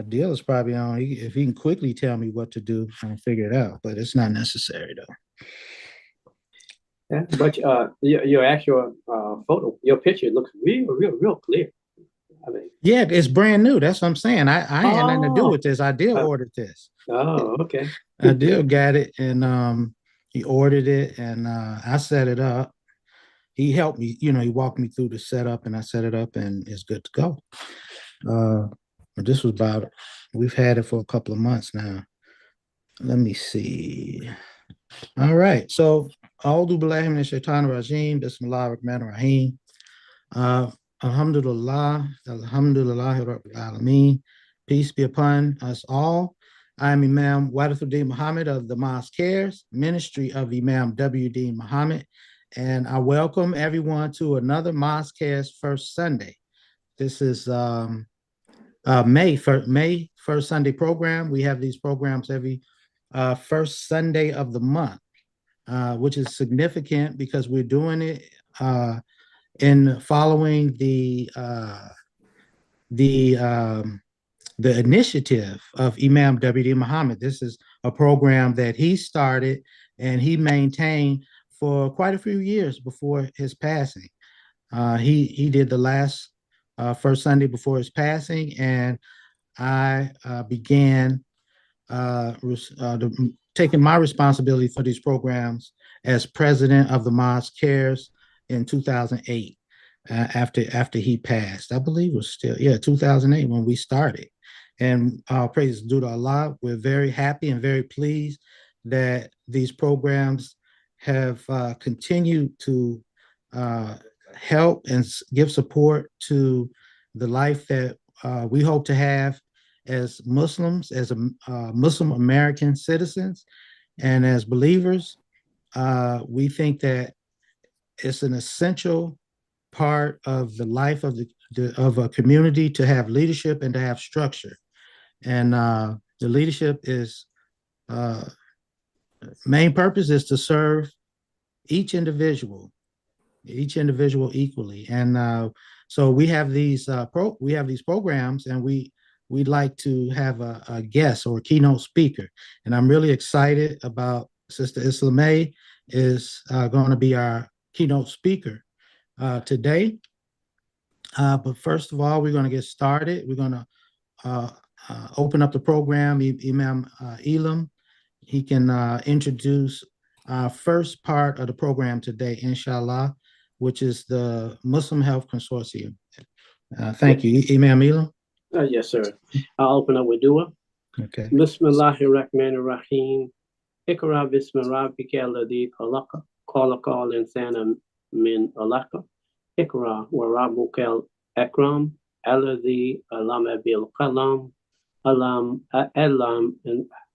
Deal is probably on. If he can quickly tell me what to do, I'll figure it out. But it's not necessary though. Yeah, but your actual photo, your picture looks real clear. I mean, Yeah, it's brand new. That's what I'm saying. I ain't had nothing to do oh, with this. I did uh, order this. okay. I did got it, and he ordered it, and I set it up. He helped me. He walked me through the setup, and I set it up, and it's good to go. Uh, this was about. We've had it for a couple of months now. Let me see. All right. So, A'udhu billahi minash shaitanir rajim. Bismillahir rahmanir rahim. Uh, Alhamdulillah. Alhamdulillah Rabbil Alameen. Peace be upon us all. I am Imam Wadathuddin Muhammad of the Mosque Cares, Ministry of Imam W.D. Muhammad, and I welcome everyone to another Mosque Cares First Sunday. This is May first Sunday program. We have these programs every first Sunday of the month, which is significant because we're doing it in following the the initiative of Imam W.D. Muhammad. This is a program that he started and he maintained for quite a few years before his passing. He did the last first Sunday before his passing, and I began taking my responsibility for these programs as president of the Mosque Cares in 2008. After he passed, I believe it was still 2008 when we started, and praise due to Allah, we're very happy and very pleased that these programs have continued to uh, help and give support to the life that we hope to have as Muslims, as Muslim American citizens, and as believers. We think that it's an essential part of the life of of a community to have leadership and to have structure. And the leadership is uh, main purpose is to serve each individual, each individual equally. And so we have these programs, and we'd like to have a guest or a keynote speaker. And I'm really excited about Sister Islamay is going to be our keynote speaker today. But first of all, we're going to get started. We're going to uh, open up the program. Imam Elam, he can introduce our first part of the program today, inshallah, which is the Muslim Health Consortium. Yeah, Thank you, Imam Elam. yes, sir. I'll open up with dua. Okay. Bismillahir Rahmanir Rahim. Ikra bismi rabbika alladhi khalaqa. Khalaqa al-insana min alaqa. Ikra wa rabbuka al-akram. Alladhi alama bil qalam. Alam alam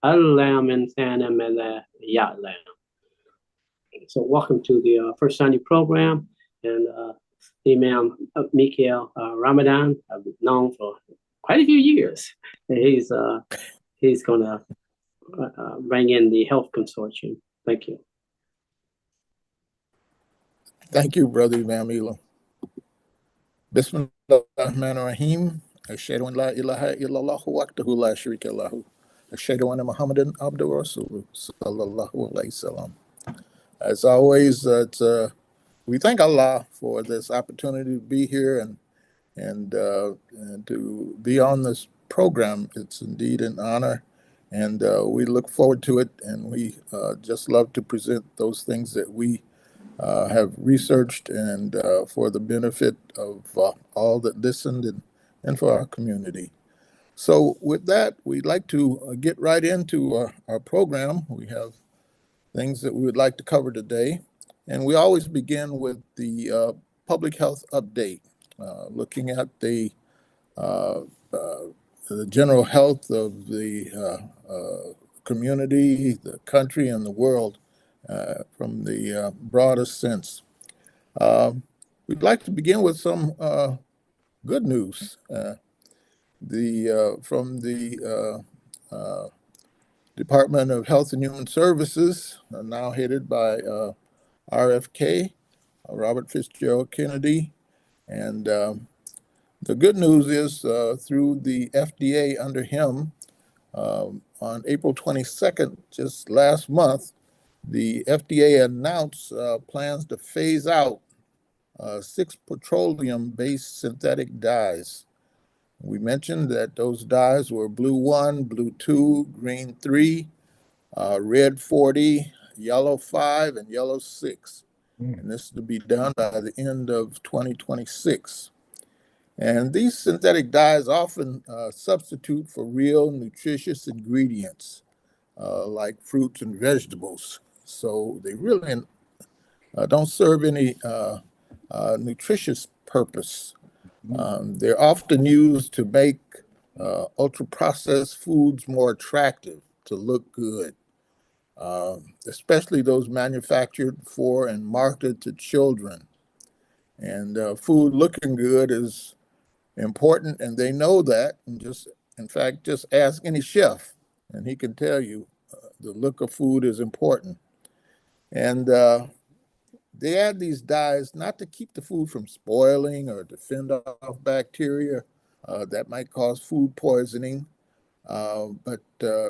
alam insana ma la ya'lam. So welcome to the First Sunday program. And Imam Mikhail Ramadan, I've known for quite a few years. And he's going to bring in the health consortium. Thank you. Thank you, Brother Imam Elam. Bismillahirrahmanirrahim. Ashhadu an la ilaha illallah wahdahu la sharika lahu. Ashhadu anna Muhammadan abduhu wa rasuluhu sallallahu alayhi wasallam. As always, we thank Allah for this opportunity to be here and to be on this program. It's indeed an honor, and we look forward to it. And we just love to present those things that we have researched and for the benefit of all that listened and for our community. So with that, we'd like to get right into our program. We have things that we would like to cover today. And we always begin with the public health update, looking at uh, uh, the general health of the community, the country, and the world from the broadest sense. Uh, we'd like to begin with some good news. From the Department of Health and Human Services, now headed by RFK, Robert Fitzgerald Kennedy, and The good news is through the FDA under him, on April 22nd, just last month, the FDA announced plans to phase out 6 petroleum-based synthetic dyes. We mentioned that those dyes were blue 1, blue 2, green 3, red 40, yellow 5, and yellow 6. And this is to be done by the end of 2026. And these synthetic dyes often substitute for real nutritious ingredients like fruits and vegetables. So they really don't serve any nutritious purpose. They're often used to make ultra-processed foods more attractive, to look good, especially those manufactured for and marketed to children. And food looking good is important, and they know that. And in fact, just ask any chef, and he can tell you the look of food is important. And they add these dyes not to keep the food from spoiling or to fend off bacteria that might cause food poisoning, but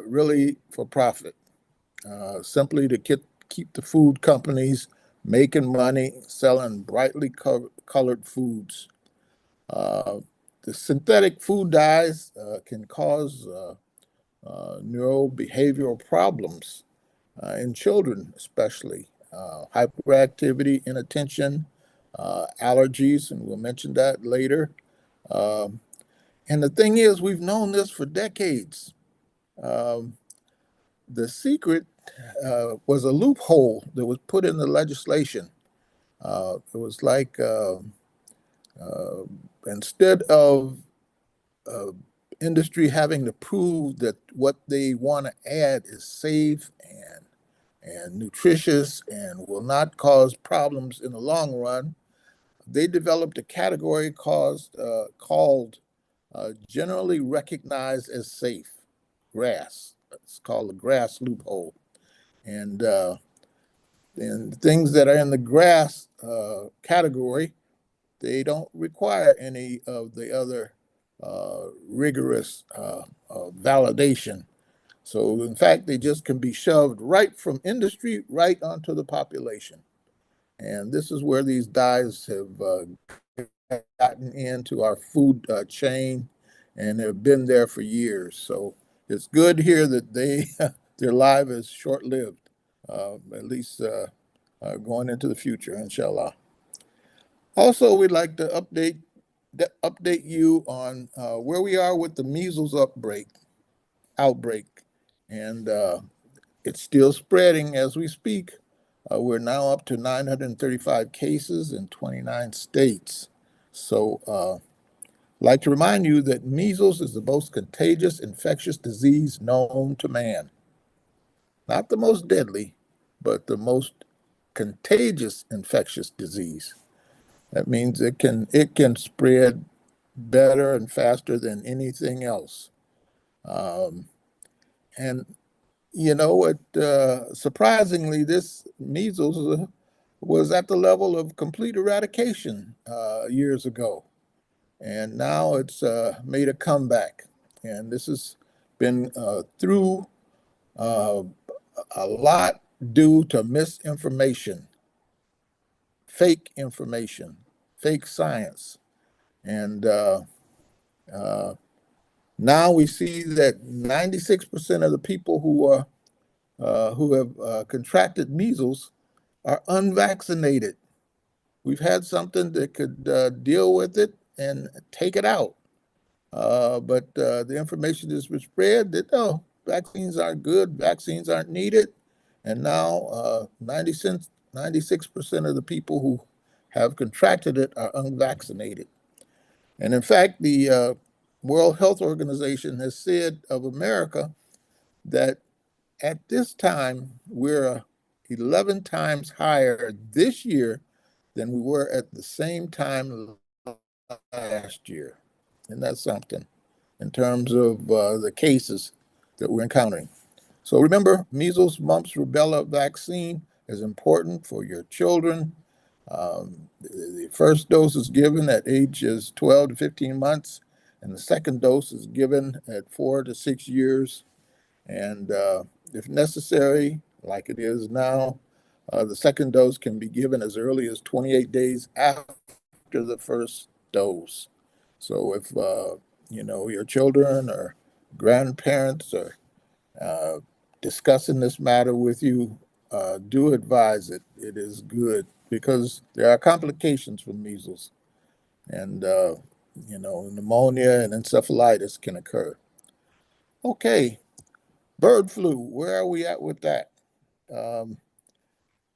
really for profit, simply to keep the food companies making money selling brightly colored foods. The synthetic food dyes can cause neurobehavioral problems in children, especially hyperactivity, inattention, allergies, and we'll mention that later. Um, and the thing is, we've known this for decades. Um, the secret was a loophole that was put in the legislation. It was like instead of uh, industry having to prove that what they want to add is safe and nutritious and will not cause problems in the long run, they developed a category called generally recognized as safe, GRAS. It's called the GRAS loophole. And, uh, and things that are in the GRAS category, they don't require any of the other rigorous validation. So in fact, they just can be shoved right from industry right onto the population. And this is where these dyes have gotten into our food chain and have been there for years. So it's good here that their life is short-lived, at least going into the future, inshallah. Also, we'd like to update you on where we are with the measles outbreak, and it's still spreading as we speak. We're now up to 935 cases in 29 states. So, I'd like to remind you that measles is the most contagious infectious disease known to man. Not the most deadly, but the most contagious infectious disease. That means it can spread better and faster than anything else. Um, and you know what? Surprisingly, this measles was at the level of complete eradication years ago, and now it's made a comeback. And this has been through uh, a lot due to misinformation, fake information, fake science, and uh, now we see that 96% of the people who have contracted measles are unvaccinated. We've had something that could deal with it and take it out. But the information has been spread that, no, vaccines aren't good, vaccines aren't needed. And now 96% of the people who have contracted it are unvaccinated. And in fact, the World Health Organization has said of America that at this time, we're 11 times higher this year than we were at the same time last year. And that's something in terms of the cases that we're encountering. So remember, measles, mumps, rubella vaccine is important for your children. The first dose is given at ages 12 to 15 months, and the second dose is given at 4 to 6 years. And if necessary, like it is now, the second dose can be given as early as 28 days after the first dose. So if your children or grandparents are discussing this matter with you, do advise it. It is good because there are complications from measles, and pneumonia and encephalitis can occur. Okay, bird flu. Where are we at with that?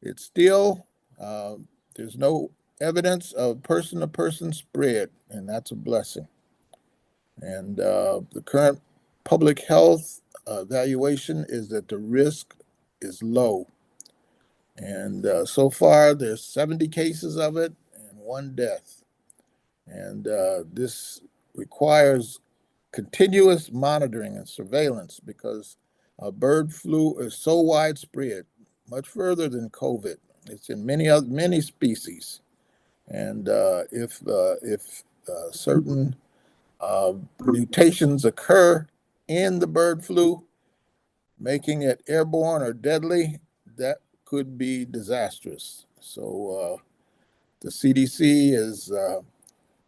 It's still there's no evidence of person-to-person spread, and that's a blessing. And the current public health evaluation is that the risk is low. And so far, there's 70 cases of it and 1 death. And this requires continuous monitoring and surveillance because bird flu is so widespread, much further than COVID. It's in many species. And if certain mutations occur in the bird flu, making it airborne or deadly, that could be disastrous. So the CDC is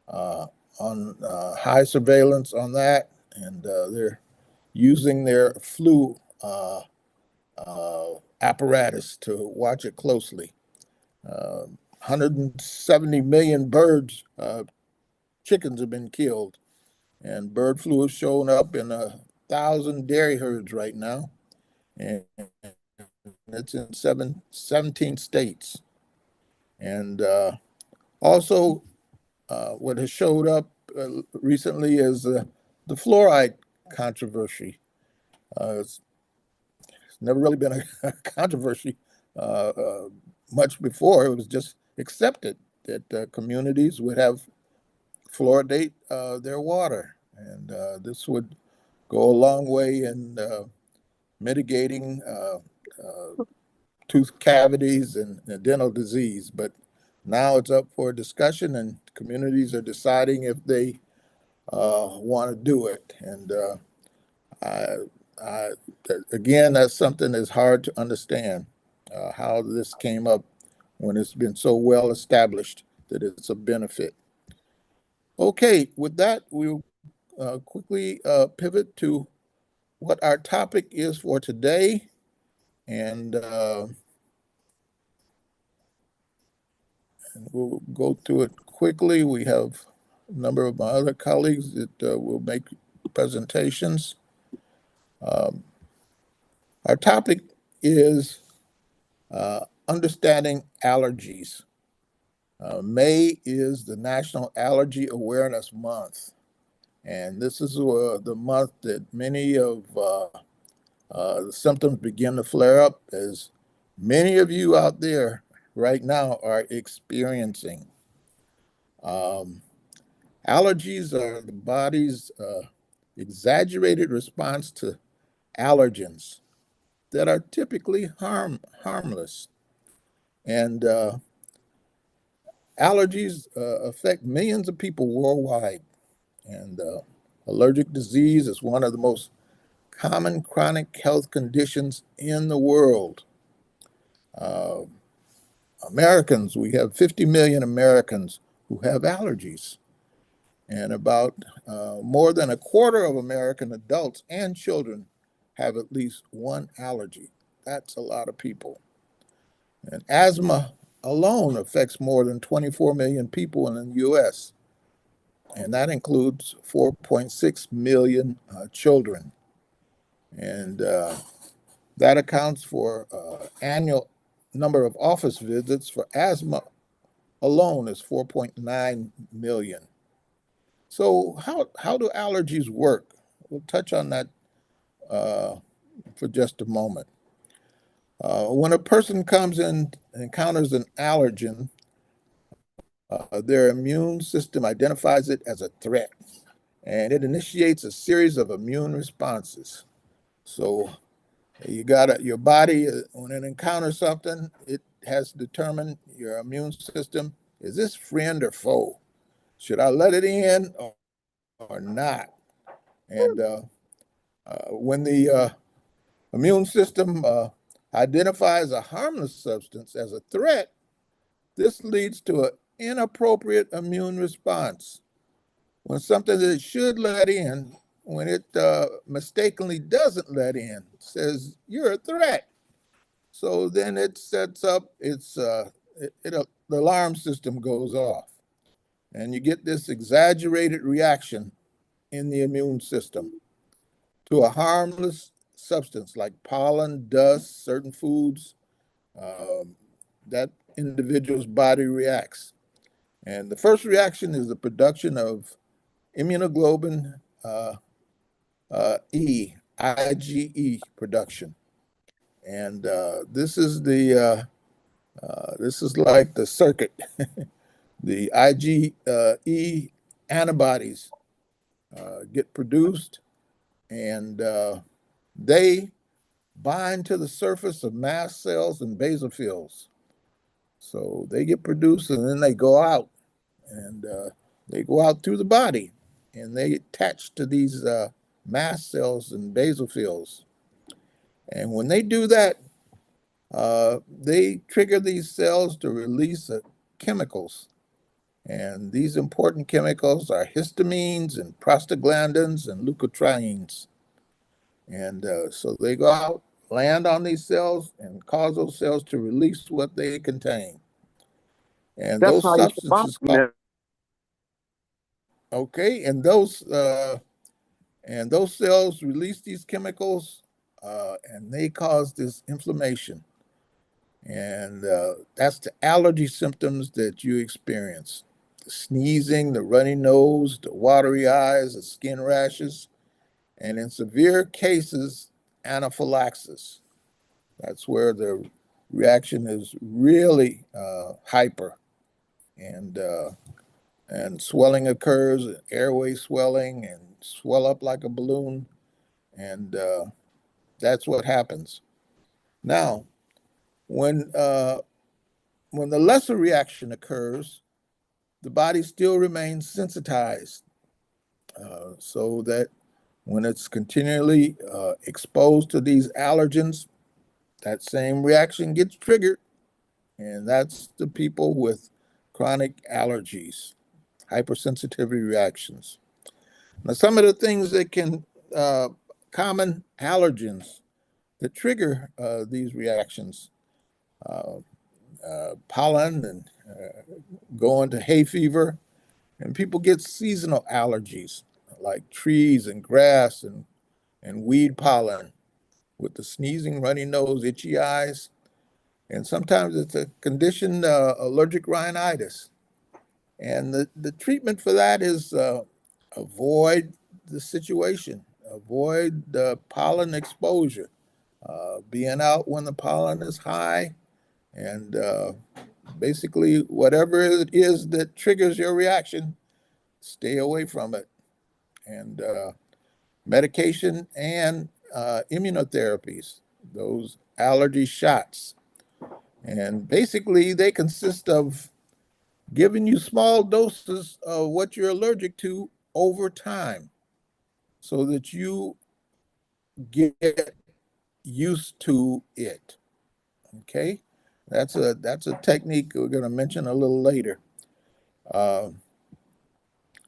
on high surveillance on that, and they're using their flu apparatus to watch it closely. 170 million birds, chickens have been killed, and bird flu has shown up in 1,000 dairy herds right now, and it's in 17 states. And also, what has showed up recently is the fluoride controversy. It's never really been a controversy much before. It was just accepted that communities would have fluoridate their water, and this would go a long way in mitigating tooth cavities and dental disease. But now it's up for discussion, and communities are deciding if they want to do it. And again, that's something that's hard to understand, how this came up when it's been so well established that it's a benefit. Okay, with that, we'll quickly pivot to what our topic is for today. And we'll go through it quickly. We have a number of my other colleagues that will make presentations. Our topic is understanding allergies. May is the National Allergy Awareness Month. And this is the month that many of the symptoms begin to flare up, as many of you out there right now are experiencing. Allergies are the body's exaggerated response to allergens that are typically harmless. And allergies affect millions of people worldwide. And allergic disease is one of the most common chronic health conditions in the world. Americans, we have 50 million Americans who have allergies. And about more than a quarter of American adults and children have at least one allergy. That's a lot of people. And asthma alone affects more than 24 million people in the US, and that includes 4.6 million children. And that accounts for annual number of office visits for asthma alone is 4.9 million. So how do allergies work? We'll touch on that for just a moment. When a person comes in and encounters an allergen, their immune system identifies it as a threat, and it initiates a series of immune responses. So your body, when it encounters something, it has determined your immune system. Is this friend or foe? Should I let it in or not? And when the immune system identifies a harmless substance as a threat, this leads to an inappropriate immune response. When something that it should let in, when it mistakenly doesn't let in, says you're a threat. So then it sets up the alarm system goes off, and you get this exaggerated reaction in the immune system to a harmless substance like pollen, dust, certain foods. That individual's body reacts. And the first reaction is the production of immunoglobulin IgE production. And this is like the circuit. The IgE antibodies get produced, and they bind to the surface of mast cells and basophils. So they get produced, and then they go out, and they go out through the body, and they attach to these mast cells and basophils. And when they do that, they trigger these cells to release chemicals. And these important chemicals are histamines and prostaglandins and leukotrienes. And so they go out, land on these cells, and cause those cells to release what they contain. And That's those how you substances okay, and those cells release these chemicals, and they cause this inflammation. And that's the allergy symptoms that you experience: the sneezing, the runny nose, the watery eyes, the skin rashes, and in severe cases, anaphylaxis. That's where the reaction is really hyper, and swelling occurs, airway swelling, and swell up like a balloon, and that's what happens. Now, when the lesser reaction occurs, the body still remains sensitized, so that when it's continually exposed to these allergens, that same reaction gets triggered, and that's the people with chronic allergies, hypersensitivity reactions. Now, some of the things that can common allergens that trigger these reactions: uh, pollen, and go into hay fever, and people get seasonal allergies like trees and grass and weed pollen, with the sneezing, runny nose, itchy eyes, and sometimes it's a condition, allergic rhinitis. And the treatment for that is avoid the situation, avoid the pollen exposure, being out when the pollen is high, and basically whatever it is that triggers your reaction, stay away from it. And medication and immunotherapies, those allergy shots. And basically, they consist of giving you small doses of what you're allergic to over time so that you get used to it. Okay? That's a technique we're going to mention a little later. Uh,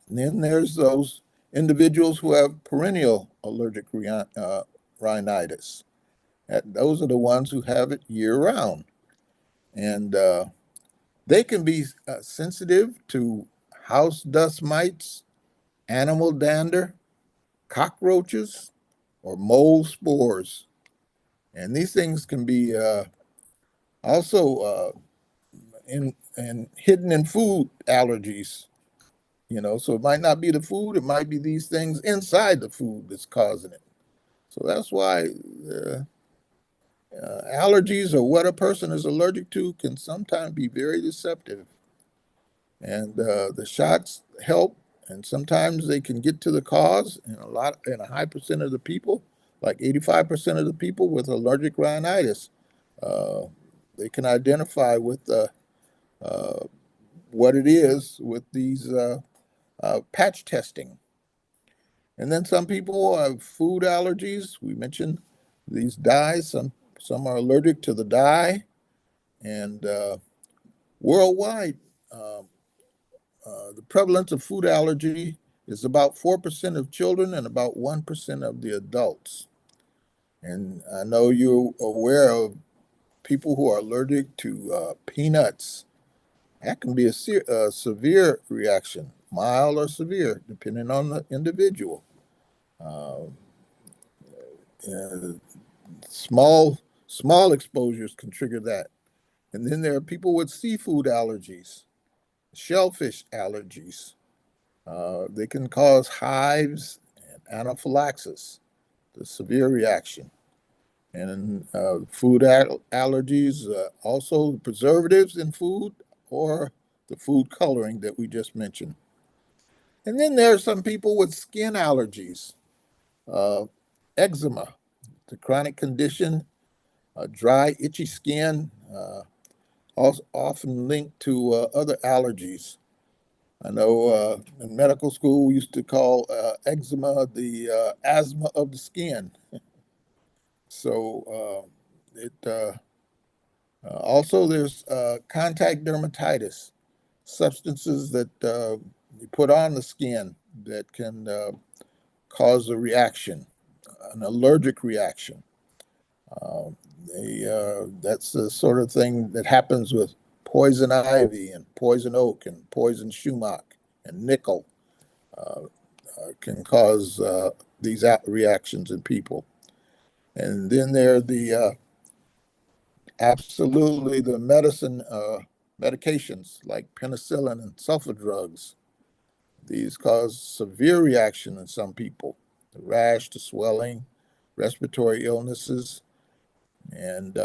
then there's those individuals who have perennial allergic rhinitis. Those are the ones who have it year round. And they can be sensitive to house dust mites, animal dander, cockroaches, or mold spores. And these things can be also in hidden in food allergies. So it might not be the food; it might be these things inside the food that's causing it. So that's why allergies, or what a person is allergic to, can sometimes be very deceptive. And the shots help, and sometimes they can get to the cause. And a high percent of the people, like 85% of the people with allergic rhinitis, uh, they can identify with what it is with these patch testing. And then some people have food allergies. We mentioned these dyes. Some are allergic to the dye. And worldwide, the prevalence of food allergy is about 4% of children and about 1% of the adults. And I know you're aware of people who are allergic to peanuts. That can be a severe reaction, mild or severe, depending on the individual. Uh, small exposures can trigger that. And then there are people with seafood allergies, shellfish allergies. They can cause hives and anaphylaxis, the severe reaction. And food allergies, also preservatives in food or the food coloring that we just mentioned. And then there are some people with skin allergies, eczema, the chronic condition, dry, itchy skin, also often linked to other allergies. I know in medical school we used to call eczema the asthma of the skin. So also there's contact dermatitis, substances that you put on the skin that can cause a reaction, an allergic reaction. That's the sort of thing that happens with poison ivy and poison oak and poison sumac and nickel. Can cause these reactions in people. And then there are the absolutely the medications like penicillin and sulfa drugs. These cause severe reaction in some people, the rash, the swelling, respiratory illnesses. And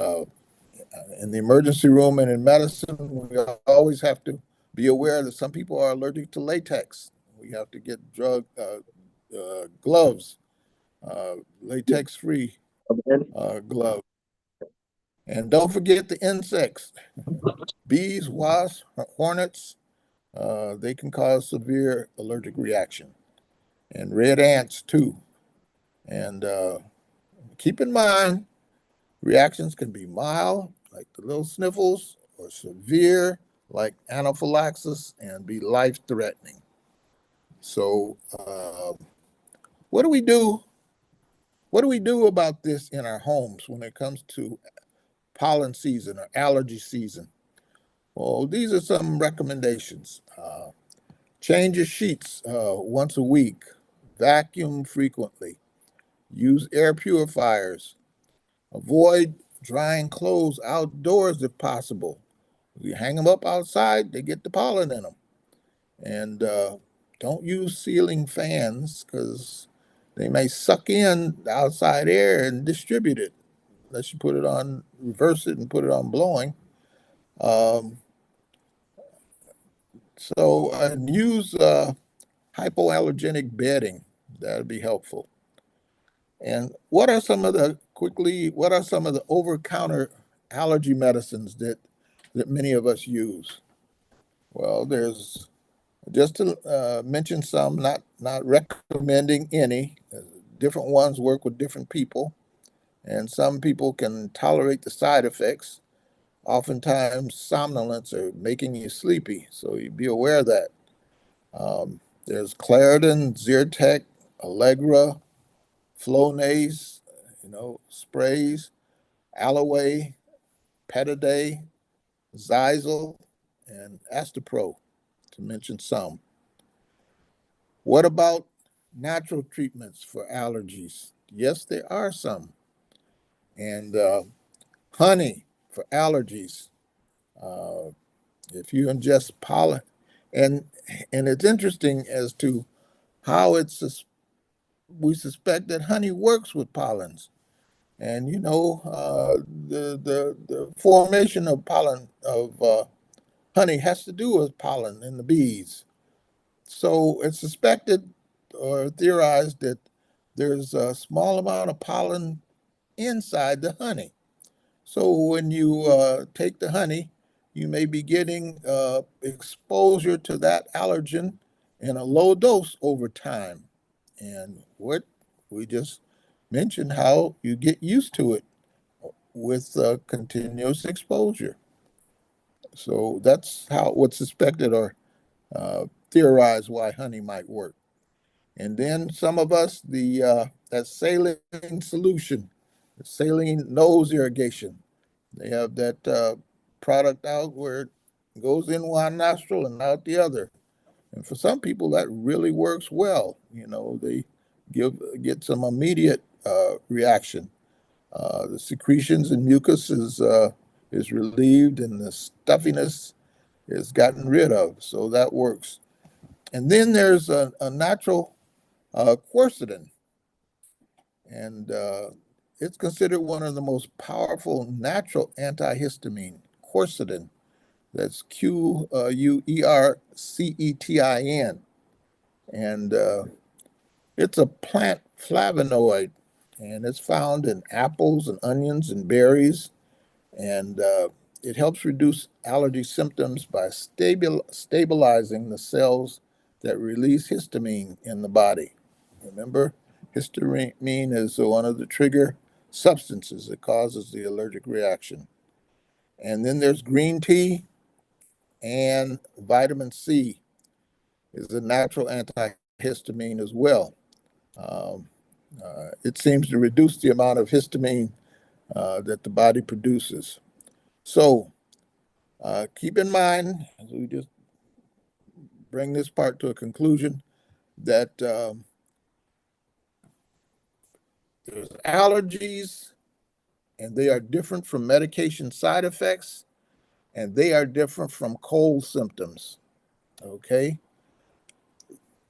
in the emergency room and in medicine, we always have to be aware that some people are allergic to latex. We have to get gloves, latex-free gloves. And don't forget the insects, bees, wasps, hornets. They can cause severe allergic reaction. And red ants too. And keep in mind, reactions can be mild, like the little sniffles, or severe, like anaphylaxis, and be life-threatening. So what do we do? What do we do about this in our homes when it comes to pollen season or allergy season? Well, these are some recommendations. Change your sheets once a week. Vacuum frequently. Use air purifiers. Avoid drying clothes outdoors if possible. You hang them up outside, they get the pollen in them. And don't use ceiling fans because they may suck in the outside air and distribute it unless you put it on, reverse it and put it on blowing. Um, and use hypoallergenic bedding. That'd be helpful. And what are some of the over-counter allergy medicines that many of us use? Well, there's just to mention some, not recommending any. Different ones work with different people, and some people can tolerate the side effects. Oftentimes, somnolence or making you sleepy, so you be aware of that. There's Claritin, Zyrtec, Allegra, Flonase, sprays, Aloe, Petaday, Zyzal, and Astapro, to mention some. What about natural treatments for allergies? Yes, there are some. And honey for allergies. Uh, if you ingest pollen, and it's interesting as to how we suspect that honey works with pollens. And the formation of pollen of honey has to do with pollen in the bees. So it's suspected or theorized that there's a small amount of pollen inside the honey. So when you take the honey, you may be getting exposure to that allergen in a low dose over time. And what we just mentioned, how you get used to it with continuous exposure. So that's how what's suspected or theorized why honey might work. And then some of us, that saline solution, the saline nose irrigation, they have that product out where it goes in one nostril and out the other. And for some people, that really works well. You know, they get some immediate reaction. The secretions and mucus is relieved, and the stuffiness is gotten rid of. So that works. And then there's a natural quercetin, and it's considered one of the most powerful natural antihistamine, quercetin. That's Quercetin. And it's a plant flavonoid, and it's found in apples and onions and berries. And it helps reduce allergy symptoms by stabilizing the cells that release histamine in the body. Remember, histamine is one of the trigger substances that causes the allergic reaction. And then there's green tea, and vitamin C is a natural antihistamine as well. Um, it seems to reduce the amount of histamine that the body produces. So keep in mind, as we just bring this part to a conclusion, that there's allergies, and they are different from medication side effects, and they are different from cold symptoms. Okay?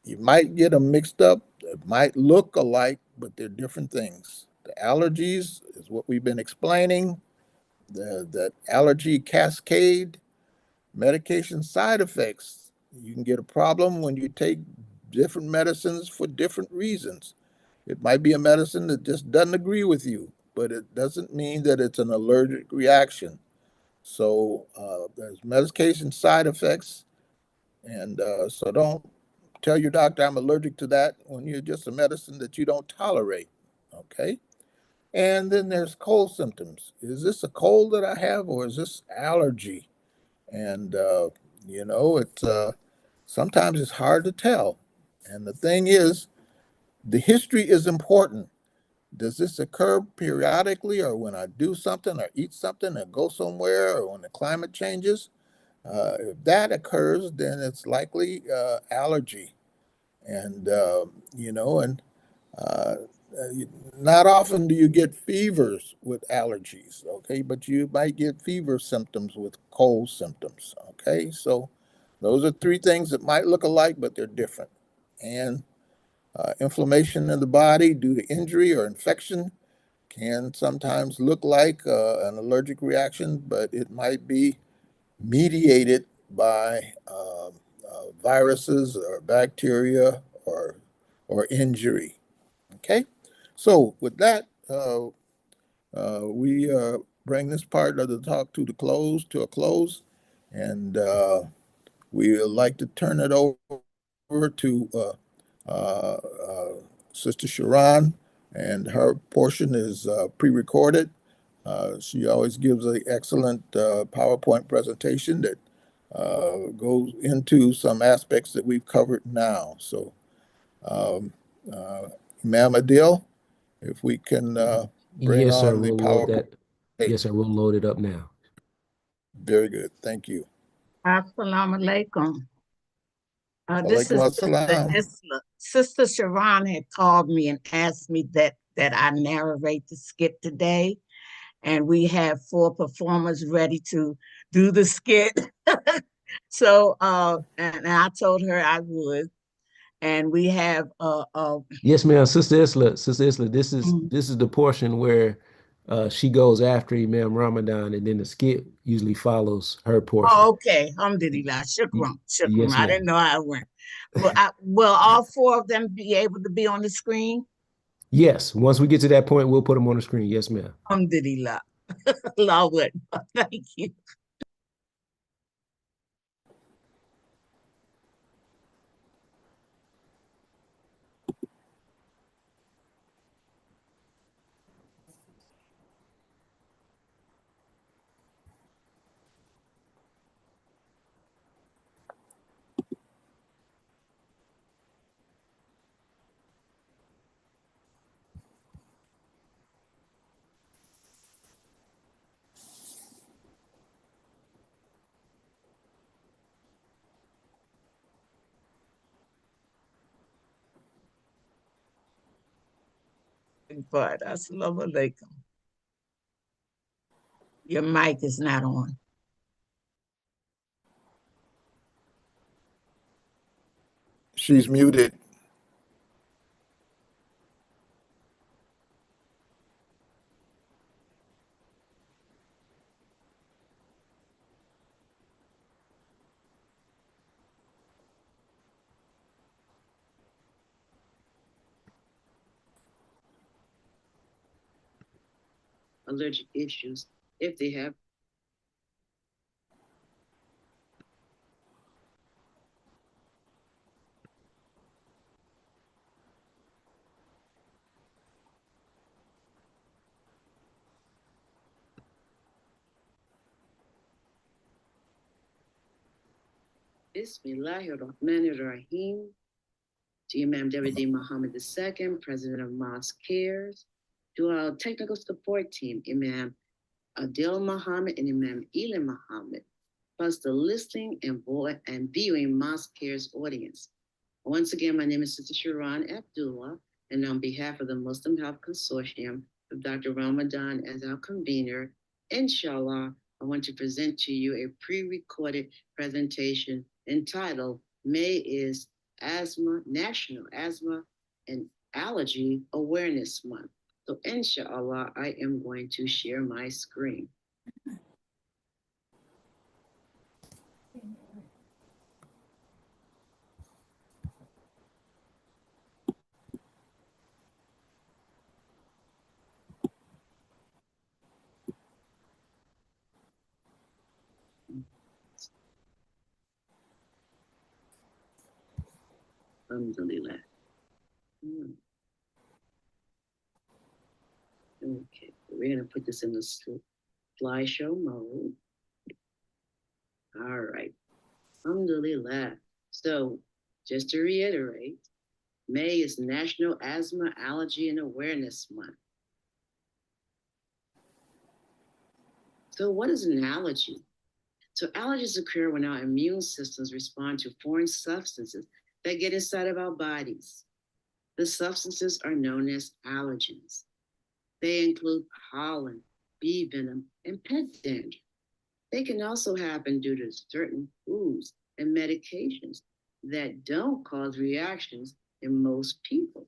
You might get them mixed up. It might look alike, but they're different things. The allergies is what we've been explaining, that allergy cascade, medication side effects. You can get a problem when you take different medicines for different reasons. It might be a medicine that just doesn't agree with you, but it doesn't mean that it's an allergic reaction. So there's medication side effects, and so don't tell your doctor I'm allergic to that when you're just a medicine that you don't tolerate. Okay. And then there's cold symptoms. Is this a cold that I have, or is this allergy? And it's sometimes it's hard to tell. And the thing is, the history is important. Does this occur periodically, or when I do something, or eat something, or go somewhere, or when the climate changes? If that occurs, then it's likely allergy. And and uh, not often do you get fevers with allergies, okay? But you might get fever symptoms with cold symptoms, okay? So those are three things that might look alike, but they're different. And inflammation in the body due to injury or infection can sometimes look like an allergic reaction, but it might be mediated by viruses or bacteria or injury. Okay, so with that, we bring this part of the talk to a close, and we would like to turn it over to Sister Sharon, and her portion is pre-recorded. She always gives an excellent PowerPoint presentation that goes into some aspects that we've covered now. So, Ma'am Adil, if we can bring Yes, sir. on the We'll load PowerPoint. that. Yes, sir. We'll load it up now. Very good. Thank you. Assalamu alaikum. This is Alaikum Sister assalam. Isla. Sister Sharon had called me and asked me that I narrate the skit today. And we have 4 performers ready to do the skit. So, and I told her I would. And we have Yes, ma'am. Sister Isla, this is the portion where she goes after Imam Ramadan, and then the skit usually follows her portion. okay. Alhamdulillah. Shukran. Yes, I didn't know how it went. Well, will all 4 of them be able to be on the screen? Yes. Once we get to that point, we'll put them on the screen. Yes, ma'am. Alhamdulillah. Lord, thank you. But assalamu alaikum. Your mic is not on. She's muted. Allergic issues if they have. Bismillahirrahmanirrahim. To Imam David Muhammad II, President of Mosque Cares. To our technical support team, Imam Adil Muhammad and Imam Elam Muhammad, plus the listening and viewing Mosque Cares audience. Once again, my name is Sister Sharon Abdullah, and on behalf of the Muslim Health Consortium, with Dr. Ramadan as our convener, inshallah, I want to present to you a pre-recorded presentation entitled May is National Asthma and Allergy Awareness Month. So inshallah, I am going to share my screen. Alhamdulillah. Okay, we're gonna put this in the slideshow mode. All right, alhamdulillah. So just to reiterate, May is National Asthma, Allergy, and Awareness Month. So what is an allergy? So allergies occur when our immune systems respond to foreign substances that get inside of our bodies. The substances are known as allergens. They include pollen, bee venom, and pet dander. They can also happen due to certain foods and medications that don't cause reactions in most people.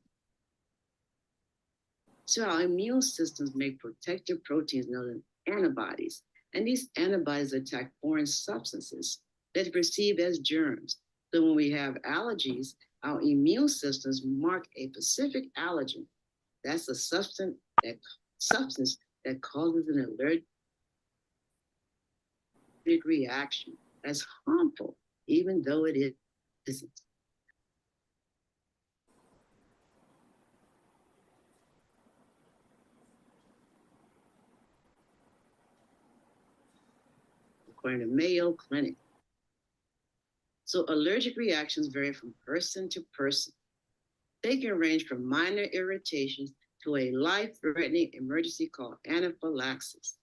So our immune systems make protective proteins known as antibodies, and these antibodies attack foreign substances that are perceived as germs. So when we have allergies, our immune systems mark a specific allergen. That's a substance that causes an allergic reaction as harmful, even though it isn't. According to Mayo Clinic. So allergic reactions vary from person to person. They can range from minor irritations to a life-threatening emergency called anaphylaxis.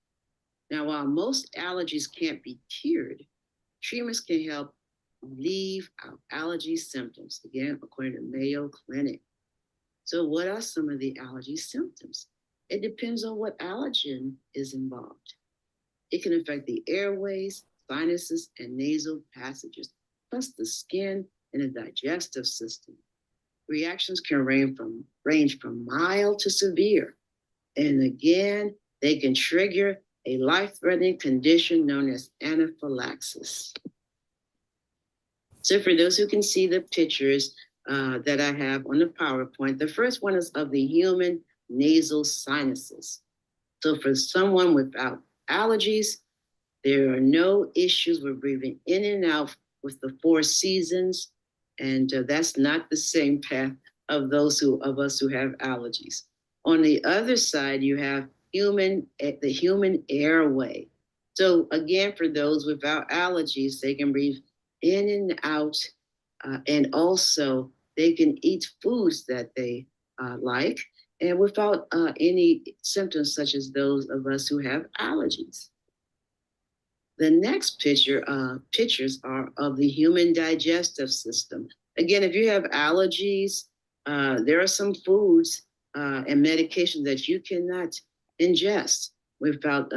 Now, while most allergies can't be cured, treatments can help relieve our allergy symptoms, again, according to Mayo Clinic. So what are some of the allergy symptoms? It depends on what allergen is involved. It can affect the airways, sinuses, and nasal passages, plus the skin and the digestive system. Reactions can range from mild to severe. And again, they can trigger a life-threatening condition known as anaphylaxis. So for those who can see the pictures that I have on the PowerPoint, the first one is of the human nasal sinuses. So for someone without allergies, there are no issues with breathing in and out with the 4 seasons. And that's not the same path of those of us who have allergies. On the other side, you have the human airway. So again, for those without allergies, they can breathe in and out, and also they can eat foods that they like, and without any symptoms such as those of us who have allergies. The next pictures are of the human digestive system. Again, if you have allergies, there are some foods and medications that you cannot ingest without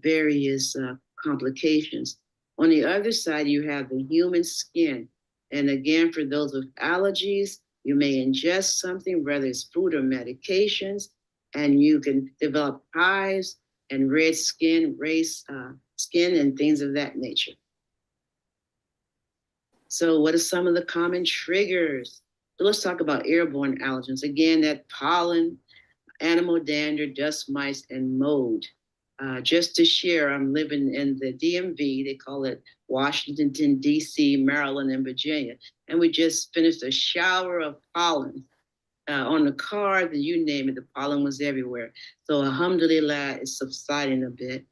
various complications. On the other side, you have the human skin. And again, for those with allergies, you may ingest something, whether it's food or medications, and you can develop hives and red skin, skin, and things of that nature. So what are some of the common triggers? So let's talk about airborne allergens. Again, that pollen, animal dander, dust mites, and mold. Just to share, I'm living in the DMV. They call it Washington, D.C., Maryland, and Virginia. And we just finished a shower of pollen on the cars, and you name it, the pollen was everywhere. So alhamdulillah, it's subsiding a bit.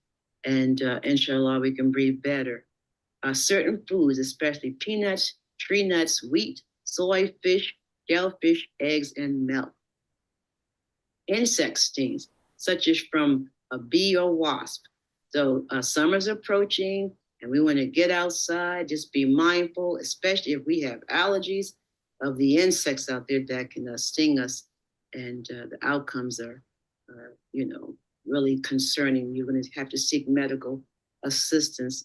And inshallah, we can breathe better. Certain foods, especially peanuts, tree nuts, wheat, soy, fish, shellfish, eggs, and milk. Insect stings, such as from a bee or wasp. So summer's approaching, and we want to get outside. Just be mindful, especially if we have allergies, of the insects out there that can sting us, and the outcomes are, really concerning. You're going to have to seek medical assistance.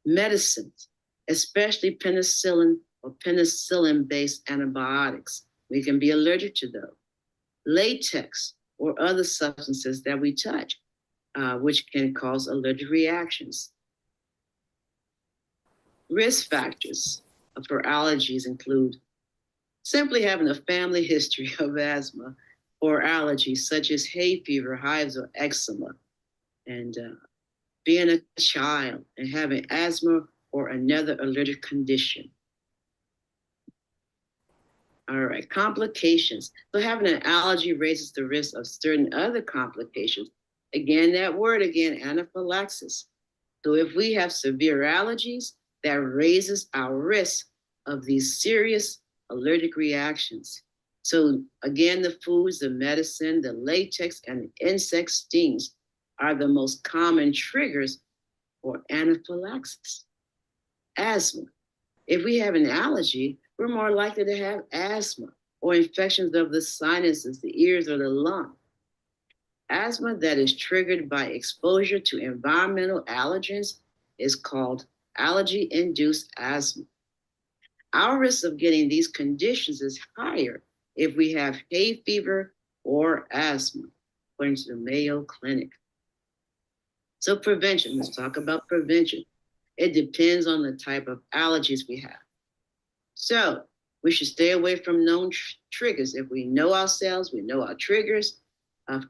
Medicines, especially penicillin or penicillin-based antibiotics, we can be allergic to those. Latex or other substances that we touch, which can cause allergic reactions. Risk factors for allergies include simply having a family history of asthma or allergies such as hay fever, hives, or eczema, and being a child and having asthma or another allergic condition. All right, complications. So having an allergy raises the risk of certain other complications. Again, that word again, anaphylaxis. So if we have severe allergies, that raises our risk of these serious allergic reactions. So again, the foods, the medicine, the latex, and the insect stings are the most common triggers for anaphylaxis. Asthma. If we have an allergy, we're more likely to have asthma or infections of the sinuses, the ears, or the lung. Asthma that is triggered by exposure to environmental allergens is called allergy-induced asthma. Our risk of getting these conditions is higher if we have hay fever or asthma, according to the Mayo Clinic. So prevention, let's talk about prevention. It depends on the type of allergies we have. So we should stay away from known triggers. If we know ourselves, we know our triggers.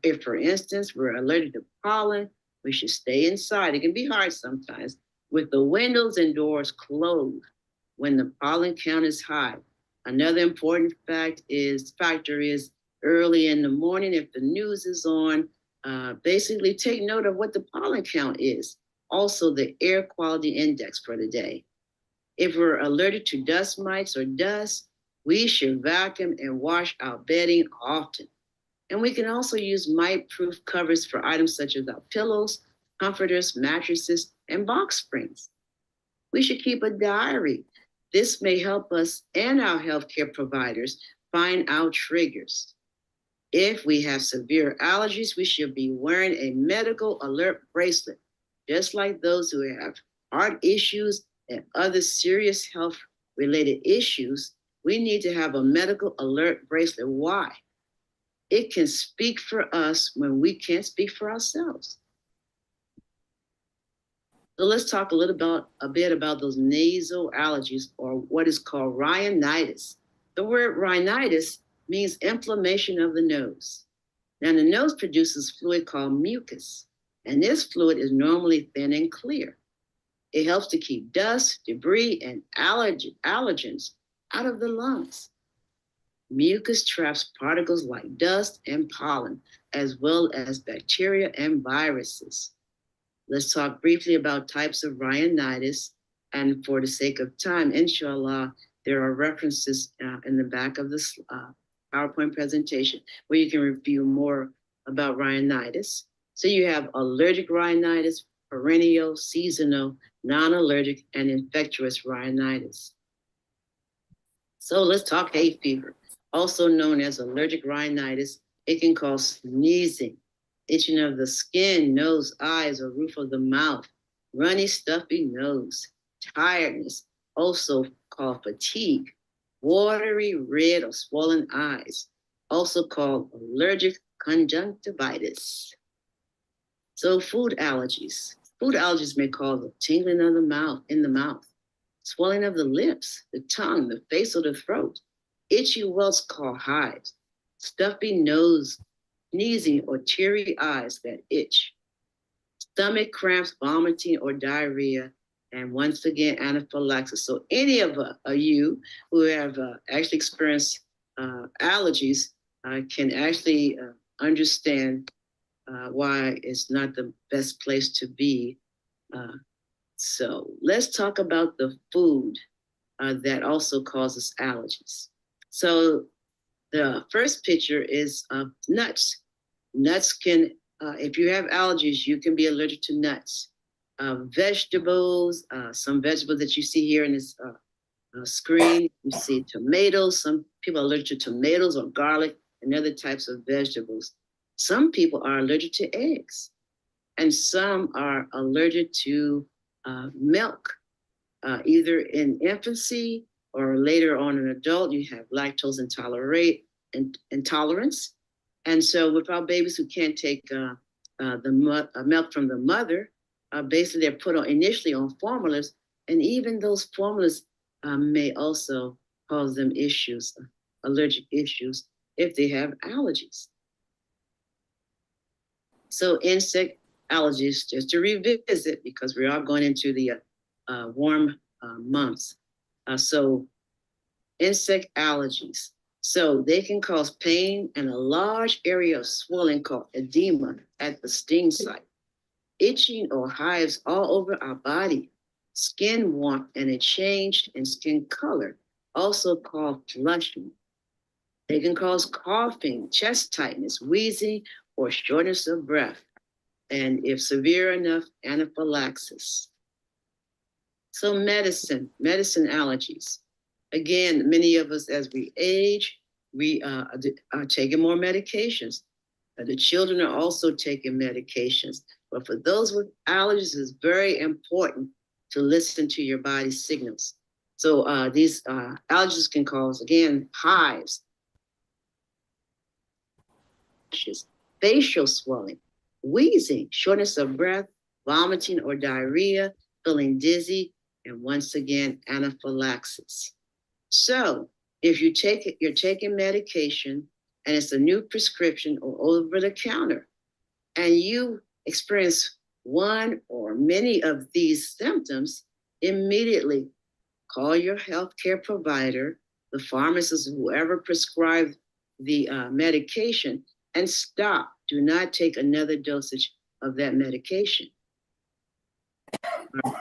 If, for instance, we're allergic to pollen, we should stay inside. It can be hard sometimes with the windows and doors closed when the pollen count is high. Another important factor is early in the morning, if the news is on, basically take note of what the pollen count is. Also the air quality index for the day. If we're allergic to dust mites or dust, we should vacuum and wash our bedding often. And we can also use mite-proof covers for items such as our pillows, comforters, mattresses, and box springs. We should keep a diary. This may help us and our healthcare providers find our triggers. If we have severe allergies, we should be wearing a medical alert bracelet, just like those who have heart issues and other serious health-related issues. We need to have a medical alert bracelet. Why? It can speak for us when we can't speak for ourselves. So let's talk a bit about those nasal allergies, or what is called rhinitis. The word rhinitis means inflammation of the nose. Now, the nose produces fluid called mucus, and this fluid is normally thin and clear. It helps to keep dust, debris, and allergens out of the lungs. Mucus traps particles like dust and pollen, as well as bacteria and viruses. Let's talk briefly about types of rhinitis. And for the sake of time, inshallah, there are references in the back of this PowerPoint presentation where you can review more about rhinitis. So you have allergic rhinitis, perennial, seasonal, non-allergic, and infectious rhinitis. So let's talk hay fever, also known as allergic rhinitis. It can cause sneezing, itching of the skin, nose, eyes, or roof of the mouth, runny, stuffy nose, tiredness, also called fatigue, watery, red, or swollen eyes, also called allergic conjunctivitis. So food allergies. Food allergies may cause a tingling of the mouth, in the mouth, swelling of the lips, the tongue, the face, or the throat, itchy welts called hives, stuffy nose, sneezing, or teary eyes that itch, stomach cramps, vomiting, or diarrhea, and once again, anaphylaxis. So any of you who have actually experienced allergies can actually understand why it's not the best place to be. So let's talk about the food that also causes allergies. So the first picture is nuts. Nuts can, if you have allergies, you can be allergic to nuts. Vegetables, some vegetables that you see here in this screen, you see tomatoes. Some people are allergic to tomatoes or garlic and other types of vegetables. Some people are allergic to eggs, and some are allergic to milk, either in infancy or later on in adult. You have lactose intolerance. And so with our babies who can't take the milk from the mother, basically they're put on initially on formulas, and even those formulas may also cause them issues, allergic issues, if they have allergies. So insect allergies, just to revisit, because we are going into the warm months. So insect allergies. So they can cause pain and a large area of swelling called edema at the sting site, itching or hives all over our body, skin warmth and a change in skin color, also called flushing. They can cause coughing, chest tightness, wheezing, or shortness of breath, and if severe enough, anaphylaxis. So medicine allergies. Again, many of us, as we age, we are taking more medications. The children are also taking medications. But for those with allergies, it's very important to listen to your body's signals. So these allergies can cause, again, hives, facial swelling, wheezing, shortness of breath, vomiting or diarrhea, feeling dizzy, and once again, anaphylaxis. So if you're taking medication and it's a new prescription or over the counter, and you experience one or many of these symptoms, immediately call your healthcare provider, the pharmacist, whoever prescribed the medication, and stop. Do not take another dosage of that medication.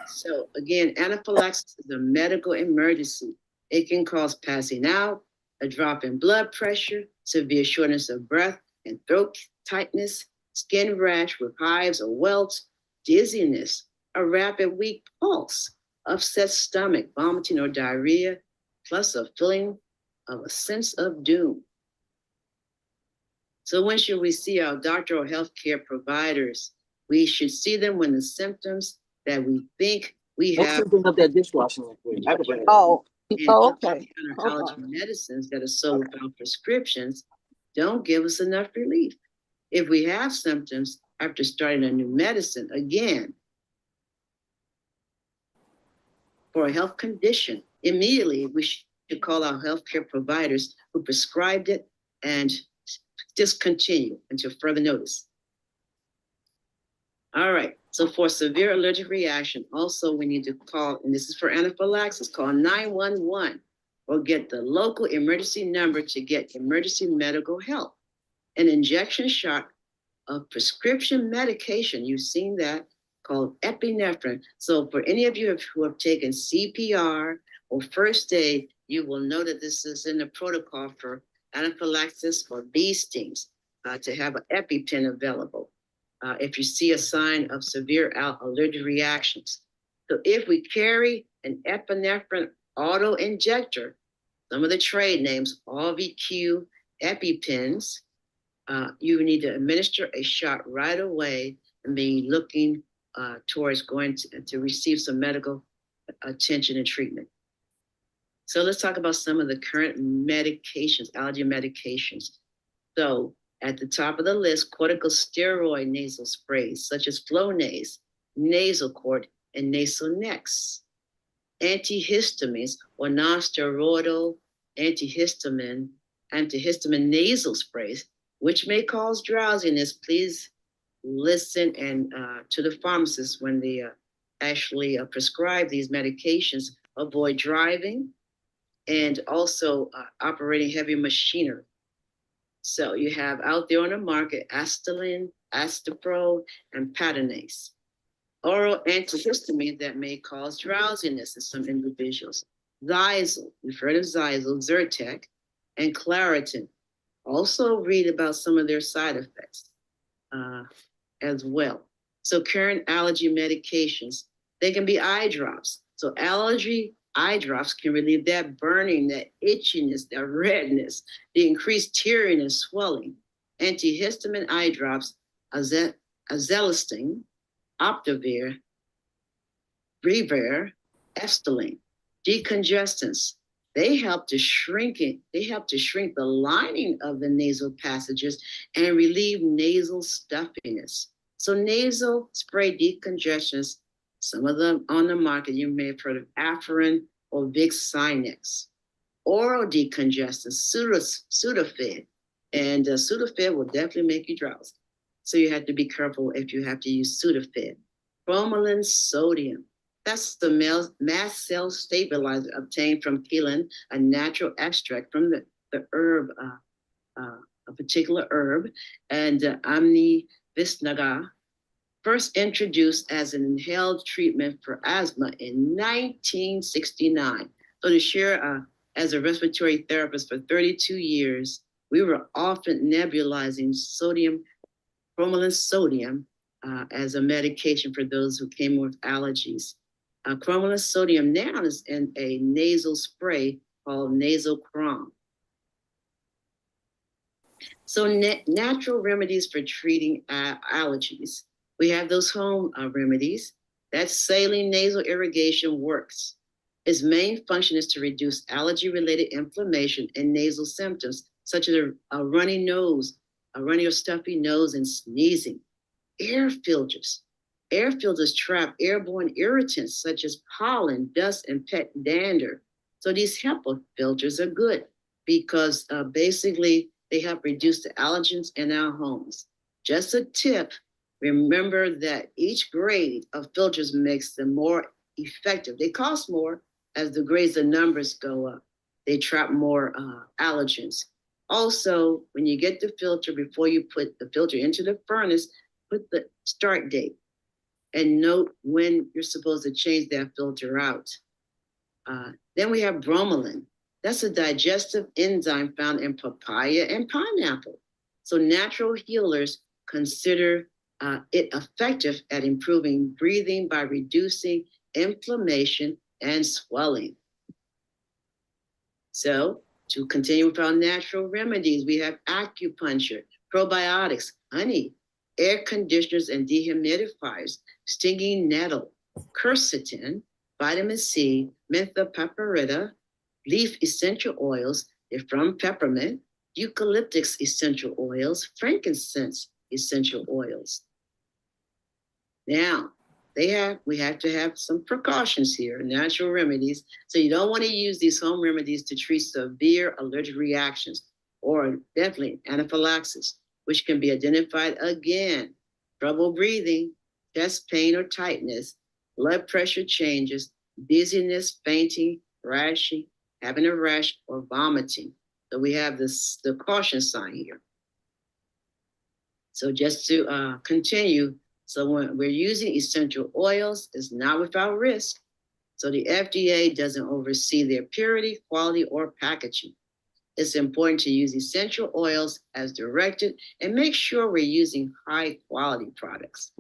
So again, anaphylaxis is a medical emergency. It can cause passing out, a drop in blood pressure, severe shortness of breath and throat tightness, skin rash with hives or welts, dizziness, a rapid weak pulse, upset stomach, vomiting or diarrhea, plus a feeling of a sense of doom. So when should we see our doctor or healthcare providers? We should see them when the symptoms that we think we have. Bring up that dishwashing liquid. I can bring it up. Oh, Okay. Hold Allergy on. medicines that are sold without prescriptions don't give us enough relief. If we have symptoms after starting a new medicine, again, for a health condition, immediately we should call our healthcare providers who prescribed it and discontinue until further notice. All right, so for severe allergic reaction, also we need to call, and this is for anaphylaxis, call 911 or get the local emergency number to get emergency medical help. An injection shot of prescription medication, you've seen that, called epinephrine. So for any of you who have taken CPR or first aid, you will know that this is in the protocol for anaphylaxis or bee stings, to have an EpiPen available if you see a sign of severe allergic reactions. So if we carry an epinephrine auto injector, some of the trade names, RVQ EpiPens, you need to administer a shot right away and be looking towards going to receive some medical attention and treatment. So let's talk about some of the current medications, allergy medications. So at the top of the list, corticosteroid nasal sprays, such as Flonase, Nasal-Cord, and Nasonex. Antihistamines or non-steroidal antihistamine nasal sprays, which may cause drowsiness. Please listen and to the pharmacist when they actually prescribe these medications. Avoid driving and also operating heavy machinery. So you have out there on the market Astelin, Astepro, and Patanase. Oral antihistamine that may cause drowsiness in some individuals. Xyzal, you've heard of Xyzal, Zyrtec, and Claritin. Also read about some of their side effects as well. So current allergy medications, they can be eye drops. So allergy eye drops can relieve that burning, that itchiness, that redness, the increased tearing and swelling. Antihistamine eye drops, Azelastine, Optavir, Brevere, Esteline. Decongestants, they help to shrink it. They help to shrink the lining of the nasal passages and relieve nasal stuffiness. So nasal spray decongestants, some of them on the market, you may have heard of Afrin or Vicks-Sinex. Oral decongestants, Sudafed, and Sudafed will definitely make you drowsy. So you have to be careful if you have to use Sudafed. Bromelain sodium, that's the mast cell stabilizer obtained from Keelan, a natural extract from the herb, a particular herb, and Amnivisnaga, first introduced as an inhaled treatment for asthma in 1969. So to share, as a respiratory therapist for 32 years, we were often nebulizing bromelain sodium as a medication for those who came with allergies. Bromelain sodium now is in a nasal spray called Nasal Crom. So natural remedies for treating allergies. We have those home remedies. That saline nasal irrigation works. Its main function is to reduce allergy-related inflammation and nasal symptoms, such as a runny nose, a runny or stuffy nose, and sneezing. Air filters. Air filters trap airborne irritants such as pollen, dust, and pet dander. So these HEPA filters are good because basically they help reduce the allergens in our homes. Just a tip, remember that each grade of filters makes them more effective. They cost more as the grades and numbers go up. They trap more allergens. Also, when you get the filter, before you put the filter into the furnace, put the start date and note when you're supposed to change that filter out. Then we have bromelain. That's a digestive enzyme found in papaya and pineapple. So natural healers consider it effective at improving breathing by reducing inflammation and swelling. So to continue with our natural remedies, we have acupuncture, probiotics, honey, air conditioners and dehumidifiers, stinging nettle, quercetin, vitamin C, mentha papyrita, leaf essential oils, they're from peppermint, eucalyptus essential oils, frankincense essential oils. Now, we have to have some precautions here, natural remedies. So you don't want to use these home remedies to treat severe allergic reactions. or definitely anaphylaxis, which can be identified again, trouble breathing, chest pain or tightness, blood pressure changes, dizziness, fainting, rashing, having a rash, or vomiting. So we have the caution sign here. So just to continue, so when we're using essential oils, it's not without risk. So the FDA doesn't oversee their purity, quality, or packaging. It's important to use essential oils as directed and make sure we're using high quality products.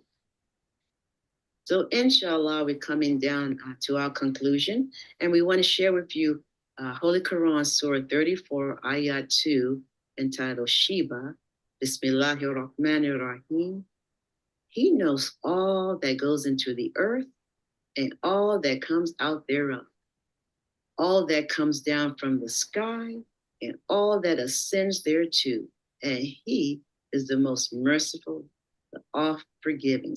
So inshallah, we're coming down to our conclusion, and we want to share with you Holy Quran, Surah 34, Ayat 2, entitled Sheba, Bismillahir Rahmanir Rahim. He knows all that goes into the earth and all that comes out thereof, all that comes down from the sky and all that ascends thereto. And he is the most merciful, the oft-forgiving.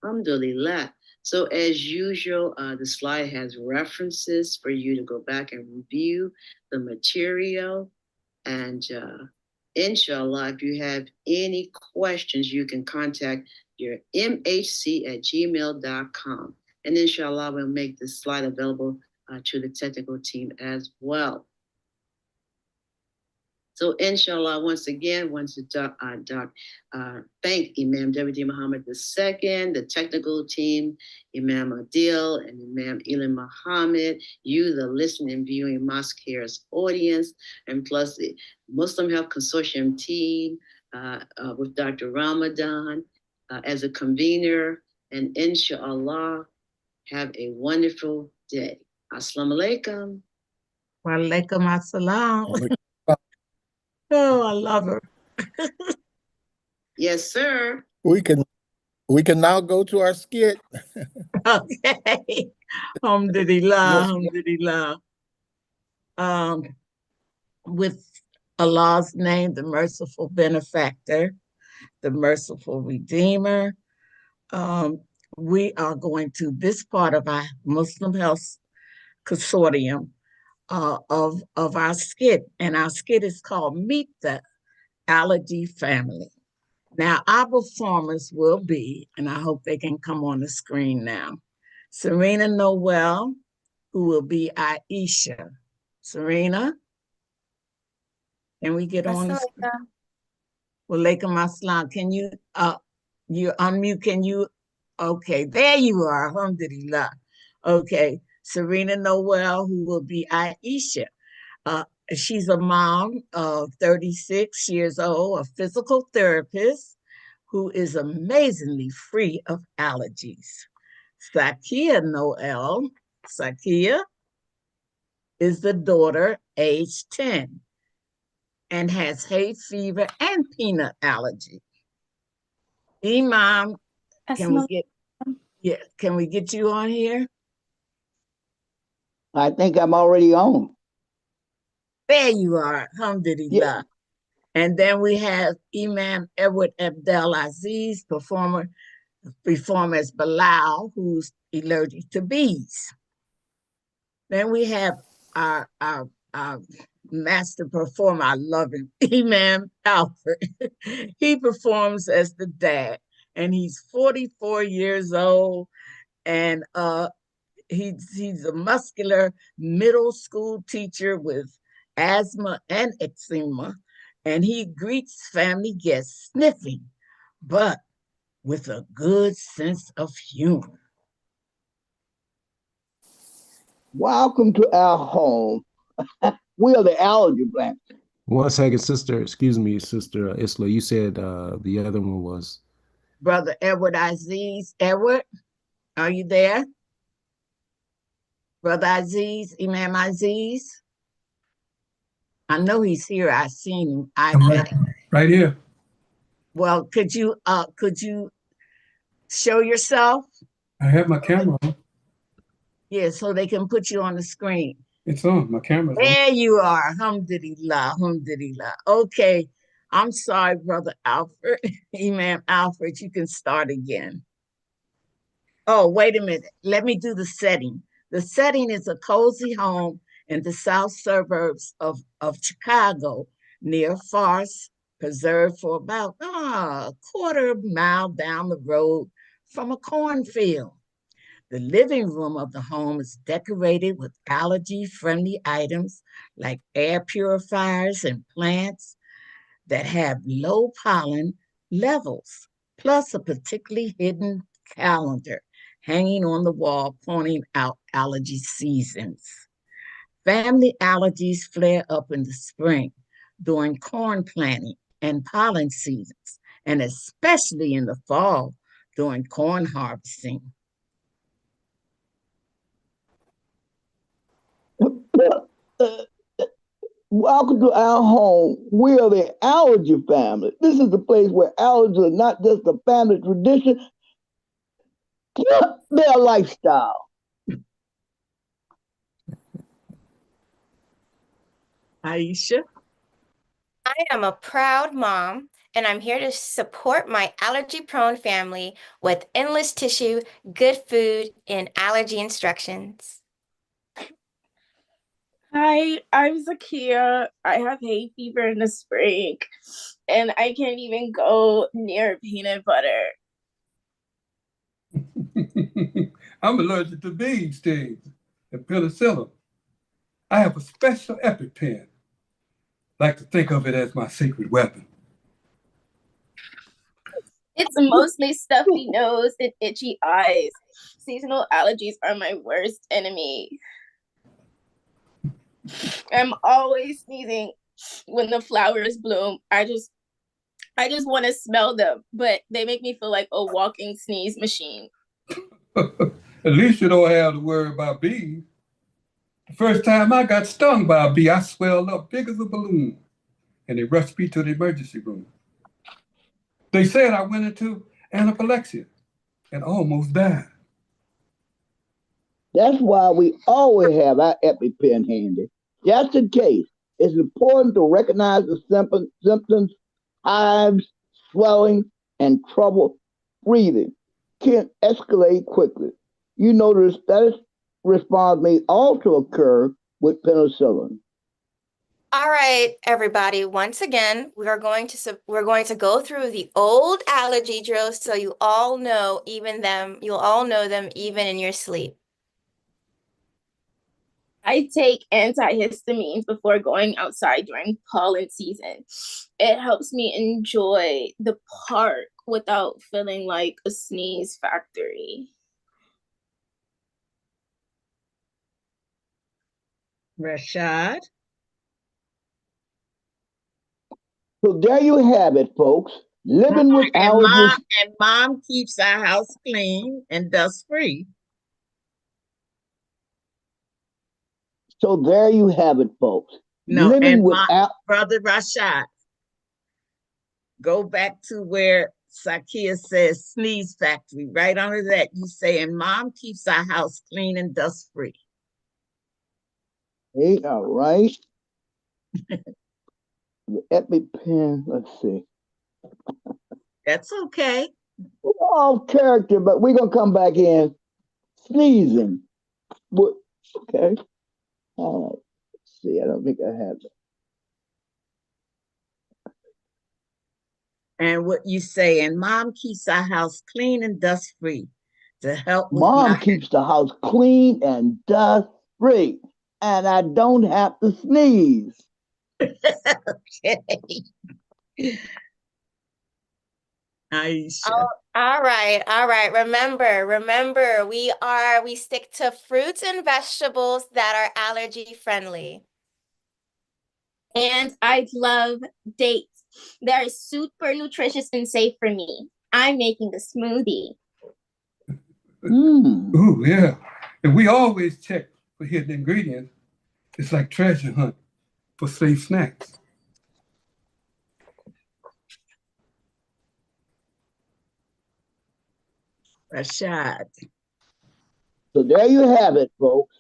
Alhamdulillah. So as usual, the slide has references for you to go back and review the material. And inshallah, if you have any questions, you can contact your mhc@gmail.com. And inshallah, we'll make this slide available to the technical team as well. So inshallah, once again, I want to thank Imam W.D. Muhammad II, the technical team, Imam Adil and Imam Ilin Muhammad, you, the listening and viewing Mosque Cares audience, and plus the Muslim Health Consortium team with Dr. Ramadan as a convener. And inshallah, have a wonderful day. Assalamu alaikum. Wa alaikum assalam. Oh, I love her. Yes, sir. We can now go to our skit. Okay. Alhamdulillah, Yes. alhamdulillah. With Allah's name, the merciful benefactor, the merciful redeemer, we are going to this part of our Muslim Health Consortium of our skit, and our skit is called Meet the Allergy Family. Now, our performers will be, and I hope they can come on the screen now, Serena Noel, who will be Aisha. Serena, can we get on the screen? Walaikum assalam. Can you unmute? Can you? Okay, there you are. Alhamdulillah. Okay, Serena Noel, who will be Aisha. She's a mom of 36 years old, a physical therapist who is amazingly free of allergies. Sakia Noel, Sakia is the daughter, age 10, and has hay fever and peanut allergy. Imam, can we get you on here? I think I'm already on. There you are, alhamdulillah. Yeah. And then we have Imam Edward Abdel Aziz, perform as Bilal, who's allergic to bees. Then we have our master performer, I love him, Imam Alfred. He performs as the dad, and he's 44 years old, and he's a muscular middle school teacher with asthma and eczema, and he greets family guests sniffing, but with a good sense of humor. Welcome to our home. We are the allergy plant. 1 second, sister. Excuse me, Sister Isla. You said the other one was? Brother Edward Aziz. Edward, are you there? Brother Aziz, Imam Aziz? I know he's here. I've seen him. I'm right here. Well, could you show yourself? I have my camera on. Yeah, so they can put you on the screen. It's on. My camera's on. There you are. Alhamdulillah, alhamdulillah. Okay, I'm sorry, Brother Alfred. Imam Alfred, you can start again. Oh, wait a minute. Let me do the setting. The setting is a cozy home in the south suburbs of Chicago, near Forest Preserve, for about a quarter mile down the road from a cornfield. The living room of the home is decorated with allergy-friendly items like air purifiers and plants that have low pollen levels, plus a particularly hidden calendar hanging on the wall pointing out allergy seasons. Family allergies flare up in the spring during corn planting and pollen seasons, and especially in the fall during corn harvesting. Welcome to our home. We are the allergy family. This is the place where allergies are not just a family tradition, they're a lifestyle. Aisha? I am a proud mom, and I'm here to support my allergy-prone family with endless tissue, good food, and allergy instructions. Hi, I'm Zakia. I have hay fever in the spring, and I can't even go near peanut butter. I'm allergic to bee stings and penicillin. I have a special EpiPen. Like to think of it as my secret weapon. It's mostly stuffy nose and itchy eyes. Seasonal allergies are my worst enemy. I'm always sneezing when the flowers bloom. I just want to smell them, but they make me feel like a walking sneeze machine. At least you don't have to worry about bees. The first time I got stung by a bee, I swelled up big as a balloon, and they rushed me to the emergency room. They said I went into anaphylexia and almost died. That's why we always have our EpiPen handy. Just in case, it's important to recognize the symptoms, hives, swelling, and trouble breathing can escalate quickly. You notice that response may also occur with penicillin. All right, everybody. Once again, we're going to go through the old allergy drills so you all know you'll all know them even in your sleep. I take antihistamines before going outside during pollen season. It helps me enjoy the park without feeling like a sneeze factory. Rashad? So there you have it, folks. Living with allergies. And mom keeps our house clean and dust free. So there you have it, folks. No, Living and with Brother Rashad, go back to where Sakia says sneeze factory. Right under that, you say, and mom keeps our house clean and dust free. Hey, all right. The EpiPen, let's see. That's okay. We're off character, but we're going to come back in. Sneezing. Okay. All right. Let's see, I don't think I have it. And what you say, and mom keeps our house clean and dust free to help with Mom keeps the house clean and dust free, and I don't have to sneeze. Okay. Aisha. All right. Remember, we stick to fruits and vegetables that are allergy friendly. And I love dates. They're super nutritious and safe for me. I'm making a smoothie. Ooh, yeah. And we always check for hidden ingredients. It's like treasure hunt for safe snacks. Rashad. So there you have it, folks.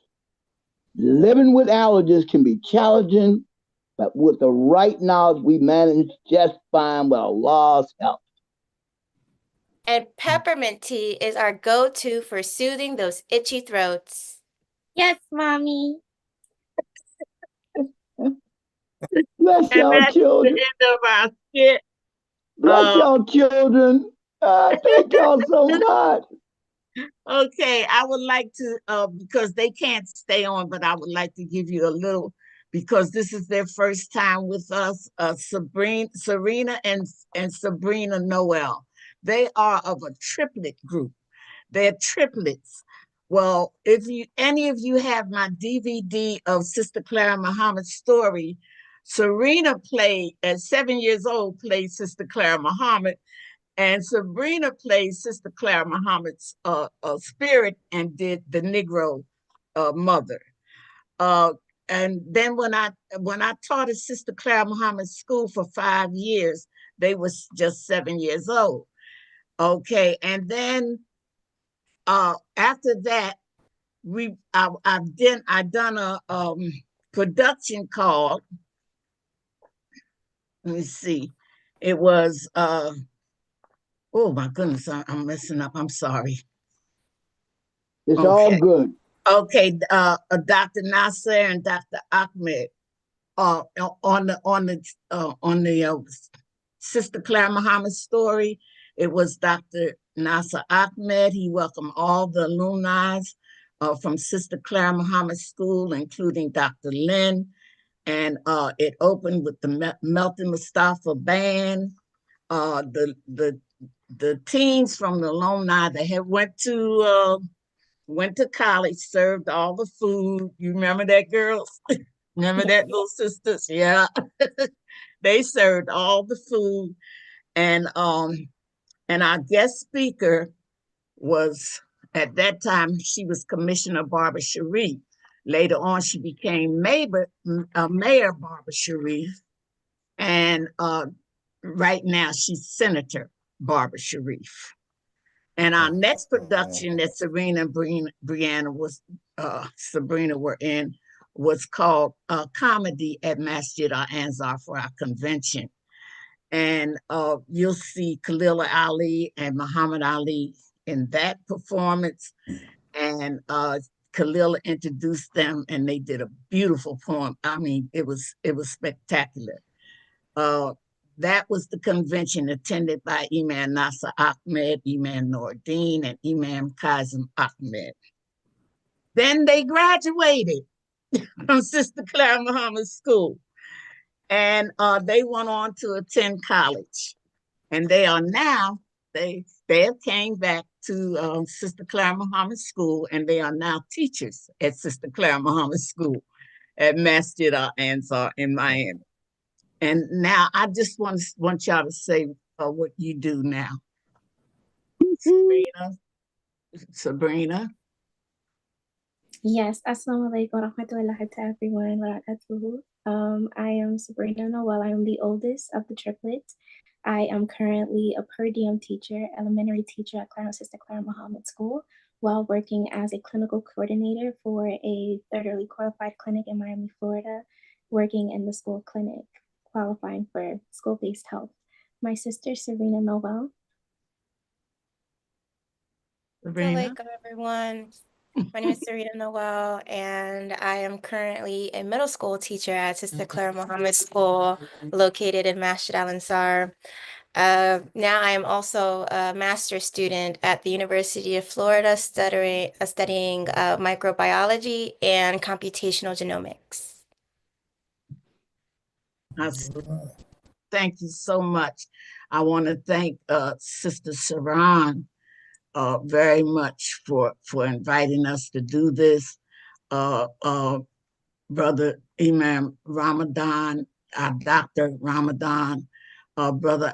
Living with allergies can be challenging, but with the right knowledge, we manage just fine with Allah's help. And peppermint tea is our go-to for soothing those itchy throats. Yes, Mommy. Bless And y'all that's the children. end of our skit. Bless y'all children. Thank y'all so much. Okay, I would like to, because they can't stay on, but I would like to give you a little, because this is their first time with us, Serena and Sabrina Noel. They are of a triplet group. They're triplets. Well, if any of you have my DVD of Sister Clara Muhammad's story, Serena played, at 7 years old, played Sister Clara Muhammad, and Sabrina played Sister Clara Muhammad's spirit and did the Negro mother. And then when I taught at Sister Clara Muhammad's school for 5 years, they was just 7 years old. Okay, and then after that, I done a production called, let me see, it was oh my goodness, I'm messing up. I'm sorry. It's all good. Okay, Dr. Nasser and Dr. Ahmed on the Sister Clara Muhammad story. It was Dr. Nasser Ahmed. He welcomed all the alumni from Sister Clara Muhammad School, including Dr. Lynn. And it opened with the Melton Mustafa Band. The teens from the alumni that had went to college, served all the food. You remember that, girls? Remember that, little sisters? Yeah. They served all the food. And our guest speaker was, at that time, she was Commissioner Barbara Sharif. Later on, she became Mayor Barbara Sharif. And right now, she's Senator Barbara Sharif. And our next production that Serena and Sabrina were in was called Comedy at Masjid Al-Ansar for our convention. And you'll see Khalil Ali and Muhammad Ali in that performance. And Khalil introduced them, and they did a beautiful poem. I mean, it was spectacular. That was the convention attended by Imam Nasser Ahmed, Imam Noordin, and Imam Kazim Ahmed. Then they graduated from Sister Clara Muhammad School, and they went on to attend college. And they are now, they have came back to Sister Clara Muhammad School, and they are now teachers at Sister Clara Muhammad School at Masjid Al-Ansar in Miami. And now I just want y'all to say what you do now. Sabrina. Yes, assalamu alaikum wa rahmatullahi to everyone wa barakatuhu. I am Sabrina Noel. I am the oldest of the triplets. I am currently a per diem teacher, elementary teacher at Sister Clara Muhammad School, while working as a clinical coordinator for a federally qualified clinic in Miami, Florida, working in the school clinic, qualifying for school-based health. My sister, Serena Noel. Assalamu alaikum, everyone. My name is Serena Noel, and I am currently a middle school teacher at Sister Clara Muhammad School, located in Masjid Al-Ansar. Now I am also a master's student at the University of Florida, studying microbiology and computational genomics. Thank you so much. I want to thank Sister Saran very much for inviting us to do this. Brother Imam Ramadan, Dr. Ramadan, Brother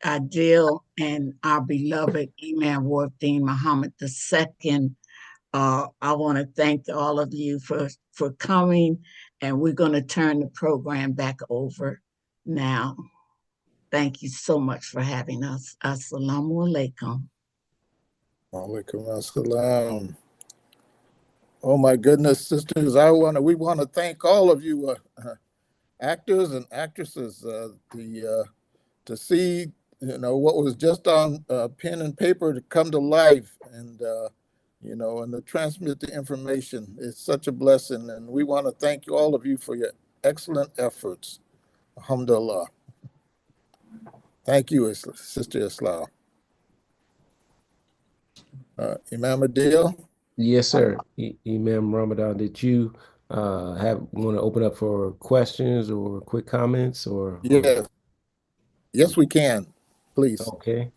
Adil, and our beloved Imam Wardeen Muhammad II. I want to thank all of you for coming, and we're going to turn the program back over now. Thank you so much for having us. Assalamu alaikum. Alaikum assalam. Oh my goodness, sisters! We want to thank all of you, actors and actresses, to see what was just on pen and paper to come to life, and and to transmit the information. It's such a blessing, and we want to thank all of you for excellent efforts. Alhamdulillah. Thank you, Sister Islam. Imam Adil? Yes, sir. Imam Ramadan, did you want to open up for questions or quick comments or? Yes, we can. Please. Okay.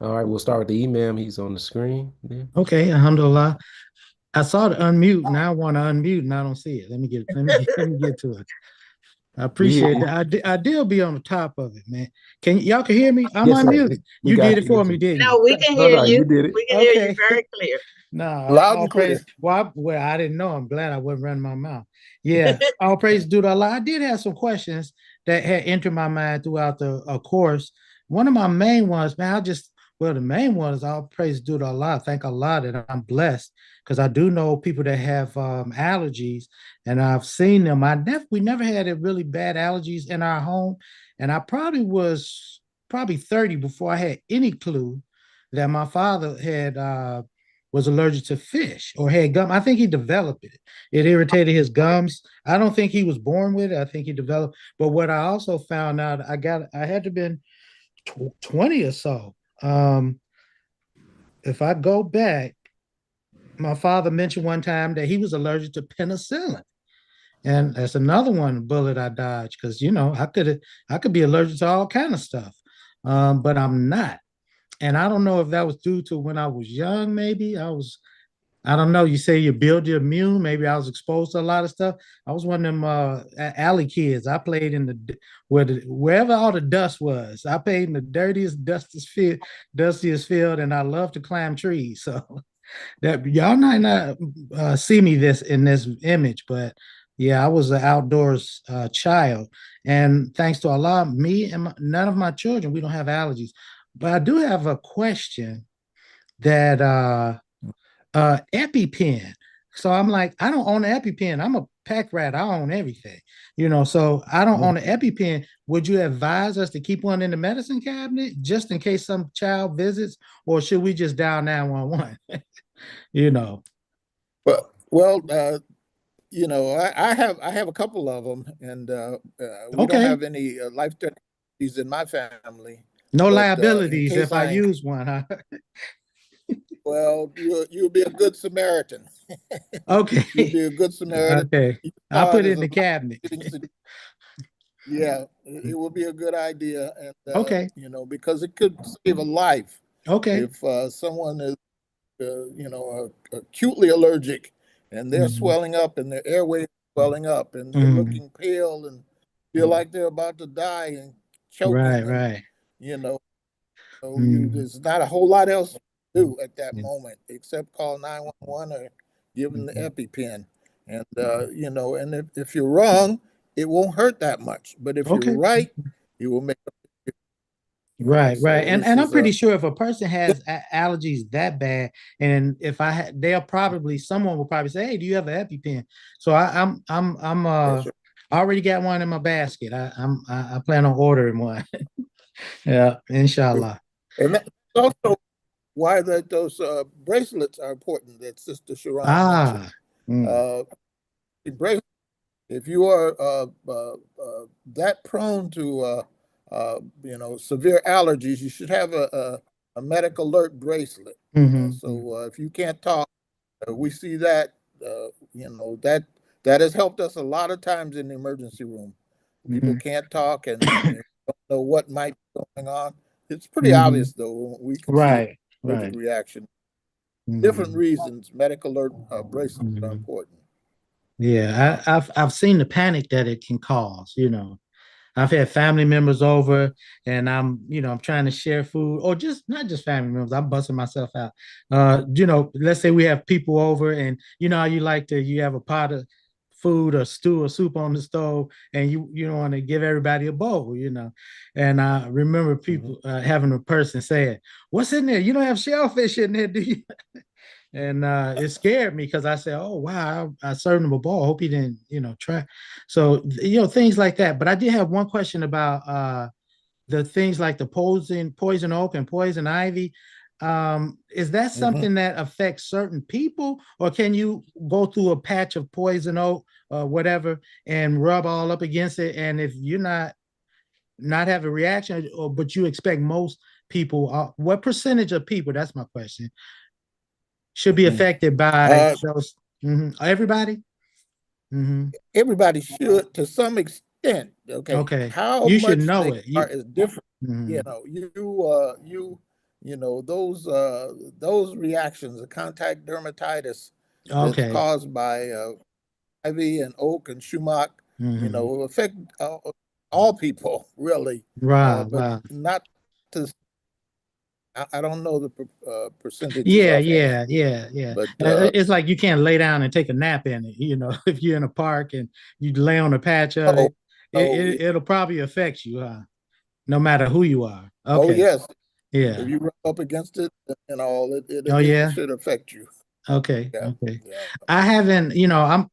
All right, we'll start with the Imam. He's on the screen. Yeah. Okay, alhamdulillah. I saw the unmute. Now I want to unmute and I don't see it. Let me get to it. I appreciate that. I did be on the top of it, man. Y'all can hear me? I'm unmuted. You did it for me, didn't you? No, we can hear you. You did it. We can hear you very clear. No, loud and clear. Well, I didn't know. I'm glad I wasn't running my mouth. Yeah, all praise to Allah. I did have some questions that had entered my mind throughout the course. One of my main ones, man, the main one is all praise to Allah. Thank Allah that I'm blessed because I do know people that have allergies, and I've seen them. We never had a really bad allergies in our home, and I was 30 before I had any clue that my father had was allergic to fish or had gum. I think he developed it. It irritated his gums. I don't think he was born with it. I think he developed. But what I also found out, I had to been 20 or so. If I go back, my father mentioned one time that he was allergic to penicillin. And that's another bullet I dodged because I could be allergic to all kind of stuff. But I'm not. And I don't know if that was due to when I was young, maybe. I don't know. You say you build your immune. Maybe I was exposed to a lot of stuff. I was one of them alley kids. I played in wherever all the dust was. I played in the dirtiest, dustiest field, and I love to climb trees. So that y'all might not see me in this image, but yeah, I was an outdoors child. And thanks to Allah, me and none of my children, we don't have allergies. But I do have a question that EpiPen. So I'm like, I don't own an EpiPen. I'm a pack rat. I own everything, so I don't own an EpiPen. Would you advise us to keep one in the medicine cabinet just in case some child visits, or should we just dial 911? Well, I have a couple of them, and we don't have any life-threatening disease in my family. No liabilities if I use one, huh? Well, you'll be a good Samaritan. Okay. You'll be a good Samaritan. Okay. I'll put it in the cabinet. Yeah, it will be a good idea. And, okay. Because it could save a life. Okay. If someone is, acutely allergic and they're swelling up and their airway is swelling up and they're looking pale and feel like they're about to die and choking. Right. So there's not a whole lot else to do at that moment except call 911 or give them the EpiPen. And and if you're wrong, it won't hurt that much. But if you're right, it will make a big difference. Right. And I'm pretty sure if a person has allergies that bad, and if someone will probably say, "Hey, do you have an EpiPen?" So I'm I already got one in my basket. I plan on ordering one. Yeah, inshallah. And that's also why those bracelets are important that Sister Sharon mentioned. If you are that prone to severe allergies, you should have a medical alert bracelet. So if you can't talk, we see that that has helped us a lot of times in the emergency room. People can't talk and they don't know what might be going on. It's pretty obvious though. We can see allergic reaction. Different reasons, medical alert bracelets are important. Yeah, I've seen the panic that it can cause. I've had family members over, and I'm trying to share food, or not just family members. I'm busting myself out. Let's say we have people over, and you have a pot of food or stew or soup on the stove, and you want to give everybody a bowl, And I remember people having a person saying, "What's in there? You don't have shellfish in there, do you?" And it scared me because I said, "Oh wow, I served him a bowl. I hope he didn't, try." So things like that. But I did have one question about the things like the poison oak and poison ivy. Is that something that affects certain people, or can you go through a patch of poison oak or whatever and rub all up against it, and if you're not have a reaction, or but you expect most people, what percentage of people, that's my question, should be affected by those? Everybody? Everybody should to some extent. Okay. How You should much know they it. are is different. Those reactions, the contact dermatitis that's Okay. caused by ivy and oak and sumac, will affect all people really. Right, But right. not to. I don't know the percentages Yeah, offhand. yeah. But It's like you can't lay down and take a nap in it. If you're in a park and you lay on a patch of it, it'll probably affect you, no matter who you are. Oh Okay. yes. Yeah. If you rub up against it and all, Oh it yeah. should affect you. Okay. Yeah. Okay. Yeah. I haven't,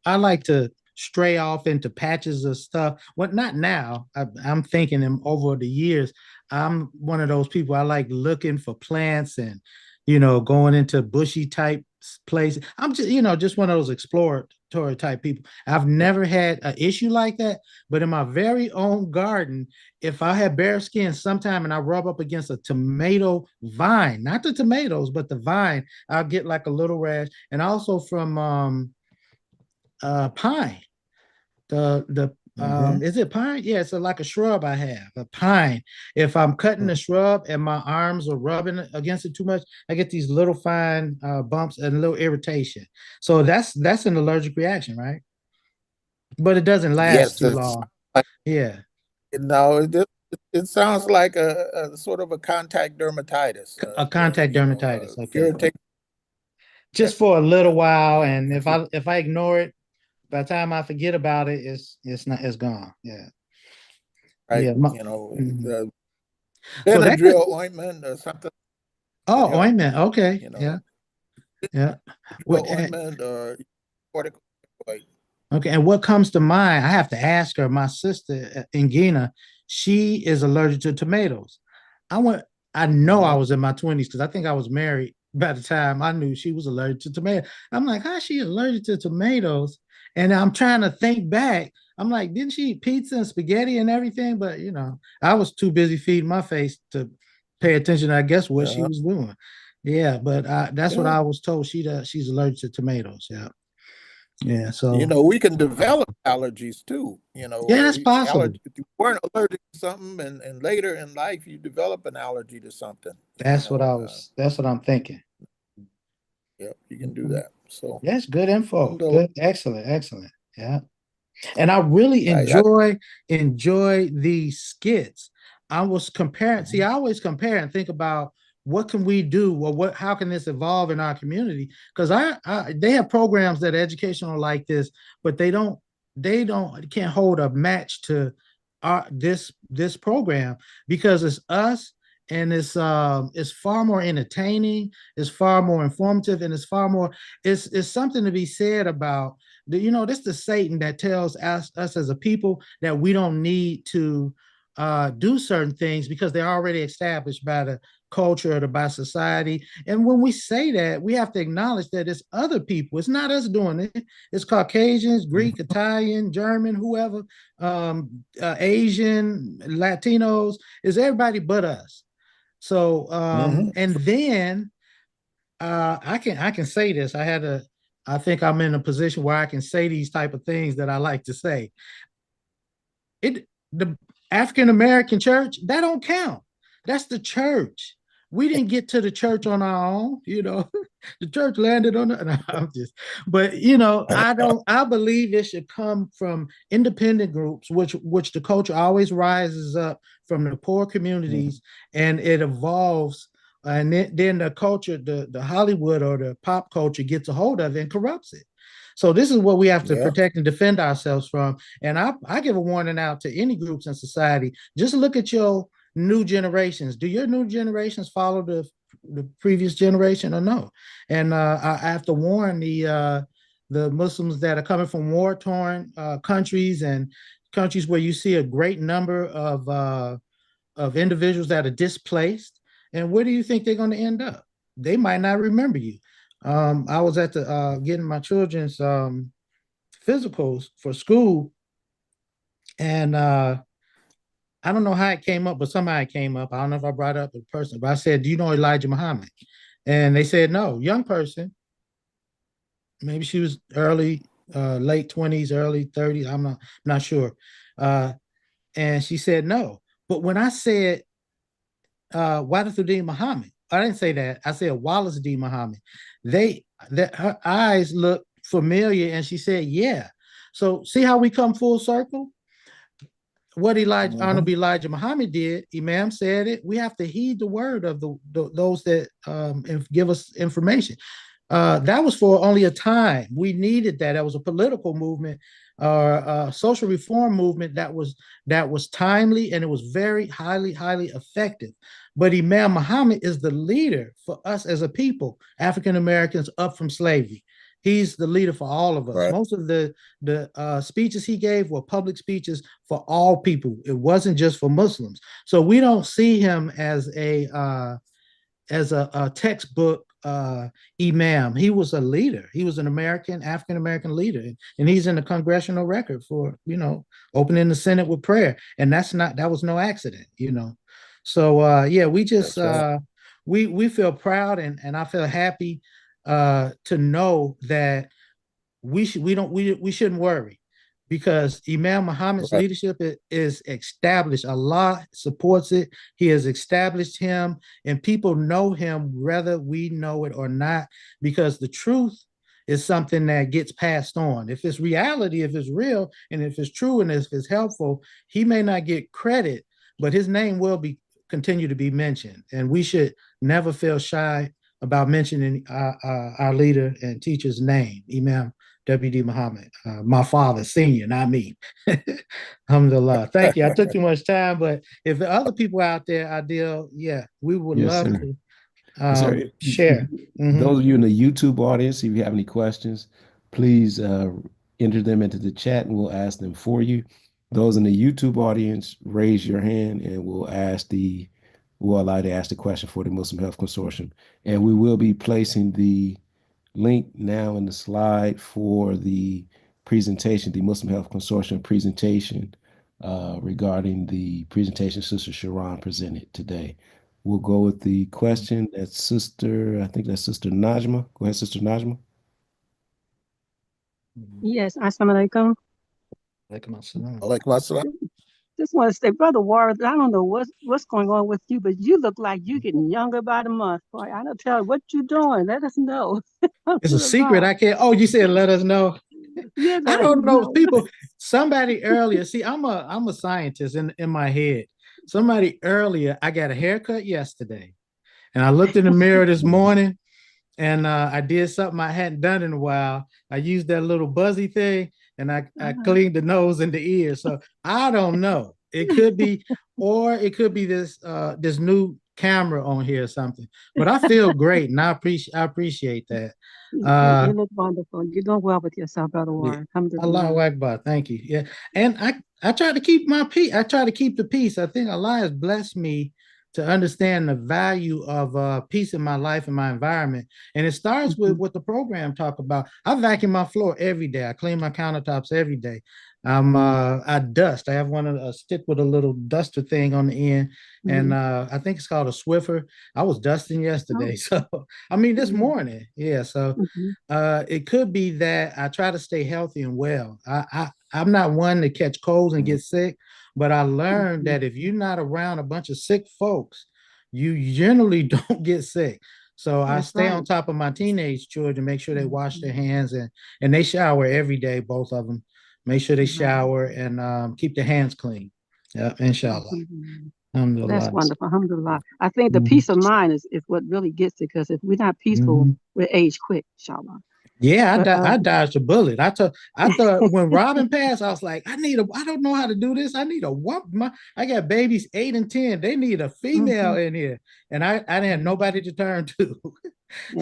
I like to stray off into patches of stuff. Well, not now. I'm thinking them over the years. I'm one of those people. I like looking for plants and, going into bushy type places. I'm just one of those exploratory type people. I've never had an issue like that, but in my very own garden, if I have bare skin sometime and I rub up against a tomato vine, not the tomatoes, but the vine, I'll get like a little rash. And also from pine. Is it pine? Yeah, it's like a shrub I have, a pine. If I'm cutting the shrub and my arms are rubbing against it too much, I get these little fine bumps and a little irritation. So that's an allergic reaction, right? But it doesn't last Yes, too long. Yeah. No, it sounds like a sort of a contact dermatitis. A contact dermatitis. Okay. Irritate. Just for a little while, and if I ignore it, by the time I forget about it, it's gone. Yeah. Right. Yeah. So that Benadryl ointment or something. Oh, ointment. Okay. Yeah. Ointment or corticoid. Okay. And what comes to mind? I have to ask her. My sister Ingina, she is allergic to tomatoes. I know I was in my 20s because I think I was married by the time I knew she was allergic to tomatoes. I'm like, how's she allergic to tomatoes? And I'm trying to think back. I'm like, didn't she eat pizza and spaghetti and everything? But I was too busy feeding my face to pay attention to, I guess, what she was doing. Yeah, but that's what I was told. She's allergic to tomatoes. Yeah. Yeah. So we can develop allergies too. yeah, that's possible. If you weren't allergic to something and later in life you develop an allergy to something. That's what I'm thinking. Yep, you can do that. So yes, good info. Good, excellent. Yeah. And I really enjoy these skits. I was comparing, see, I always compare and think about what can we do, or how can this evolve in our community? Because they have programs that are educational like this, but they can't hold a match to this program, because it's us, and it's far more entertaining, it's far more informative, and it's something to be said about this the Satan that tells us as a people that we don't need to do certain things because they're already established by the culture or by society. And when we say that, we have to acknowledge that it's other people. It's not us doing it. It's Caucasians, Greek, Italian, German, whoever, Asian, Latinos. It's everybody but us. So and then I can say this. I think I'm in a position where I can say these type of things that I like to say. The African American church, that don't count. That's the church. We didn't get to the church on our own, the church landed on I believe it should come from independent groups, which the culture always rises up from the poor communities, and it evolves, and then the culture, the Hollywood or the pop culture gets a hold of it and corrupts it. So this is what we have to protect and defend ourselves from. And I give a warning out to any groups in society. Just look at your new generations. Do your new generations follow the previous generation or no? And I have to warn the Muslims that are coming from war-torn countries, and countries where you see a great number of individuals that are displaced. And where do you think they're going to end up? they might not remember you. I was at the getting my children's physicals for school, and I don't know how it came up, but somehow it came up. I don't know if I brought up the person, but I said, "Do you know Elijah Muhammad?" And they said, "No." Young person, maybe she was late 20s, early 30s. I'm not sure. And she said no. But when I said Wadathuddin Muhammad, I didn't say that. I said Wallace D. Muhammad. Her eyes looked familiar, and she said, "Yeah." So see how we come full circle? What Honorable Elijah Muhammad did, Imam said it. We have to heed the word of those that give us information. That was for only a time. We needed that. That was a political movement or a social reform movement that was timely, and it was very highly effective. But Imam Muhammad is the leader for us as a people, African Americans up from slavery. He's the leader for all of us. Right. Most of the speeches he gave were public speeches for all people. It wasn't just for Muslims. So we don't see him as a textbook imam. He was a leader. He was an African American leader, and he's in the congressional record for opening the Senate with prayer. And that was no accident. So yeah, we just right. We feel proud, and I feel happy to know that we shouldn't worry, because Imam Muhammad's right. leadership is established. Allah supports it. He has established him, and people know him whether we know it or not, because the truth is something that gets passed on. If it's reality, if it's real, and if it's true, and if it's helpful, he may not get credit, but his name will continue to be mentioned, and we should never feel shy about mentioning our leader and teacher's name, Imam W.D. Muhammad, my father, senior, not me. Alhamdulillah. Thank you. I took too much time, but if the other people out there, Adil, we would love to share. Those of you in the YouTube audience, if you have any questions, please enter them into the chat, and we'll ask them for you. Those in the YouTube audience, raise your hand, and we'll allow you to ask the question for the Muslim Health Consortium. And we will be placing the link now in the slide for the presentation, the Muslim Health Consortium presentation regarding the presentation Sister Sharon presented today. We'll go with the question that I think that's Sister Najma. Go ahead, Sister Najma. Yes, assalamu alaikum. Alaikum assalam. Just want to say, Brother Warren, I don't know what's going on with you, but you look like you're getting younger by the month. Boy, I don't tell what you're doing. Let us know. It's a secret. I can't. Oh, you said let us know. Yeah, I don't know. People. Somebody earlier. See, I'm a scientist in my head. Somebody earlier. I got a haircut yesterday, and I looked in the mirror this morning, and I did something I hadn't done in a while. I used that little buzzy thing, and I cleaned the nose and the ears. So I don't know. It could be, or it could be this new camera on here or something. But I feel great, and I appreciate that. You look wonderful. You're doing well with yourself, Brother Warren. Allahu Akbar. Thank you. Yeah, and I try to keep my peace. I try to keep the peace. I think Allah has blessed me to understand the value of peace in my life and my environment. And it starts with what the program talk about. I vacuum my floor every day. I clean my countertops every day. I dust. I have a stick with a little duster thing on the end. And I think it's called a Swiffer. I was dusting yesterday. So, I mean, this morning. Yeah. So it could be that I try to stay healthy and well. I'm not one to catch colds and get sick, but I learned that if you're not around a bunch of sick folks, you generally don't get sick. So I stay on top of my teenage children, make sure they wash their hands and they shower every day, both of them. Make sure they shower and keep their hands clean. Yeah, inshallah. That's wonderful. Alhamdulillah. I think the peace of mind is what really gets it, because if we're not peaceful, we age quick, inshallah. Yeah, I dodged a bullet. I thought when Robin passed, I was like, I don't know how to do this. I need a woman. I got babies 8 and 10. They need a female in here. And I didn't have nobody to turn to.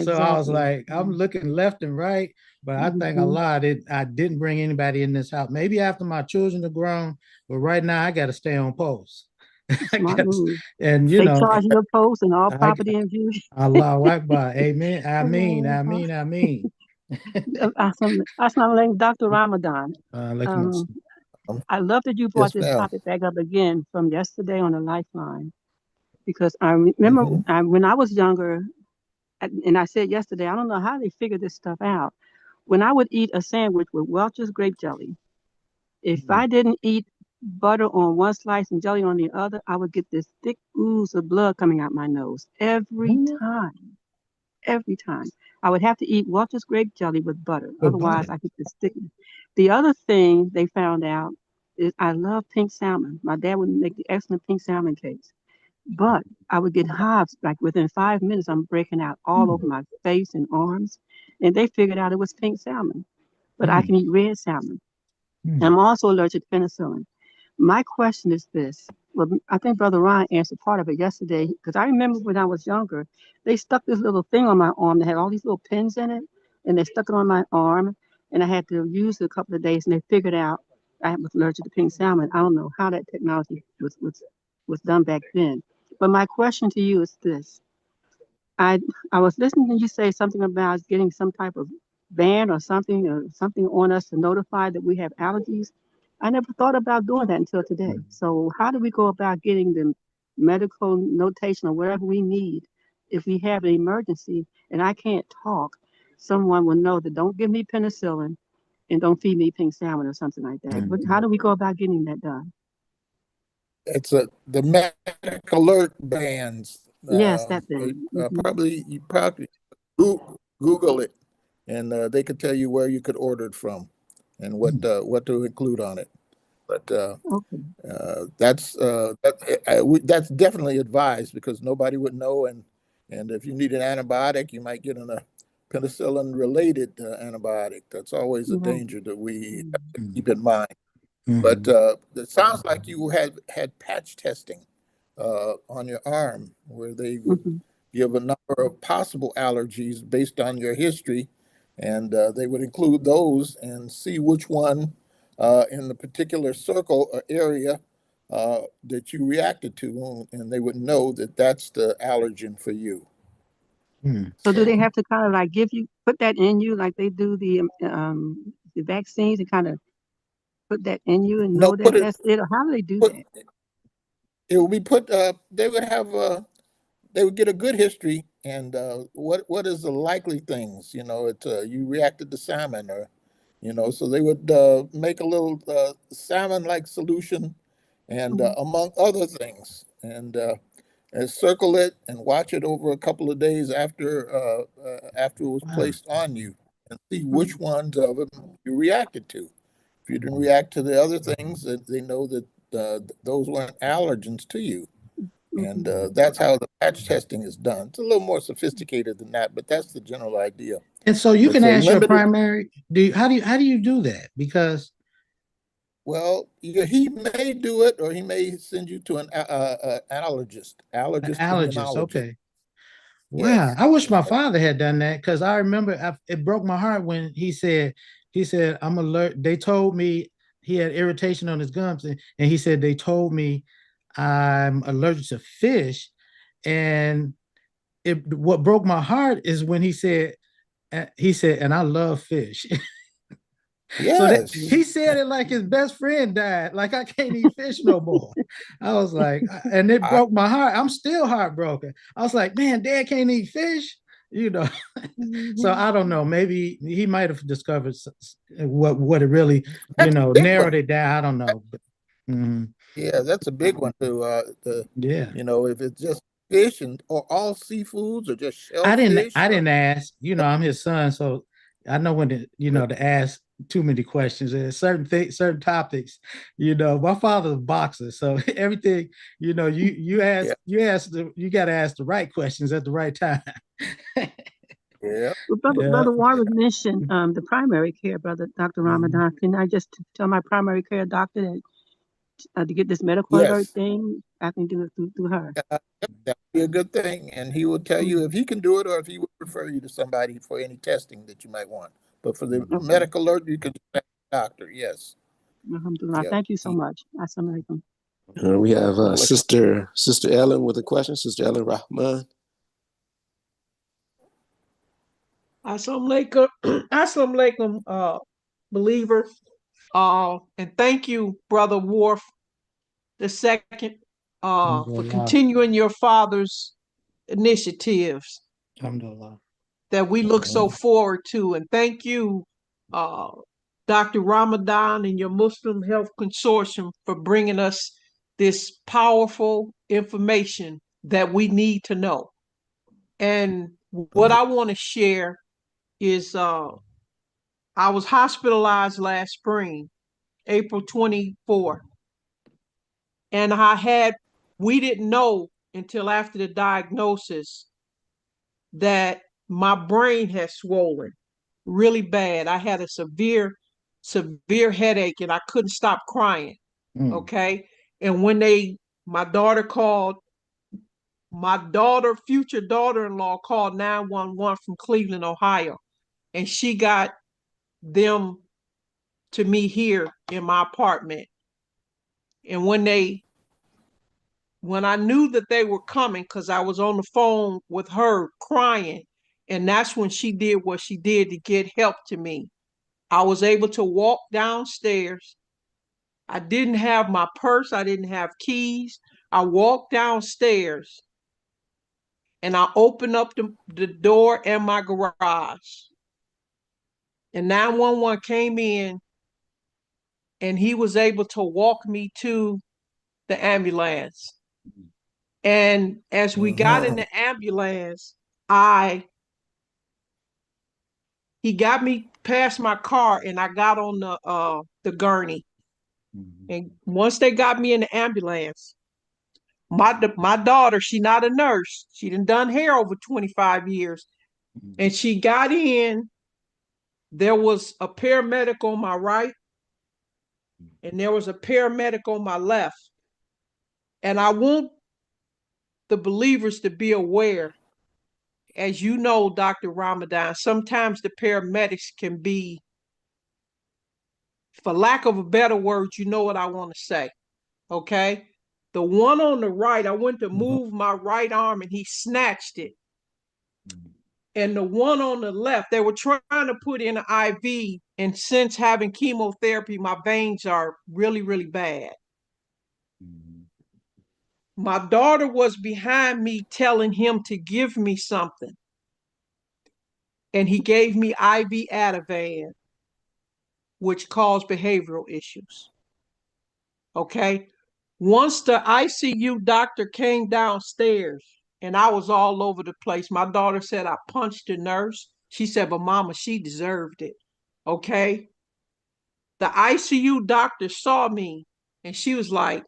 So I was like, I'm looking left and right, but I thank Allah I didn't bring anybody in this house. Maybe after my children are grown, but right now I got to stay on post. Smart move. And They charge you a post and all I- property in view. Allahu Akbar. Amen. Ameen. Uh-huh. Ameen. Ameen. Assalamu alaikum, Dr. Ramadan. Alaikum I love that you brought Yes, this ma'am. topic back up again from yesterday on the Lifeline, because I remember when I was younger, and I said yesterday, I don't know how they figured this stuff out. When I would eat a sandwich with Welch's grape jelly, if I didn't eat butter on one slice and jelly on the other, I would get this thick ooze of blood coming out my nose every time. Every time. I would have to eat Welch's grape jelly with butter. Otherwise, I get this thickness. The other thing they found out is I love pink salmon. My dad would make the excellent pink salmon cakes. But I would get hives, like within 5 minutes, I'm breaking out all over my face and arms. And they figured out it was pink salmon. But I can eat red salmon. I'm also allergic to penicillin. My question is this. Well, I think Brother Ryan answered part of it yesterday, because I remember when I was younger, they stuck this little thing on my arm that had all these little pins in it, and they stuck it on my arm, and I had to use it a couple of days, and they figured out I was allergic to pink salmon. I don't know how that technology was done back then. But my question to you is this. I was listening to you say something about getting some type of ban or something on us to notify that we have allergies. I never thought about doing that until today. So how do we go about getting the medical notation or whatever we need if we have an emergency and I can't talk? Someone will know that don't give me penicillin and don't feed me pink salmon or something like that. How do we go about getting that done? It's the medic alert bans. Yes, that thing. You probably Google it, and they could tell you where you could order it from, and what to include on it. But that's definitely advised, because nobody would know, and if you need an antibiotic, you might get a penicillin related antibiotic. That's always a danger that we have to keep in mind. But it sounds like you had patch testing on your arm, where they would give a number of possible allergies based on your history, and they would include those and see which one in the particular circle or area that you reacted to, and they would know that that's the allergen for you. So do they have to kind of like put that in you like they do the vaccines, and kind of put that in you and know that that's it? Or how do they do that? It will be put. They would get a good history, and what is the likely things? You reacted to salmon, or so they would make a little salmon-like solution, and among other things, and circle it and watch it over a couple of days after it was placed on you, and see which ones of them you reacted to. If you didn't react to the other things, they know that those weren't allergens to you. And that's how the patch testing is done. It's a little more sophisticated than that, but that's the general idea. And so you can ask your primary. How do you do that? Because well, he may do it, or he may send you to an allergist, immunologist. Okay. Wow, yes. I wish my father had done that, because I remember it broke my heart when he said I'm alert. They told me he had irritation on his gums, and he said they told me I'm allergic to fish, and what broke my heart is when he said and I love fish. Yes. So he said it like his best friend died. Like, I can't eat fish no more. I was like, and it broke my heart. I'm still heartbroken. I was like, man, Dad can't eat fish. So I don't know. Maybe he might have discovered what it really, narrowed it down. I don't know. But, yeah, that's a big one too. If it's just fish or all seafoods, or just shellfish. I didn't ask. I'm his son, so I know when to ask too many questions. And certain topics. My father's a boxer, so everything, you ask, you got to ask the right questions at the right time. Yeah. Brother Warren mentioned the primary care, Brother Dr. Ramadan. Can I just tell my primary care doctor that to get this medical alert thing, I can do it through her? That'd be a good thing, and he will tell you if he can do it, or if he would refer you to somebody for any testing that you might want. But for the medical alert, you can ask the doctor. Yes. Alhamdulillah. Thank you so much. Assalamu alaikum. We have Sister Ellen with a question. Sister Ellen Rahman. Assalamu alaikum, believers. And thank you, Brother Wharf, the second, for continuing your father's initiatives Alhamdulillah. that we look so forward to. And thank you, Dr. Ramadan and your Muslim Health Consortium for bringing us this powerful information that we need to know. And what I want to share is I was hospitalized last spring, April 24. And we didn't know until after the diagnosis that my brain had swollen really bad. I had a severe headache and I couldn't stop crying. Okay. And when my future daughter-in-law called 911 from Cleveland, Ohio, and she got them to me here in my apartment. And when I knew that they were coming, because I was on the phone with her crying, and that's when she did what she did to get help to me. I was able to walk downstairs. I didn't have my purse. I didn't have keys. I walked downstairs and I opened up the door in my garage. And 911 came in and he was able to walk me to the ambulance. And as we got in the ambulance, he got me past my car and I got on the gurney. And once they got me in the ambulance, my daughter, she not a nurse. She done hair over 25 years. And she got in. There was a paramedic on my right and there was a paramedic on my left. And I want the believers to be aware, as you know, Dr. Ramadan, sometimes the paramedics can be, for lack of a better word, you know what I want to say, okay? The one on the right, I went to move my right arm and he snatched it. And the one on the left, they were trying to put in an IV, and since having chemotherapy, my veins are really, really bad. My daughter was behind me telling him to give me something. And he gave me IV Ativan, which caused behavioral issues. Okay. Once the ICU doctor came downstairs and I was all over the place, my daughter said I punched the nurse. She said, but mama, she deserved it. Okay. The ICU doctor saw me and she was like,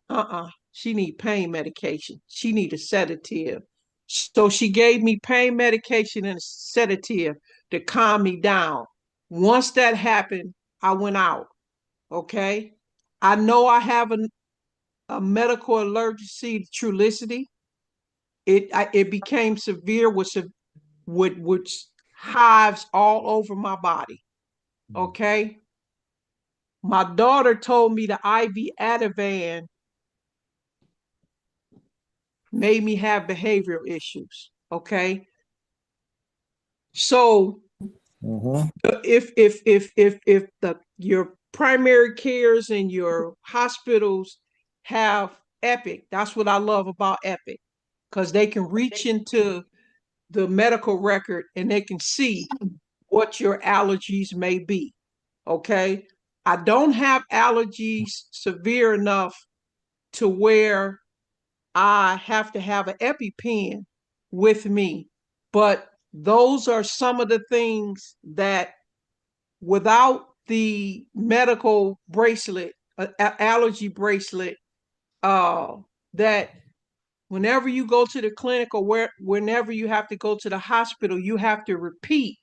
she need pain medication. She need a sedative. So she gave me pain medication and a sedative to calm me down. Once that happened, I went out. Okay. I know I have a medical allergy to Trulicity. It became severe with hives all over my body. Okay. My daughter told me the IV Ativan made me have behavioral issues. Okay. So if your primary cares and your hospitals have Epic, that's what I love about Epic, because they can reach into the medical record and they can see what your allergies may be. Okay. I don't have allergies severe enough to where I have to have an EpiPen with me, but those are some of the things that without the medical bracelet, allergy bracelet, that whenever you go to the clinic or whenever you have to go to the hospital, you have to repeat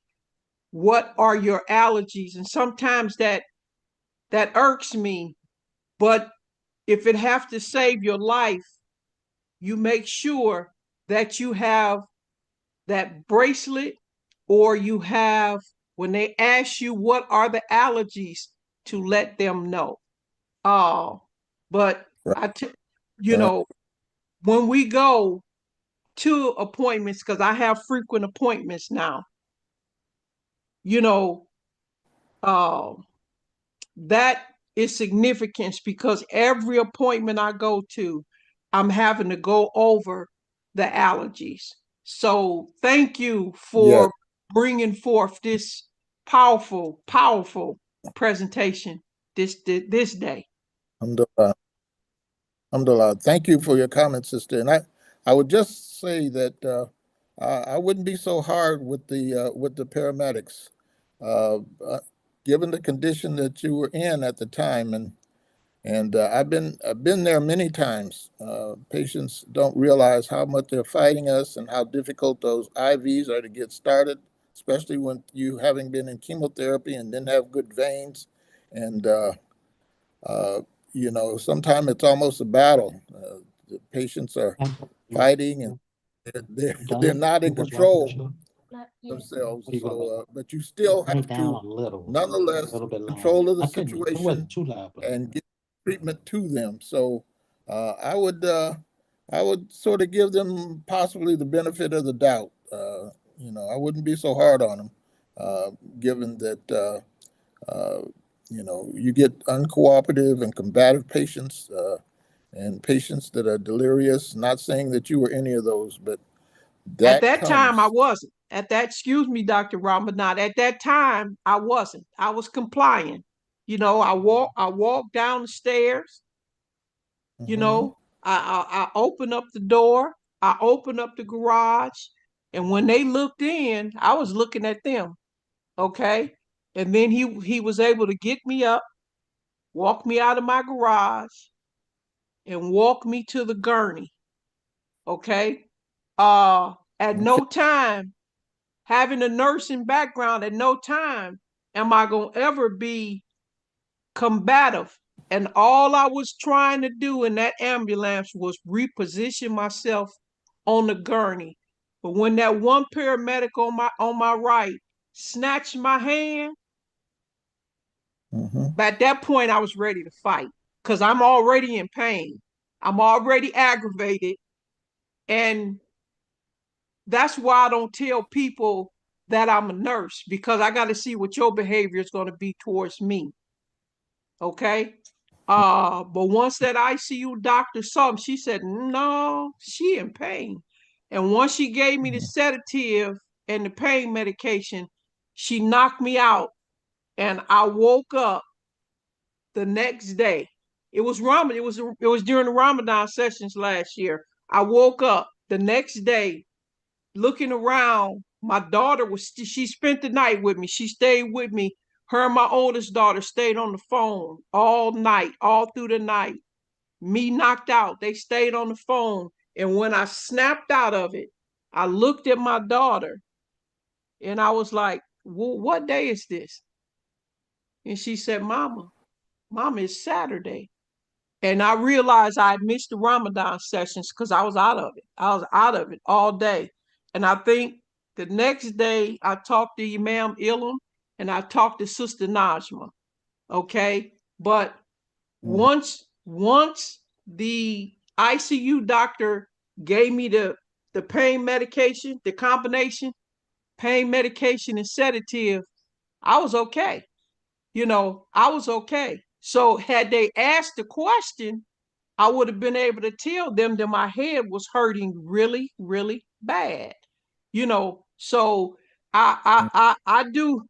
what are your allergies. And sometimes that irks me, but if it have to save your life, you make sure that you have that bracelet, or you have, when they ask you what are the allergies, to let them know. But you know, when we go to appointments, because I have frequent appointments now, you know, that is significance because every appointment I go to, I'm having to go over the allergies. So thank you Yes. for bringing forth this powerful, powerful presentation this day. Alhamdulillah. Alhamdulillah. Thank you for your comments, sister. And I would just say that I wouldn't be so hard with the paramedics, uh, uh, given the condition that you were in at the time, and I've been there many times. Patients don't realize how much they're fighting us and how difficult those IVs are to get started, especially when you having been in chemotherapy and didn't have good veins, and uh, you know, sometimes it's almost a battle. The patients are fighting, and they're not in control themselves. So, but you still have to, nonetheless, control of the situation and get treatment to them. So, I would sort of give them possibly the benefit of the doubt. You know, I wouldn't be so hard on them, given that. Uh, you know, you get uncooperative and combative patients and patients that are delirious. Not saying that you were any of those, but At that that time, I comes. wasn't. At that, excuse me, Dr. Ramadan. At that time, I wasn't. I was compliant. You know, I walked down the stairs. You Mhm. know, I opened up the door. I opened up the garage, and when they looked in, I was looking at them. Okay, and then he was able to get me up, walk me out of my garage, and walk me to the gurney. Okay, at Okay. no time having a nursing background, at no time am I going to ever be combative. And all I was trying to do in that ambulance was reposition myself on the gurney. But when that one paramedic on my right snatched my hand, Mhm. at that point I was ready to fight because I'm already in pain. I'm already aggravated. And that's why I don't tell people that I'm a nurse because I got to see what your behavior is going to be towards me. Okay. But once that ICU doctor saw him, she said, no, she in pain. And once she gave me the sedative and the pain medication, she knocked me out and I woke up the next day. It was during the Ramadan sessions last year. I woke up the next day looking around. My daughter she spent the night with me. She stayed with me. Her and my oldest daughter stayed on the phone all night, all through the night. Me knocked out. They stayed on the phone. And when I snapped out of it, I looked at my daughter and I was like, well, what day is this? And she said, Mama, it's Saturday. And I realized I had missed the Ramadan sessions because I was out of it. I was out of it all day. And I think the next day I talked to Imam Ilham and I talked to Sister Najma. Okay. But Mhm. once the ICU doctor gave me the pain medication, the combination pain medication and sedative, I was okay. You know, I was okay. So had they asked the question, I would have been able to tell them that my head was hurting really, really bad. You know, so I do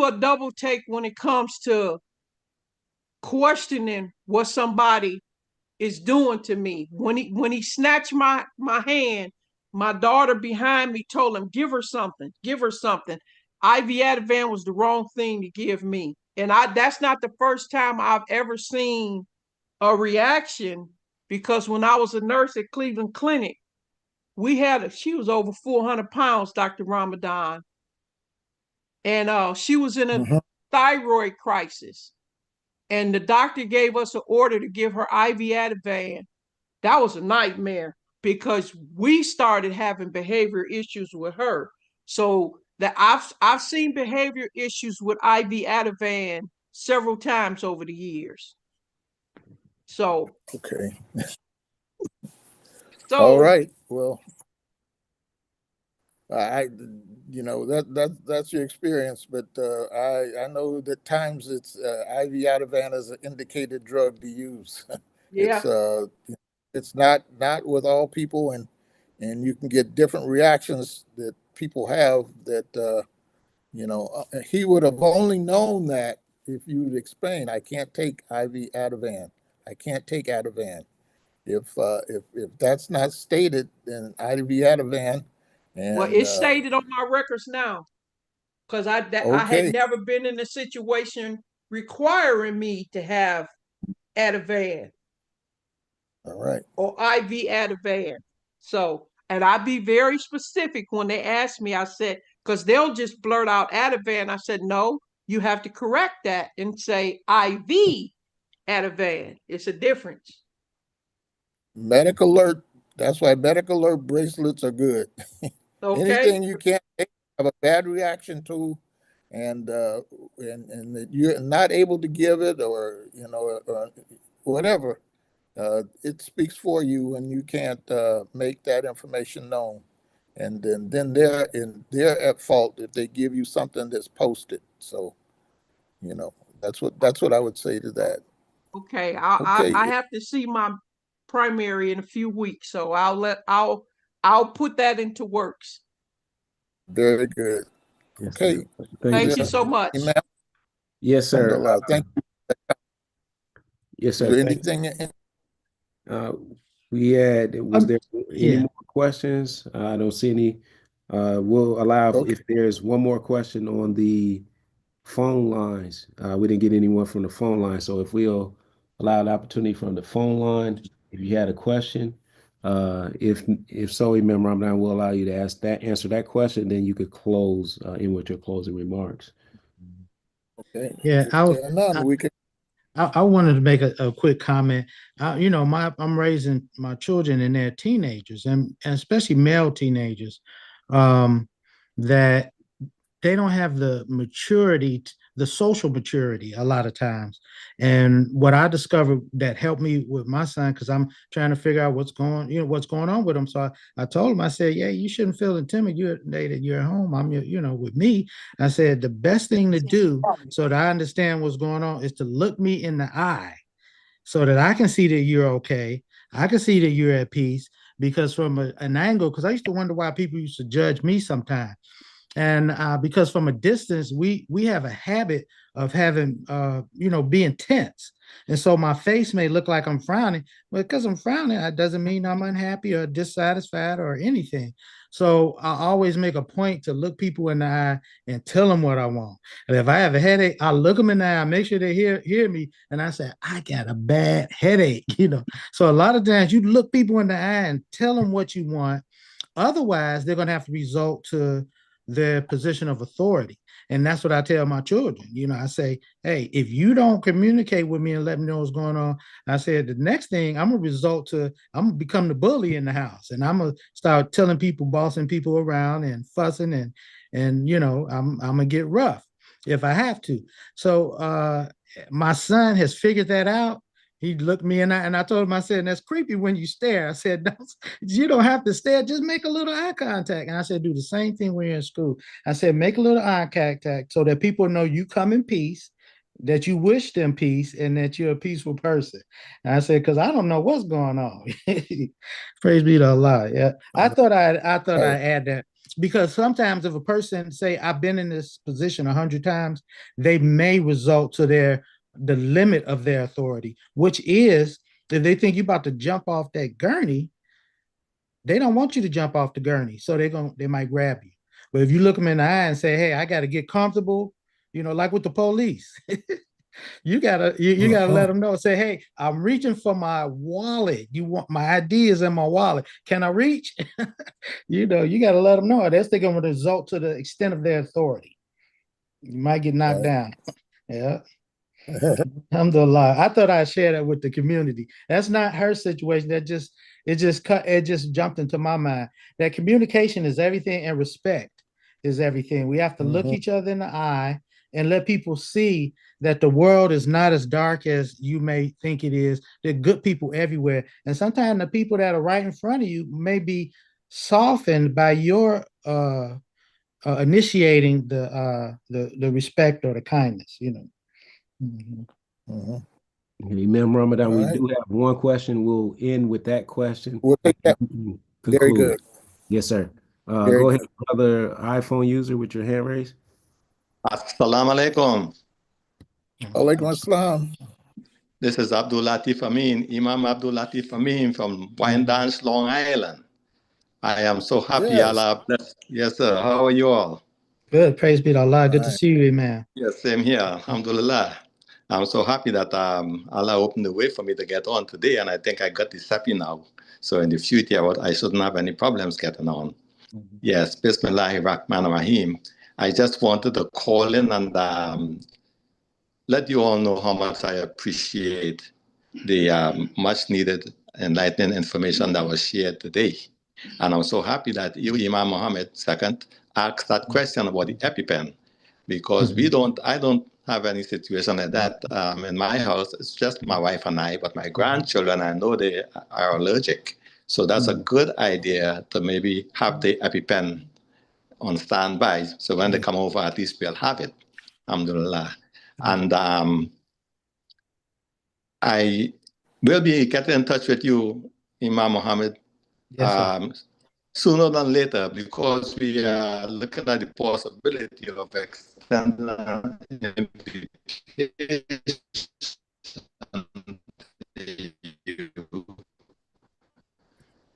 a double take when it comes to questioning what somebody is doing to me. When he snatched my hand, my daughter behind me told him, give her something, give her something. IV Ativan was the wrong thing to give me. And that's not the first time I've ever seen a reaction because when I was a nurse at Cleveland Clinic, she was over 400 pounds, Dr. Ramadan, and she was in a Mhm. thyroid crisis. And the doctor gave us an order to give her IV Ativan. That was a nightmare because we started having behavior issues with her. So that I've seen behavior issues with IV Ativan several times over the years. So, Okay. so All right. Well, I, you know, that's your experience, but I know that times it's IV Ativan is an indicated drug to use. yeah. It's it's not with all people, and you can get different reactions that people have. That he would have only known that if you'd explain. I can't take IV Ativan. I can't take Ativan. If that's not stated, then IV Ativan, Well, and it's stated on my records now because I had okay, never been in a situation requiring me to have Ativan all right, or IV Ativan. So, and I be very specific when they ask me. I said, because they'll just blurt out Ativan. I said, no, you have to correct that and say IV Ativan. It's a difference. medical alert. That's why medical alert bracelets are good. Okay. Anything you can't have a bad reaction to, and and that you're not able to give it, or whatever, it speaks for you, and you can't make that information known. And then they're at fault if they give you something that's posted. So that's what I would say to that. Okay. I Okay, have to see my primary in a few weeks, so I'll put that into works. very good. Yes, sir. Okay, Thank you, Thank you sir. so much. Imam, Yes, sir. alhamdulillah. Thank you. Yes, Is sir. there Thank anything? Uh, we had, was there any Yeah. more questions? I don't see any. We'll allow Okay, if there's one more question on the phone lines. We didn't get anyone from the phone line, so if we'll allow the opportunity from the phone line, if you had a question, if so, remember, Ramadan will allow you to answer that question, then you could close in with your closing remarks. okay. Yeah, If there are none, we can. I wanted to make a quick comment. I'm raising my children and they're teenagers, and especially male teenagers, that they don't have the maturity, the social maturity a lot of times. And what I discovered that helped me with my son, because I'm trying to figure out what's going on with him. So I told him, I said, yeah, you shouldn't feel intimidated. You're at home. With me. I said, the best thing to do so that I understand what's going on is to look me in the eye so that I can see that you're okay. I can see that you're at peace because from an angle, because I used to wonder why people used to judge me sometimes. And because from a distance, we have a habit of having, being tense. And so my face may look like I'm frowning, but because I'm frowning, that doesn't mean I'm unhappy or dissatisfied or anything. So I always make a point to look people in the eye and tell them what I want. And if I have a headache, I look them in the eye, make sure they hear me, and I say, I got a bad headache. So a lot of times you look people in the eye and tell them what you want. Otherwise, they're going to have to resort to their position of authority. And that's what I tell my children. I say, hey, if you don't communicate with me and let me know what's going on, I said, the next thing I'm going to become the bully in the house. And I'm going to start telling people, bossing people around and fussing and I'm going to get rough if I have to. So my son has figured that out. He looked me and I told him, I said, that's creepy when you stare. I said, no, you don't have to stare, just make a little eye contact. And I said, do the same thing when you're in school. I said, make a little eye contact so that people know you come in peace, that you wish them peace, and that you're a peaceful person. And I said, because I don't know what's going on. Praise be to Allah. Yeah. I thought I'd add that. Because sometimes if a person say, I've been in this position 100 times, they may result to the limit of their authority, which is if they think you're about to jump off that gurney, they don't want you to jump off the gurney. So they might grab you. But if you look them in the eye and say, hey, I got to get comfortable, like with the police, you gotta let them know. Say, hey, I'm reaching for my wallet. You want my ideas in my wallet. Can I reach? You gotta let them know. That's going to result to the extent of their authority. You might get knocked down. Yeah. Alhamdulillah. I thought I'd share that with the community. That's not her situation. It just jumped into my mind. That communication is everything and respect is everything. We have to look each other in the eye and let people see that the world is not as dark as you may think it is. There are good people everywhere. And sometimes the people that are right in front of you may be softened by your initiating the respect or the kindness, you know. Amen, Ramadan. All We right. do have one question. We'll end with that question. We'll take that. Conclude. Very good. Yes, sir. Very Go ahead, good. brother iPhone user with your hand raised. Assalamu alaikum. Alaikum assalam. This is Abdul Latif Amin, Imam Abdul Latif Amin from Wyandanch, Long Island. I am so happy. Yes. Allah bless. Yes, sir. How are you all? Good. Praise be to Allah. All Good to right. see you, man. Yes, same here. Alhamdulillah. I'm so happy that Allah opened the way for me to get on today, and I think I got this happy now. So in the future, I shouldn't have any problems getting on. Yes, Bismillahir Rahmanir Rahim. I just wanted to call in and let you all know how much I appreciate the much needed enlightening information that was shared today. And I'm so happy that you, Imam Muhammad II, asked that question about the EpiPen, because I don't have any situation like that in my house. It's just my wife and I, but my grandchildren, I know they are allergic. So that's a good idea to maybe have the EpiPen on standby. So when they come over, at least we'll have it. Alhamdulillah. And I will be getting in touch with you, Imam Muhammad, sooner than later, because we are looking at the possibility of extending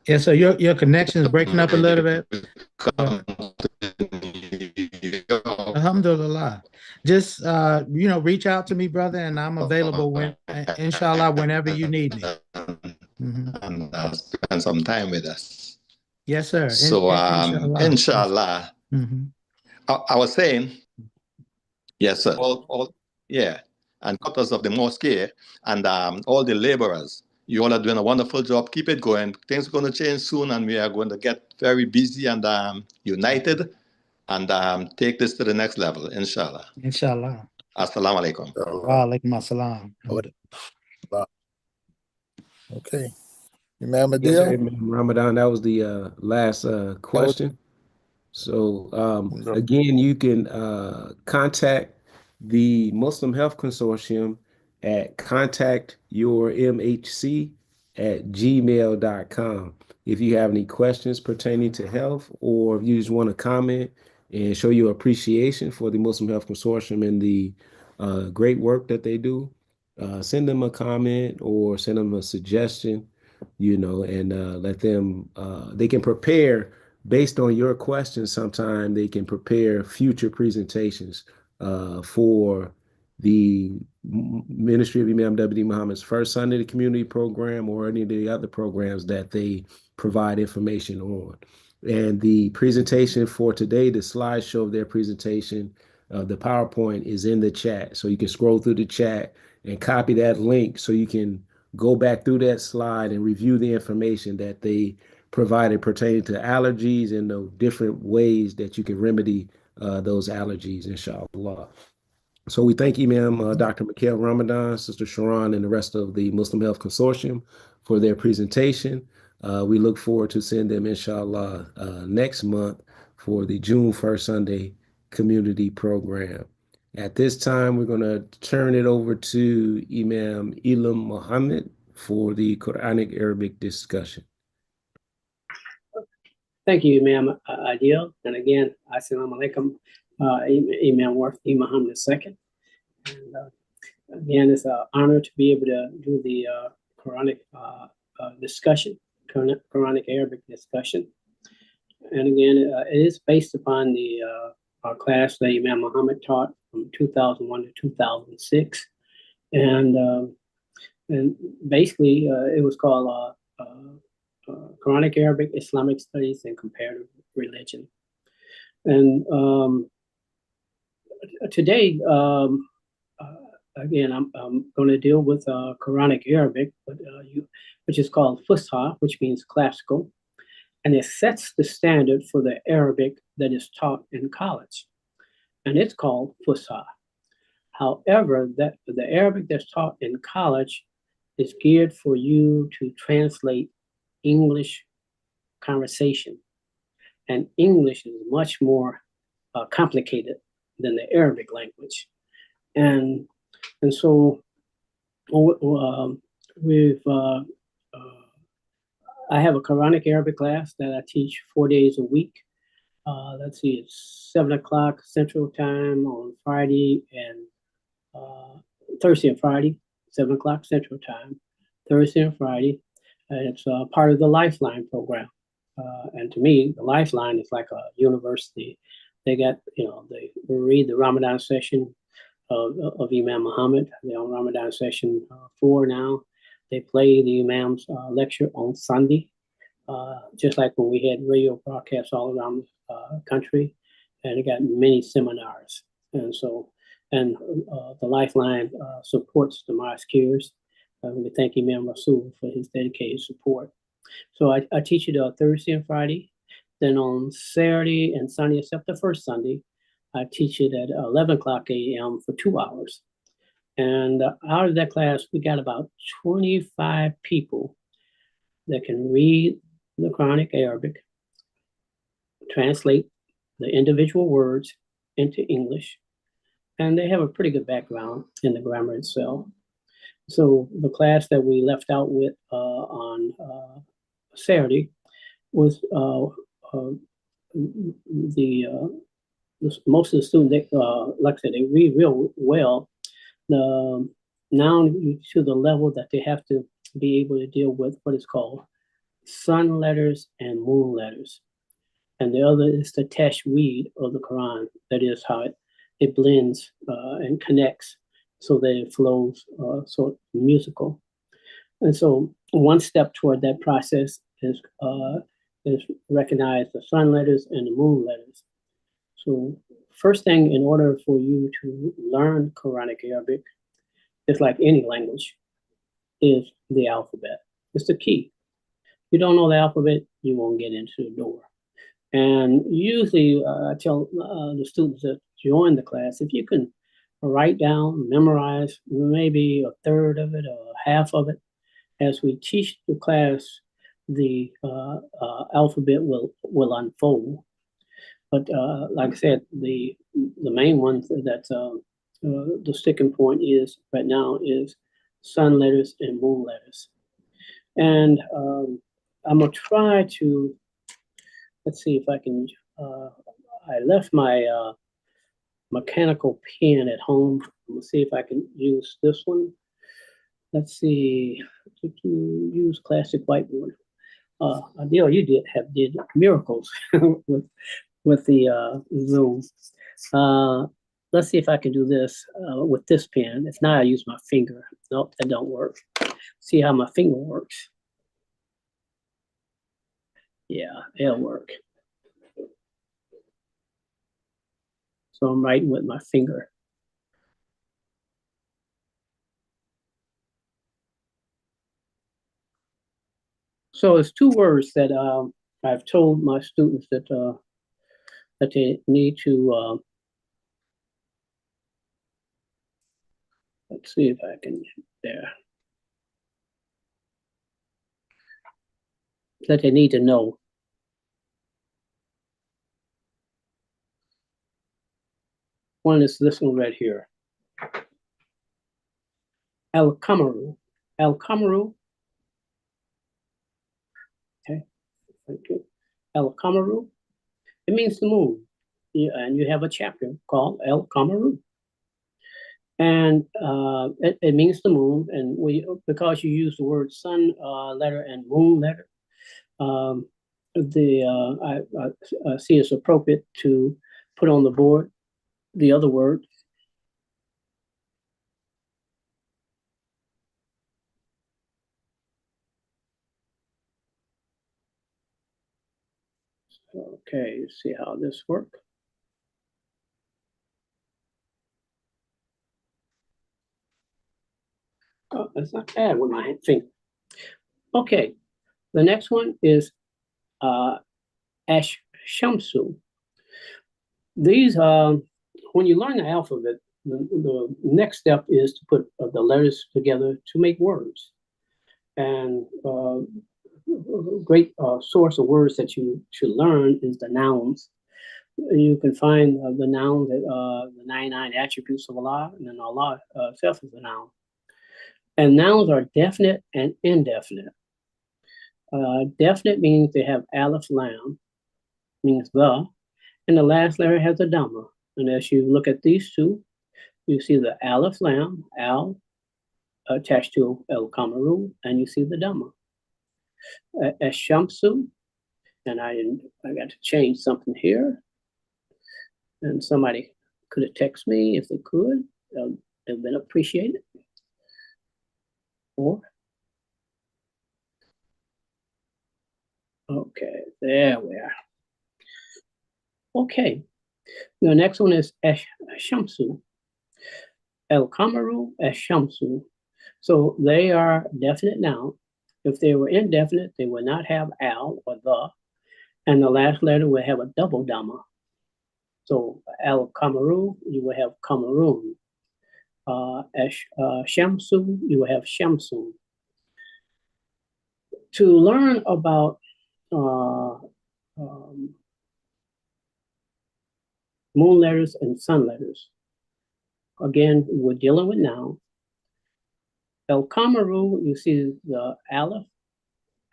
Yeah, so your connection is breaking up a little bit. Alhamdulillah. Just reach out to me, brother, and I'm available inshallah, whenever you need me. And spend some time with us. Yes, sir. So inshallah. I was saying, yes, sir. And quarters of the mosque here, and all the laborers. You all are doing a wonderful job. Keep it going. Things are going to change soon, and we are going to get very busy and united and take this to the next level, inshallah. Inshallah. Assalamu alaikum. Wa alaikum assalam. Okay. Imam Adil? Yes, sir, Imam Ramadan, that was the last question. So again, you can contact the Muslim Health Consortium at contactyourmhc@gmail.com. If you have any questions pertaining to health, or if you just want to comment and show your appreciation for the Muslim Health Consortium and the great work that they do, send them a comment or send them a suggestion, and let them, they can prepare based on your questions. Sometime they can prepare future presentations for the Ministry of Imam W.D. Muhammad's First Sunday the Community Program, or any of the other programs that they provide information on. And the presentation for today, the slideshow of their presentation, the PowerPoint is in the chat. So you can scroll through the chat and copy that link so you can go back through that slide and review the information that they provided pertaining to allergies and the different ways that you can remedy those allergies, inshallah. So we thank Imam Dr. Mikhail Ramadan, Sister Sharon, and the rest of the Muslim Health Consortium for their presentation. We look forward to seeing them, inshallah, next month for the June 1st Sunday Community Program. At this time, we're going to turn it over to Imam Elam Muhammad for the Quranic Arabic discussion. Thank you, Imam Adil. And again, Assalamu alaikum, Imam Warthi Muhammad II. And again, it's an honor to be able to do the Quranic discussion, Quranic Arabic discussion. And again, it is based upon the class that Imam Muhammad taught from 2001 to 2006. And basically, it was called Quranic Arabic, Islamic Studies, and Comparative Religion. And today, again, I'm going to deal with Quranic Arabic, which is called Fusha, which means classical. And it sets the standard for the Arabic that is taught in college. And it's called Fusha. However, that the Arabic that's taught in college is geared for you to translate English conversation. And English is much more complicated than the Arabic language. And so I have a Quranic Arabic class that I teach 4 days a week. Let's see, it's 7 o'clock Central Time on Friday and Thursday and Friday, 7 o'clock Central Time, Thursday and Friday. And it's part of the Lifeline program. And to me, the Lifeline is like a university. They got, they read the Ramadan session of Imam Muhammad. They're on Ramadan session 4 now. They play the Imam's lecture on Sunday, just like when we had radio broadcasts all around the country. And they got many seminars. And so, the Lifeline supports the mosqueers. We thank Imam Rasul for his dedicated support. So I teach it Thursday and Friday. Then on Saturday and Sunday, except the first Sunday, I teach it at 11 o'clock a.m. for 2 hours. And out of that class, we got about 25 people that can read the Quranic Arabic, translate the individual words into English, and they have a pretty good background in the grammar itself. So the class that we left out with on Saturday was most of the students, like I said, they read real well. Now to the level that they have to be able to deal with what is called sun letters and moon letters. And the other is the tajweed of the Quran. That is how it blends and connects so that it flows sort of musical. And so one step toward that process is recognize the sun letters and the moon letters. So first thing, in order for you to learn Quranic Arabic, just like any language, is the alphabet. It's the key. If you don't know the alphabet, you won't get into the door. And usually I tell the students that join the class, if you can write down, memorize maybe a third of it or half of it, as we teach the class, the alphabet will unfold. But like I said, the main one that's the sticking point is right now is sun letters and moon letters. And I'm gonna try to, let's see if I can, I left my mechanical pen at home. I'm gonna see if I can use this one. Let's see, to use classic whiteboard. Adil, you did miracles with the Zoom. Let's see if I can do this with this pen. If not, I use my finger. Nope, that don't work. See how my finger works. Yeah, it'll work. So I'm writing with my finger. So it's 2 words that I've told my students that that they need to, let's see if I can, there. That they need to know. One is this one right here. Al-Qamaru. Al-Qamaru. Okay, thank you. Al-Qamaru. It means the moon. Yeah, and you have a chapter called Al-Qamaru. And it means the moon. And because you use the word sun letter and moon letter, I see it's appropriate to put on the board the other word. Okay, let's see how this works. Oh, that's not bad with my finger. Okay, the next one is Ash Shamsu. These, when you learn the alphabet, the next step is to put the letters together to make words. And great source of words that you should learn is the nouns. You can find the noun, the 99 attributes of Allah, and then Allah itself is a noun. And nouns are definite and indefinite. Definite means they have aleph lam, means the, and the last letter has a dhamma. And as you look at these two, you see the aleph lam, al, attached to el kamaru, and you see the dhamma. Shamsu, and I got to change something here. And somebody could have texted me if they could. It would been appreciated. Or, okay, there we are. Okay, the next one is Shamsu. El Kamaru Shamsu. So they are definite now. If they were indefinite, they would not have al or the, and the last letter would have a double dhamma. So al Kamaru, you will have Kamarun. Shamsu, you will have Shamsu. To learn about moon letters and sun letters, again, we're dealing with now. El Kamaru, you see the aleph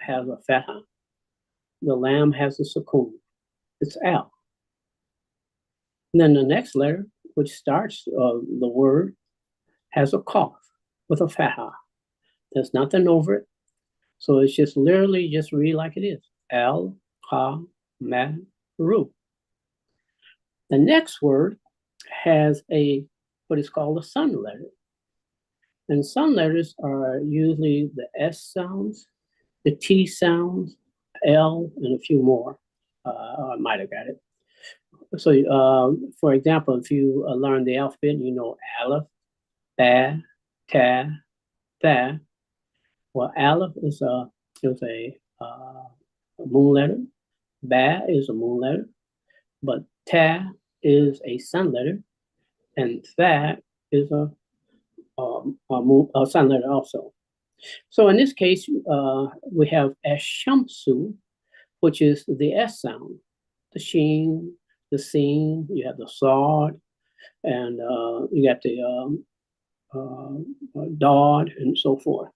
has a fatha. The lam has a sukoon. It's al. And then the next letter, which starts the word, has a qaf with a fatha. There's nothing over it. So it's just literally just read like it is. Al, ka, ma, ru. The next word has what is called a sun letter. And sun letters are usually the S sounds, the T sounds, L, and a few more. I might have got it. So, for example, if you learn the alphabet, you know aleph, ba, ta, tha. Well, aleph is a moon letter. Ba is a moon letter, but ta is a sun letter, and tha is a sun letter also. So in this case, we have Shamsu, which is the S sound, the sheen, the seen, you have the sod, and you got the dod, and so forth.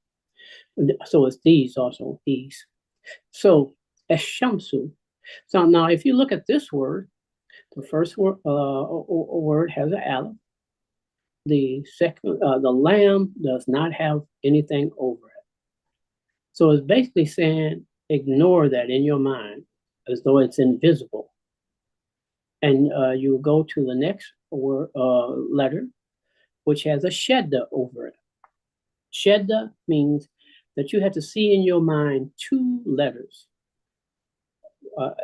So it's these also, these. So Shamsu. So now if you look at this word, the first word, word has an aleph. The second, the lamb does not have anything over it. So it's basically saying, ignore that in your mind as though it's invisible. And you go to the next word, letter, which has a shedda over it. Shedda means that you have to see in your mind two letters.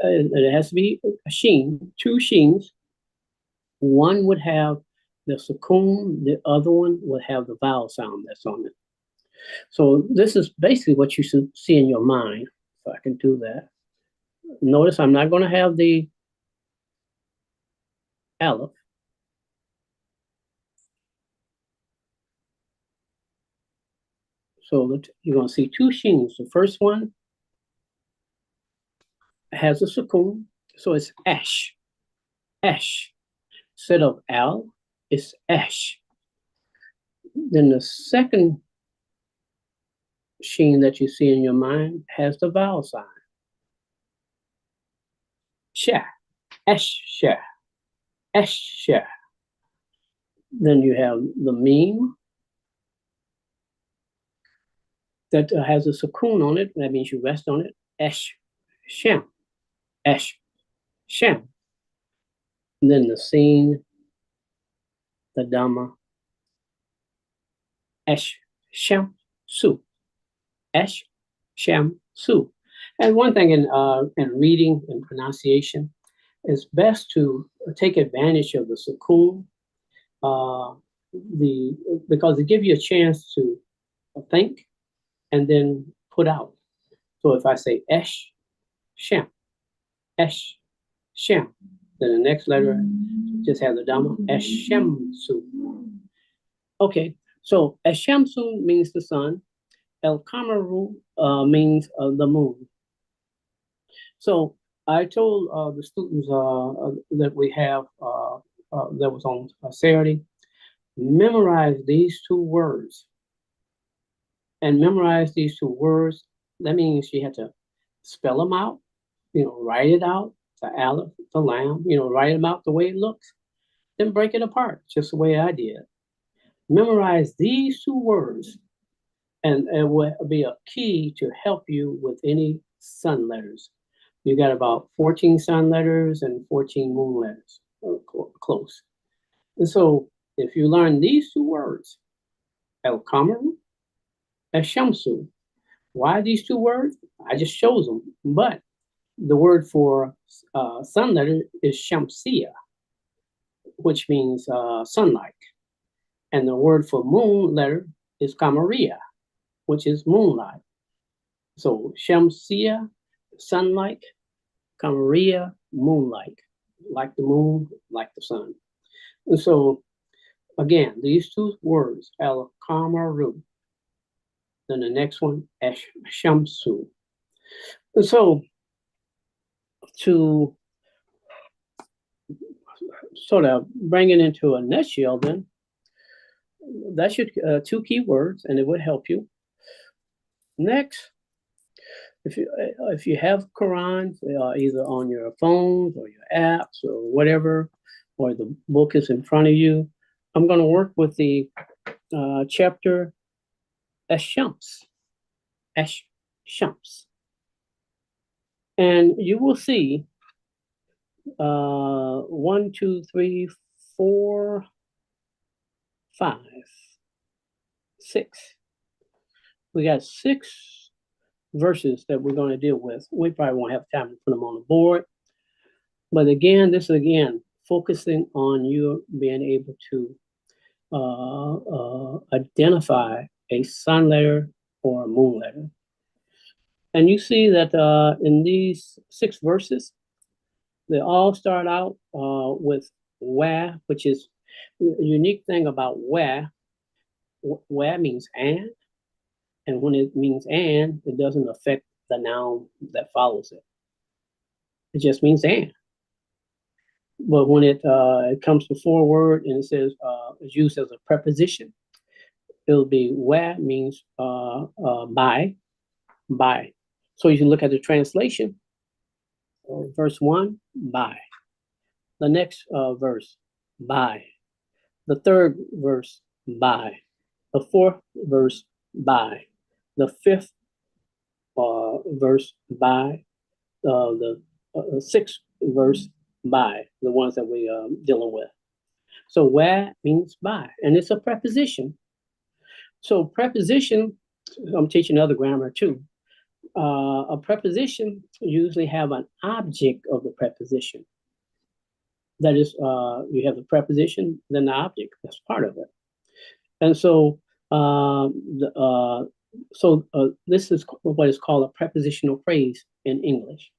It has to be a sheen, two sheens. One would have the sukoon, the other one would have the vowel sound that's on it. So this is basically what you should see in your mind. So I can do that. Notice I'm not going to have the aleph. So you're going to see two sheens. The first one has a sukoon, so it's ash. Ash. Instead of al, it's ash. Then the second sheen that you see in your mind has the vowel sign. Sha, ash, sha, ash, sha. Then you have the meme that has a sukoon on it. That means you rest on it. Ash, sham, ash, sham. And then the scene, the dhamma, ash, sham, su, ash, sham, su. And one thing in reading and pronunciation, it's best to take advantage of the sukoon, because it gives you a chance to think and then put out. So if I say esh, shem, then the next letter just have the Dhamma. Eshamsu. Okay, so Eshamsu means the sun. El Kamaru means the moon. So I told the students that we have that was on Saturday, memorize these two words. And memorize these two words. That means you have to spell them out, write it out, the aleph, the lam, write them out the way it looks, then break it apart, just the way I did. Memorize these two words, and it will be a key to help you with any sun letters. You got about 14 sun letters and 14 moon letters, close. And so if you learn these two words, El Kamaru, Eshamsu. Why these two words? I just chose them. But the word for sun letter is Shamsiya, which means sunlight. And the word for moon letter is Kamariya, which is moonlight. So Shamsiya, sunlight, Kamariya, moonlight. Like the moon, like the sun. And so, again, these two words, El Kamaru. Then the next one, Shamsu. And so, to sort of bring it into a nutshell, then, that should two key words, and it would help you. Next, if you have Quran, either on your phones or your apps or whatever, or the book is in front of you, I'm going to work with the chapter Ash-Shams. Ash-Shams. And you will see 1, 2, 3, 4, 5, 6. We got 6 verses that we're going to deal with. We probably won't have time to put them on the board. But again, this is again focusing on you being able to identify a sun letter or a moon letter. And you see that in these 6 verses, they all start out with wa, which is the unique thing about wa. Wa means and when it means and, it doesn't affect the noun that follows it. It just means and. But when it comes before a word and it says it's used as a preposition, it'll be wa means by. So you can look at the translation. Verse 1, by. The next verse, by. The third verse, by. The fourth verse, by. The fifth verse, by. The sixth verse, by. The ones that we are dealing with. So where means by, and it's a preposition. So preposition, I'm teaching other grammar too. A preposition usually have an object of the preposition. That is, you have the preposition, then the object. That's part of it. And so, this is what is called a prepositional phrase in English.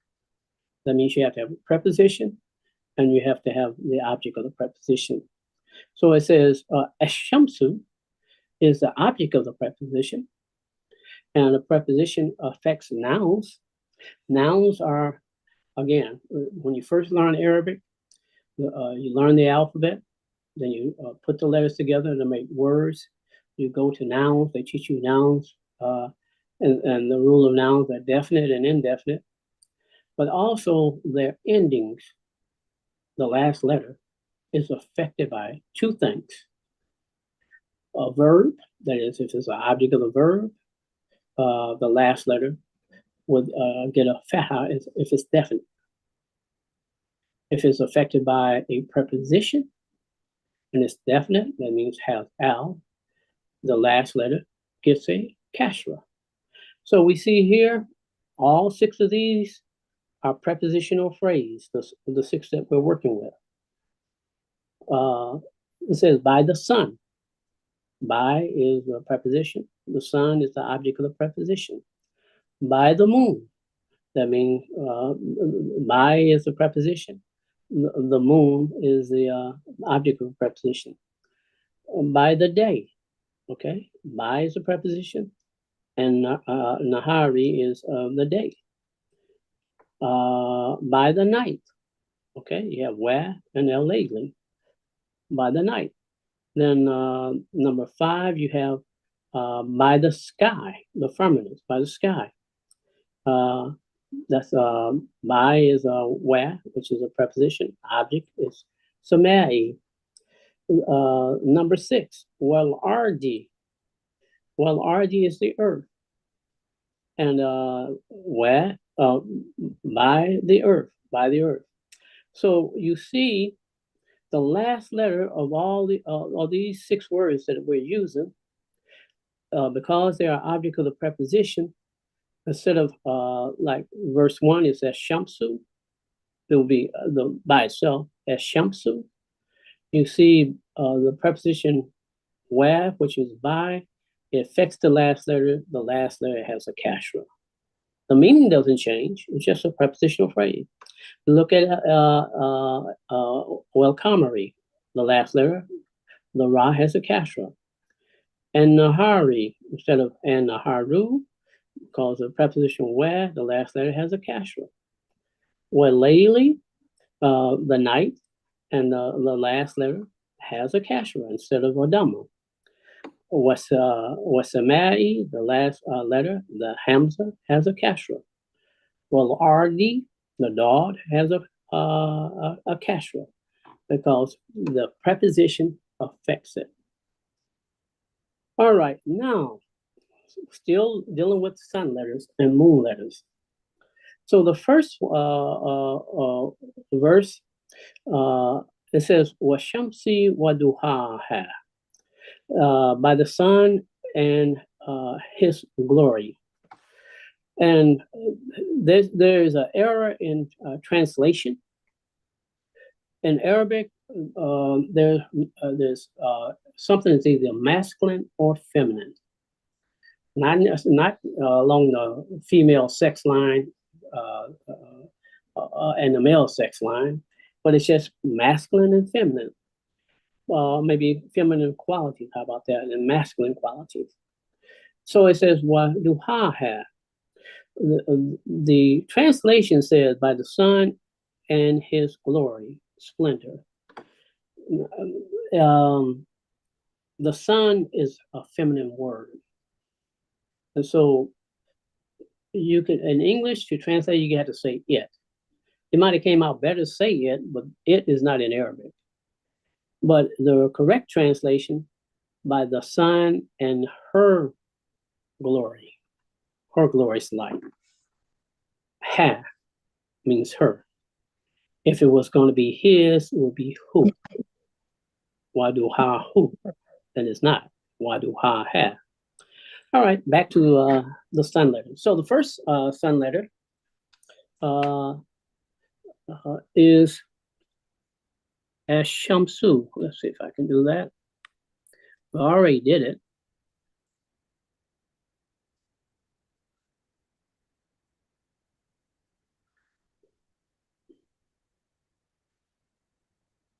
That means you have to have a preposition, and you have to have the object of the preposition. So it says, Ashamsu is the object of the preposition. And the preposition affects nouns. Nouns are, again, when you first learn Arabic, you learn the alphabet, then you put the letters together to make words. You go to nouns, they teach you nouns, and the rule of nouns are definite and indefinite, but also their endings, the last letter, is affected by 2 things. A verb, that is, if it's an object of the verb, the last letter would get a fatha if it's definite. If it's affected by a preposition and it's definite, that means has al, the last letter gets a kasra. So we see here, all 6 of these are prepositional phrase, the 6 that we're working with. It says by the sun. By is a preposition. The sun is the object of the preposition. By the moon. That means by is a preposition. the moon is the object of preposition. By the day, okay? By is a preposition, and Nahari is of the day. By the night, okay? You have where and el lately. By the night. Then number 5, you have by the sky, the firmament, by the sky. That's by is where, which is a preposition. Object is samai. Number 6, well, RD. Well, RD is the earth. And where? By the earth, by the earth. So you see the last letter of all these 6 words that we're using, because they are object of the preposition, instead of like verse 1 is as shamsu, it will be by itself as shamsu. You see the preposition where, which is by, it affects the last letter. The last letter has a kasra. The meaning doesn't change. It's just a prepositional phrase. Look at welkamari, the last letter, the ra has a kasra. And nahari, instead of and naharu, because the preposition where, the last letter has a kasra. Well, lately, the night, and the last letter has a kasra instead of a dhamma. Wasamai, the last letter, the hamza has a kasra. Well, rd, the dot has a kasra because the preposition affects it. All right, now still dealing with sun letters and moon letters. So the first verse, it says, "Washamsi waduhaha," by the sun and his glory. And there's an error in translation. In Arabic, there's something that's either masculine or feminine. Not along the female sex line and the male sex line, but it's just masculine and feminine. Maybe feminine qualities, how about that, and masculine qualities. So it says, "Waduhaha." The translation says, by the sun and his glory, splendor. The sun is a feminine word. And so you could, in English, to translate, you have to say it. It might have came out better to say it, but it is not in Arabic. But the correct translation, by the sun and her glory, her glorious light. Ha means her. If it was going to be his, it would be who. Waduha who. Then it's not. Waduha ha. All right, back to the sun letter. So the first sun letter is Ash-Shamsu. Let's see if I can do that. I already did it.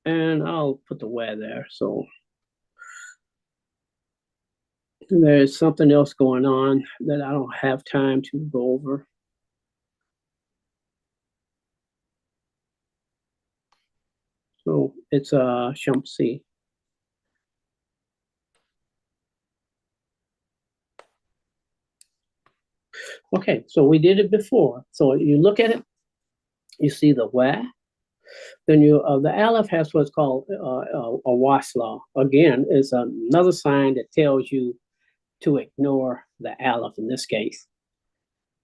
And I'll put the where there. So there's something else going on that I don't have time to go over. So it's Shamsi. Okay, so we did it before. So you look at it, you see the where. Then you the aleph has what's called a wasla. Again, it's another sign that tells you to ignore the aleph in this case.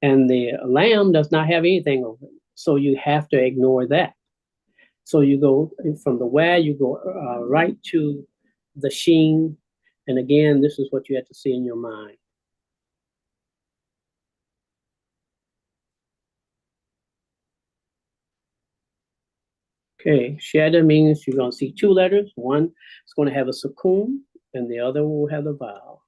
And the lam does not have anything over it, so you have to ignore that. So you go from the where, you go right to the sheen. And again, this is what you have to see in your mind. Okay, shadda means you're going to see 2 letters. One is going to have a sukoon, and the other will have a vowel.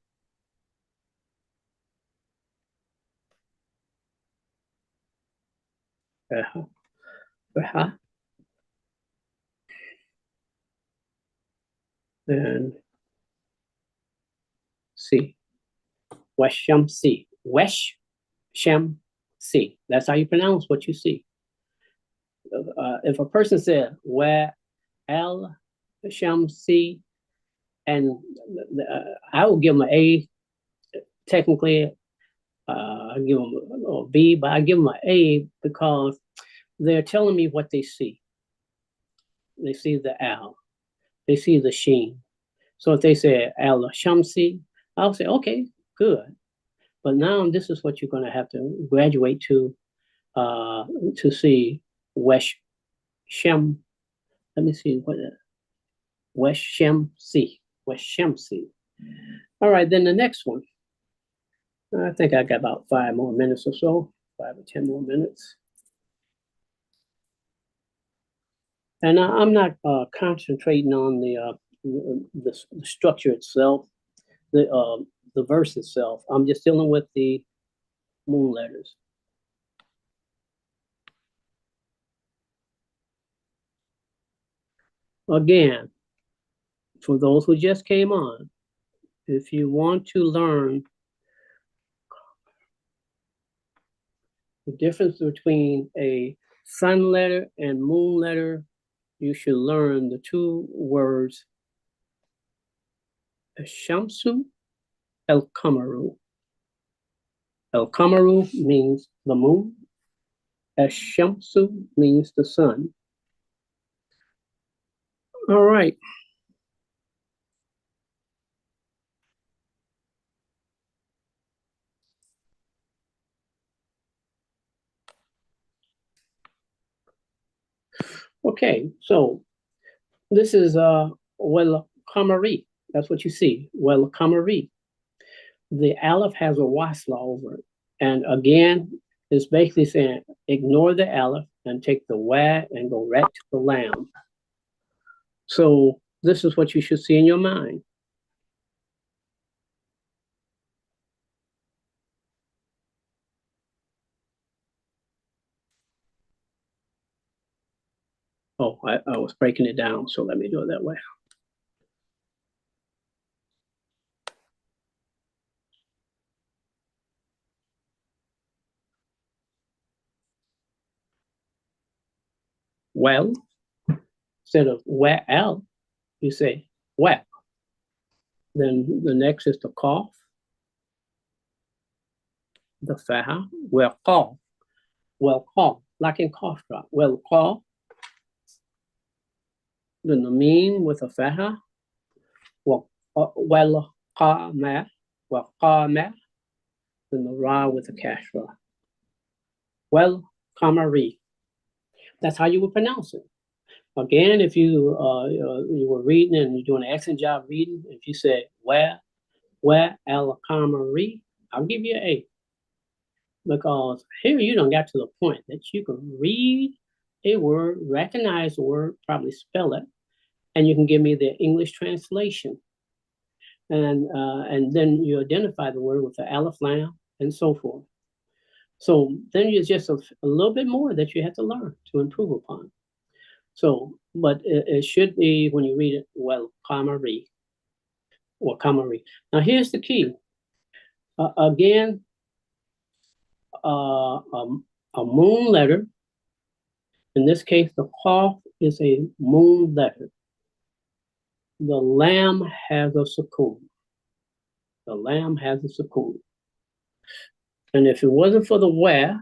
Then see. Weshamsi. Weshamsi. That's how you pronounce what you see. If a person said Wa El Shamsi, and I will give them an A. Technically, I give them a B, but I give them an A because they're telling me what they see. They see the Al, they see the Sheen. So if they say Al Shamsi, I'll say, okay, good. But now this is what you're going to have to graduate to see Wesh Shem. Let me see what Wesh Shamsi. Wesh Shamsi. All right, then the next one. I think I got about 5 more minutes or so, 5 or 10 more minutes. And I'm not concentrating on the structure itself, the verse itself. I'm just dealing with the moon letters. Again, for those who just came on, if you want to learn the difference between a sun letter and moon letter, you should learn the 2 words, Shamsu, El-Kamaru. El-Kamaru means the moon. Shamsu means the sun. All right. Okay, so this is Well Kamari. That's what you see. Well Kamari. The aleph has a wasla over it. And again, it's basically saying ignore the aleph and take the wa and go right to the lam. So this is what you should see in your mind. Oh, I was breaking it down, so let me do it that way. Well, instead of well, you say well. Then the next is the cough, the faha, well cough, like in cough drop, well cough. Then the meme with a faha, well qama, well qama. Then the ra with a kasra. Well kamari. That's how you would pronounce it. Again, if you were reading and you're doing an excellent job reading, if you say where al kamari, I'll give you an A. Because here you don't got to the point that you can read a word, recognize the word, probably spell it, and you can give me the English translation. And then you identify the word with the aleph lam and so forth. So then it's just a little bit more that you have to learn to improve upon. So, but it should be, when you read it, well, kamari, or kamari. Now here's the key. Again, a moon letter. In this case, the qaf is a moon letter. The lam has a sukoon. The lam has a sukoon. And if it wasn't for the wa,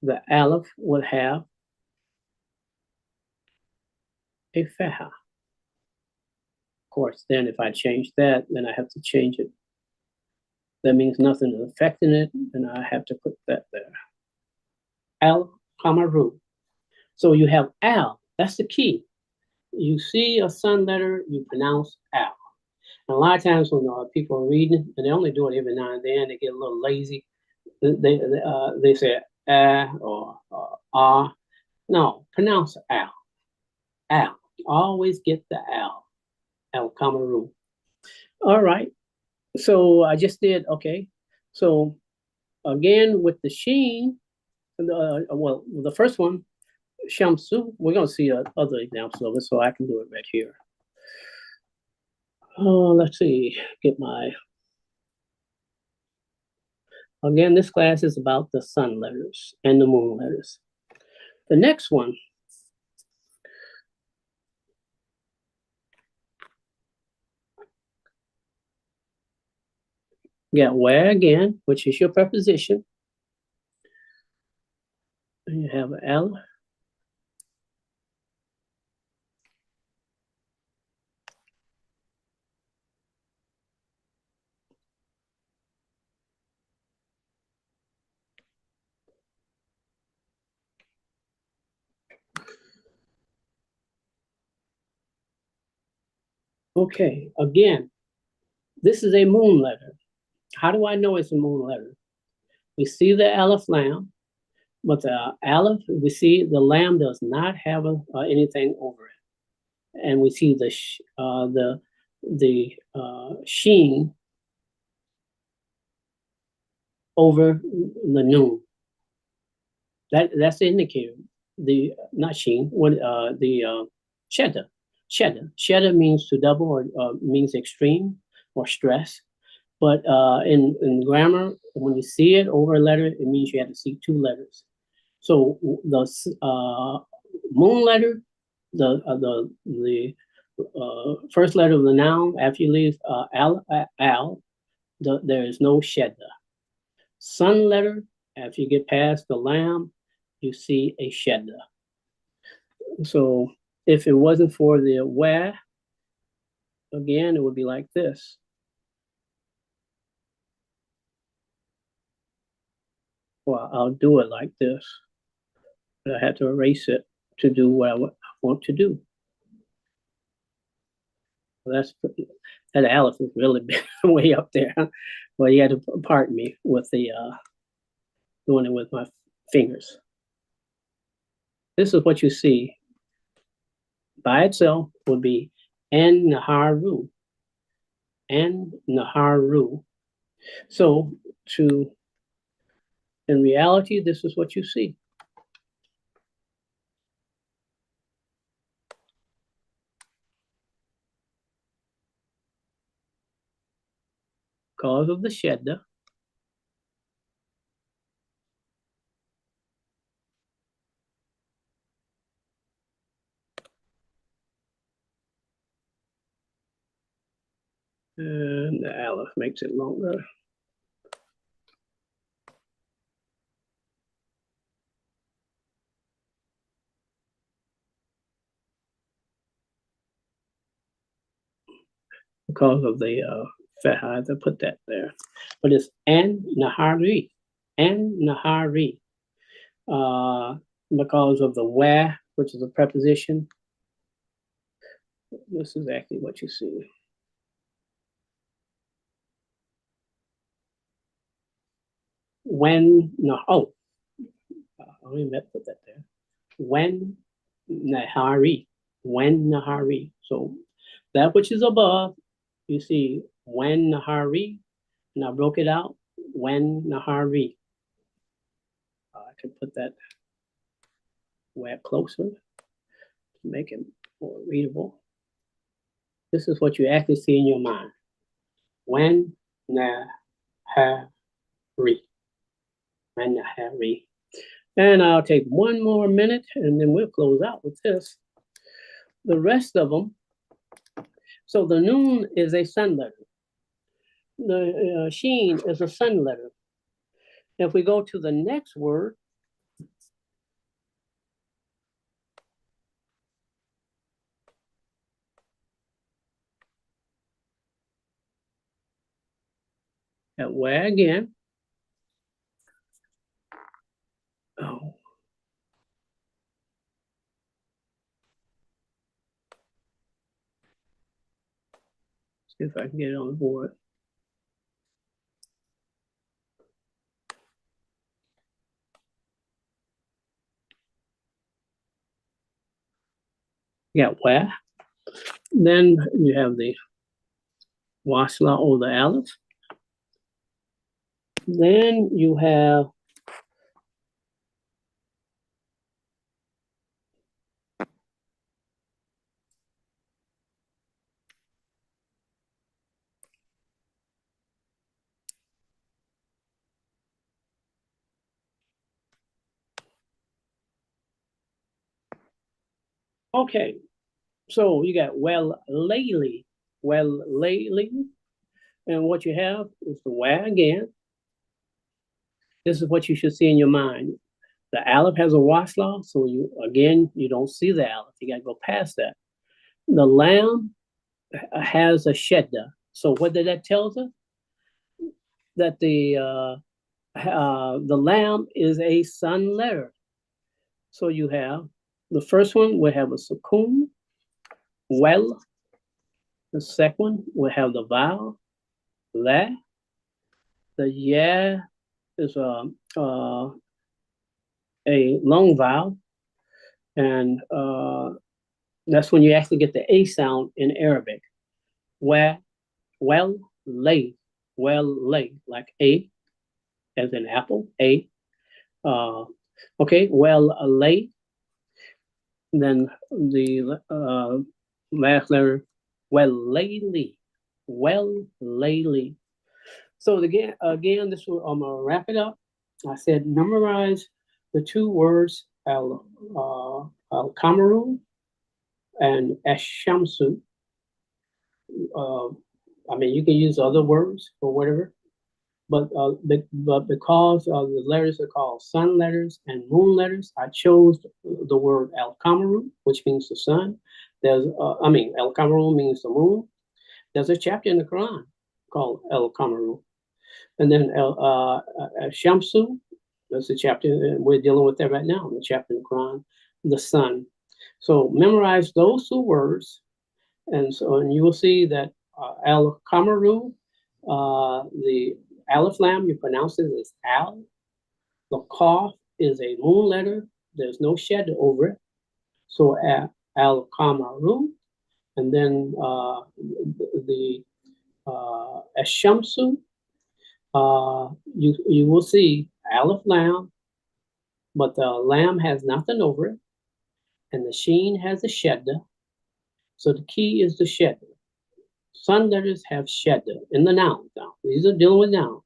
the aleph would have a faha. Of course, then if I change that, then I have to change it. That means nothing is affecting it, and I have to put that there. Al Kamaru. So you have al, that's the key. You see a sun letter, you pronounce al. And a lot of times when people are reading, and they only do it every now and then, they get a little lazy. They say or ah. No, pronounce al. Al. Always get the al. Al Kamaru. All right. So I just did, okay. So again, with the sheen, well, the first one, Shamsu, we're going to see other examples of it, so I can do it right here. Oh, let's see, get my, again, this class is about the sun letters and the moon letters. The next one, you got where again, which is your preposition. And you have an L. Okay, again, this is a moon letter. How do I know it's a moon letter? We see the aleph lam, but the aleph, we see the lam does not have anything over it, and we see the sheen over the noon. That's the indicator. The not sheen, what the shedda. Shedda means to double or means extreme or stress. But in grammar, when you see it over a letter, it means you have to see two letters. So the moon letter, the first letter of the noun after you leave al, there is no shedda. Sun letter, after you get past the lam, you see a shedda. So if it wasn't for the wah, again, it would be like this. Well, I'll do it like this. But I had to erase it to do what I want to do. Well, that aleph is really way up there. Well, you had to pardon me with the doing it with my fingers. This is what you see. By itself would be N Naharu. N Naharu. So in reality, this is what you see. Because of the shedda. And the aleph makes it longer. Because of the Fahad, I put that there. But it's N Nahari. N Nahari. Because of the wah, which is a preposition. This is exactly what you see. When, no, oh, I only meant to put that there. When Nahari. When Nahari. So that which is above, you see when Nahari, and I broke it out, when Nahari. I can put that way closer to make it more readable. This is what you actually see in your mind. When Nahari. When Nahari. And I'll take one more minute and then we'll close out with this. The rest of them, so the noon is a sun letter. The sheen is a sun letter. If we go to the next word, at where again, oh, see if I can get it on the board. Yeah, where? Then you have the wasla or the aleph. Then you have Okay, so you got well lately, and what you have is the where again. This is what you should see in your mind. The aleph has a wasla, so you don't see the aleph. You got to go past that. The lam has a shedda. So what did that tell us? That the lam is a sun letter. So you have the first one will have a sukoon, well. The second one will have the vowel, la. The yeah is a long vowel, and that's when you actually get the a sound in Arabic. Well, lay, like a, as in apple, a. Okay, lay. Then the last letter, lately. So again, this will, I'm gonna wrap it up. I said memorize the two words al-Kamaru and ash-shamsu. I mean, you can use other words or whatever, but because the letters are called sun letters and moon letters, I chose the word al-Kamaru, which means the sun. al-Kamaru means the moon. There's a chapter in the Quran called al-Kamaru. And then Shamsu, that's the chapter, we're dealing with that right now, the chapter in the Quran, the sun. So memorize those two words, and you will see that al-Kamaru, the Aleph Lam, you pronounce it as al. The Qaf is a moon letter. There's no shed over it. So al-Kamaru, and then the Ash-Shamsu, you will see Aleph Lam, but the Lam has nothing over it, and the Sheen has a Shedda. So the key is the Shedda. Sun letters have Shedda in the noun. Now, these are dealing with noun.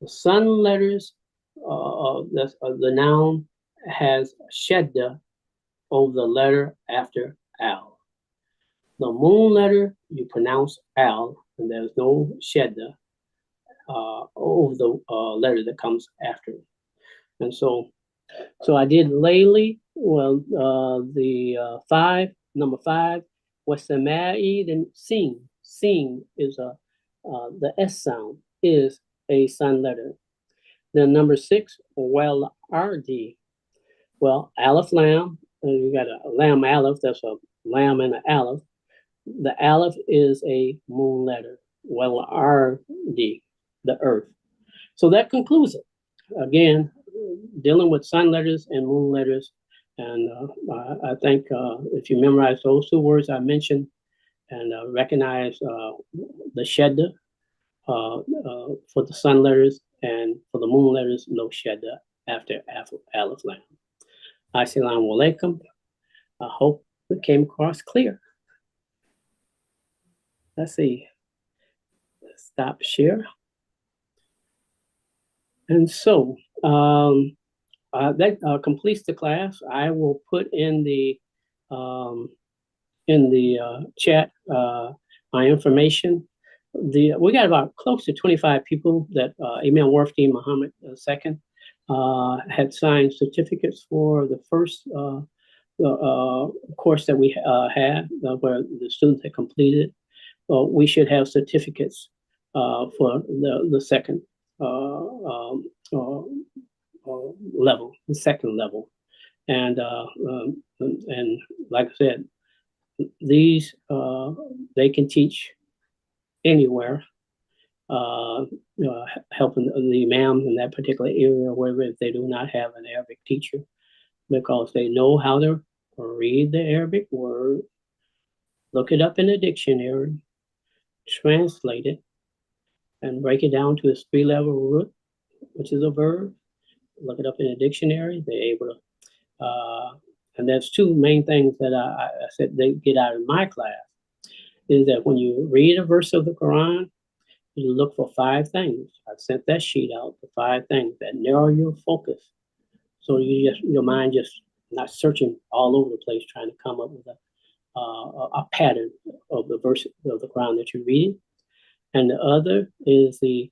The sun letters, the noun has Shedda over the letter after al. The moon letter, you pronounce al, and there's no Shedda over the letter that comes after it. And so I did lately. Well, number 5 was samai, then sing. Sing is the S sound is a sun letter. Then number 6, well, RD. Well, Aleph Lam, you got a Lam Aleph, that's a Lam and an Aleph. The Aleph is a moon letter. Well, RD, the earth. So that concludes it. Again, dealing with sun letters and moon letters. And I think if you memorize those two words I mentioned and recognize the Shedda for the sun letters and for the moon letters, no Shedda after Aleph Lam. Assalamu alaikum. I hope it came across clear. Let's see. Stop share. And so that completes the class. I will put in the chat my information. We got about close to 25 people that Imam Warfdi Muhammad II had signed certificates for the first course that we had, where the students had completed. We should have certificates for the second level, the second level. And like I said, these they can teach anywhere, helping the imams in that particular area, wherever if they do not have an Arabic teacher, because they know how to read the Arabic word, look it up in the dictionary, translate it, and break it down to its 3-level root, which is a verb. Look it up in the dictionary. They're able to, and that's 2 main things that I said they get out of my class, is that when you read a verse of the Quran, you look for 5 things. I sent that sheet out, the 5 things that narrow your focus. So your mind just not searching all over the place trying to come up with a pattern of the verse of the Quran that you're reading. And the other is the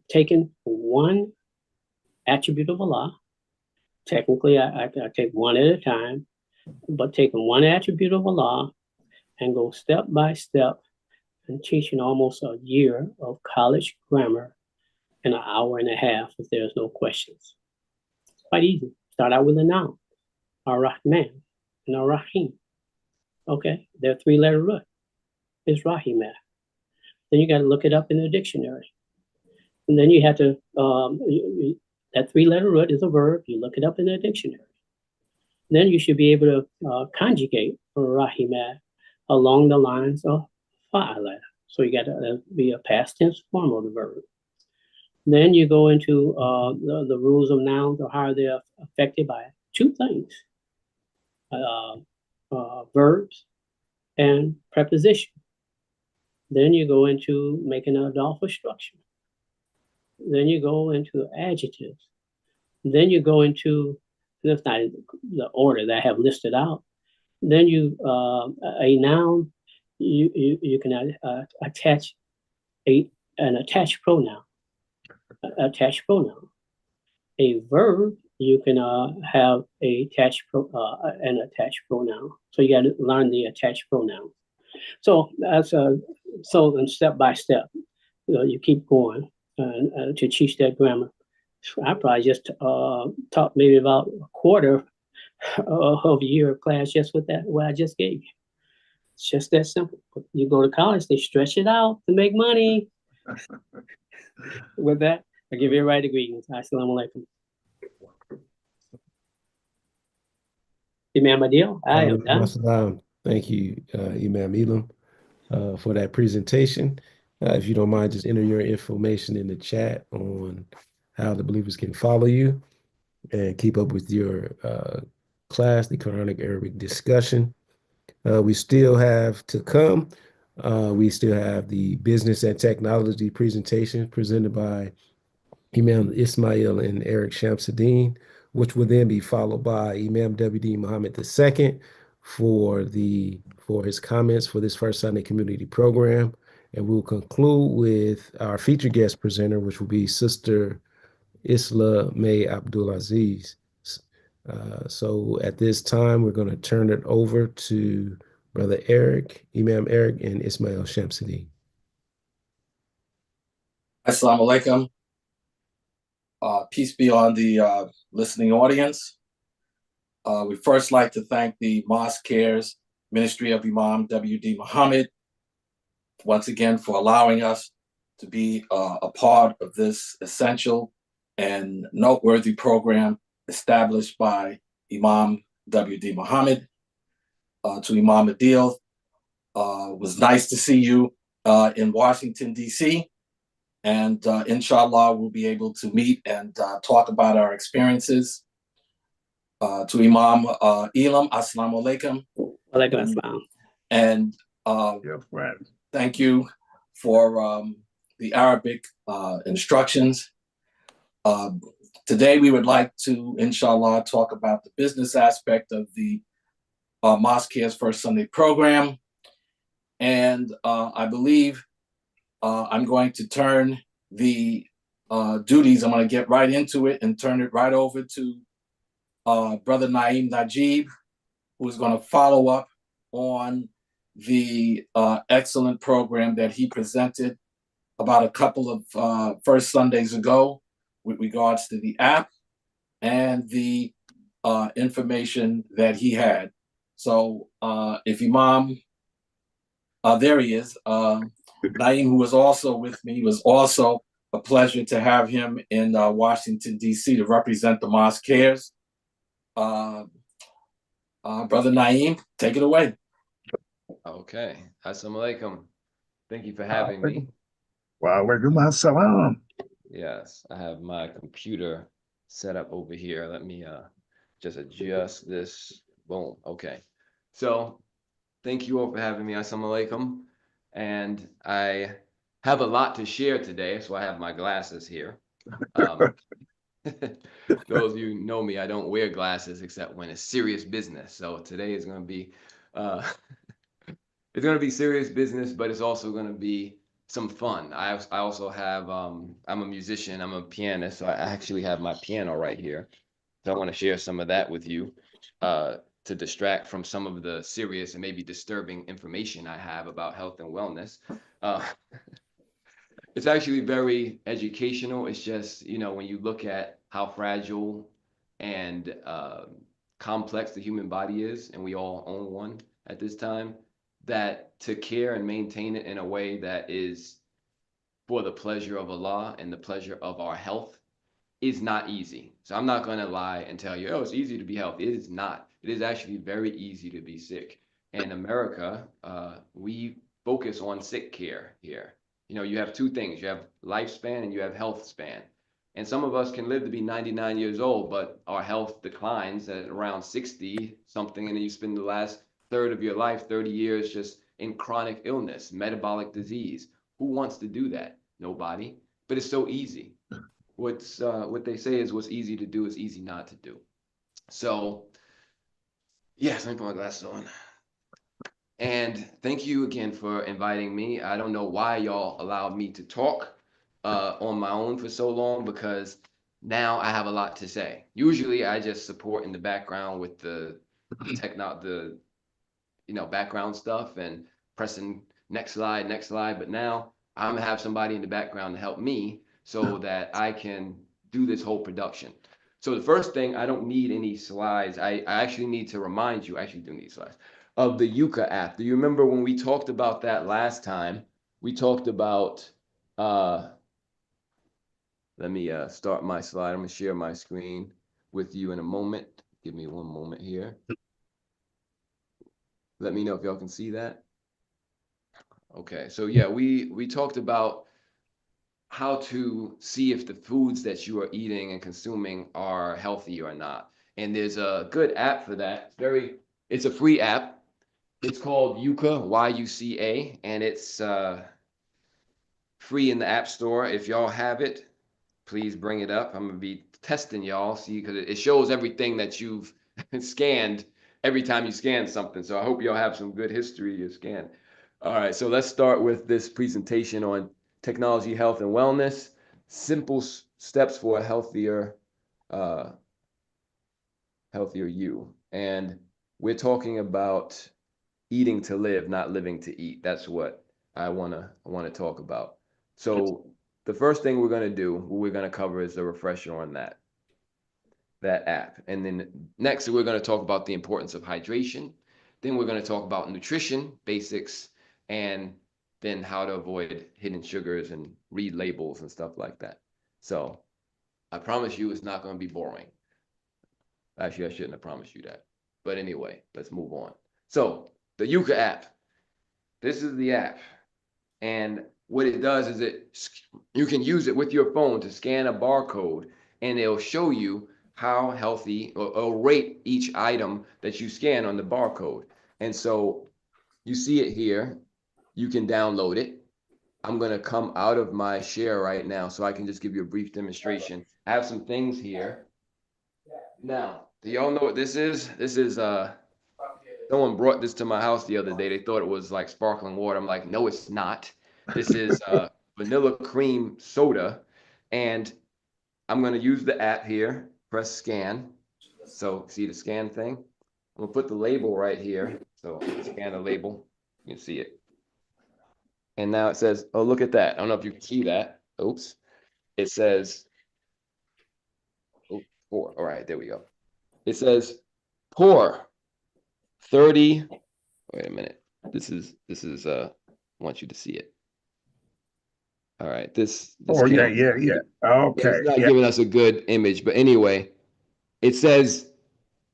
taking one attribute of Allah. Technically, I take one at a time, but taking one attribute of Allah and go step by step and teaching almost a year of college grammar in an hour and a half if there's no questions. It's quite easy. Start out with a noun, Ar-Rahman and Ar-Rahim. Okay, they're three-letter root. It's Rahimah. Then you got to look it up in the dictionary. And then you have to, that three-letter root is a verb. You look it up in the dictionary. Then you should be able to conjugate Rahimah along the lines of fa'ala. So you got to be a past tense form of the verb. Then you go into the rules of nouns or how they're affected by two things, verbs and preposition. Then you go into making an adultful structure. Then you go into adjectives. Then you go into, that's not the order that I have listed out. Then you, a noun, you can attach an attached pronoun. Attached pronoun. A verb, you can have an attached pronoun. So you got to learn the attached pronoun. So that's so then step by step, you keep going to teach that grammar. I probably just taught maybe about a quarter of a year of class just with that what I just gave you. It's just that simple. You go to college, they stretch it out to make money. With that, I give everybody the greetings. Assalamu alaikum. Imam Adil, I am done. Thank you, Imam Elam, for that presentation. If you don't mind, just enter your information in the chat on how the believers can follow you and keep up with your class, the Quranic Arabic discussion. We still have to come. We still have the business and technology presentation presented by Imam Ismail and Eric Shamsuddin, which will then be followed by Imam W.D. Muhammad II for his comments for this first Sunday community program. And we'll conclude with our featured guest presenter, which will be Sister Isla May Abdulaziz. So at this time, we're going to turn it over to Brother Eric, Imam Eric, and Ismail Shamsuddin. Assalamu alaikum. Peace be on the listening audience. We first like to thank the Mosque Cares Ministry of Imam W.D. Muhammad once again for allowing us to be a part of this essential and noteworthy program established by Imam W.D. Muhammad. To Imam Adil, was nice to see you in Washington, D.C. And inshallah, we'll be able to meet and talk about our experiences. To Imam Elam, assalamu alaikum. Alaikum assalam. And thank you for the Arabic instructions. Today, we would like to, inshallah, talk about the business aspect of the Mosque Cares First Sunday program. And I believe I'm going to turn the duties, I'm going to get right into it and turn it right over to Brother Naeem Najib, who is going to follow up on the excellent program that he presented about a couple of first Sundays ago with regards to the app and the information that he had. So if Imam, there he is, Naeem, who was also with me, was also a pleasure to have him in Washington, D.C. to represent the Mosque Cares. Brother Naeem, take it away. Okay. Assalamu alaikum. Thank you for having me. Wa alaikum assalam. Yes, I have my computer set up over here. Let me just adjust this. Boom. Okay. So thank you all for having me. Assalamu alaikum. And I have a lot to share today, so I have my glasses here. Those of you who know me, I don't wear glasses except when it's serious business. So today is going to be, it's going to be serious business, but it's also going to be some fun. I also have, I'm a musician, I'm a pianist, so I actually have my piano right here. So I want to share some of that with you to distract from some of the serious and maybe disturbing information I have about health and wellness. It's actually very educational. It's just, you know, when you look at how fragile and complex the human body is, and we all own one at this time, that to care and maintain it in a way that is for the pleasure of Allah and the pleasure of our health is not easy. So I'm not going to lie and tell you, oh, it's easy to be healthy. It is not. It is actually very easy to be sick. In America, we focus on sick care here. You know, you have two things. You have lifespan and you have health span. And some of us can live to be 99 years old, but our health declines at around 60 something, and then you spend the last third of your life, 30 years, just in chronic illness, metabolic disease. Who wants to do that? Nobody. But it's so easy. What they say is what's easy to do is easy not to do. So, yes, let me put my glasses on. And thank you again for inviting me. I don't know why y'all allowed me to talk on my own for so long, because now I have a lot to say. Usually I just support in the background with the background stuff and pressing next slide. But now I'm gonna have somebody in the background to help me so that I can do this whole production. So the first thing, I don't need any slides. I actually need to remind you, I actually do need slides, of the Yucca app. Do you remember when we talked about that last time? We talked about, let me start my slide. I'm gonna share my screen with you in a moment. Give me one moment here. Let me know if y'all can see that. Okay, so yeah, we talked about how to see if the foods that you are eating and consuming are healthy or not. And there's a good app for that. It's a free app. It's called Yucca, Y-U-C-A, and it's free in the App Store. If y'all have it, please bring it up. I'm gonna be testing y'all, see, because it shows everything that you've scanned every time you scan something. So I hope y'all have some good history you scan. All right, so let's start with this presentation on technology, health, and wellness. Simple steps for a healthier you. And we're talking about eating to live, not living to eat. That's what I wanna talk about. So the first thing we're gonna do, what we're gonna cover, is a refresher on that app. And then next we're gonna talk about the importance of hydration. Then we're gonna talk about nutrition basics, and then how to avoid hidden sugars and read labels and stuff like that. So I promise you it's not gonna be boring. Actually, I shouldn't have promised you that. But anyway, let's move on. So the Yucca app. This is the app. And what it does is you can use it with your phone to scan a barcode, and it'll show you how healthy, or rate each item that you scan on the barcode. And so you see it here. You can download it. I'm going to come out of my share right now so I can just give you a brief demonstration. I have some things here. Now, do y'all know what this is? This is someone brought this to my house the other day. They thought it was like sparkling water. I'm like, no, it's not. This is vanilla cream soda. And I'm going to use the app here. Press scan. So see the scan thing? I'm going to put the label right here. So scan the label. You can see it. And now it says, oh, look at that. I don't know if you can see that. Oops. It says, oh, pour. All right, there we go. It says, pour 30. Wait a minute. This is I want you to see it. All right, this Oh, yeah. Okay. It's not giving us a good image, but anyway, it says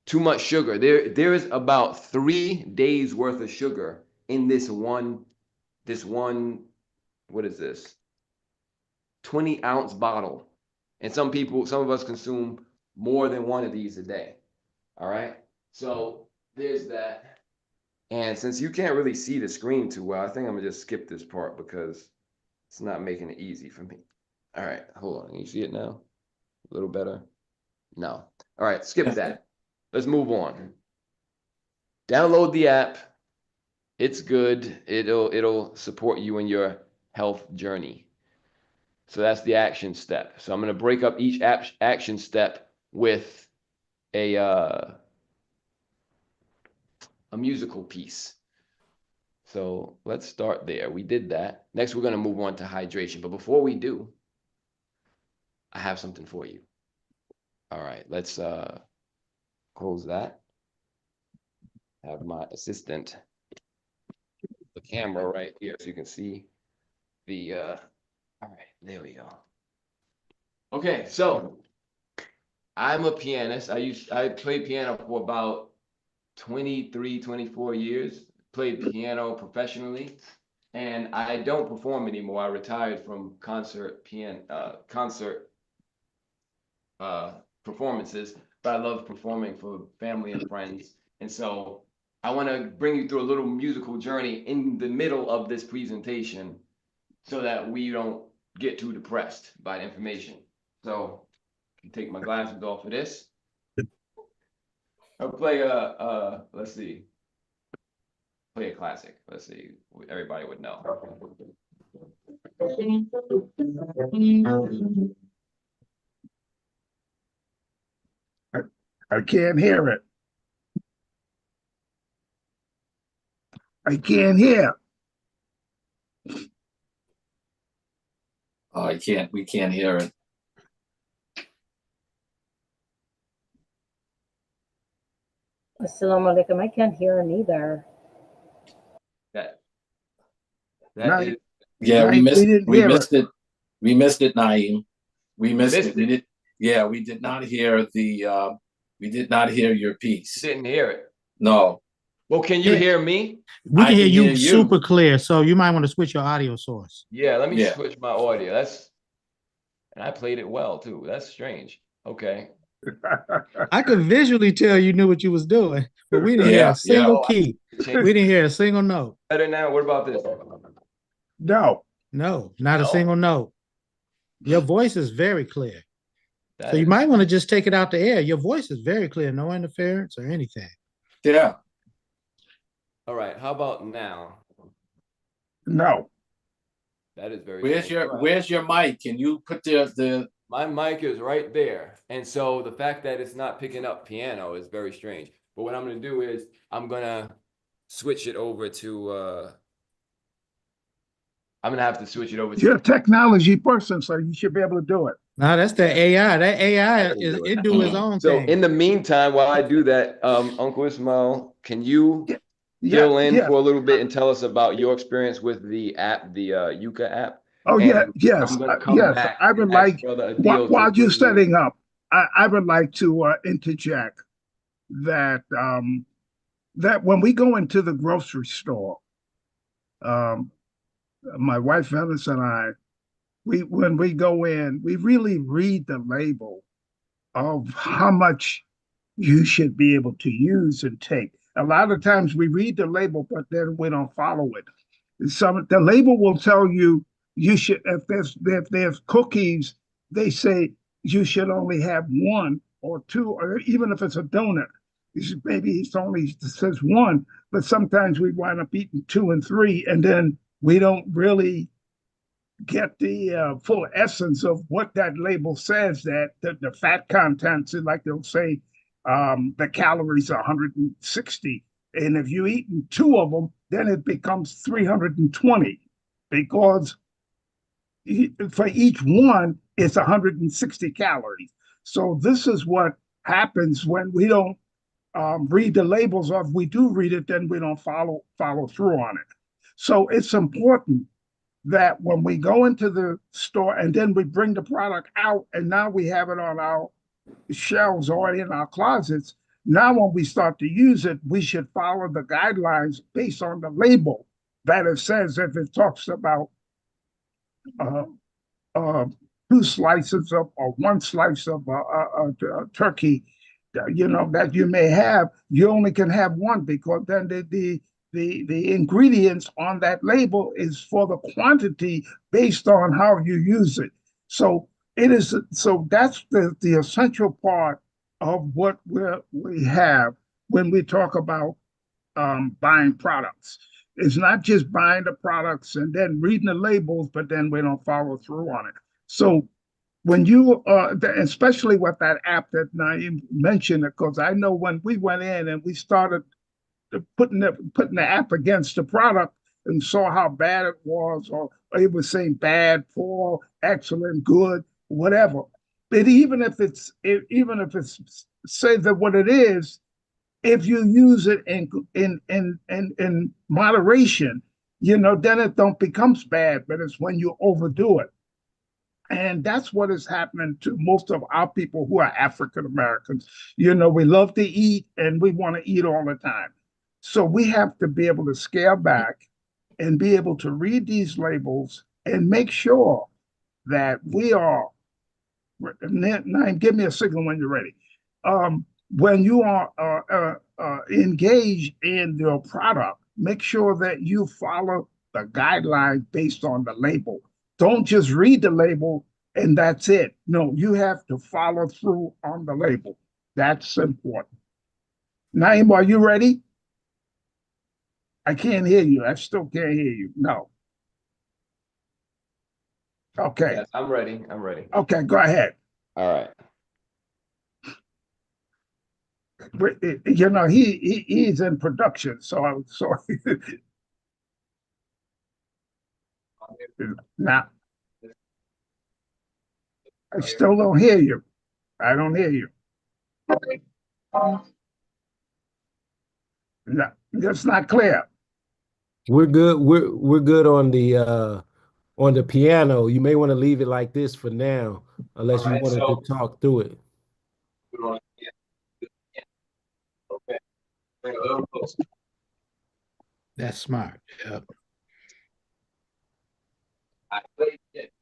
too much sugar. There is about 3 days worth of sugar in this one, what is this? 20-ounce bottle. And some of us consume more than one of these a day. All right. So there's that. And since you can't really see the screen too well, I think I'm gonna just skip this part because it's not making it easy for me. All right, hold on. Can you see it now? A little better? No. All right, skip that. Let's move on. Download the app. It's good. It'll support you in your health journey. So that's the action step. So I'm going to break up each action step with a musical piece. So let's start there. We did that. Next, we're going to move on to hydration. But before we do, I have something for you. All right, let's close that. Have my assistant, the camera right here so you can see the, all right, there we go. Okay, so I'm a pianist. I played piano for about 23, 24 years. Played piano professionally, and I don't perform anymore. I retired from concert performances, but I love performing for family and friends. And so I want to bring you through a little musical journey in the middle of this presentation so that we don't get too depressed by the information. So take my glasses off of this. I'll play let's see. Play a classic. Let's see. Everybody would know. I can't hear it. I can't hear. Oh, we can't hear it. Assalamu alaikum. I can't hear him either. That is, yeah, we missed it. We missed it. We missed it, Naeem. We missed it. We did. Yeah, we did not hear the. We did not hear your piece. Didn't hear it. No. Well, can you hear me? We can hear you super clear, so you might want to switch your audio source. Yeah, let me switch my audio. And I played it well too. That's strange. Okay. I could visually tell you knew what you was doing, but we didn't hear a single key. We didn't hear a single note. Better now. What about this? No, not a single note. Your voice is very clear. So you might want to just take it out the air. Your voice is very clear, no interference or anything. Yeah. All right. How about now? No. That is very. Where's your mic? Can you put the? My mic is right there, and so the fact that it's not picking up piano is very strange. But what I'm going to do is I'm going to switch it over to. I'm gonna have to switch it over. You're a technology person, so you should be able to do it. No, that's the AI. That AI it do its own so thing. In the meantime, while I do that, Uncle Ismail, can you fill in for a little bit and tell us about your experience with the app, the Yuka app? Oh yes. I would like while you're setting up, I would like to interject that that when we go into the grocery store, my wife Phyllis and I, when we go in, we really read the label of how much you should be able to use and take. A lot of times we read the label, but then we don't follow it. The label will tell you should, if there's cookies, they say you should only have one or two, or even if it's a donut, maybe it says one, but sometimes we wind up eating 2 and 3, and then we don't really get the full essence of what that label says, that the fat contents, like they'll say the calories are 160. And if you eat 2 of them, then it becomes 320, because for each one, it's 160 calories. So this is what happens when we don't read the labels, or if we do read it, then we don't follow through on it. So it's important that when we go into the store and then we bring the product out, and now we have it on our shelves or in our closets, now when we start to use it, we should follow the guidelines based on the label that it says. If it talks about 2 slices of, or 1 slice of turkey, that you may have, you only can have 1, because then the ingredients on that label is for the quantity based on how you use it. So it is. So that's the essential part of what we have when we talk about buying products. It's not just buying the products and then reading the labels, but then we don't follow through on it. So when you, especially with that app that Naeem mentioned, because I know when we went in and we started putting the app against the product and saw how bad it was, or it was saying bad, poor, excellent, good, whatever. But even if it's say that what it is, if you use it in moderation, then it don't becomes bad. But it's when you overdo it. And that's what is happening to most of our people who are African Americans. We love to eat and we want to eat all the time. So we have to be able to scale back and be able to read these labels and make sure that we are. Now, give me a signal when you're ready. When you are engaged in your product, make sure that you follow the guidelines based on the label. Don't just read the label and that's it. No, you have to follow through on the label. That's important. Naeem, are you ready? I can't hear you. I still can't hear you. No. Okay. Yes, I'm ready. I'm ready. Okay, go ahead. All right. He's in production, so I'm sorry. Now, I still don't hear you. I don't hear you. No, that's not clear. We're good. We're good on the piano. You may want to leave it like this for now, unless you wanted to talk through it. Okay. Bring it a little closer. That's smart. Yep. I played it.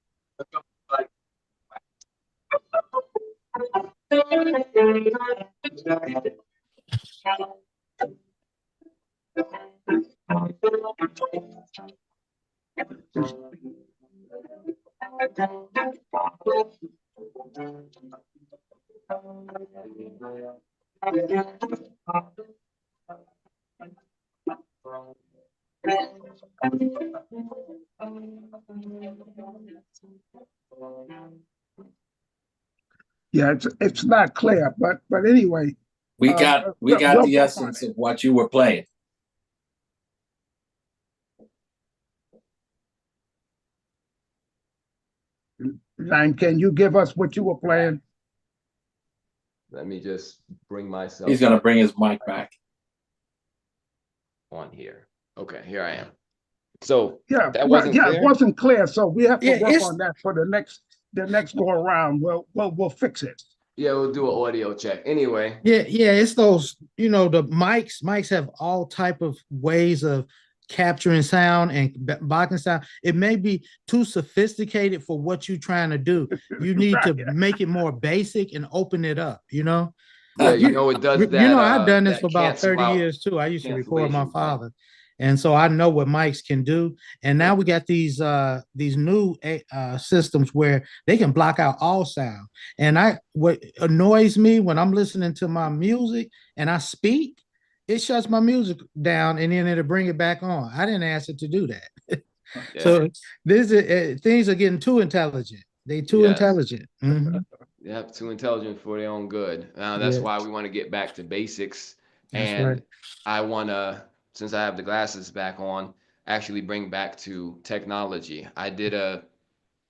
Yeah, it's not clear, but anyway. We got the essence of what you were playing. Ryan, can you give us what you were playing? Let me just bring myself. He's gonna bring his mic back on here. Okay, here I am. So yeah, that wasn't clear? It wasn't clear. So we have to work on that for the next go around. We'll fix it. Yeah, we'll do an audio check. Anyway. Yeah, it's those, the mics. Mics have all type of ways of capturing sound and blocking sound. It may be too sophisticated for what you're trying to do. You need to make it more basic and open it up, Yeah, it does that. I've done this for about 30 years too. I used to record my father. And so I know what mics can do. And now we got these new systems where they can block out all sound. And what annoys me when I'm listening to my music and I speak, it shuts my music down and then it'll bring it back on. I didn't ask it to do that. Yeah. So things are getting too intelligent. They too intelligent. Mm-hmm. Yep, too intelligent for their own good. That's why we want to get back to basics. That's right. I want to, since I have the glasses back on, actually bring back to technology. I did a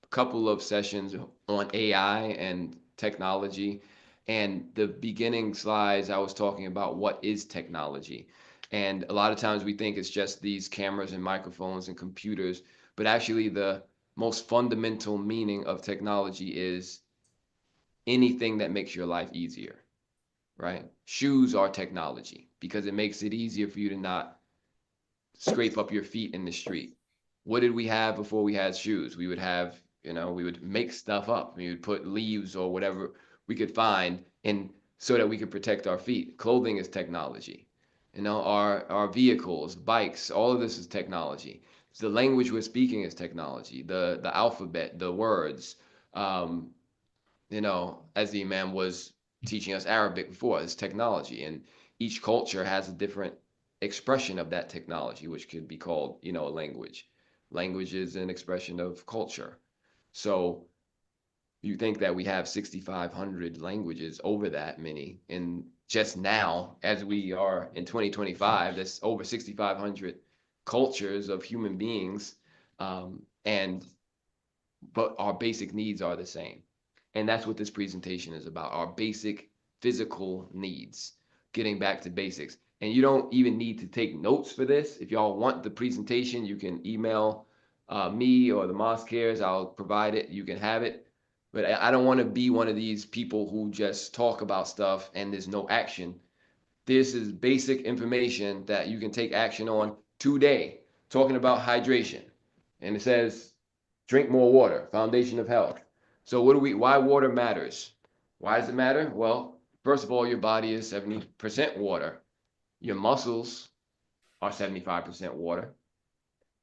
couple of sessions on AI and technology. And the beginning slides, I was talking about what is technology. And a lot of times we think it's just these cameras and microphones and computers, but actually the most fundamental meaning of technology is anything that makes your life easier, right? Shoes are technology because it makes it easier for you to not scrape up your feet in the street. What did we have before we had shoes? We would have, we would make stuff up. We would put leaves or whatever we could find in so that we could protect our feet. Clothing is technology. Our vehicles, bikes, all of this is technology. The language we're speaking is technology. The alphabet, the words, you know, as the Imam was teaching us Arabic before, it's technology, and each culture has a different expression of that technology, which could be called, you know, a language. Language is an expression of culture. So you think that we have 6,500 languages, over that many, and just now, as we are in 2025, that's over 6,500 cultures of human beings, and but our basic needs are the same. And that's what this presentation is about, our basic physical needs, getting back to basics. And you don't even need to take notes for this. If y'all want the presentation, you can email me or the Mosque Cares. I'll provide it. You can have it. But I don't want to be one of these people who just talk about stuff and there's no action. This is basic information that you can take action on today, talking about hydration. And it says, drink more water, foundation of health. So why water matters? Why does it matter? Well, first of all, your body is 70% water. Your muscles are 75% water.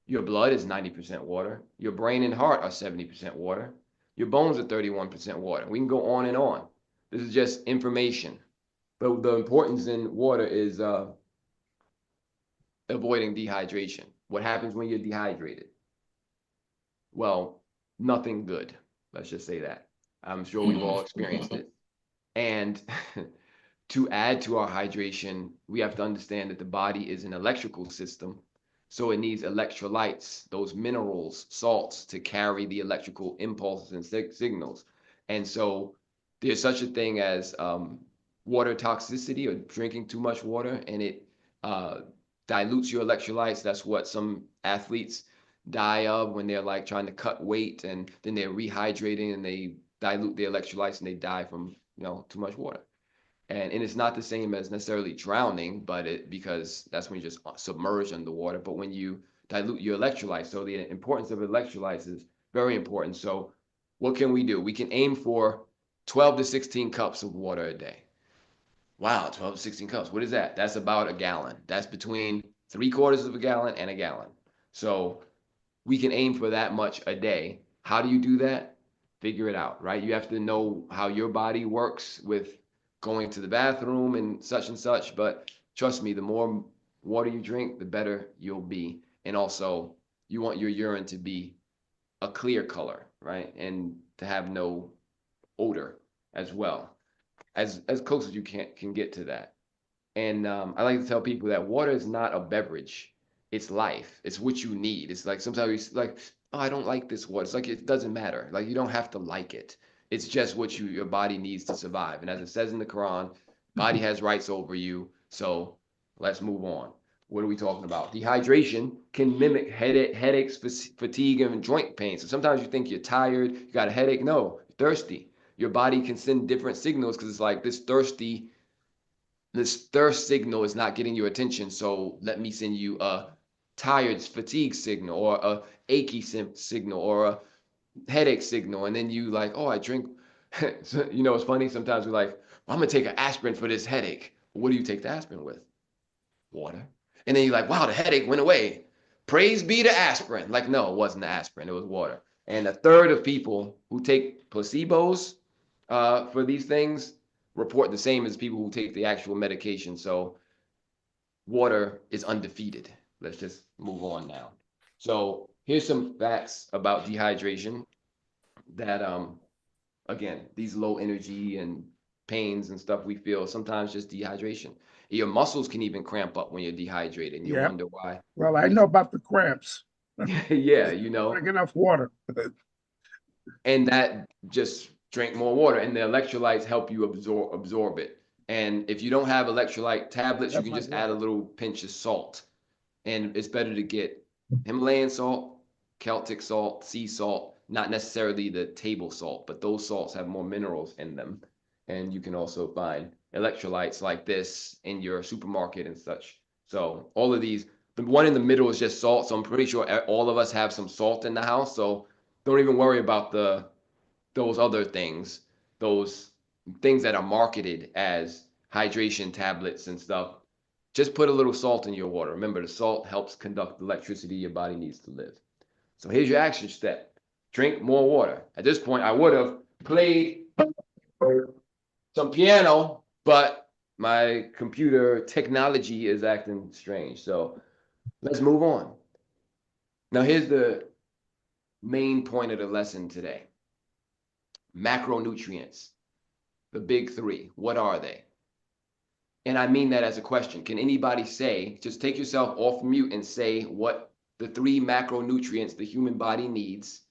Your blood is 90% water. Your brain and heart are 70% water. Your bones are 31% water. We can go on and on. This is just information. But the importance in water is avoiding dehydration. What happens when you're dehydrated? Well, nothing good. Let's just say that. I'm sure we've all experienced it. And to add to our hydration, we have to understand that the body is an electrical system. So it needs electrolytes, those minerals, salts, to carry the electrical impulses and signals. And so there's such a thing as water toxicity, or drinking too much water, and it dilutes your electrolytes. That's what some athletes die of when they're like trying to cut weight, and then they're rehydrating and they dilute their electrolytes and they die from, you know, too much water. And it's not the same as necessarily drowning, but because that's when you just submerge underwater. But when you dilute your electrolytes, so the importance of electrolytes is very important. So what can we do? We can aim for 12 to 16 cups of water a day. Wow, 12 to 16 cups. What is that? That's about a gallon. That's between 3/4 of a gallon and a gallon. So we can aim for that much a day. How do you do that? Figure it out, right? You have to know how your body works with going to the bathroom and such, but trust me, the more water you drink, the better you'll be. And also, you want your urine to be a clear color, right? And to have no odor as well, as close as you can get to that. And I like to tell people that water is not a beverage. It's life. It's what you need. It's like sometimes you like, oh, I don't like this water. It's like, it doesn't matter. Like, you don't have to like it. It's just what your body needs to survive. And as it says in the Quran, body has rights over you. So let's move on. What are we talking about? Dehydration can mimic headaches, fatigue, and joint pain. So sometimes you think you're tired, you got a headache. No, you're thirsty. Your body can send different signals because it's like this thirst signal is not getting your attention. So let me send you a tired fatigue signal, or a achy signal, or a headache signal. And then you like, oh, I drink. So, you know, it's funny. Sometimes we're like, I'm going to take an aspirin for this headache. What do you take the aspirin with? Water. And then you're like, wow, the headache went away. Praise be to aspirin. Like, no, it wasn't the aspirin. It was water. And a third of people who take placebos for these things report the same as people who take the actual medication. So water is undefeated. Let's just move on now. So here's some facts about dehydration that, again, these low energy and pains and stuff we feel, sometimes just dehydration. Your muscles can even cramp up when you're dehydrated, and you wonder why. Well, I know about the cramps. Yeah, you know. Drink enough water. And that, just drink more water, and the electrolytes help you absorb it. And if you don't have electrolyte tablets, you can just add a little pinch of salt. And it's better to get Himalayan salt, Celtic salt, sea salt, not necessarily the table salt, but those salts have more minerals in them. And you can also find electrolytes like this in your supermarket and such. So all of these, the one in the middle is just salt. So I'm pretty sure all of us have some salt in the house. So don't even worry about those other things, those things that are marketed as hydration tablets and stuff. Just put a little salt in your water. Remember, the salt helps conduct the electricity your body needs to live. So here's your action step. Drink more water. At this point, I would have played some piano, but my computer technology is acting strange. So let's move on. Now, here's the main point of the lesson today. Macronutrients, the big three. What are they? And I mean that as a question. Can anybody say, just take yourself off mute and say what the three macronutrients the human body needs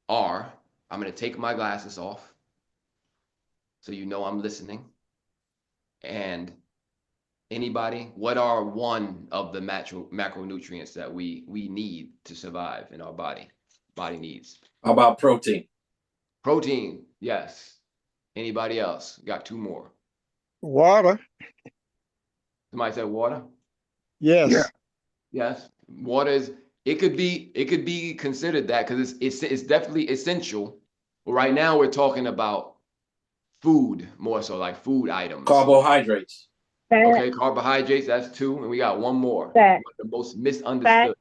are? I'm going to take my glasses off so you know I'm listening. And anybody, what are one of the macronutrients that we need to survive in our body needs? How about protein? Protein, yes. Anybody else? Got two more. Water. Somebody said water? Yes. Yeah. Yes. Water is, it could be considered that because it's definitely essential. But right now we're talking about food, more so like food items. Carbohydrates. Okay, carbohydrates, that's two. And we got one more. Fat. The most misunderstood. Fat.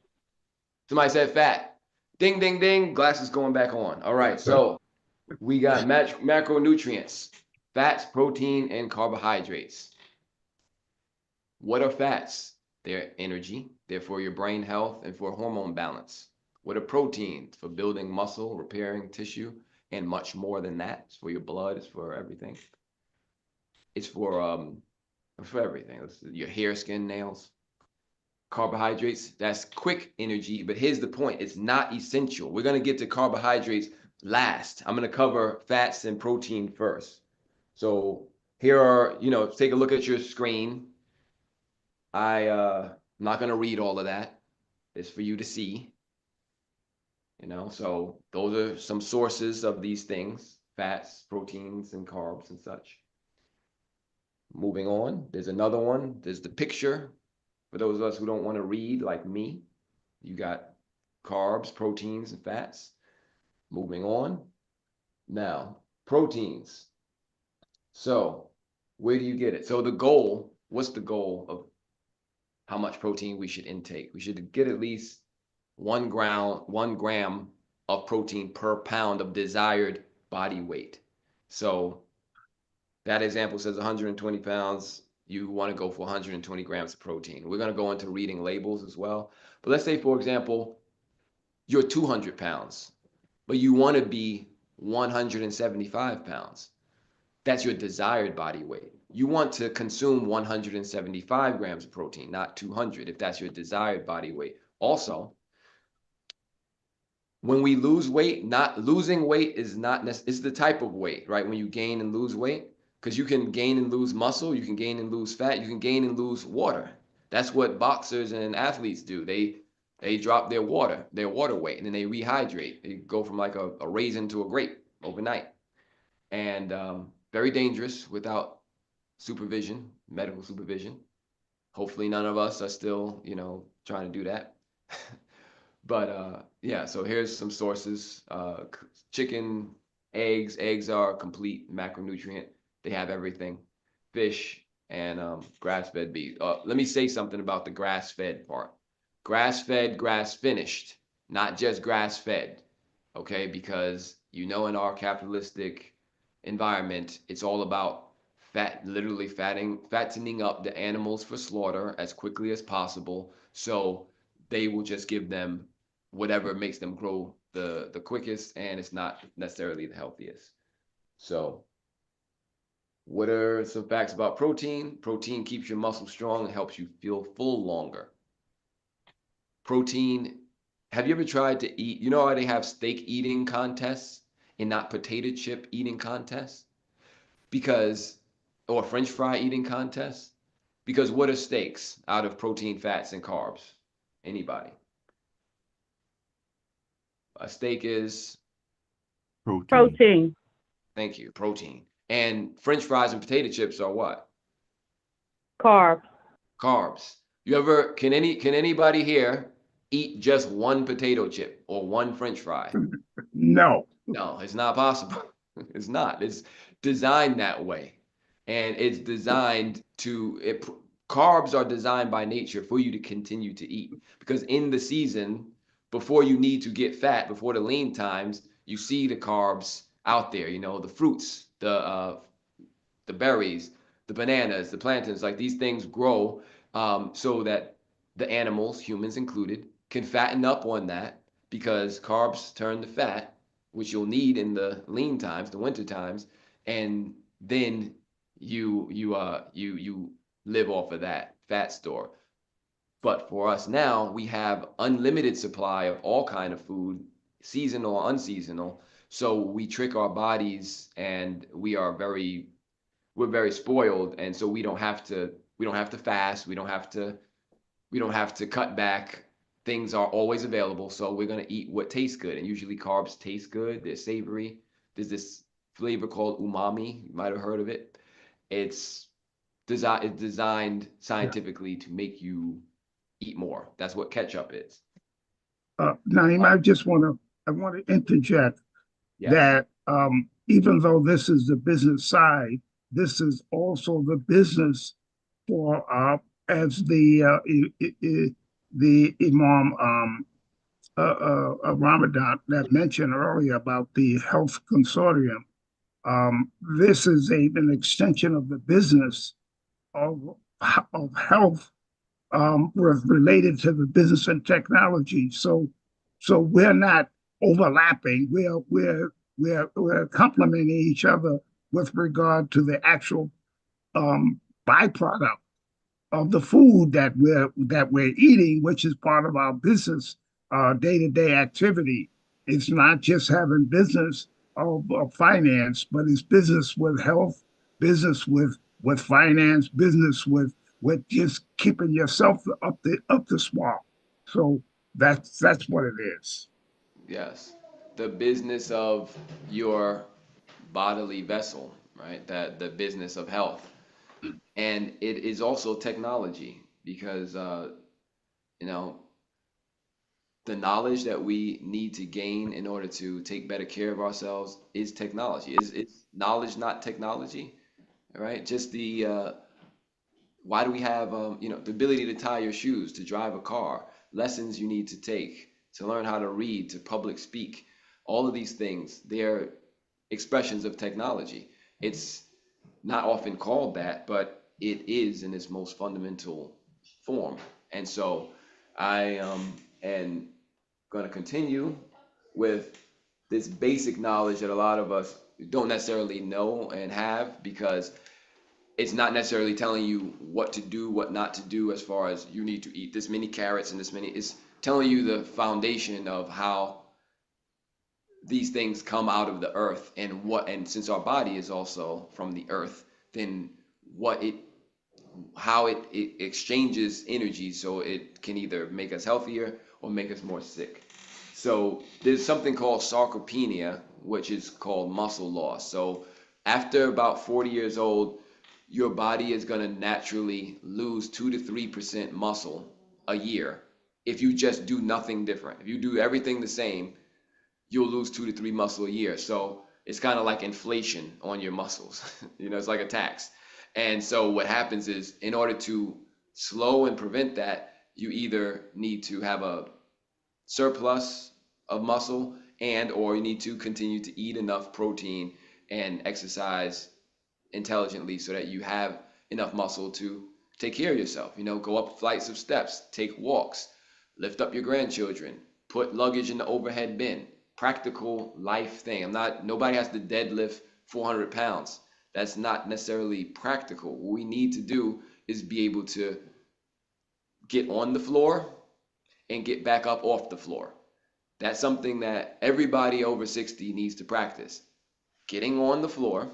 Somebody said fat. Ding, ding, ding. Glasses going back on. All right, so we got macronutrients, fats, protein, and carbohydrates. What are fats? They're energy. They're for your brain health and for hormone balance. What are proteins? For building muscle, repairing tissue, and much more than that. It's for your blood. It's for everything. It's for everything. It's your hair, skin, nails. Carbohydrates, that's quick energy. But here's the point. It's not essential. We're going to get to carbohydrates last. I'm going to cover fats and protein first. So here are, take a look at your screen. I'm not going to read all of that. It's for you to see. So those are some sources of these things, fats, proteins, and carbs and such. Moving on, there's another one. There's the picture. For those of us who don't want to read like me, you got carbs, proteins, and fats. Moving on. Now, proteins. So where do you get it? So the goal, what's the goal of how much protein we should intake? We should get at least 1 gram of protein per pound of desired body weight. So that example says 120 pounds. You want to go for 120 grams of protein. We're going to go into reading labels as well. But let's say, for example, you're 200 pounds, but you want to be 175 pounds. That's your desired body weight. You want to consume 175 grams of protein, not 200, if that's your desired body weight. Also, when we lose weight, not losing weight is not necessarily, it's the type of weight, right? When you gain and lose weight, because you can gain and lose muscle, you can gain and lose fat, you can gain and lose water. That's what boxers and athletes do. They drop their water weight, and then they rehydrate. They go from like a raisin to a grape overnight. And very dangerous without supervision, medical supervision. Hopefully none of us are still, trying to do that. But yeah, so here's some sources. Chicken, eggs. Eggs are a complete macronutrient. They have everything. Fish and grass-fed beef. Let me say something about the grass-fed part. Grass-fed, grass-finished, not just grass-fed, okay? Because in our capitalistic environment, it's all about literally fattening up the animals for slaughter as quickly as possible. So they will just give them whatever makes them grow the quickest, and it's not necessarily the healthiest. So what are some facts about protein? Protein keeps your muscles strong and helps you feel full longer. Protein, have you ever tried to eat, how they have steak eating contests and not potato chip eating contests? Or French fry eating contests? Because what are steaks out of protein, fats, and carbs? Anybody? A steak is? Protein. Thank you, protein. And French fries and potato chips are what? Carb. Carbs. Can anybody here eat just one potato chip or one French fry? No. No, it's not possible. It's not. It's designed that way. And it's designed carbs are designed by nature for you to continue to eat. Because in the season, before you need to get fat, before the lean times, you see the carbs out there, you know, the fruits, the berries, the bananas, the plantains, like these things grow so that the animals, humans included, can fatten up on that because carbs turn to fat, which you'll need in the lean times, the winter times, and then you live off of that fat store. But for us now, we have unlimited supply of all kind of food, seasonal or unseasonal. So we trick our bodies, and we're very spoiled, and so we don't have to fast, we don't have to cut back. Things are always available, so we're going to eat what tastes good, and usually carbs taste good, they're savory. There's this flavor called umami, you might have heard of it. It's designed scientifically to make you eat more. That's what ketchup is. Naeem, I want to interject Yes. that even though this is the business side, this is also the business for as the Imam Ramadan that mentioned earlier about the health consortium. This is an extension of the business of health related to the business and technology. So we're not overlapping. We're complementing each other with regard to the actual byproduct of the food that we're eating, which is part of our business day-to-day activity. It's not just having business of finance, but it's business with health, business with finance, business with just keeping yourself up the swamp. So that's what it is. Yes. The business of your bodily vessel, right? That the business of health. And it is also technology because, you know, the knowledge that we need to gain in order to take better care of ourselves is technology. Is knowledge not technology, right? Just why do we have, you know, the ability to tie your shoes, to drive a car, lessons you need to take, to learn how to read, to public speak, all of these things, they're expressions of technology. It's not often called that, but it is in its most fundamental form. And so I am going to continue with this basic knowledge that a lot of us don't necessarily know and have, because it's not necessarily telling you what to do, what not to do, as far as you need to eat this many carrots and this many. It's telling you the foundation of how these things come out of the earth, and since our body is also from the earth, then how it exchanges energy, so it can either make us healthier or make us more sick. So there's something called sarcopenia, which is called muscle loss. So after about 40 years old, your body is going to naturally lose 2 to 3% muscle a year if you just do nothing different. If you do everything the same, you'll lose 2 to 3 muscle a year. So it's kind of like inflation on your muscles. You know, it's like a tax. And so what happens is, in order to slow and prevent that, you either need to have a surplus of muscle or you need to continue to eat enough protein and exercise intelligently so that you have enough muscle to take care of yourself. You know, go up flights of steps, take walks, lift up your grandchildren, put luggage in the overhead bin. Practical life thing. Nobody has to deadlift 400 pounds. That's not necessarily practical. What we need to do is be able to get on the floor and get back up off the floor. That's something that everybody over 60 needs to practice. Getting on the floor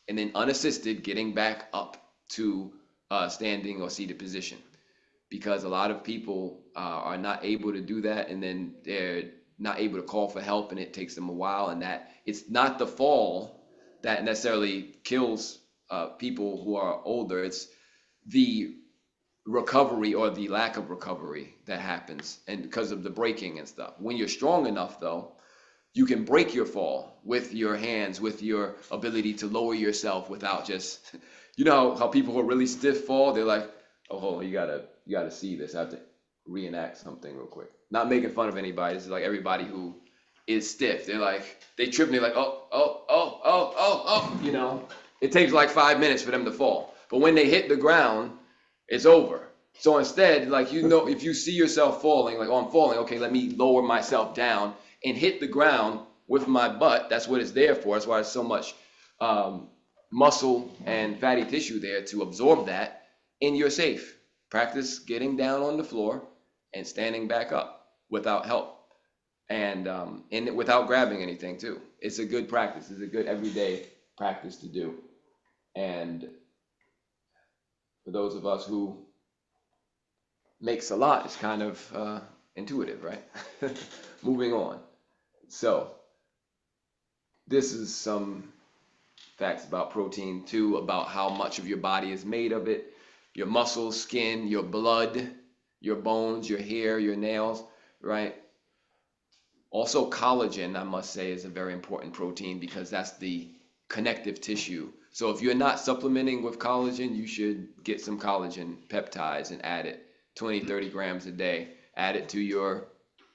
and then unassisted getting back up to standing or seated position. Because a lot of people are not able to do that, and then they're not able to call for help, and it takes them a while, and that it's not the fall that necessarily kills people who are older. It's the recovery or the lack of recovery that happens, and because of the breaking and stuff. When you're strong enough, though, you can break your fall with your hands, with your ability to lower yourself without just, you know how people who are really stiff fall, they're like, oh, hold on, you gotta see this. I have to reenact something real quick. Not making fun of anybody. This is like everybody who is stiff. They're like, they trip and they're like, oh, you know. It takes like 5 minutes for them to fall. But when they hit the ground, it's over. So instead, like, you know, if you see yourself falling, like, oh, I'm falling, okay, let me lower myself down and hit the ground with my butt. That's what it's there for. That's why there's so much muscle and fatty tissue there to absorb that, and you're safe. Practice getting down on the floor and standing back up without help, and without grabbing anything too. It's a good practice. It's a good everyday practice to do. And for those of us who makes a lot, it's kind of intuitive, right? Moving on. So this is some facts about protein too, about how much of your body is made of it. Your muscles, skin, your blood, your bones, your hair, your nails, right? Also collagen, I must say, is a very important protein because that's the connective tissue. So if you're not supplementing with collagen, you should get some collagen peptides and add it 20, 30 grams a day. Add it to your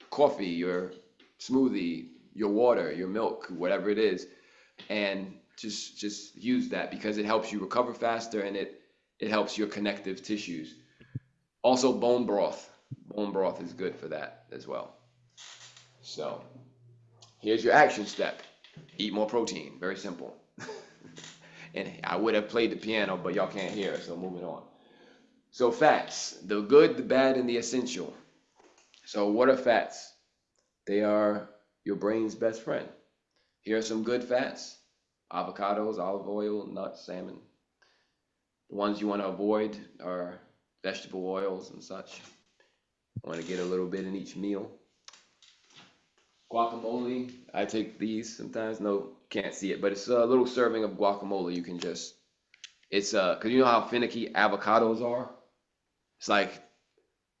coffee, your smoothie, your water, your milk, whatever it is. And just use that because it helps you recover faster, and it helps your connective tissues. Also bone broth. Bone broth is good for that as well. So here's your action step. Eat more protein. Very simple. And I would have played the piano, but y'all can't hear, so moving on. So fats, the good, the bad, and the essential. So what are fats? They are your brain's best friend. Here are some good fats: avocados, olive oil, nuts, salmon. The ones you want to avoid are vegetable oils and such. Want to get a little bit in each meal. Guacamole, I take these sometimes. No, can't see it, but it's a little serving of guacamole. You can just, it's because you know how finicky avocados are? It's like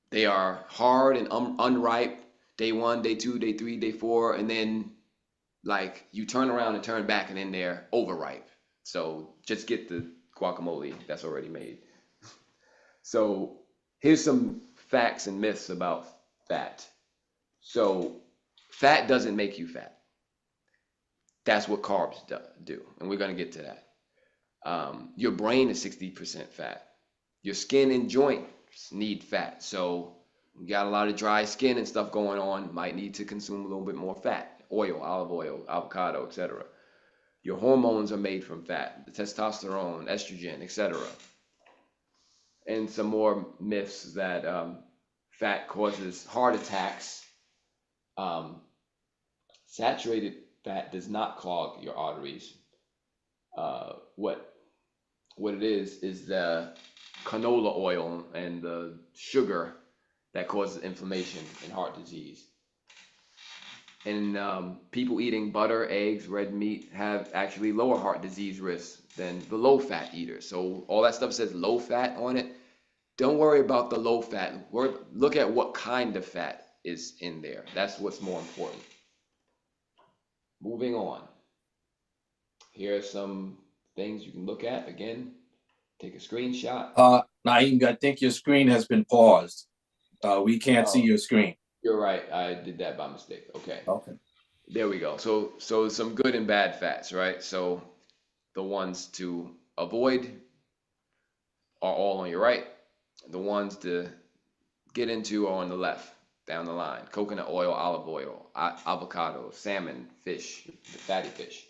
they are hard and unripe day 1, day 2, day 3, day 4, and then like you turn around and turn back and then they're overripe. So just get the guacamole that's already made. So here's some facts and myths about fat. So fat doesn't make you fat. That's what carbs do, and we're going to get to that. Your brain is 60% fat. Your skin and joints need fat. So you got a lot of dry skin and stuff going on, might need to consume a little bit more fat. Oil, olive oil, avocado, etc. Your hormones are made from fat, the testosterone, estrogen, etc. And some more myths that fat causes heart attacks. Saturated fat does not clog your arteries. What it is the canola oil and the sugar that causes inflammation and heart disease. And people eating butter, eggs, red meat have actually lower heart disease risks than the low fat eaters. So all that stuff says low fat on it. Don't worry about the low fat. Look at what kind of fat is in there. That's what's more important. Moving on. Here are some things you can look at. Again, take a screenshot. Naeem, I think your screen has been paused. We can't see your screen. You're right. I did that by mistake. Okay. Okay. There we go. So some good and bad fats, right? So the ones to avoid are all on your right. The ones to get into are on the left, down the line. Coconut oil, olive oil, avocado, salmon, fish, the fatty fish.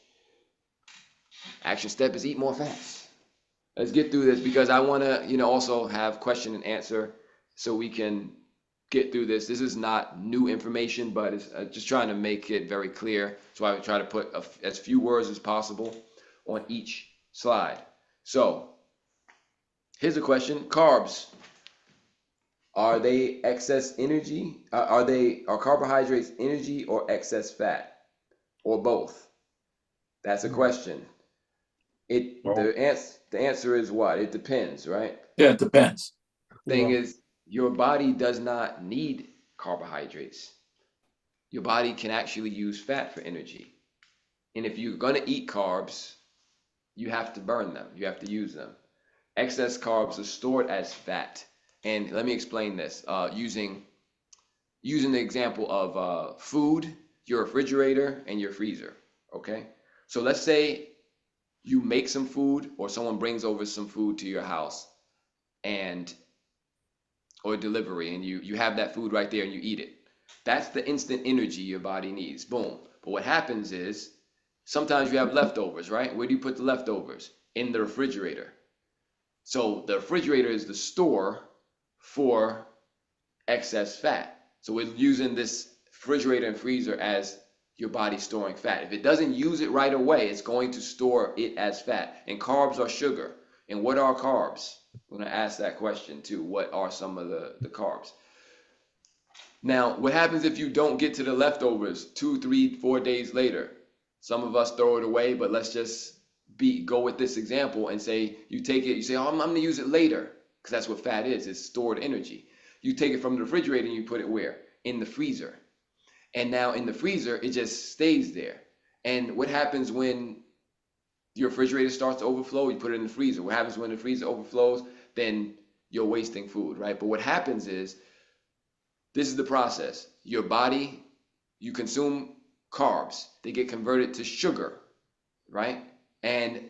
Action step is eat more fats. Let's get through this because I want to, also have question and answer so we can get through this. This is not new information, but it's just trying to make it very clear. So I try to put as few words as possible on each slide. So here's a question. Carbs, are they excess energy? Are carbohydrates energy or excess fat, or both? That's a question. The answer is what? It depends, right? Yeah, it depends. Thing is, your body does not need carbohydrates. Your body can actually use fat for energy. And if you're going to eat carbs, you have to burn them. You have to use them. Excess carbs are stored as fat. And let me explain this using the example of food. your refrigerator and your freezer, okay? So let's say you make some food or someone brings over some food to your house or delivery, and you have that food right there and you eat it. That's the instant energy your body needs, boom. But what happens is sometimes you have leftovers, right? Where do you put the leftovers? In the refrigerator. So the refrigerator is the store for excess fat. So we're using this refrigerator and freezer as your body storing fat. If it doesn't use it right away, it's going to store it as fat. And carbs are sugar. And what are carbs? I'm going to ask that question too. What are some of the carbs? Now, what happens if you don't get to the leftovers 2, 3, 4 days later? Some of us throw it away, but let's just go with this example and say you take it, you say, oh, I'm going to use it later, because that's what fat is. It's stored energy. You take it from the refrigerator and you put it where? In the freezer. And now in the freezer, it just stays there. And what happens when your refrigerator starts to overflow? You put it in the freezer. What happens when the freezer overflows? Then you're wasting food, right? But what happens is, this is the process. Your body, you consume carbs. They get converted to sugar, right? And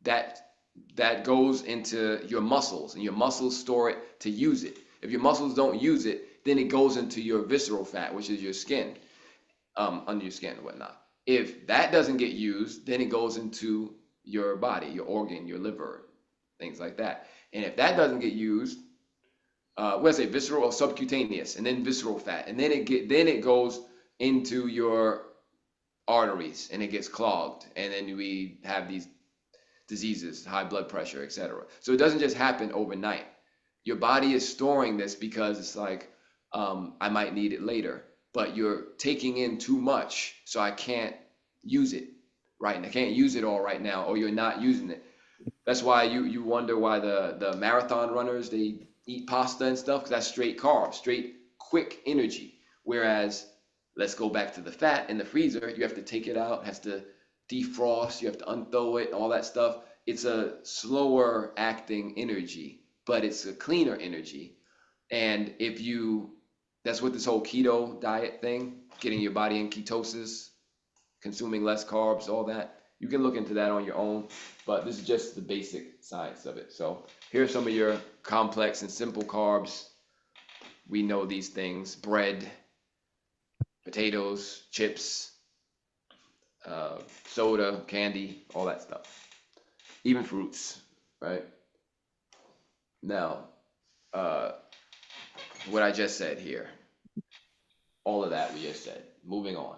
that goes into your muscles, and your muscles store it to use it. If your muscles don't use it, then it goes into your visceral fat, which is your skin, under your skin and whatnot. If that doesn't get used, then it goes into your body, your organ, your liver, things like that. And if that doesn't get used, let's say visceral or subcutaneous, and then visceral fat, and then it goes into your arteries and it gets clogged, and then we have these diseases, high blood pressure, etc. So it doesn't just happen overnight. Your body is storing this because it's like, I might need it later, but you're taking in too much, so I can't use it right now. I can't use it all right now, or you're not using it. That's why you wonder why the marathon runners, they eat pasta and stuff, because that's straight carbs, straight quick energy. Whereas, let's go back to the fat in the freezer. You have to take it out, it has to defrost, you have to unthaw it, all that stuff. It's a slower acting energy, but it's a cleaner energy. And that's what this whole keto diet thing, getting your body in ketosis, consuming less carbs, all that. You can look into that on your own, but this is just the basic science of it. So here are some of your complex and simple carbs. We know these things: bread, potatoes, chips, soda, candy, all that stuff. Even fruits, right? Now, what I just said here, all of that we just said. Moving on.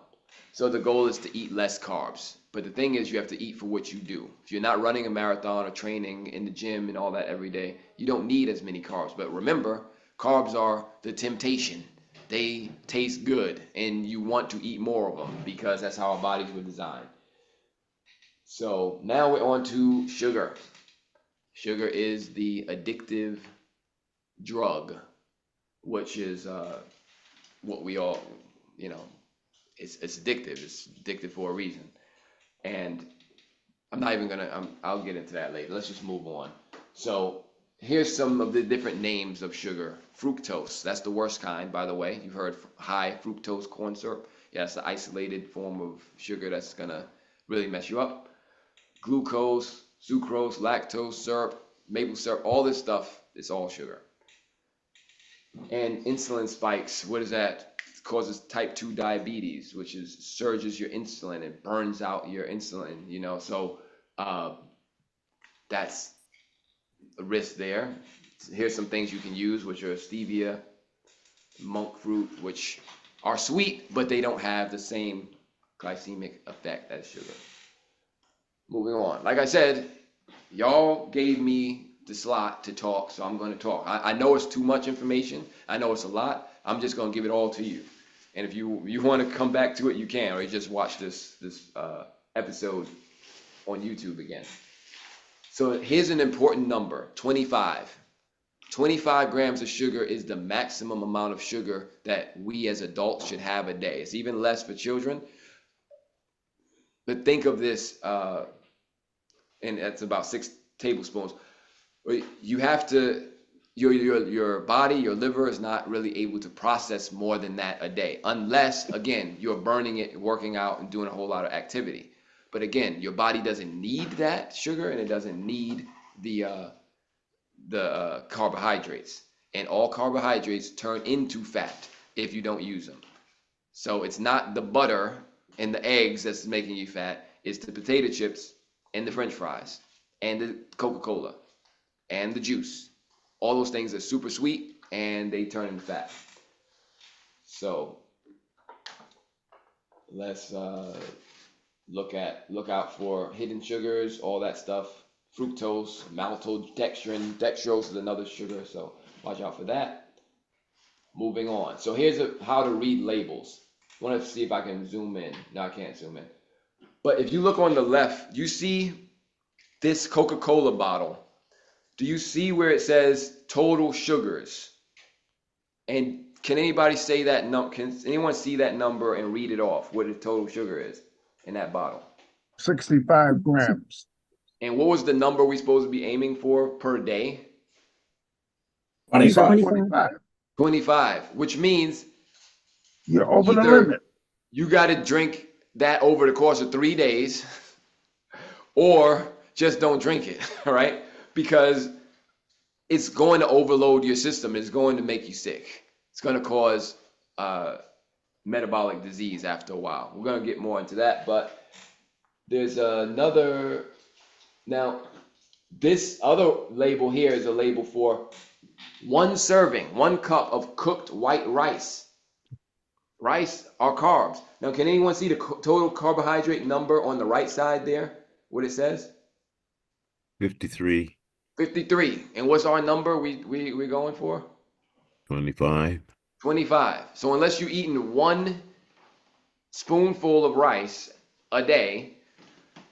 So the goal is to eat less carbs. But the thing is, you have to eat for what you do. If you're not running a marathon or training in the gym and all that every day, you don't need as many carbs. But remember, carbs are the temptation. They taste good, and you want to eat more of them because that's how our bodies were designed. So now we're on to sugar. Sugar is the addictive drug, which is what we all, it's addictive. It's addictive for a reason. And I'm not even gonna, I'll get into that later. Let's just move on. So here's some of the different names of sugar. Fructose, that's the worst kind, by the way. You've heard high fructose corn syrup. Yeah, it's the isolated form of sugar that's gonna really mess you up. Glucose, sucrose, lactose, syrup, maple syrup, all this stuff is all sugar. And insulin spikes, what is that? It causes type 2 diabetes, which is surges your insulin and burns out your insulin, so that's a risk there. Here's some things you can use, which are stevia, monk fruit, which are sweet, but they don't have the same glycemic effect as sugar. Moving on. Like I said, y'all gave me the slot to talk, so I'm going to talk. I know it's too much information. I know it's a lot. I'm just going to give it all to you. And if you want to come back to it, you can, or you just watch this episode on YouTube again. So here's an important number, 25. 25 grams of sugar is the maximum amount of sugar that we as adults should have a day. It's even less for children. But think of this, and that's about 6 tablespoons. You have to your body, your liver is not really able to process more than that a day, unless, again, you're burning it, working out, and doing a whole lot of activity. But again, your body doesn't need that sugar, and it doesn't need the carbohydrates. And all carbohydrates turn into fat if you don't use them. So it's not the butter and the eggs that's making you fat. It's the potato chips and the French fries and the Coca-Cola and the juice. All those things are super sweet and they turn into fat. So let's look out for hidden sugars, all that stuff. Fructose, maltodextrin, dextrose is another sugar, so watch out for that. Moving on. So here's how to read labels. I want to see if I can zoom in. No, I can't zoom in. But if you look on the left, you see this Coca-Cola bottle. Do you see where it says total sugars? And can anybody say that can anyone see that number and read it off, what the total sugar is in that bottle? 65 grams. And what was the number we supposed to be aiming for per day? 25. 25, which means you're over the limit. You got to drink that over the course of 3 days, or just don't drink it, all right? Because it's going to overload your system. It's going to make you sick. It's going to cause metabolic disease after a while. We're going to get more into that, but there's another. Now, this other label here is a label for 1 serving, 1 cup of cooked white rice. Rice are carbs. Now, can anyone see the total carbohydrate number on the right side there? What it says? 53. 53. And what's our number we're going for? 25. 25. So unless you're eating 1 spoonful of rice a day,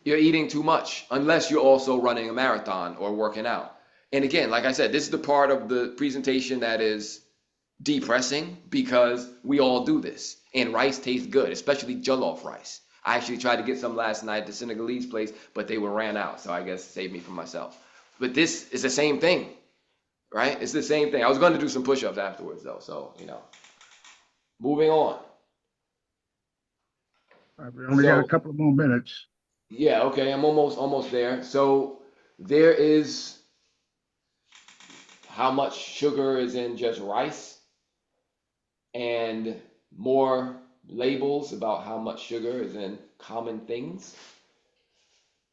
you're eating too much, unless you're also running a marathon or working out. And again, like I said, this is the part of the presentation that is depressing because we all do this. And rice tastes good, especially jollof rice. I actually tried to get some last night at the Senegalese place, but they were ran out. So I guess it saved me from myself. But this is the same thing, right? It's the same thing. I was going to do some push-ups afterwards though. So, moving on. We only got a couple of more minutes. Yeah, okay, I'm almost there. So there is how much sugar is in just rice and more labels about how much sugar is in common things.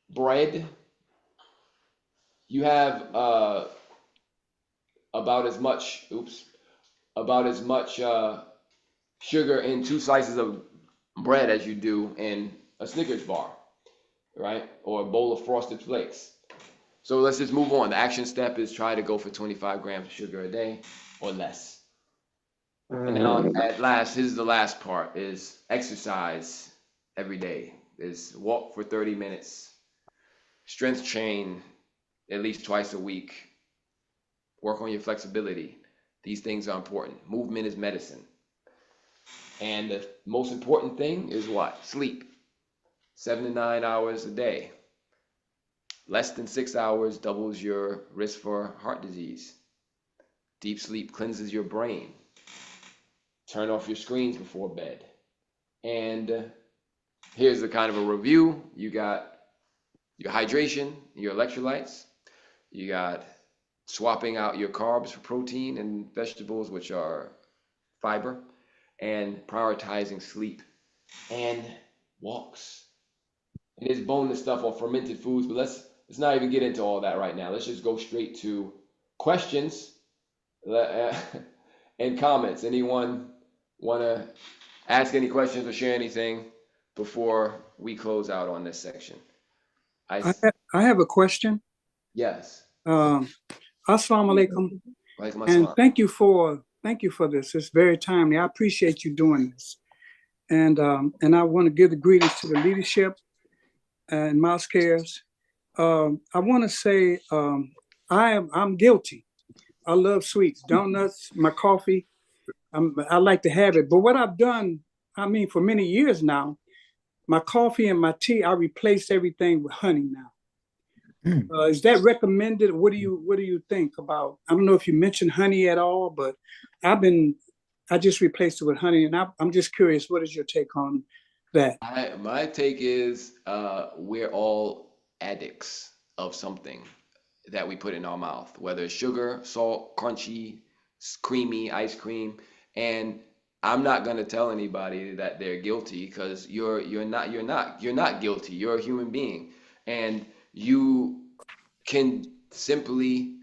Bread, you have about as much sugar in 2 slices of bread as you do in a Snickers bar, right? Or a bowl of Frosted Flakes. So let's just move on. The action step is try to go for 25 grams of sugar a day or less. And now at last, here's the last part, is exercise every day. Is walk for 30 minutes, strength train at least twice a week, work on your flexibility. These things are important. Movement is medicine. And the most important thing is what? Sleep. 7 to 9 hours a day. Less than 6 hours doubles your risk for heart disease. Deep sleep cleanses your brain. Turn off your screens before bed. And here's the kind of a review. You got your hydration, your electrolytes. You got swapping out your carbs for protein and vegetables, which are fiber, and prioritizing sleep and walks. And there's bonus stuff on fermented foods, but let's not even get into all that right now. Let's just go straight to questions and comments. Anyone want to ask any questions or share anything before we close out on this section? I have a question. Yes. Assalamu alaikum. And thank you for this. It's very timely. I appreciate you doing this. And I want to give the greetings to the leadership and Mosque Cares. I want to say I'm guilty. I love sweets, donuts, my coffee. I like to have it. But what I've done, for many years now, my coffee and my tea, I replace everything with honey now. Is that recommended? What do you think about? I don't know if you mentioned honey at all, but I just replaced it with honey, and I'm just curious. What is your take on that? My take is we're all addicts of something that we put in our mouth, whether it's sugar, salt, crunchy, creamy, ice cream, and I'm not gonna tell anybody that they're guilty because you're not guilty. You're a human being, and you can simply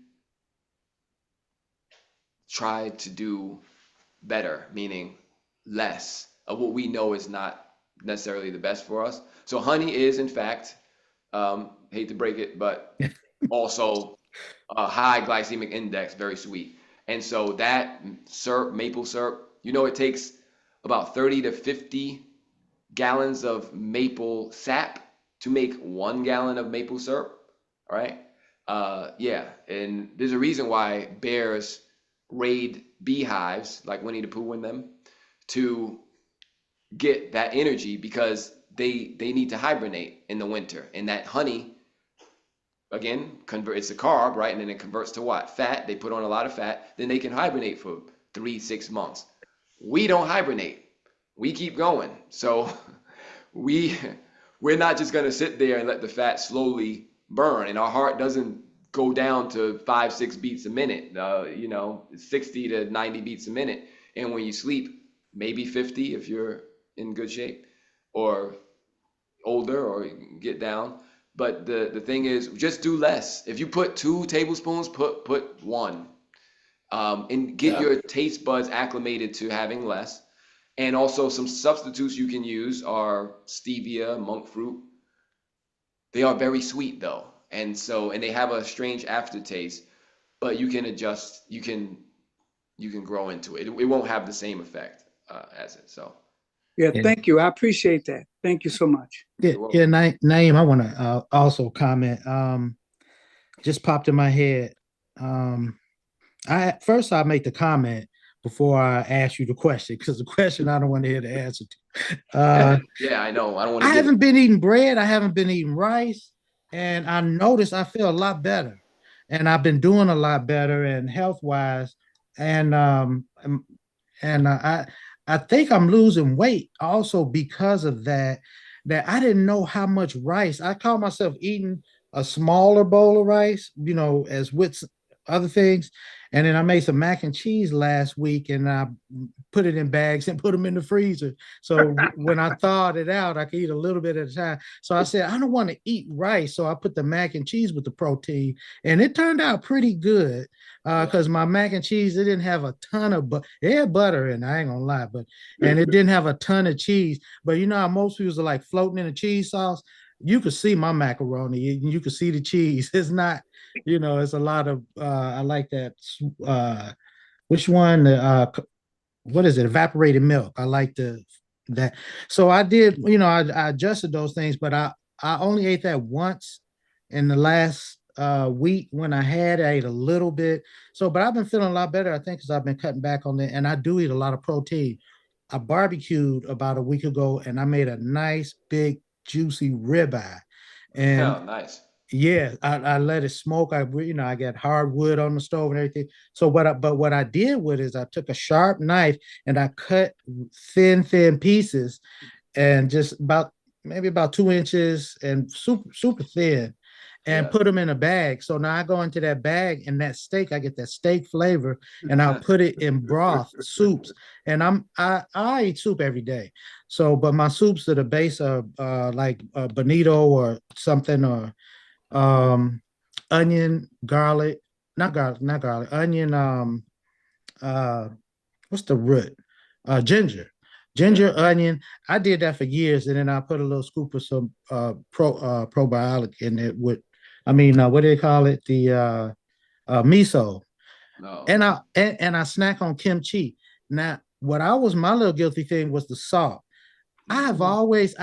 try to do better, meaning less of what we know is not necessarily the best for us. So honey is, in fact, hate to break it, but also a high glycemic index, very sweet. And so that syrup, maple syrup, it takes about 30 to 50 gallons of maple sap to make 1 gallon of maple syrup, all right? Yeah, and there's a reason why bears raid beehives, like Winnie the Pooh in them, to get that energy because they need to hibernate in the winter. And that honey, again, it's a carb, right? And then it converts to what? Fat. They put on a lot of fat. Then they can hibernate for 3-6 months. We don't hibernate. We keep going. So we're not just going to sit there and let the fat slowly burn. And our heart doesn't go down to 5-6 beats a minute, 60 to 90 beats a minute. And when you sleep, maybe 50 if you're in good shape, or older, or get down. But the thing is, just do less. If you put 2 tablespoons, put 1, and get your taste buds acclimated to having less. And also some substitutes you can use are stevia, monk fruit. They are very sweet though. And they have a strange aftertaste, but you can adjust, you can grow into it. It won't have the same effect as it. So. Yeah, thank you. I appreciate that. Thank you so much. Yeah, Naeem, I want to also comment. Just popped in my head. I'll make the comment before I ask you the question, because the question I don't want to hear the answer to. Yeah, I know. I haven't been eating bread. I haven't been eating rice, and I noticed I feel a lot better, and I've been doing a lot better, and health wise, and I think I'm losing weight also because of that. That I didn't know how much rice. I caught myself eating a smaller bowl of rice, as with other things. And then I made some mac and cheese last week, and I put it in bags and put them in the freezer. So when I thawed it out, I could eat a little bit at a time. So I said, I don't want to eat rice. So I put the mac and cheese with the protein, and it turned out pretty good because my mac and cheese, it didn't have a ton of, it had butter in it, I ain't gonna lie, and it didn't have a ton of cheese. But how most people are like floating in a cheese sauce. You could see my macaroni, you could see the cheese. It's not, it's a lot of, I like that. Which one? What is it? Evaporated milk. I like that. So I did, I adjusted those things, but I only ate that once in the last week. When I ate a little bit. So, but I've been feeling a lot better, I think, because I've been cutting back on it, and I do eat a lot of protein. I barbecued about a week ago, and I made a nice big juicy ribeye, and nice. Yeah, I let it smoke. I got hardwood on the stove and everything. So what I did with it is I took a sharp knife and I cut thin pieces, and just maybe about 2 inches and super thin, and put them in a bag. So now I go into that bag, and that steak, I get that steak flavor, and I'll put it in broth, soups. And I eat soup every day. So, but my soups are the base of like bonito or something, or onion, garlic, not garlic, onion, what's the root? Ginger, onion. I did that for years, and then I put a little scoop of some probiotic in it with, what do they call it? The miso. No. And I snack on kimchi. Now, my little guilty thing was the salt. I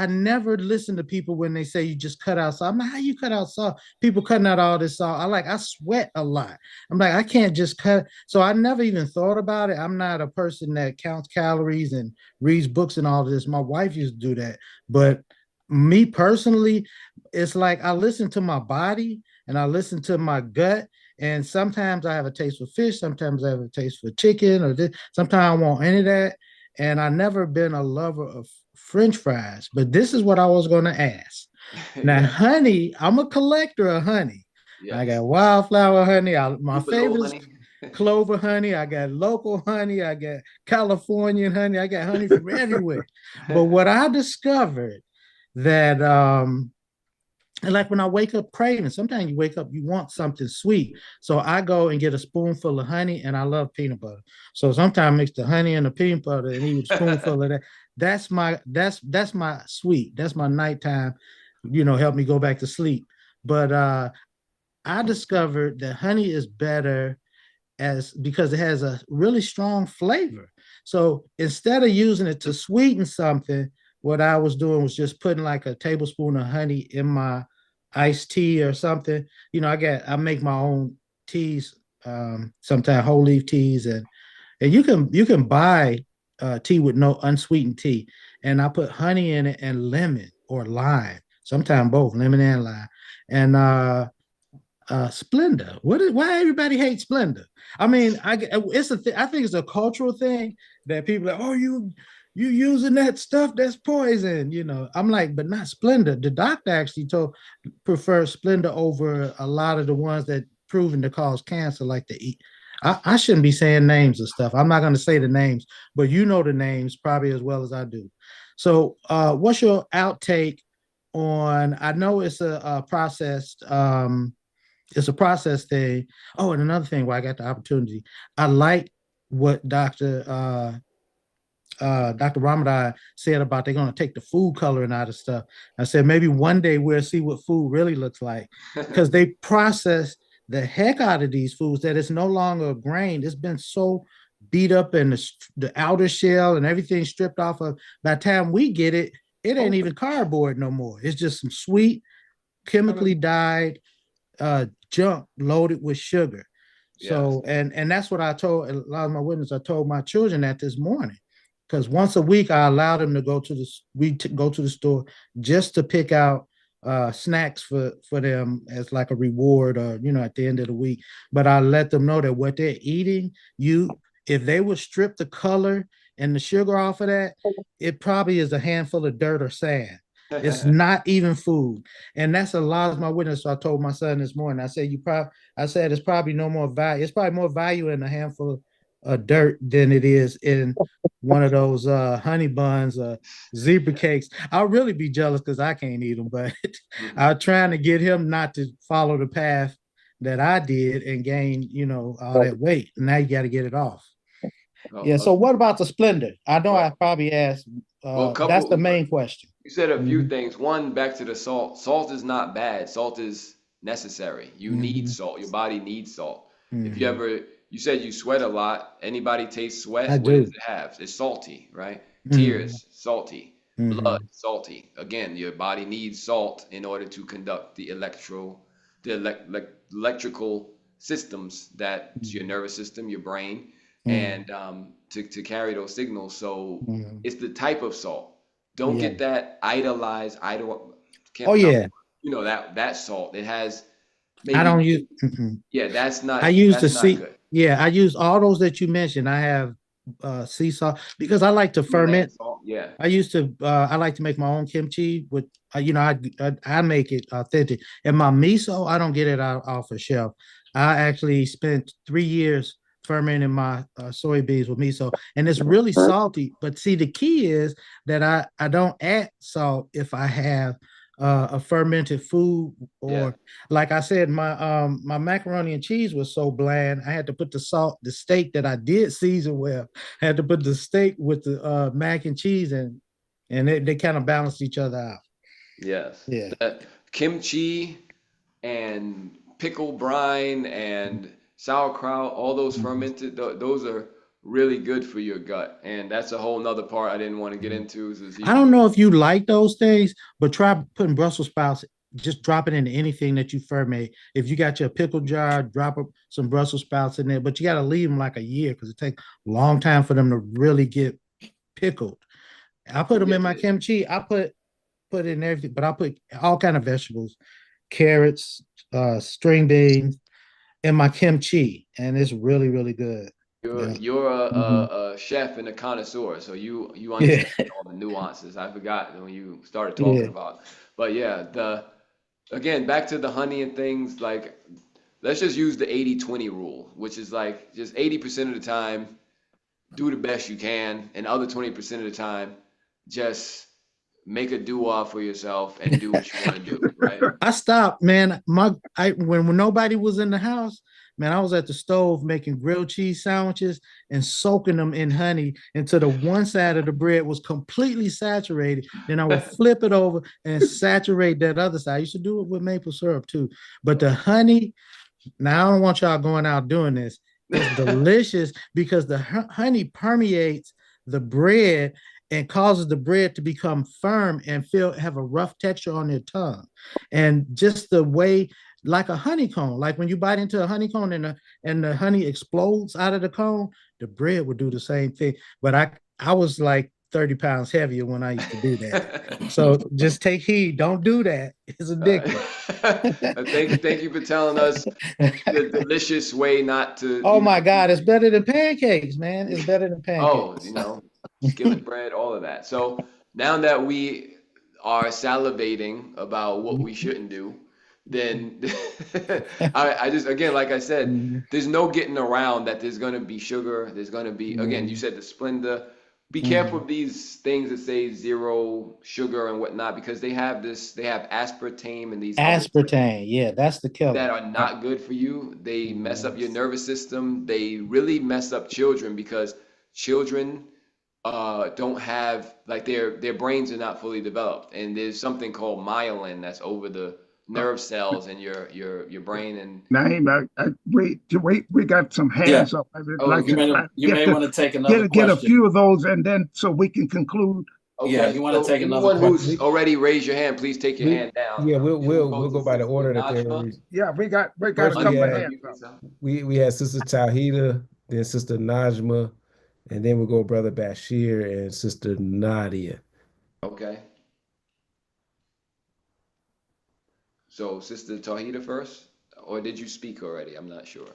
never listen to people when they say you just cut out salt. I'm like, how you cut out salt? People cutting out all this salt. I sweat a lot. I'm like, I can't just cut. So I never even thought about it. I'm not a person that counts calories and reads books and all this. My wife used to do that. But me personally, it's like I listen to my body, and I listen to my gut. And sometimes I have a taste for fish, sometimes I have a taste for chicken, or this. Sometimes I don't want any of that. And I've never been a lover of French fries, but this is what I was going to ask. Now, Yeah. honey, I'm a collector of honey. I Yes. got wildflower honey. My Super low favorite is honey. clover honey. I got local honey. I got Californian honey. I got honey from everywhere. But what I discovered that and like when I wake up craving, sometimes you wake up, you want something sweet. So I go and get a spoonful of honey, and I love peanut butter. So sometimes I mix the honey and the peanut butter and eat a spoonful of that. That's my sweet. That's my nighttime, help me go back to sleep. But I discovered that honey is better because it has a really strong flavor. So instead of using it to sweeten something, what I was doing was just putting like a tablespoon of honey in my iced tea or something. I make my own teas, sometimes whole leaf teas, and you can buy tea with no unsweetened tea. And I put honey in it and lemon or lime, sometimes both lemon and lime. And Splenda. Why everybody hates Splenda? I mean, I think it's a cultural thing that people are like, oh, you using that stuff that's poison. I'm like, but not Splenda. The doctor actually prefers Splenda over a lot of the ones that proven to cause cancer, like the E. I shouldn't be saying names of stuff. I'm not going to say the names, but you know the names probably as well as I do. So, what's your outtake on? I know it's a processed. It's a process thing. Oh, and another thing where I got the opportunity, I like what Dr. Ramadan said about they're going to take the food coloring out of stuff. I said maybe one day we'll see what food really looks like, because they process the heck out of these foods that it's no longer a grain. It's been so beat up and the outer shell and everything stripped off of. By the time we get it, it ain't even cardboard no more. It's just some sweet, chemically dyed junk loaded with sugar. So and that's what I told a lot of my witnesses. I told my children that this morning, because once a week I allow them to go to the store just to pick out snacks for them as like a reward, or at the end of the week. But I let them know that what they're eating, if they would strip the color and the sugar off of that, it probably is a handful of dirt or sand. It's not even food. And that's a lot of my witness. So I told my son this morning, I said it's probably no more value. It's probably more value in a handful of dirt than it is in one of those honey buns or zebra cakes. I'll really be jealous because I can't eat them, but I'm trying to get him not to follow the path that I did and gain, all that weight. Now you got to get it off. Yeah. So what about the Splenda? I know I probably asked. That's the main question. You said a few things. One, back to the salt. Salt is not bad. Salt is necessary. You need salt. Your body needs salt. If you said you sweat a lot. Anybody taste sweat? I what do. does it have? It's salty, right? Tears, salty. Blood, salty. Again, your body needs salt in order to conduct the electrical systems that's your nervous system, your brain, and to carry those signals. So it's the type of salt. Don't get that idolized. That salt. It has. Maybe, I don't use. Yeah, that's not. I use that's the not sea. good. Yeah, I use all those that you mentioned. I have sea salt because I like to ferment. Salt, yeah. I like to make my own kimchi with. I make it authentic. And my miso, I don't get it out off a shelf. I actually spent 3 years fermenting my soybeans with miso, and it's really salty. But see, the key is that I don't add salt if I have a fermented food, or like I said, my macaroni and cheese was so bland. I had to put the steak that I did season well. I had to put the steak with the mac and cheese, and they kind of balanced each other out. Yes. Yeah. Kimchi and pickle brine and sauerkraut, all those fermented, those are really good for your gut. And that's a whole nother part I didn't want to get into. I don't know if you like those things, but try putting Brussels sprouts, just drop it into anything that you ferment. If you got your pickle jar, drop some Brussels sprouts in there, but you got to leave them like a year because it takes a long time for them to really get pickled. I put them in my kimchi. I put in everything, but I put all kind of vegetables, carrots, string beans, and my kimchi, and it's really, really good. You're a chef and a connoisseur, so you understand all the nuances. I forgot when you started talking about, but yeah, again, back to the honey and things, like, let's just use the 80-20 rule, which is like just 80% of the time, do the best you can, and other 20% of the time, just make a do-off for yourself and do what you want to do, right? I stopped, man. When nobody was in the house, man, I was at the stove making grilled cheese sandwiches and soaking them in honey until the one side of the bread was completely saturated. Then I would flip it over and saturate that other side. I used to do it with maple syrup too. But the honey, now I don't want y'all going out doing this. It's delicious because the honey permeates the bread and causes the bread to become firm and have a rough texture on your tongue. And just the way, like a honeycomb, like when you bite into a honeycomb and the honey explodes out of the cone, the bread would do the same thing. But I was like 30 pounds heavier when I used to do that. So just take heed. Don't do that. It's addictive. Thank you for telling us the delicious way not to. Oh my God, it's better than pancakes, man. It's better than pancakes. Oh, skillet bread, all of that. So now that we are salivating about what we shouldn't do, then I just, again, like I said, there's no getting around that there's going to be sugar. There's going to be, again, you said the Splenda. Be careful of these things that say 0 sugar and whatnot, because they have aspartame and these aspartame. Yeah, that's the killer. That are not good for you. They mess up your nervous system. They really mess up children, because children don't have, like, their brains are not fully developed, and there's something called myelin that's over the nerve cells in your brain. And Naeem, we got some hands up. You may want to take another get a few of those, and then so we can conclude. Okay. Yeah, you want to take another anyone question? who's already raised your hand, please take your hand down. Yeah, we'll go by the order that they're. Yeah, we got a First couple of hands up. We had Sister Tawhida, then Sister Najma, and then we'll go Brother Bashir and Sister Nadia. Okay. So, Sister Tawhida first, or did you speak already? I'm not sure.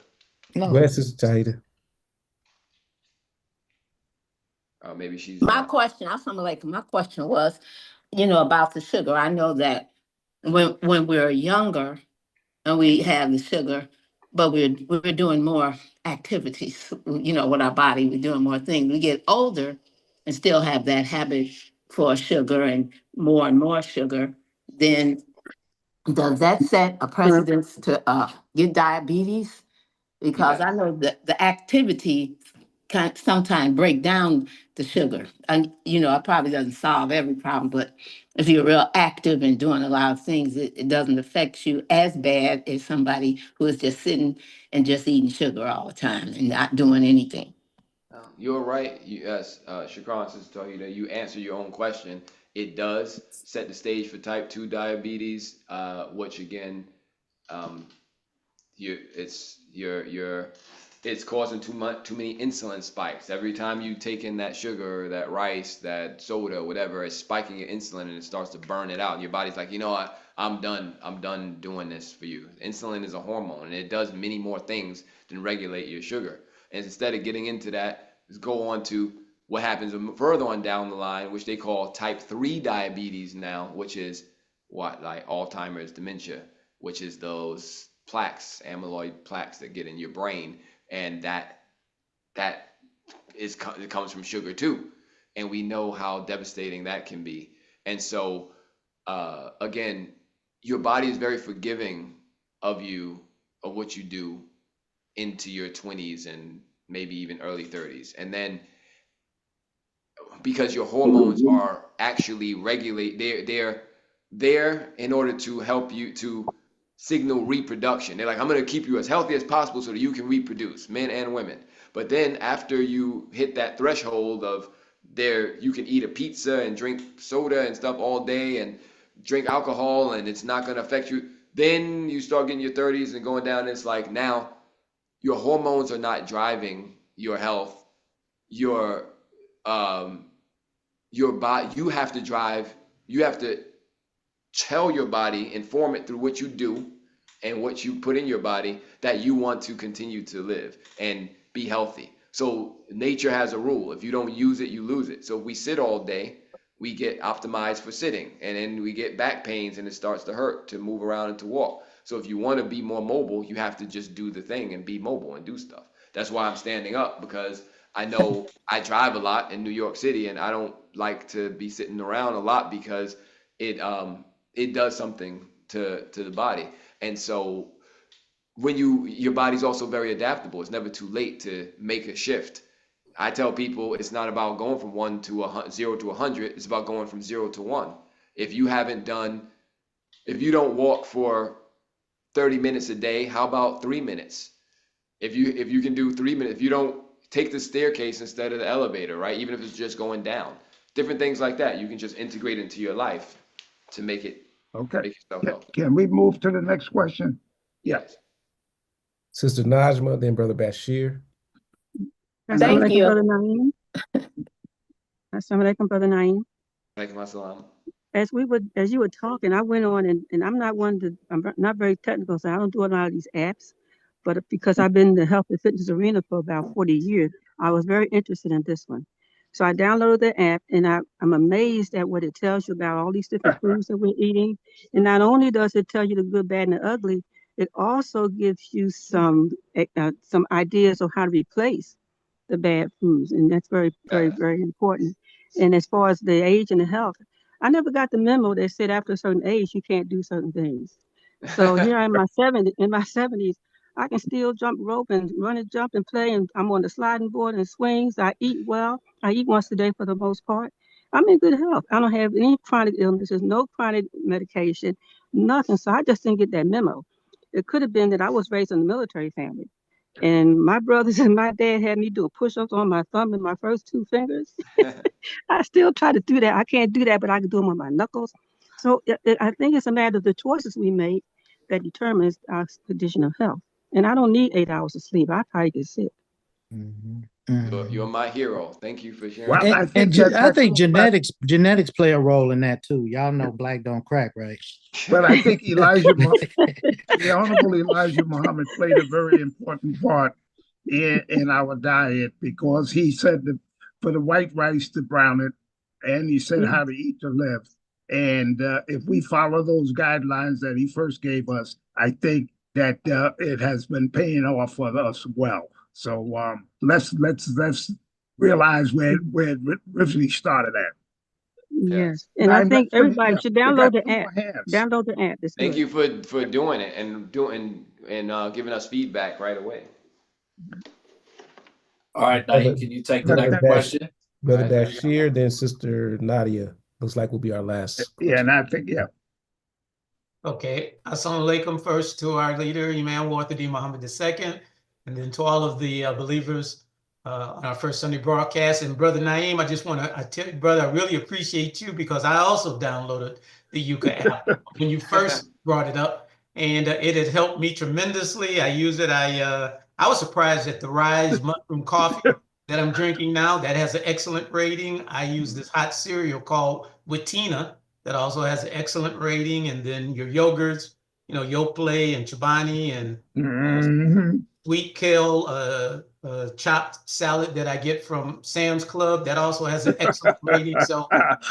No. Go ahead, Sister Tawhida. Maybe she's. My question, my question was, about the sugar. I know that when we're younger and we have the sugar, but we're doing more activities, with our body, we're doing more things. We get older and still have that habit for sugar and more sugar, then does that set a precedence to get diabetes? Because I know that the activity can sometimes break down the sugar. And, it probably doesn't solve every problem, but if you're real active and doing a lot of things, it doesn't affect you as bad as somebody who is just sitting and just eating sugar all the time and not doing anything. You're right. Yes, Shukran, Sister Tawhida, you answer your own question. It does set the stage for type 2 diabetes, which again, it's causing too many insulin spikes. Every time you take in that sugar, that rice, that soda, whatever, it's spiking your insulin and it starts to burn it out. And your body's like, I'm done doing this for you. Insulin is a hormone and it does many more things than regulate your sugar. And instead of getting into that, let's go on to what happens further on down the line, which they call type 3 diabetes now, which is like Alzheimer's, dementia, which is those plaques, amyloid plaques that get in your brain. And it comes from sugar too. And we know how devastating that can be. And so, again, your body is very forgiving of what you do into your 20s and maybe even early 30s. And then because your hormones are actually they're there in order to help you to signal reproduction. They're like, I'm going to keep you as healthy as possible so that you can reproduce, men and women. But then after you hit that threshold of you can eat a pizza and drink soda and stuff all day and drink alcohol and it's not going to affect you. Then you start getting your 30s and going down. It's like now your hormones are not driving your health. Your body, you have to tell your body, inform it through what you do and what you put in your body that you want to continue to live and be healthy. So nature has a rule. If you don't use it, you lose it. So if we sit all day, we get optimized for sitting, and then we get back pains and it starts to hurt to move around and to walk. So if you want to be more mobile, you have to just do the thing and be mobile and do stuff. That's why I'm standing up, because I know I drive a lot in New York City and I don't like to be sitting around a lot because it does something to the body. And so when your body's also very adaptable, it's never too late to make a shift. I tell people it's not about going from 0 to 100. It's about going from 0 to 1. If you don't walk for 30 minutes a day, how about 3 minutes? If you can do 3 minutes, if you don't take the staircase instead of the elevator, right? Even if it's just going down, different things like that, you can just integrate into your life to make it. Okay. Make yourself healthy. Can we move to the next question? Yes. Sister Najma, then Brother Bashir. Thank you. Brother Naeem. Assalamu alaikum, Brother Naeem. Alaikum assalam. As you were talking, I went on and I'm not very technical, so I don't do a lot of these apps. But because I've been in the health and fitness arena for about 40 years, I was very interested in this one. So I downloaded the app, and I'm amazed at what it tells you about all these different foods that we're eating. And not only does it tell you the good, bad, and the ugly, it also gives you some ideas of how to replace the bad foods. And that's very, very, very important. And as far as the age and the health, I never got the memo that said after a certain age, you can't do certain things. So here I'm in my 70s, I can still jump rope and run and jump and play, and I'm on the sliding board and swings. I eat well. I eat once a day for the most part. I'm in good health. I don't have any chronic illnesses, no chronic medication, nothing. So I just didn't get that memo. It could have been that I was raised in a military family, and my brothers and my dad had me doing push-ups on my thumb and my first 2 fingers. I still try to do that. I can't do that, but I can do them on my knuckles. So I think it's a matter of the choices we make that determines our condition of health. And I don't need 8 hours of sleep. I probably get sick. You're my hero. Thank you for sharing. Well, I think genetics play a role in that too. Y'all know black don't crack, right? Well, I think the Honorable Elijah Muhammad played a very important part in our diet, because he said that for the white rice to brown it, and he said how to eat to live. And if we follow those guidelines that he first gave us, I think that it has been paying off for us well. So let's realize where it really started at. Yes, and I think everybody should download the app. Download the app. Thank you for doing it and giving us feedback right away. All right, Naeem, can you take the next question? Brother Bashir, then Sister Nadia. Looks like will be our last. Yeah, and I think, Okay. Assalamu alaikum first to our leader, Imam Warthadi Muhammad II, and then to all of the believers on our first Sunday broadcast. And Brother Naeem, I just want to tell you, brother, I really appreciate you, because I also downloaded the Yuka app when you first brought it up, and it had helped me tremendously. I use it. I was surprised at the Rise mushroom coffee that I'm drinking now. That has an excellent rating. I use this hot cereal called Witina that also has an excellent rating. And then your yogurts, Yoplait and Chobani and sweet kale chopped salad that I get from Sam's Club that also has an excellent rating. So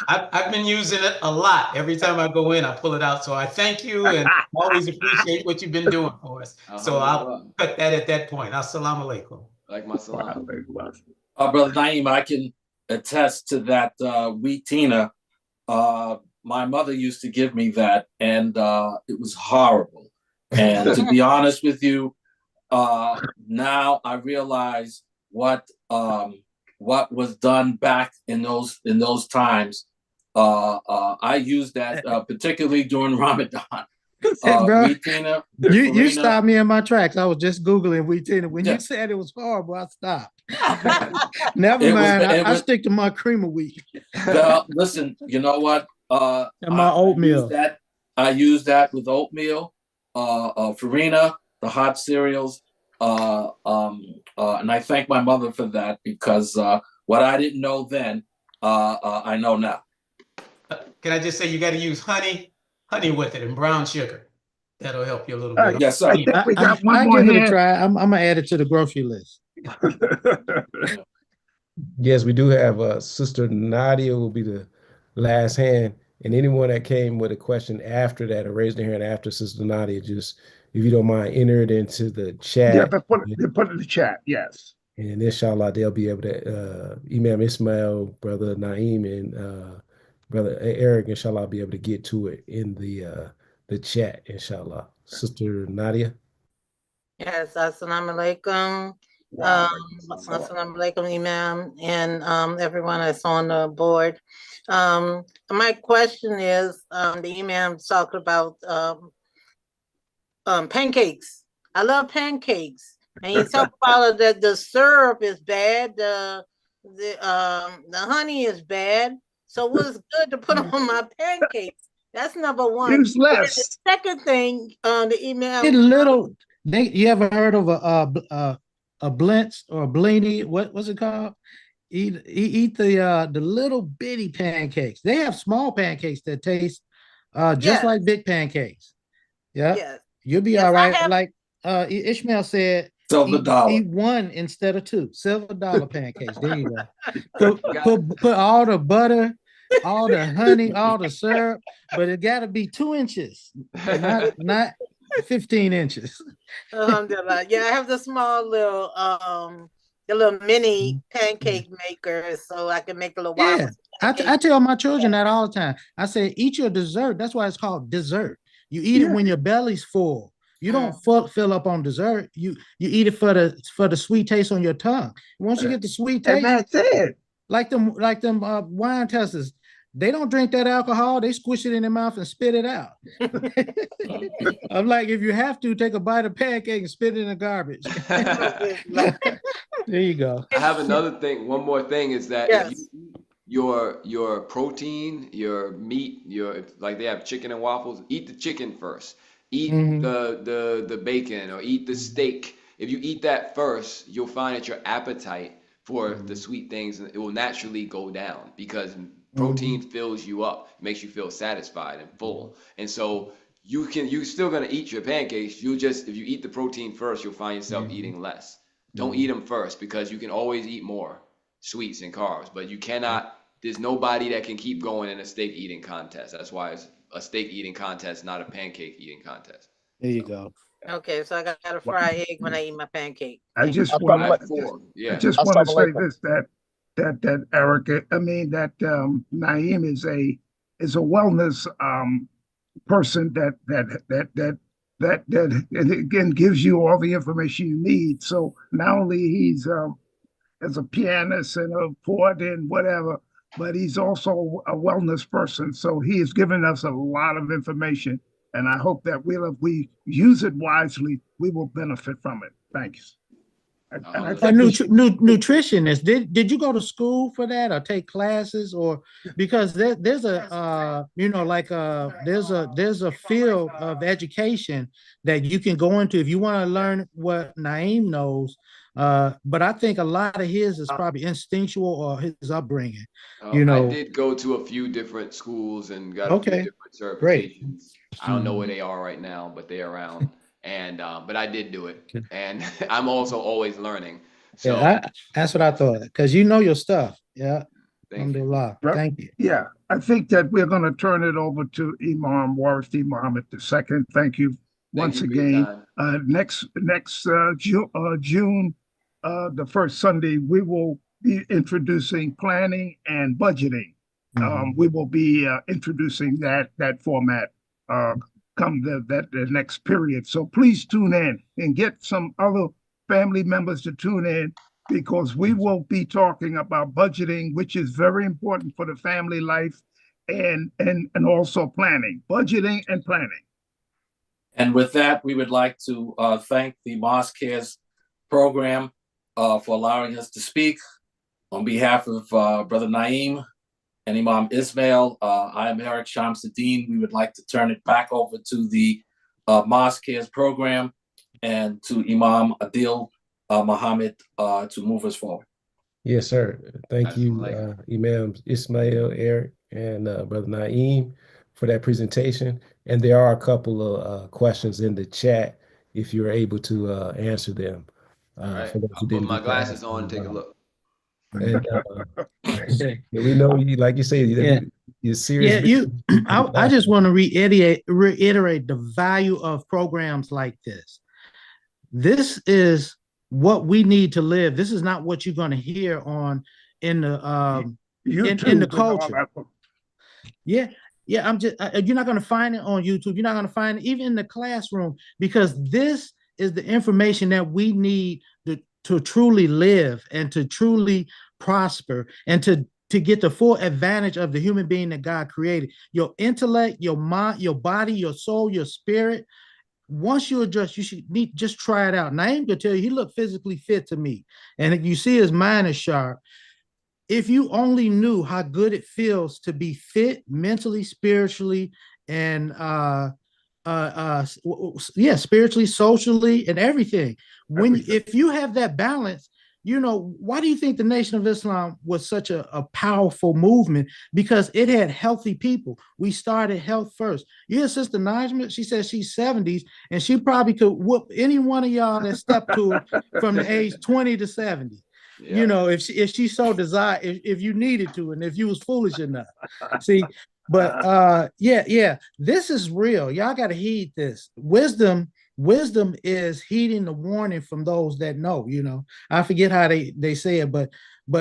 I've been using it a lot. Every time I go in, I pull it out. So I thank you and always appreciate what you've been doing for us. So I'll cut that at that point. Assalamu alaikum. Like my salam. Brother Naeem, I can attest to that Witina. My mother used to give me that, and it was horrible. And to be honest with you, now I realize what was done back in those times. I used that particularly during Ramadan. Bro, Witina, you stopped me in my tracks. I was just Googling Witina. When you said it was horrible, I stopped. Never mind. I stick to my cream of wheat. Well, listen, you know what? And my oatmeal. I use that with oatmeal, farina, the hot cereals, and I thank my mother for that, because what I didn't know then, I know now. Can I just say you got to use honey honey with it and brown sugar. That'll help you a little bit. Yes, sir. I think we got one more give it a hand. try. I'm gonna add it to the grocery list. Yes, we do have Sister Nadia will be the last hand. And anyone that came with a question after that or raised their hand after Sister Nadia, just, if you don't mind, enter it into the chat. Yeah, they put it in the chat, yes. And inshallah, they'll be able to, Imam Ismail, Brother Naeem, and Brother Eric, inshallah, be able to get to it in the chat, inshallah. Sister Nadia. Yes, assalamu alaikum. Assalamu alaikum, Imam, and everyone that's on the board. My question is, the Imam talked about pancakes. I love pancakes, and he talked about that the syrup is bad, the honey is bad. So what's good to put on my pancakes? That's number one. Use less. The second thing, the Imam. Get little. You ever heard of a blintz or a blini? What's it called? Eat the little bitty pancakes. They have small pancakes that taste just like big pancakes. Yeah, yes. You'll be all right. Like Ishmael said, eat one instead of two. Silver dollar pancakes. There you go. Put all the butter, all the honey, all the syrup, but it got to be 2 inches, not 15 inches. Alhamdulillah. Yeah, I have the small little the little mini pancake maker, so I can make a little waffles. I tell my children that all the time. I say, eat your dessert. That's why it's called dessert. You eat it when your belly's full. You don't fill up on dessert. You eat it for the sweet taste on your tongue. Once you get the sweet taste, and that's it. Like them wine testers. They don't drink that alcohol. They squish it in their mouth and spit it out. I'm like, if you have to, take a bite of pancake and spit it in the garbage. There you go. I have another thing. One more thing is that if you your protein, your meat, like they have chicken and waffles, eat the chicken first. Eat the bacon or eat the steak. If you eat that first, you'll find that your appetite for the sweet things, it will naturally go down because protein fills you up, makes you feel satisfied and full. And so you're still gonna eat your pancakes. If you eat the protein first, you'll find yourself eating less. Don't eat them first because you can always eat more sweets and carbs, but you cannot. There's nobody that can keep going in a steak eating contest. That's why it's a steak eating contest, not a pancake eating contest. There you go. Okay, so I got a fried egg when I eat my pancake. I just want to say this, that Eric, I mean that Naeem is a wellness person that again gives you all the information you need. So not only he's as a pianist and a poet and whatever, but he's also a wellness person. So he has given us a lot of information, and I hope that if we use it wisely, we will benefit from it. Thanks. A nutritionist. Did you go to school for that or take classes, or because there's a there's a field of education that you can go into if you want to learn what Naeem knows. But I think a lot of his is probably instinctual or his upbringing. I did go to a few different schools and got a few different certifications. Great. I don't know where they are right now, but they're around. And but I did do it, and I'm also always learning. So that's what I thought, because you know your stuff. Yeah. Alhamdulillah. Thank you. Yeah, I think that we're going to turn it over to Imam Warathi Muhammad II. Thank you once again. Next June, the first Sunday, we will be introducing planning and budgeting. We will be introducing that format come the next period. So please tune in and get some other family members to tune in, because we will be talking about budgeting, which is very important for the family life, and also planning, budgeting and planning. And with that, we would like to thank the Mosque Cares program for allowing us to speak. On behalf of Brother Naeem and Imam Ismail, I am Eric Shamsuddin. We would like to turn it back over to the Mosque Cares program and to Imam Adil Muhammad to move us forward. Yes, sir. Thank you, Imam Ismail, Eric, and Brother Naeem for that presentation. And there are a couple of questions in the chat if you're able to answer them. All right, For those who I'll put didn't my get to glasses ask on and them. take a look. And we know you, like you say, Yeah. you're serious. Yeah, I just want to reiterate the value of programs like this. This is what we need to live. This is not what you're going to hear on in the in the culture. Yeah, yeah. You're not going to find it on YouTube. You're not going to find it even in the classroom, because this is the information that we need to truly live and to truly prosper and to get the full advantage of the human being that God created. Your intellect, your mind, your body, your soul, your spirit. Once you adjust, you should just try it out. And I ain't gonna tell you, he looked physically fit to me. And if you see his mind is sharp, if you only knew how good it feels to be fit mentally, spiritually, and spiritually, socially, and everything. If you have that balance, why do you think the Nation of Islam was such a powerful movement? Because it had healthy people. We started health first. You hear Sister Najma, she says she's 70s, and she probably could whoop any one of y'all that stepped to her from the age 20 to 70. Yeah. If she so desired, if you needed to, and if you was foolish enough. See, but this is real. Y'all got to heed this. Wisdom is heeding the warning from those that know. I forget how they say it, but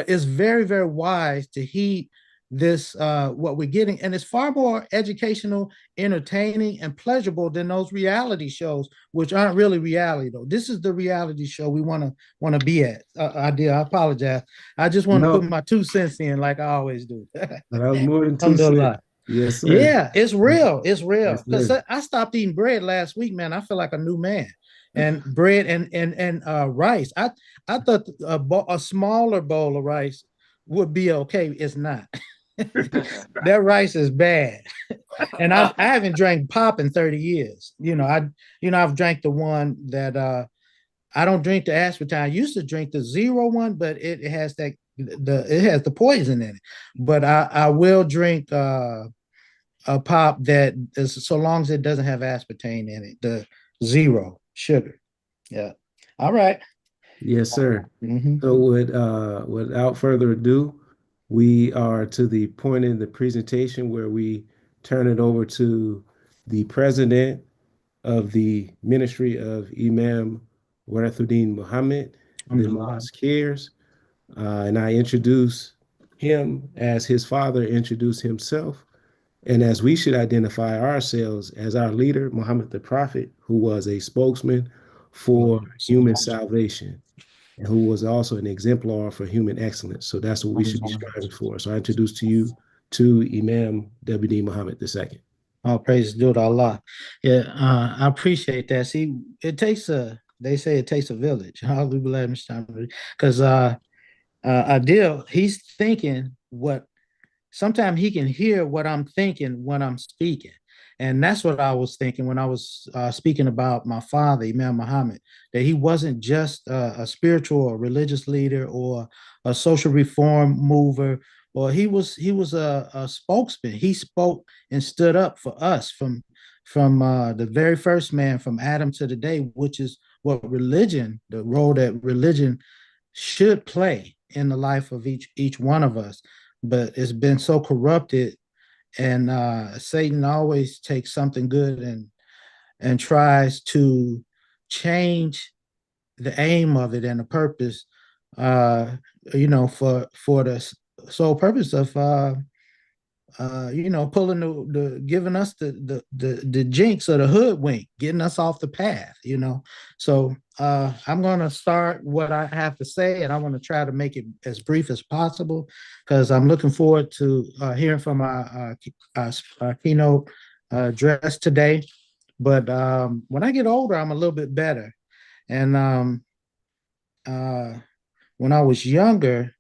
it's very, very wise to heed this, what we're getting, and it's far more educational, entertaining, and pleasurable than those reality shows, which aren't really reality though. This is the reality show we want to be at. I apologize. I just want to put my 2 cents in, like I always do. That was more than 2 cents. Yes, sir. Yeah, it's real. It's real. Because I stopped eating bread last week, man. I feel like a new man. And bread and rice. I thought a smaller bowl of rice would be okay. It's not. That rice is bad. And I haven't drank pop in 30 years. I've drank the one that I don't drink the aspartame. I used to drink the zero one, but it has the poison in it. But I will drink a pop that is, so long as it doesn't have aspartame in it, the zero sugar. Yeah. All right. Yes, sir. So without further ado, we are to the point in the presentation where we turn it over to the president of the Ministry of Imam Warathuddin Muhammad, the Mosque Cares, and I introduce him as his father introduced himself, and as we should identify ourselves as our leader, Muhammad the Prophet, who was a spokesman for human salvation, and who was also an exemplar for human excellence. So that's what we should be striving for. So I introduce to you Imam W.D. Muhammad II. All praise due to Allah. Yeah, I appreciate that. See, they say it takes a village. Because Adil, he's thinking sometimes he can hear what I'm thinking when I'm speaking. And that's what I was thinking when I was speaking about my father, Imam Muhammad, that he wasn't just a spiritual or religious leader or a social reform mover, or he was a spokesman. He spoke and stood up for us from the very first man, from Adam to today, which is what the role that religion should play in the life of each one of us. But it's been so corrupted. And Satan always takes something good and tries to change the aim of it and the purpose, for the sole purpose of pulling giving us the jinx or the hoodwink, getting us off the path. So I'm going to start what I have to say, and I want to try to make it as brief as possible, because I'm looking forward to hearing from our keynote address today. But when I get older, I'm a little bit better. And when I was younger,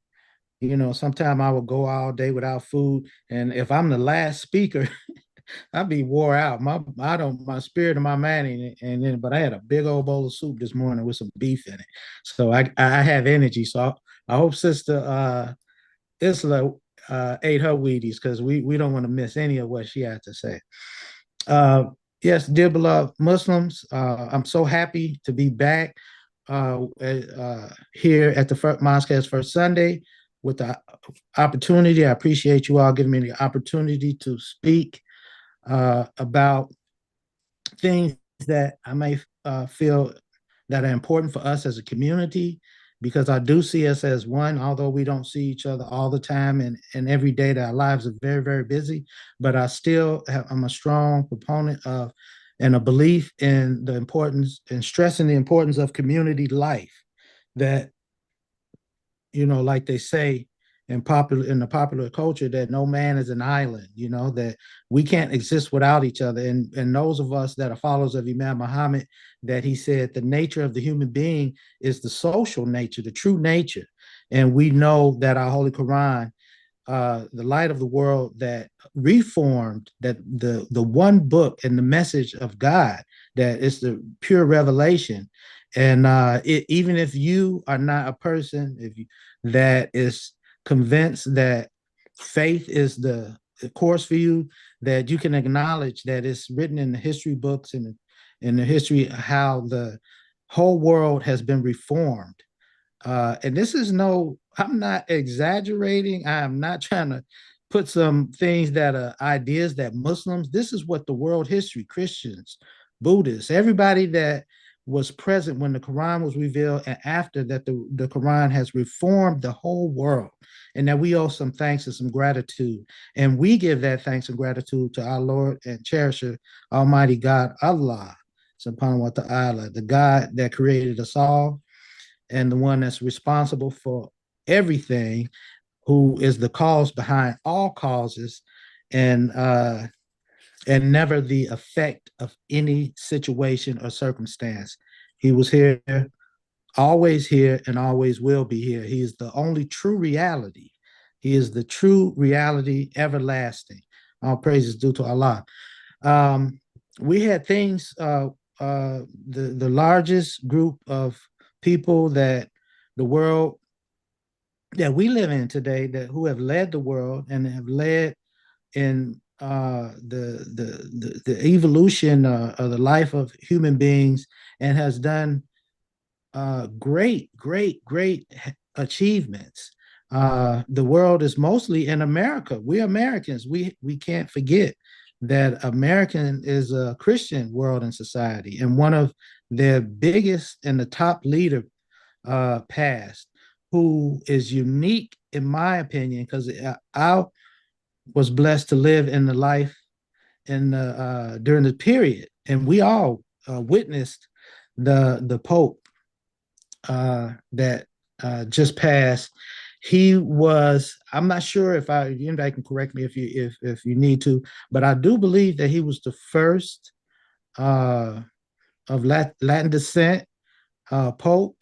sometimes I would go all day without food, and if I'm the last speaker, I'd be wore out. My spirit and my mind, but I had a big old bowl of soup this morning with some beef in it, so I have energy. So I hope Sister Isla, ate her Wheaties because we don't want to miss any of what she had to say. Yes, dear beloved Muslims, I'm so happy to be back here at the Mosque's First Sunday with the opportunity. I appreciate you all giving me the opportunity to speak about things that I may feel that are important for us as a community, because I do see us as one, although we don't see each other all the time and every day that our lives are very, very busy. But I'm a strong proponent of and a belief in the importance and stressing the importance of community life. That, like they say in the popular culture, that no man is an island, that we can't exist without each other. And those of us that are followers of Imam Muhammad, that he said the nature of the human being is the social nature, the true nature. And we know that our Holy Quran, the light of the world that reformed, that the one book and the message of God, that is the pure revelation. And even if you are not a person that is convinced that faith is the course for you, that you can acknowledge that it's written in the history books and in the history how the whole world has been reformed. And this is I'm not exaggerating. I'm not trying to put some things that are ideas that Muslims, this is what the world history, Christians, Buddhists, everybody that was present when the Quran was revealed and after that, the Quran has reformed the whole world, and that we owe some thanks and some gratitude. And we give that thanks and gratitude to our Lord and cherisher, Almighty God, Allah, subhanahu wa ta'ala, the God that created us all and the one that's responsible for everything, who is the cause behind all causes, and never the effect of any situation or circumstance. He was here, always here, and always will be here. He is the only true reality. He is the true reality, everlasting. All praises due to Allah. We had things, the largest group of people that the world that we live in today, that who have led the world and have led in the evolution of the life of human beings, and has done great achievements. The world is mostly in America. We're Americans. We can't forget that American is a Christian world and society, and one of their biggest and the top leader passed, who is unique in my opinion, because I was blessed to live in the life in during the period, and we all witnessed the Pope that just passed. He was, I'm not sure if anybody can correct me if you need to, but I do believe that he was the first of Latin descent Pope,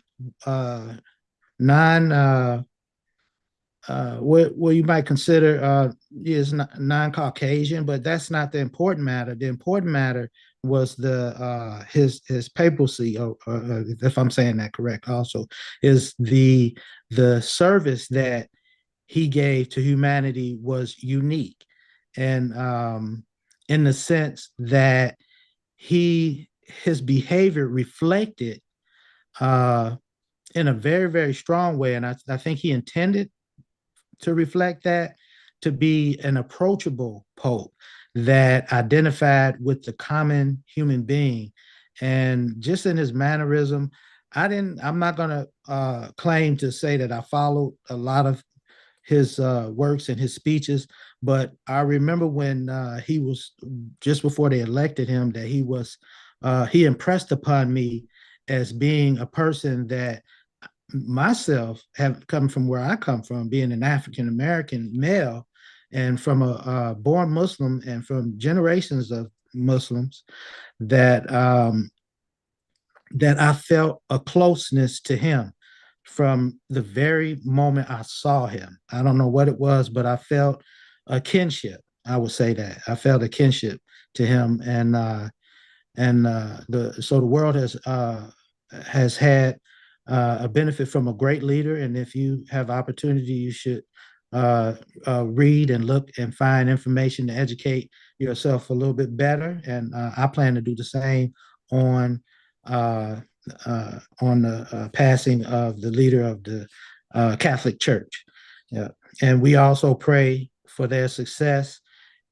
what you might consider is non-Caucasian, but that's not the important matter. The important matter was his papacy, or if I'm saying that correct, also is the service that he gave to humanity was unique, and in the sense that his behavior reflected in a very, very strong way, and I think he intended to reflect that, to be an approachable Pope that identified with the common human being. And just in his mannerism, I'm not going to claim to say that I followed a lot of his works and his speeches, but I remember when he was, just before they elected him, that he impressed upon me as being a person that myself have come from where I come from, being an African-American male and from a born Muslim and from generations of Muslims, that I felt a closeness to him from the very moment I saw him. I don't know what it was, but I felt a kinship. I would say that I felt a kinship to him, so the world has had a benefit from a great leader, and if you have opportunity, you should read and look and find information to educate yourself a little bit better. And I plan to do the same on the passing of the leader of the Catholic Church. Yeah. And we also pray for their success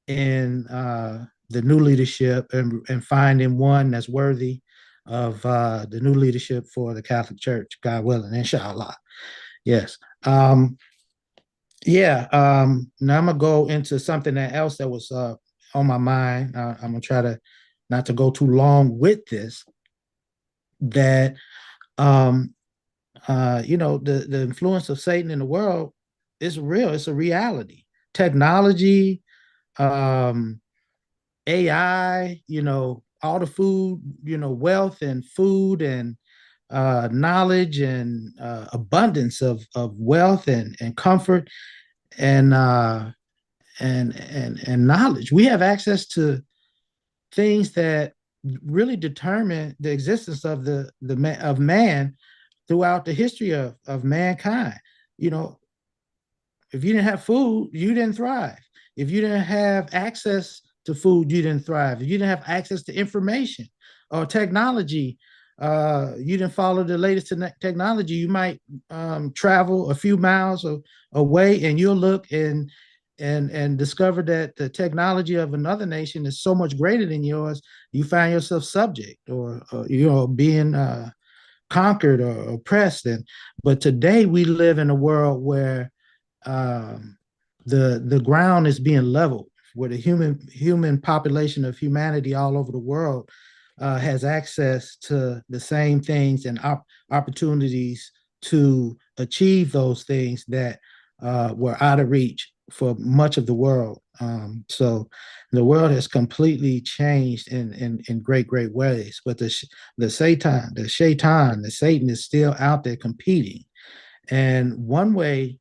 in the new leadership and finding one that's worthy of the new leadership for the Catholic Church, God willing, inshallah. Yes. Now I'm gonna go into something else that was on my mind. I'm gonna try to not to go too long with this. That the influence of Satan in the world is real. It's a reality. Technology, AI, all the food, wealth and food and knowledge and abundance of wealth and comfort and knowledge. We have access to things that really determine the existence of of man throughout the history of mankind. If you didn't have food, you didn't thrive. If you didn't have access to food, you didn't thrive. If you didn't have access to information or technology, you didn't follow the latest technology, you might travel a few miles away and you'll look and discover that the technology of another nation is so much greater than yours, you find yourself subject or being conquered or oppressed. But today we live in a world where the ground is being leveled, where the human population of humanity all over the world has access to the same things and opportunities to achieve those things that were out of reach for much of the world. So the world has completely changed in great ways. But the Satan is still out there competing. And one way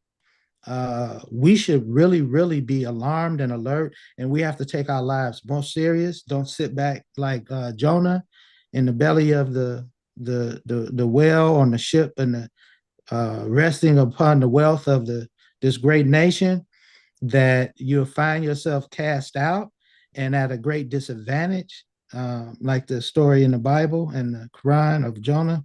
we should really be alarmed and alert, and we have to take our lives more serious. Don't sit back like Jonah in the belly of the whale on the ship and resting upon the wealth of this great nation, that you'll find yourself cast out and at a great disadvantage, like the story in the Bible and the Quran of Jonah.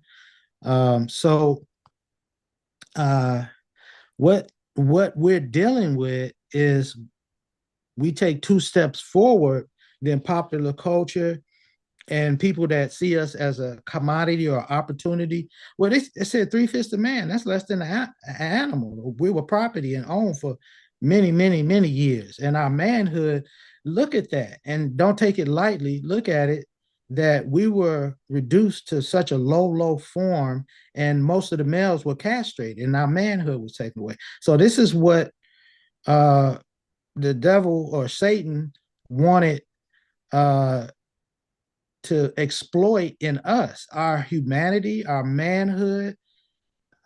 What we're dealing with is we take 2 steps forward, then popular culture and people that see us as a commodity or opportunity. Well, they said 3/5 of man, that's less than an animal. We were property and owned for many years. And our manhood, look at that and don't take it lightly. Look at it, that we were reduced to such a low form, and most of the males were castrated and our manhood was taken away. So this is what the devil or Satan wanted to exploit in us, our humanity, our manhood,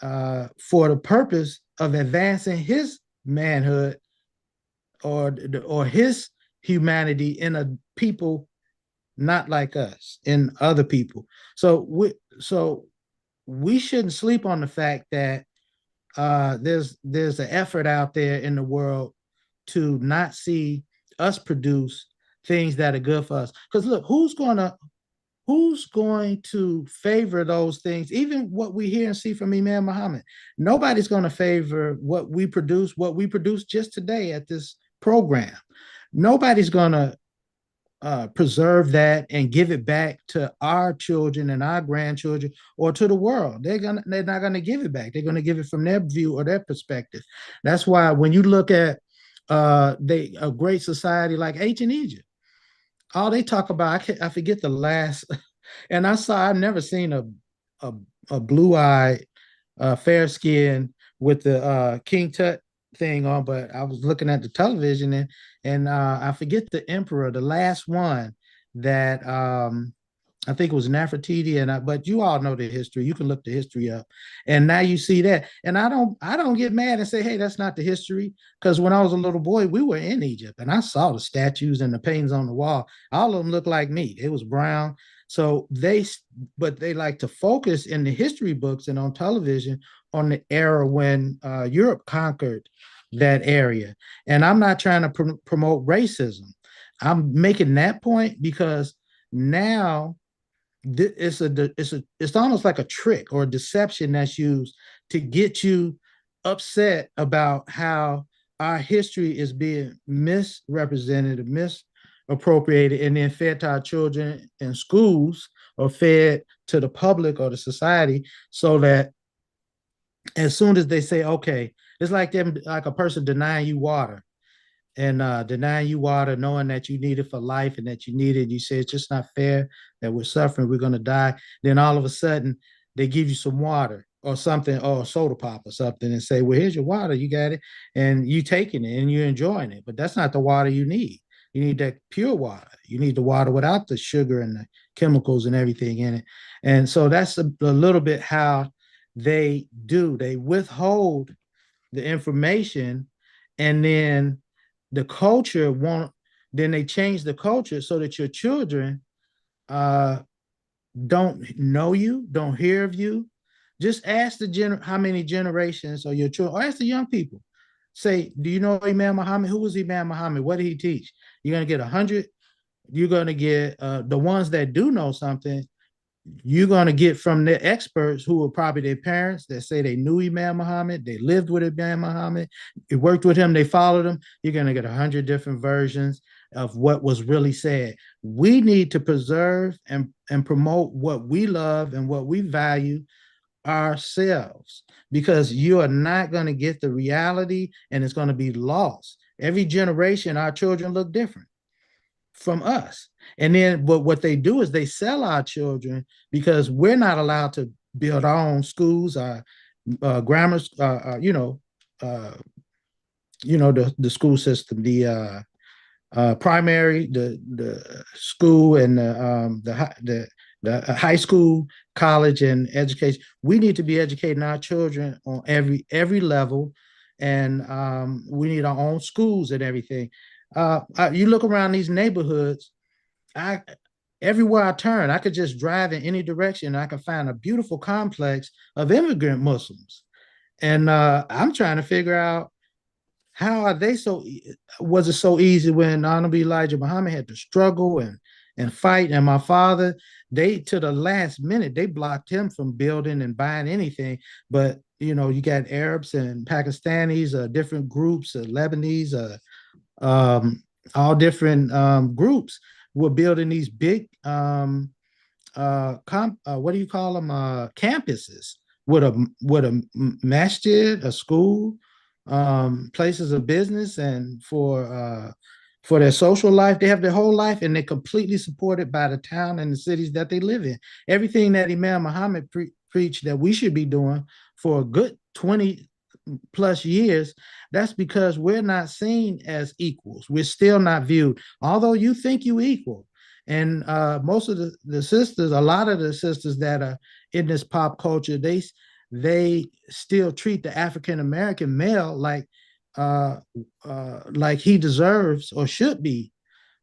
for the purpose of advancing his manhood or his humanity in a people not like us, in other people. So we shouldn't sleep on the fact that there's an effort out there in the world to not see us produce things that are good for us. Because look, who's going to favor those things? Even what we hear and see from Imam Muhammad, nobody's going to favor what we produce just today at this program. Nobody's going to preserve that and give it back to our children and our grandchildren or to the world. They're not gonna give it back. They're gonna give it from their view or their perspective. That's why when you look at a great society like ancient Egypt, all they talk about, I forget the last, and I've never seen a blue-eyed, fair-skinned with the King Tut thing on, but I was looking at the television and I forget the emperor, the last one that I think it was Nefertiti, but you all know the history. You can look the history up, and now you see that. And I don't get mad and say, hey, that's not the history, because when I was a little boy, we were in Egypt, and I saw the statues and the paintings on the wall. All of them looked like me. It was brown. So they like to focus in the history books and on television on the era when Europe conquered that area. And I'm not trying to promote racism. I'm making that point because now it's almost like a trick or a deception that's used to get you upset about how our history is being misrepresented, misappropriated, and then fed to our children in schools or fed to the public or the society, so that as soon as they say, okay, it's like them, like a person denying you water and denying you water, knowing that you need it for life and that you need it. You say it's just not fair that we're suffering, we're going to die. Then all of a sudden they give you some water or something, or a soda pop or something, and say, well, here's your water, you got it, and you taking it and you're enjoying it. But that's not the water you need. You need that pure water. You need the water without the sugar and the chemicals and everything in it. And so that's a little bit how they do. They withhold the information, and then the culture won't, then they change the culture so that your children don't know you, don't hear of you. Just ask how many generations or your children, or ask the young people. Say, do you know Imam Muhammad? Who was Imam Muhammad? What did he teach? You're going to get 100. You're going to get the ones that do know something, you're going to get from the experts who are probably their parents that say they knew Imam Muhammad, they lived with Imam Muhammad, they worked with him, they followed him. You're going to get 100 different versions of what was really said. We need to preserve and promote what we love and what we value ourselves, because you are not going to get the reality, and it's going to be lost. Every generation, our children look different from us. And then what they do is they sell our children, because we're not allowed to build our own schools, our grammar, the school system, the primary, the school, and the high school, college, and education. We need to be educating our children on every level, and we need our own schools and everything. You look around these neighborhoods, everywhere I turn, I could just drive in any direction, and I can find a beautiful complex of immigrant Muslims. And I'm trying to figure out, how are they was it so easy when Honorable Elijah Muhammad had to struggle and fight? And my father, to the last minute, they blocked him from building and buying anything. But, you got Arabs and Pakistanis, different groups, Lebanese, all different groups were building these big, what do you call them? Campuses with a masjid, a school, places of business, and for their social life. They have their whole life, and they're completely supported by the town and the cities that they live in. Everything that Imam Muhammad preached that we should be doing for a good 20 plus years, that's because we're not seen as equals. We're still not viewed, although you think you equal. And most of the sisters, a lot of the sisters that are in this pop culture, they still treat the African-American male like he deserves or should be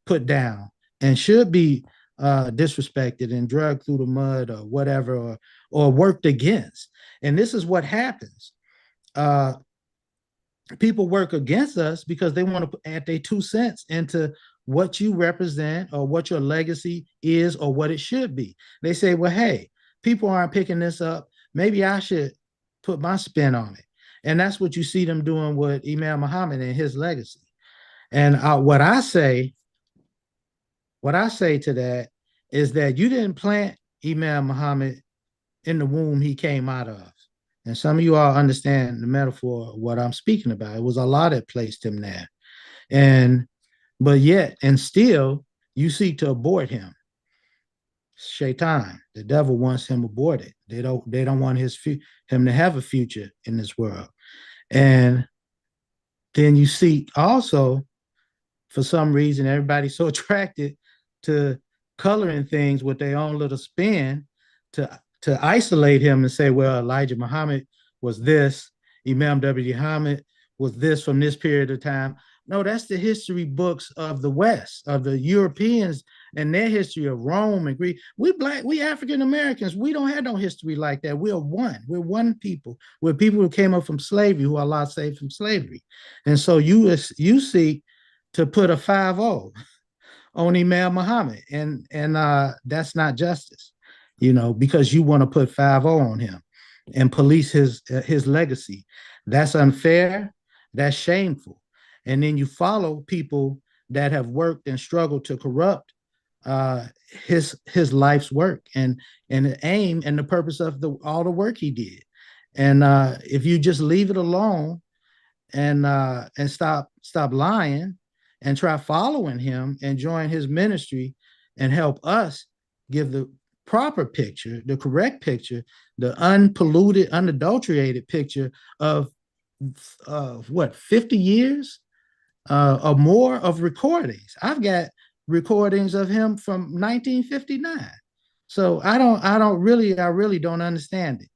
put down and should be disrespected and dragged through the mud or whatever, or worked against. And this is what happens. People work against us because they want to add their 2 cents into what you represent or what your legacy is or what it should be. They say, well, hey, people aren't picking this up. Maybe I should put my spin on it. And that's what you see them doing with Imam Muhammad and his legacy. And what I say to that is that you didn't plant Imam Muhammad in the womb he came out of. And some of you all understand the metaphor of what I'm speaking about. It was Allah that placed him there. But yet, and still, you seek to abort him. Shaitan, the devil, wants him aborted. They don't want him to have a future in this world. And then you see also, for some reason, everybody's so attracted to coloring things with their own little spin to isolate him and say, well, Elijah Muhammad was this, Imam W. Muhammad was this from this period of time. No, that's the history books of the West, of the Europeans and their history of Rome and Greece. We African Americans, we don't have no history like that. We're one. We're one people. We're people who came up from slavery, who Allah saved from slavery. And so you seek to put a 5-0 on Imam Muhammad, and that's not justice, because you want to put 5-0 on him and police his legacy. That's unfair. That's shameful. And then you follow people that have worked and struggled to corrupt his life's work and the aim and the purpose of all the work he did. And if you just leave it alone and stop lying and try following him and join his ministry and help us give the proper picture, the correct picture, the unpolluted, unadulterated picture of 50 years or more of recordings. I've got recordings of him from 1959. So I really don't understand it.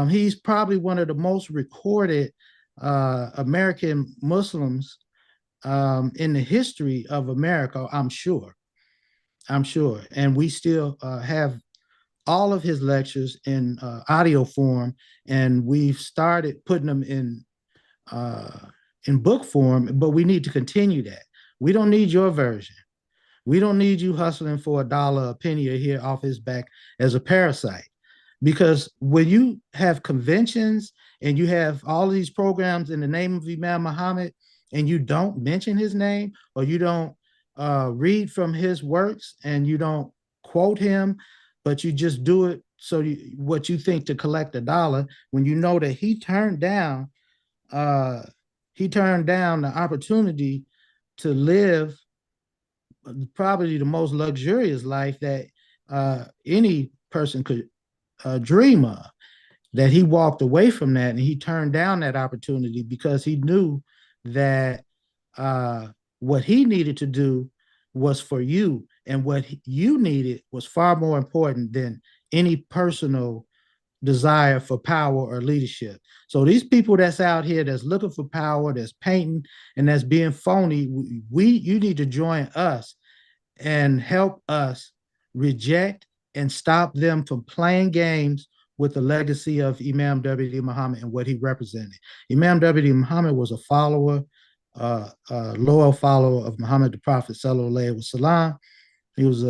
He's probably one of the most recorded American Muslims in the history of America, I'm sure. And we still have all of his lectures in audio form, and we've started putting them in book form, but we need to continue that. We don't need your version. We don't need you hustling for $1, a penny a year off his back as a parasite. Because when you have conventions and you have all of these programs in the name of Imam Muhammad, and you don't mention his name, or you don't read from his works, and you don't quote him, but you just do it what you think to collect $1, when you know that he turned down the opportunity to live probably the most luxurious life that any person could dream of. That he walked away from that, and he turned down that opportunity because he knew that what he needed to do was for you, and what you needed was far more important than any personal desire for power or leadership. So these people that's out here that's looking for power, that's painting, and that's being phony, you need to join us and help us reject and stop them from playing games with the legacy of Imam W.D. Muhammad and what he represented. Imam W.D. Muhammad was a follower, loyal follower of Muhammad the Prophet Sallallahu Alaihi Wasallam. He was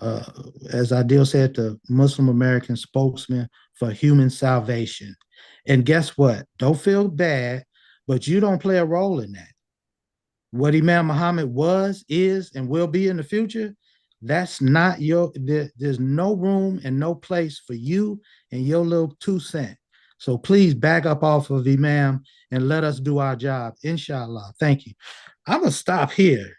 as Adil said, the Muslim American spokesman for human salvation. And guess what? Don't feel bad, but you don't play a role in that. What Imam Muhammad was, is, and will be in the future, that's not there's no room and no place for you and your little 2 cents. So please back up off of Imam and let us do our job, inshallah. Thank you. I'm going to stop here.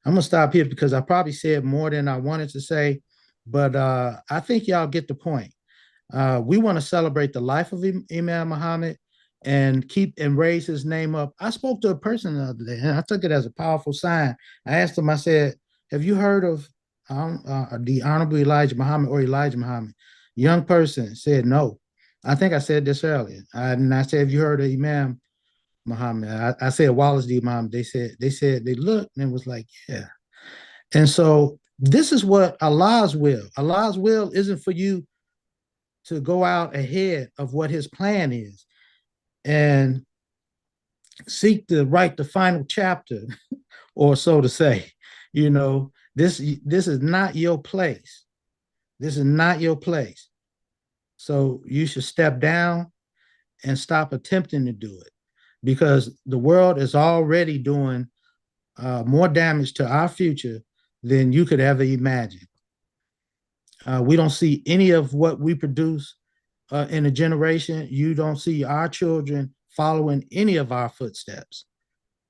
Because I probably said more than I wanted to say, but I think y'all get the point. We want to celebrate the life of Imam Muhammad and keep and raise his name up. I spoke to a person the other day, and I took it as a powerful sign. I asked him, I said, have you heard of the Honorable Elijah Muhammad or Elijah Muhammad? Young person said no. I think I said this earlier. And I said, have you heard of Imam Muhammad? I said Wallace D. Muhammad. They looked and it was like, yeah. And so this is what Allah's will. Allah's will isn't for you to go out ahead of what his plan is and seek to write the final chapter, or so to say. This is not your place. This is not your place. So you should step down and stop attempting to do it, because the world is already doing more damage to our future than you could ever imagine. We don't see any of what we produce in a generation. You don't see our children following any of our footsteps.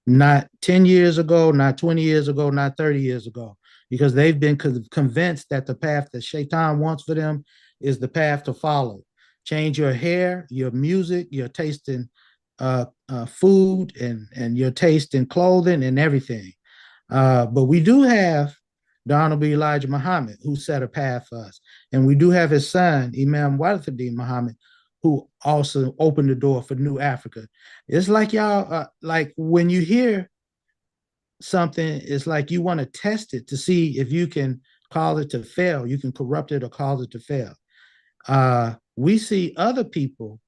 Not 10 years ago, not 20 years ago, not 30 years ago, because they've been convinced that the path that Shaitan wants for them is the path to follow. Change your hair, your music, your taste in food, and your taste in clothing and everything. But we do have the Honorable Elijah Muhammad, who set a path for us. And we do have his son, Imam Warithuddin Muhammad, who also opened the door for New Africa. It's like y'all, like when you hear something, it's like you want to test it to see if you can cause it to fail. You can corrupt it or cause it to fail. We see other people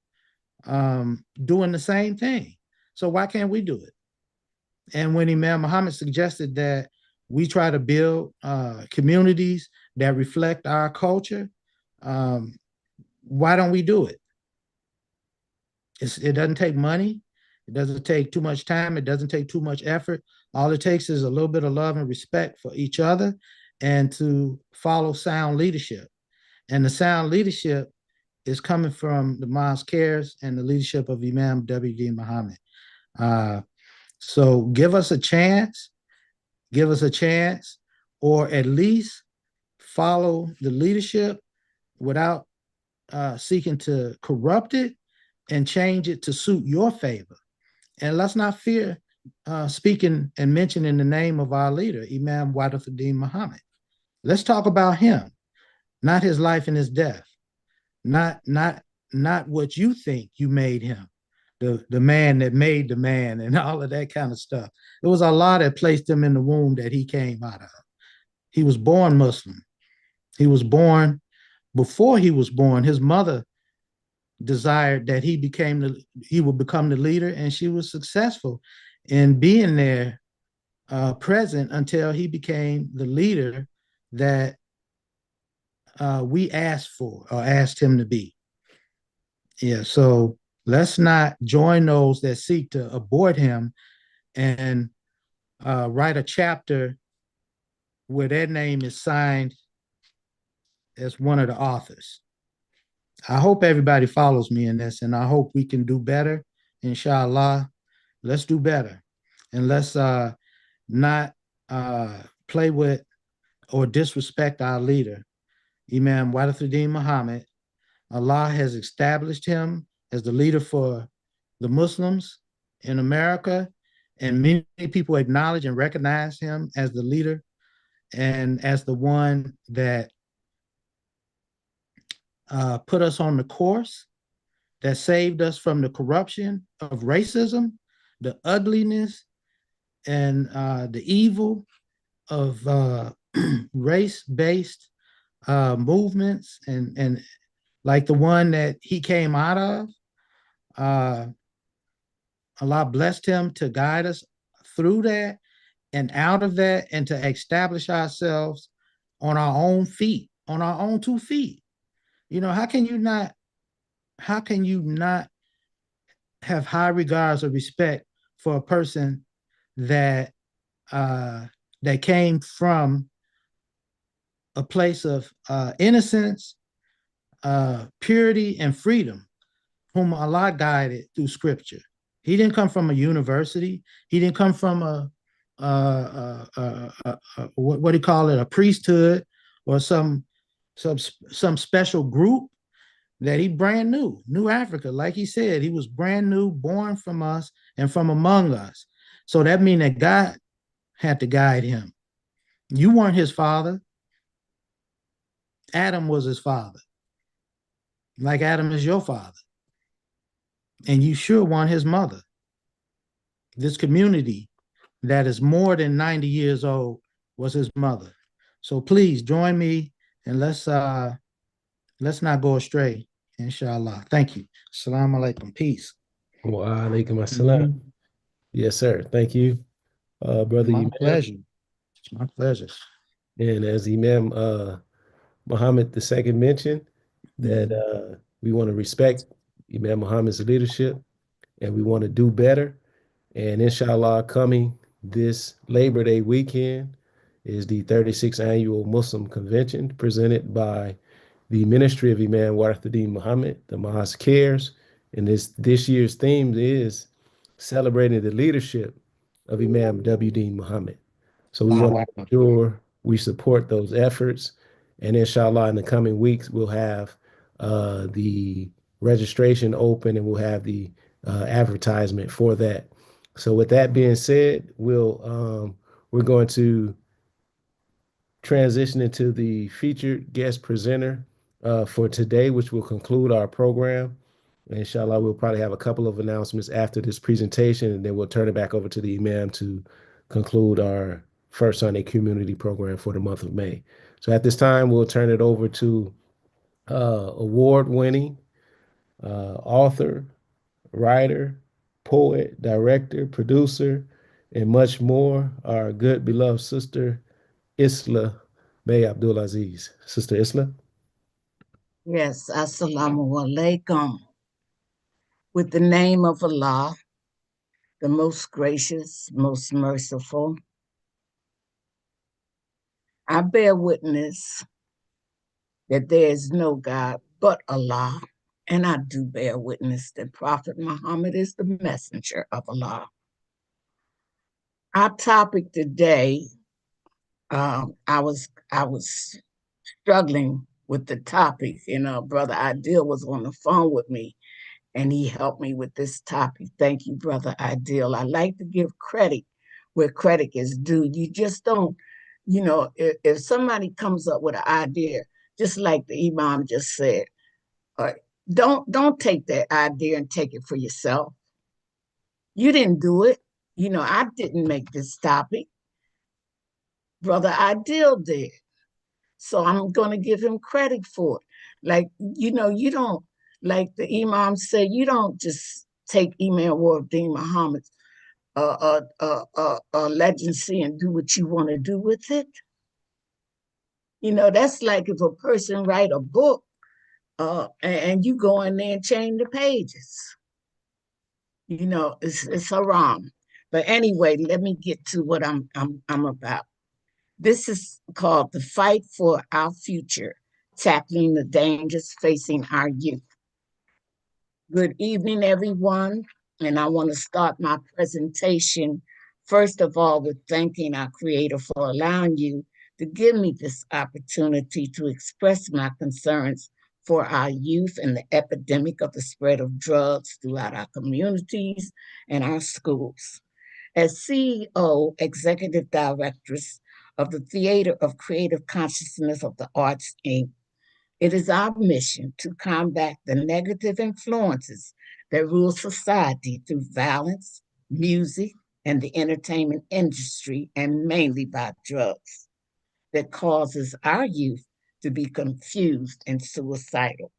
doing the same thing. So why can't we do it? And when Imam Muhammad suggested that we try to build communities that reflect our culture, why don't we do it? It doesn't take money. It doesn't take too much time. It doesn't take too much effort. All it takes is a little bit of love and respect for each other and to follow sound leadership. And the sound leadership is coming from the Mosque Cares and the leadership of Imam W.D. Muhammad. So give us a chance, or at least follow the leadership without seeking to corrupt it and change it to suit your favor. And let's not fear speaking and mentioning the name of our leader, Imam Wadafuddin Muhammad. Let's talk about him, not his life and his death, not what you think you made him, the man that made the man and all of that kind of stuff. It was Allah that placed him in the womb that he came out of. He was born Muslim. He was born, before he was born, his mother desired that he would become the leader, and she was successful in being there, present until he became the leader that we asked for or asked him to be. Yeah, so let's not join those that seek to abort him and write a chapter where their name is signed as one of the authors. I hope everybody follows me in this, and I hope we can do better. Inshallah, let's do better. And let's not play with or disrespect our leader, Imam Wadafuddin Muhammad. Allah has established him as the leader for the Muslims in America, and many people acknowledge and recognize him as the leader and as the one that put us on the course, that saved us from the corruption of racism, the ugliness, and the evil of race-based movements, and like the one that he came out of. Allah blessed him to guide us through that and out of that, and to establish ourselves on our own feet, on our own 2 feet. You know, how can you not have high regards or respect for a person that that came from a place of innocence, purity, and freedom, whom Allah guided through scripture? He didn't come from a university. He didn't come from what do you call it, a priesthood or some special group. That he brand new Africa. Like he said, he was brand new, born from us and from among us. So that means that God had to guide him. You weren't his father. Adam was his father. Like Adam is your father. And you sure weren't his mother. This community that is more than 90 years old was his mother. So please join me, and let's not go astray, inshallah. Thank you. Assalamu alaikum. Peace. Wa alaikum assalam. Yes, sir. Thank you, brother. My Imam. pleasure. It's my pleasure. And as Imam Muhammad II mentioned, that we want to respect Imam Muhammad's leadership, and we want to do better. And inshallah, coming this Labor Day weekend is the 36th Annual Muslim Convention presented by the Ministry of Imam Wadafuddin Muhammad, the Mosque Cares. And this year's theme is celebrating the leadership of Imam W.D. Muhammad. So we want to make sure we support those efforts. And inshallah, in the coming weeks, we'll have the registration open, and we'll have the advertisement for that. So with that being said, we're going to transition into the featured guest presenter for today, which will conclude our program. Inshallah, we'll probably have a couple of announcements after this presentation, and then we'll turn it back over to the Imam to conclude our First Sunday Community Program for the month of May. So at this time, we'll turn it over to award-winning author, writer, poet, director, producer, and much more, our good beloved sister, Isla May Abdulaziz. Sister Isla? Yes, assalamu alaikum. With the name of Allah, the most gracious, most merciful, I bear witness that there is no God but Allah, and I do bear witness that Prophet Muhammad is the messenger of Allah. Our topic today, I was struggling with the topic, Brother Ideal was on the phone with me, and he helped me with this topic. Thank you, Brother Ideal. I like to give credit where credit is due. You just don't, if somebody comes up with an idea, just like the Imam just said, don't take that idea and take it for yourself. You didn't do it. I didn't make this topic. Brother Ideal did. So I'm going to give him credit for it. Like, you don't, like the Imam said, you don't just take Imam Wardeen Muhammad's legacy and do what you want to do with it. That's like if a person write a book and you go in there and change the pages. It's haram. But anyway, let me get to what I'm about. This is called The Fight for Our Future, Tackling the Dangers Facing Our Youth. Good evening, everyone. And I want to start my presentation, first of all, with thanking our Creator for allowing you to give me this opportunity to express my concerns for our youth and the epidemic of the spread of drugs throughout our communities and our schools. As CEO, Executive Directress of the Theater of Creative Consciousness of the Arts, Inc., it is our mission to combat the negative influences that rule society through violence, music, and the entertainment industry, and mainly by drugs, that causes our youth to be confused and suicidal.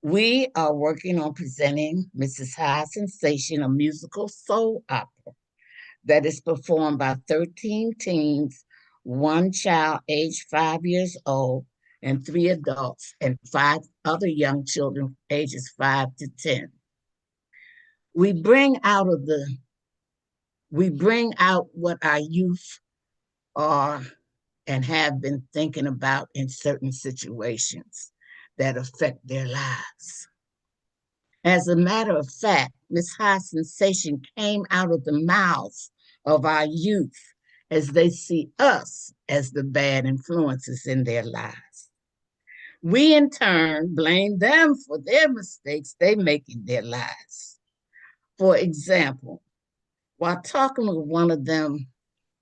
We are working on presenting Mrs. High Sensation, a musical soul opera that is performed by 13 teens, one child aged 5 years old, and 3 adults, and 5 other young children ages 5 to 10. We bring out what our youth are and have been thinking about in certain situations that affect their lives. As a matter of fact, Miss High Sensation came out of the mouths of our youth as they see us as the bad influences in their lives. We, in turn, blame them for their mistakes they make in their lives. For example, while talking with one of them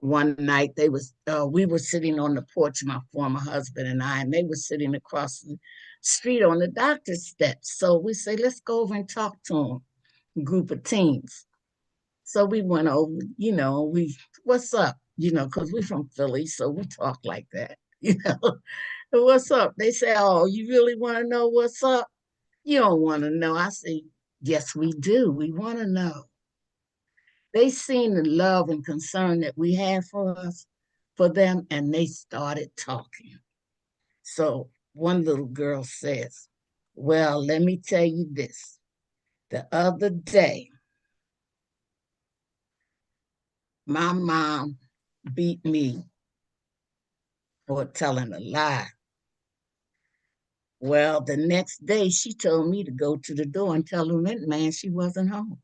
one night, we were sitting on the porch, my former husband and I, and they were sitting across the street on the doctor's steps. So we say, let's go over and talk to them, a group of teens. So we went over, what's up? Because we're from Philly, so we talk like that, What's up? They say, oh, you really want to know what's up? You don't want to know. I say, yes, we do. We want to know. They seen the love and concern that we have for them, and they started talking. So one little girl says, well, let me tell you this. The other day, my mom beat me for telling a lie. Well, the next day, she told me to go to the door and tell the rent man she wasn't home.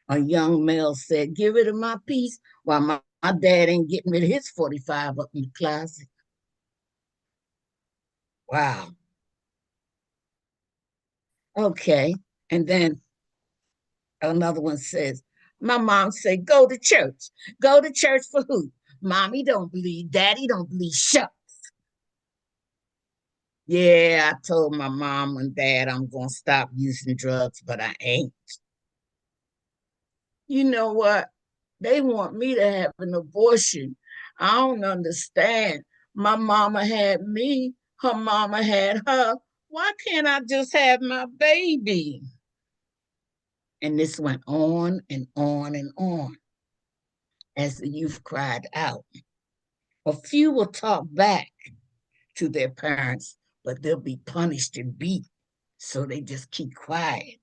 A young male said, get rid of my piece while my dad ain't getting rid of his 45 up in the closet. Wow. Okay. And then another one says, my mom said, go to church. Go to church for who? Mommy don't believe, daddy don't believe, shucks. Yeah, I told my mom and dad I'm going to stop using drugs, but I ain't. You know what? They want me to have an abortion. I don't understand. My mama had me, her mama had her. Why can't I just have my baby? And this went on and on and on as the youth cried out. A few will talk back to their parents, but they'll be punished and beat, so they just keep quiet.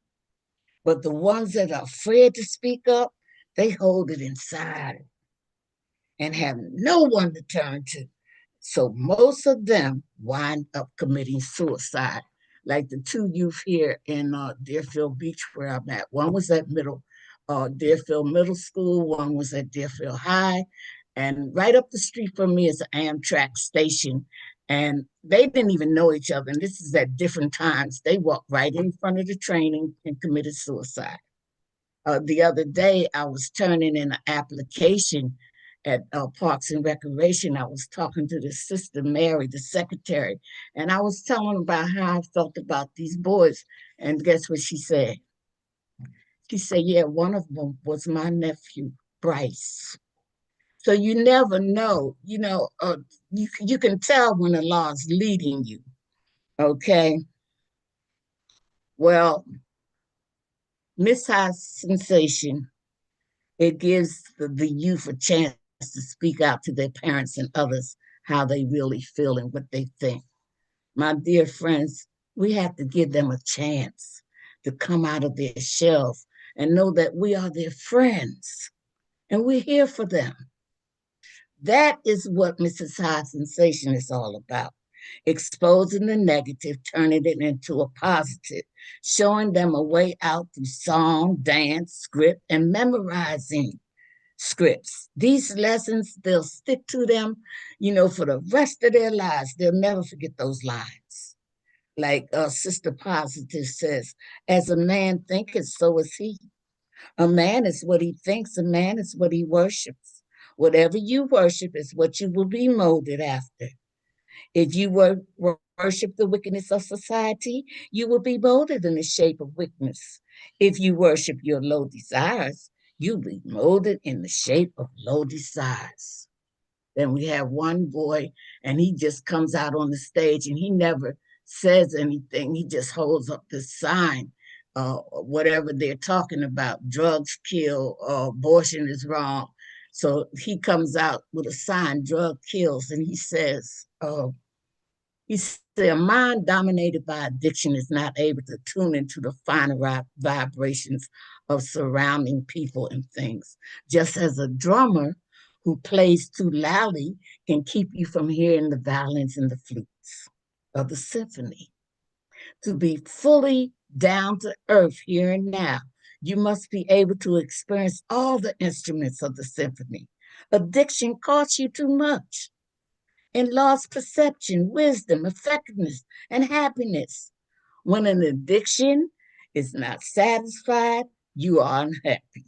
But the ones that are afraid to speak up, they hold it inside and have no one to turn to. So most of them wind up committing suicide. Like the two youth here in Deerfield Beach, where I'm at. One was at Deerfield Middle School, one was at Deerfield High. And right up the street from me is an Amtrak station. And they didn't even know each other. And this is at different times. They walked right in front of the train and committed suicide. The other day, I was turning in an application at Parks and Recreation. I was talking to the sister, Mary, the secretary, and I was telling about how I felt about these boys. And guess what she said? She said, yeah, one of them was my nephew, Bryce. So you never know, you can tell when the law is leading you, okay? Well, Miss High Sensation, it gives the youth a chance to speak out to their parents and others how they really feel and what they think. My dear friends, we have to give them a chance to come out of their shells and know that we are their friends and we're here for them. That is what Mrs. High Sensation is all about. Exposing the negative, turning it into a positive, showing them a way out through song, dance, script, and memorizing scripts. These lessons, they'll stick to them, for the rest of their lives. They'll never forget those lines. Like Sister Positive says, as a man thinketh, so is he. A man is what he thinks, a man is what he worships. Whatever you worship is what you will be molded after. If you worship the wickedness of society, you will be molded in the shape of wickedness. If you worship your low desires, you'll be molded in the shape of low desires. Then we have one boy, and he just comes out on the stage, and he never says anything. He just holds up the sign, whatever they're talking about. Drugs kill, abortion is wrong. So he comes out with a sign, drug kills, and he says, a mind dominated by addiction is not able to tune into the finer vibrations of surrounding people and things. Just as a drummer who plays too loudly can keep you from hearing the violins and the flutes of the symphony. To be fully down to earth here and now, you must be able to experience all the instruments of the symphony. Addiction costs you too much and lost perception, wisdom, effectiveness, and happiness. When an addiction is not satisfied, you are unhappy.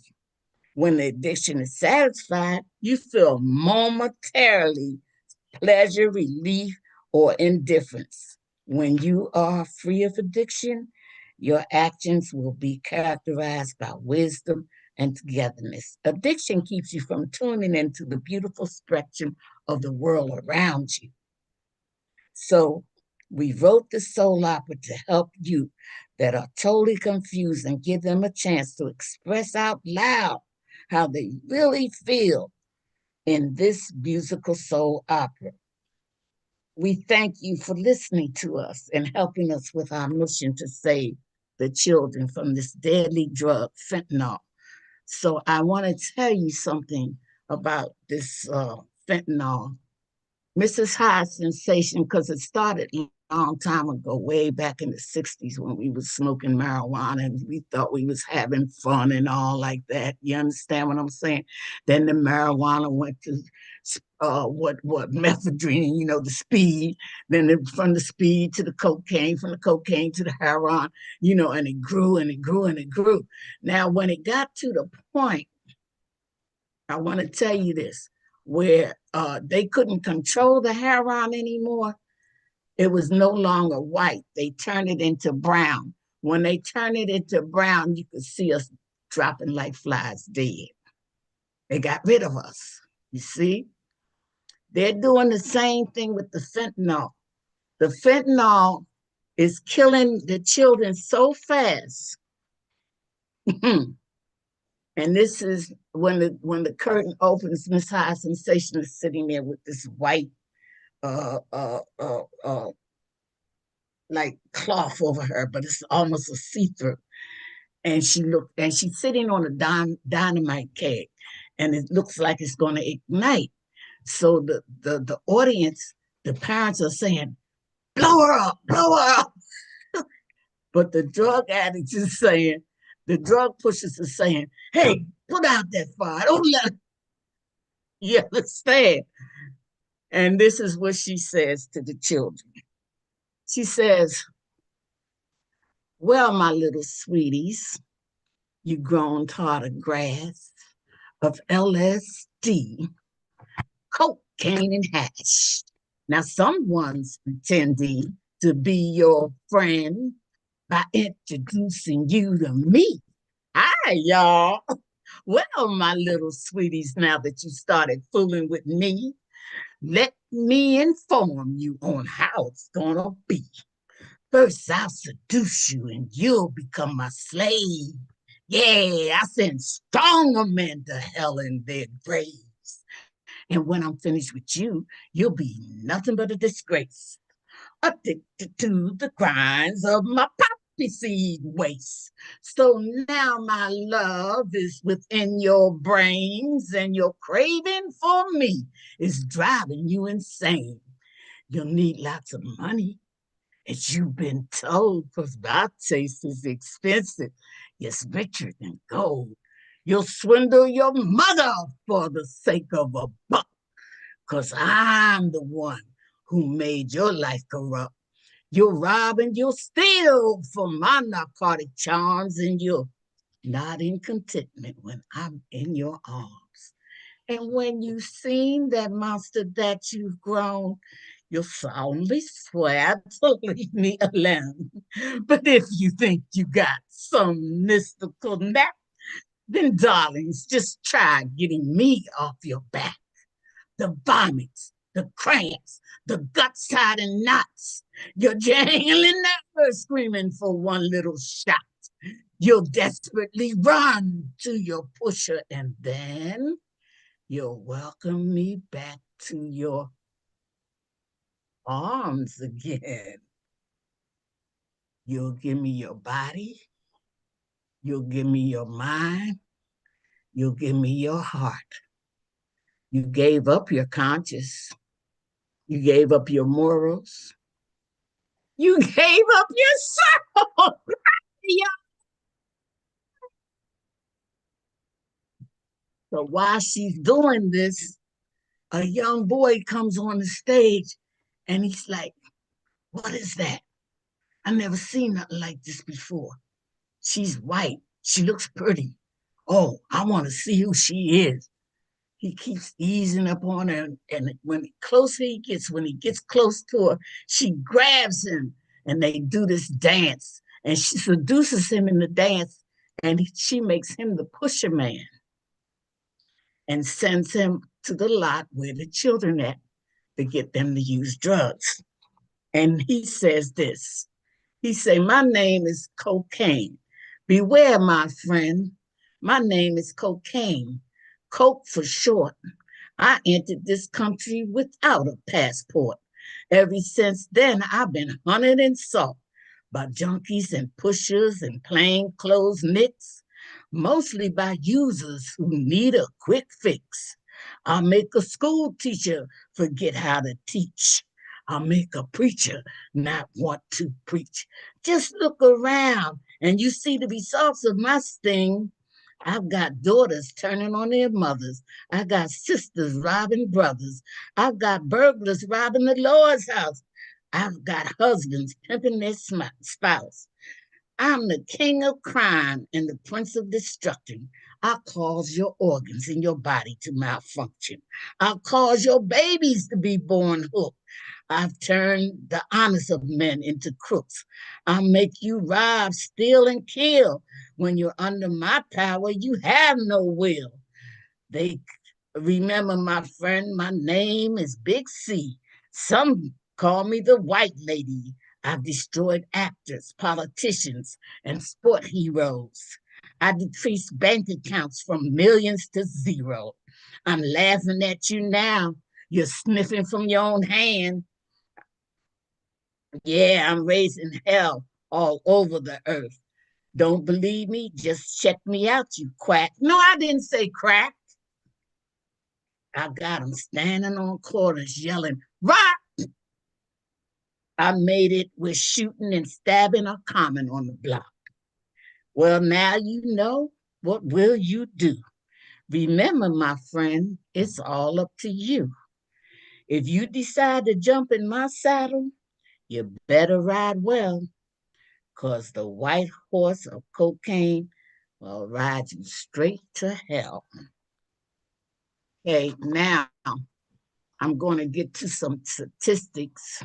When the addiction is satisfied, you feel momentarily pleasure, relief, or indifference. When you are free of addiction, your actions will be characterized by wisdom and togetherness. Addiction keeps you from tuning into the beautiful spectrum of the world around you. So we wrote the soul opera to help you that are totally confused and give them a chance to express out loud how they really feel in this musical soul opera. We thank you for listening to us and helping us with our mission to save the children from this deadly drug, fentanyl. So I want to tell you something about this fentanyl. Mrs. High Sensation, because it started a long time ago, way back in the 60s when we was smoking marijuana and we thought we was having fun and all like that. You understand what I'm saying? Then the marijuana went to mephedrine, the speed. Then from the speed to the cocaine, from the cocaine to the heroin, and it grew and it grew and it grew. Now, when it got to the point, I want to tell you this, where they couldn't control the heroin anymore. It was no longer white. They turned it into brown. When they turned it into brown, you could see us dropping like flies dead. They got rid of us. You see? They're doing the same thing with the fentanyl. The fentanyl is killing the children so fast. And this is when the curtain opens, Miss High Sensation is sitting there with this white like cloth over her, but it's almost a see-through. And she's sitting on a dynamite keg, and it looks like it's going to ignite. So the audience, the parents are saying, blow her up, blow her up. But the drug addicts is saying, the drug pushers are saying, hey, put out that fire. Don't let it. You understand? And this is what she says to the children. She says, well, my little sweeties, you grown tired of grass, of LSD, cocaine, and hash. Now, someone's pretending to be your friend by introducing you to me. Hi, y'all. Well, my little sweeties, now that you started fooling with me, let me inform you on how it's gonna be. First, I'll seduce you and you'll become my slave. Yeah, I send stronger men to hell in their graves. And when I'm finished with you, you'll be nothing but a disgrace, addicted to the crimes of my poppy seed waste. So now my love is within your brains, and your craving for me is driving you insane. You'll need lots of money, as you've been told, because my taste is expensive. It's richer than gold. You'll swindle your mother for the sake of a buck, because I'm the one who made your life corrupt. You'll rob and you'll steal for my narcotic charms, and you're not in contentment when I'm in your arms. And when you've seen that monster that you've grown, you'll solemnly swear to leave me alone. But if you think you got some mystical knack, then darlings, just try getting me off your back. The vomits, the cramps, the guts tied in knots, you're jangling nerves screaming for one little shot. You'll desperately run to your pusher, and then you'll welcome me back to your arms again. You'll give me your body. You'll give me your mind. You'll give me your heart. You gave up your conscience. You gave up your morals. You gave up your soul. So while she's doing this, a young boy comes on the stage and he's like, what is that? I never seen nothing like this before. She's white. She looks pretty. Oh, I want to see who she is. He keeps easing up on her, and when he gets close to her, she grabs him, and they do this dance, and she seduces him in the dance, and she makes him the pusher man and sends him to the lot where the children at to get them to use drugs. And he says this. He say, my name is cocaine. Beware, my friend. My name is cocaine. Coke for short. I entered this country without a passport. Ever since then, I've been hunted and sought by junkies and pushers and plainclothes nicks, mostly by users who need a quick fix. I'll make a school teacher forget how to teach. I'll make a preacher not want to preach. Just look around and you see the results of my sting. I've got daughters turning on their mothers. I got sisters robbing brothers. I've got burglars robbing the Lord's house. I've got husbands pimping their spouse. I'm the king of crime and the prince of destruction. I'll cause your organs in your body to malfunction. I'll cause your babies to be born hooked. I've turned the honest of men into crooks. I'll make you rob, steal, and kill. When you're under my power, you have no will. They remember my friend, my name is Big C. Some call me the white lady. I've destroyed actors, politicians, and sport heroes. I decreased bank accounts from millions to zero. I'm laughing at you now. You're sniffing from your own hand. Yeah, I'm raising hell all over the earth. Don't believe me? Just check me out, you quack. No, I didn't say crack. I got them standing on corners yelling, rock! I made it with shooting and stabbing are common on the block. Well, now you know. What will you do? Remember, my friend, it's all up to you. If you decide to jump in my saddle, you better ride well, because the white horse of cocaine will ride you straight to hell. Okay, now I'm going to get to some statistics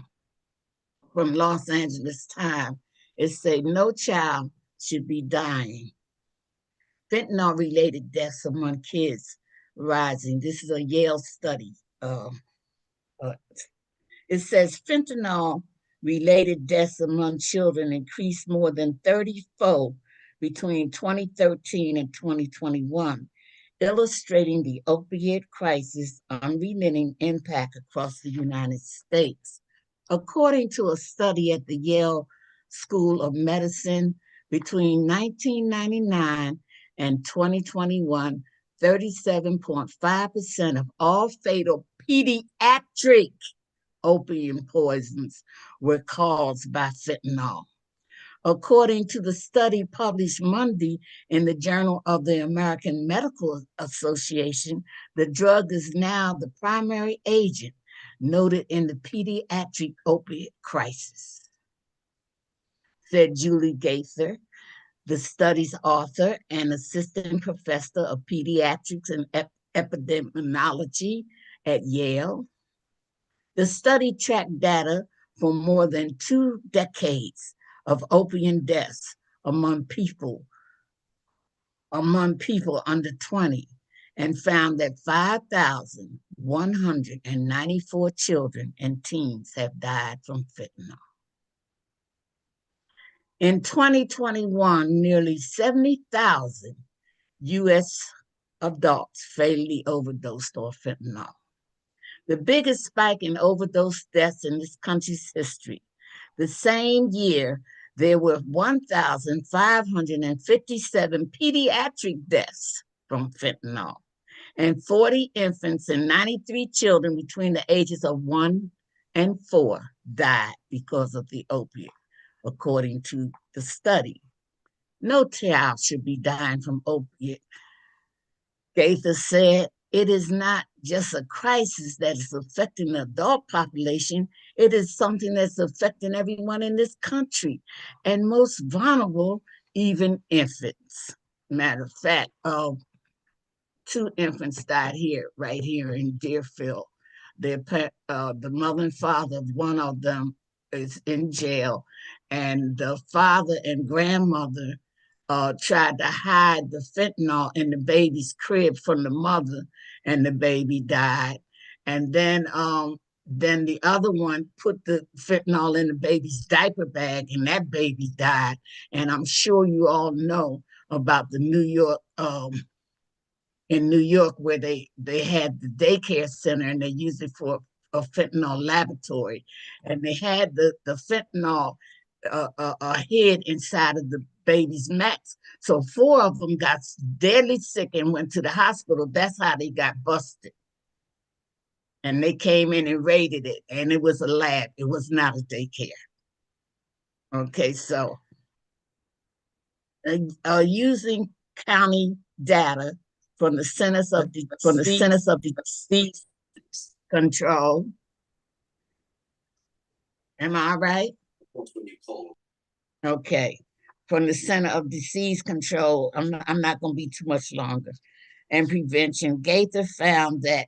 from Los Angeles Times. It says no child should be dying. Fentanyl-related deaths among kids rising. This is a Yale study. It says fentanyl-related deaths among children increased more than 30-fold between 2013 and 2021, illustrating the opiate crisis' unrelenting impact across the United States. According to a study at the Yale School of Medicine, between 1999 and 2021, 37.5% of all fatal pediatric opium poisons were caused by fentanyl. According to the study published Monday in the Journal of the American Medical Association, the drug is now the primary agent noted in the pediatric opiate crisis, said Julie Gaither, the study's author and assistant professor of pediatrics and epidemiology at Yale. The study tracked data for more than 2 decades of opium deaths among people under 20 and found that 5,194 children and teens have died from fentanyl. In 2021, nearly 70,000 U.S. adults fatally overdosed on fentanyl, the biggest spike in overdose deaths in this country's history. The same year, there were 1,557 pediatric deaths from fentanyl, and 40 infants and 93 children between the ages of 1 and 4 died because of the opiate, according to the study. No child should be dying from opiate. Gaither said, it is not just a crisis that is affecting the adult population, it is something that's affecting everyone in this country, and most vulnerable, even infants. Matter of fact, 2 infants died right here in Deerfield. The mother and father of one of them is in jail, and the father and grandmother tried to hide the fentanyl in the baby's crib from the mother, and the baby died. And then the other one put the fentanyl in the baby's diaper bag, and that baby died. And I'm sure you all know about the in New York, where they had the daycare center, and they used it for a fentanyl laboratory. And they had the fentanyl hid inside of the baby's mats. So 4 of them got deadly sick and went to the hospital. That's how they got busted. And they came in and raided it, and it was a lab. It was not a daycare. Okay, so using county data from the Centers of Disease Control. Am I right? Okay. From the Center of Disease Control, I'm not going to be too much longer, and prevention, Gaither found that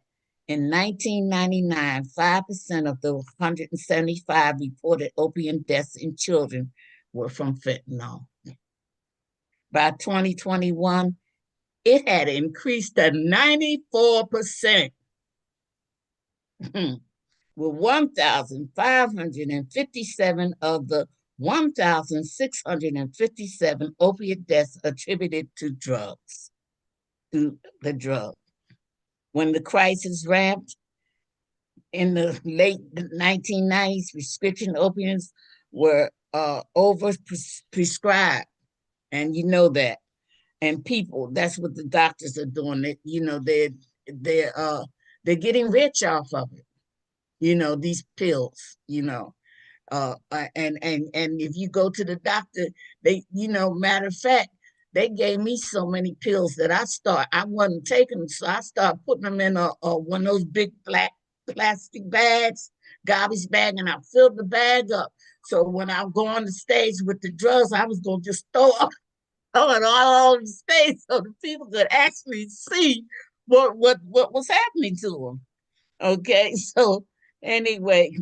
in 1999, 5% of the 175 reported opium deaths in children were from fentanyl. By 2021, it had increased to 94%. With 1,557 of the 1,657 opiate deaths attributed to drugs, to the drug. When the crisis ramped in the late 1990s, prescription opiates were over prescribed, and you know that. And people, that's what the doctors are doing. That they're getting rich off of it. These pills. And if you go to the doctor, matter of fact, they gave me so many pills that I wasn't taking them, so I started putting them in one of those big black plastic bags, garbage bag, and I filled the bag up. So when I go on the stage with the drugs, I was gonna just throw it all over the stage so the people could actually see what was happening to them. Okay, so anyway,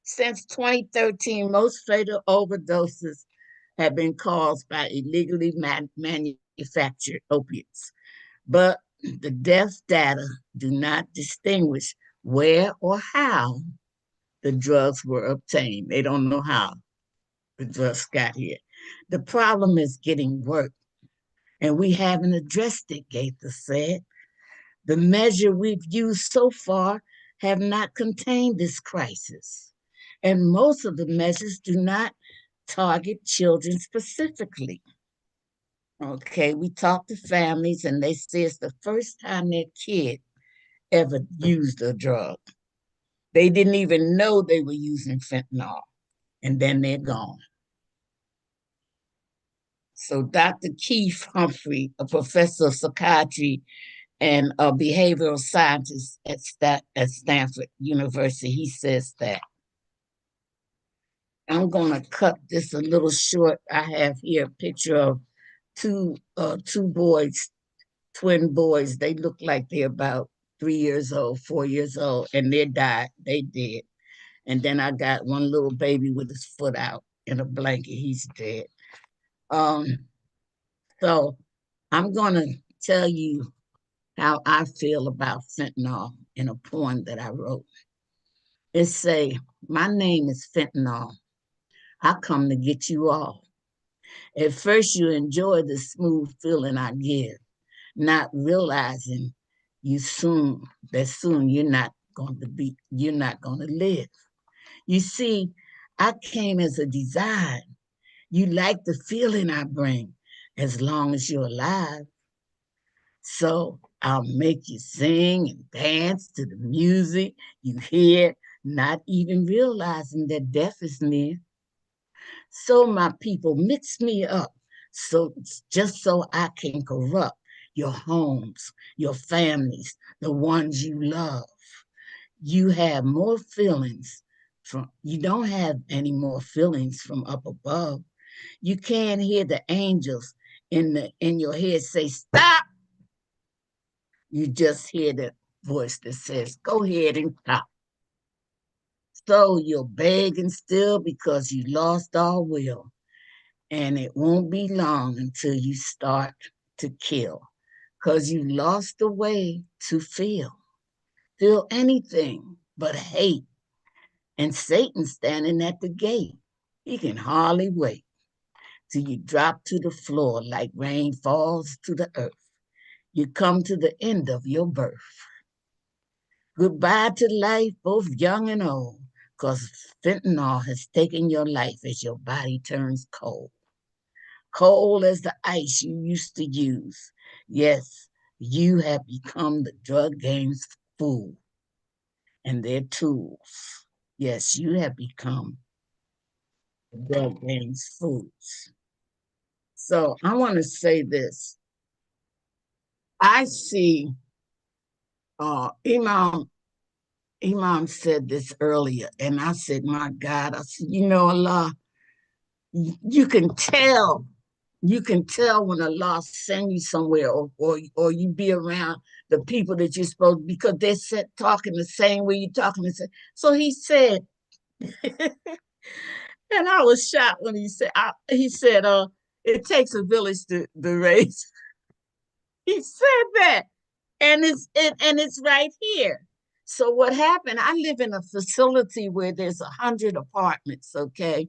since 2013, most fatal overdoses have been caused by illegally manufactured opiates. But the death data do not distinguish where or how the drugs were obtained. They don't know how the drugs got here. The problem is getting worse, and we haven't addressed it, Gaither said. The measure we've used so far have not contained this crisis, and most of the measures do not target children specifically. Okay, we talked to families and they say it's the first time their kid ever used a drug. They didn't even know they were using fentanyl, and then they're gone. So Dr. Keith Humphrey, a professor of psychiatry and a behavioral scientist at Stanford University, he says that. I'm going to cut this a little short. I have here a picture of two boys, twin boys. They look like they're about 3 years old, 4 years old, and they died. They did. And then I got one little baby with his foot out in a blanket. He's dead. So I'm going to tell you how I feel about fentanyl in a poem that I wrote. It say, my name is fentanyl. I come to get you all. At first you enjoy the smooth feeling I give, not realizing soon you're not going to live. You see, I came as a design. You like the feeling I bring as long as you're alive. So I'll make you sing and dance to the music you hear, not even realizing that death is near. So my people, mix me up just so I can corrupt your homes, your families, the ones you love. You have more feelings you don't have any more feelings from up above. You can't hear the angels in your head say, stop. You just hear the voice that says, go ahead and stop. So you're begging still because you lost all will. And it won't be long until you start to kill, because you lost the way to feel anything but hate. And Satan standing at the gate. He can hardly wait till you drop to the floor like rain falls to the earth. You come to the end of your birth. Goodbye to life, both young and old, because fentanyl has taken your life as your body turns cold. Cold as the ice you used to use. Yes, you have become the drug game's fool and their tools. Yes, you have become the drug game's fools. So I want to say this. I see Imam said this earlier, and I said, my God, I said, Allah, you can tell when Allah send you somewhere or you be around the people that you're supposed to, because they're talking the same way you're talking. So he said, and I was shocked when he said, it takes a village to raise He said that. And it's right here. So what happened? I live in a facility where there's 100 apartments, okay?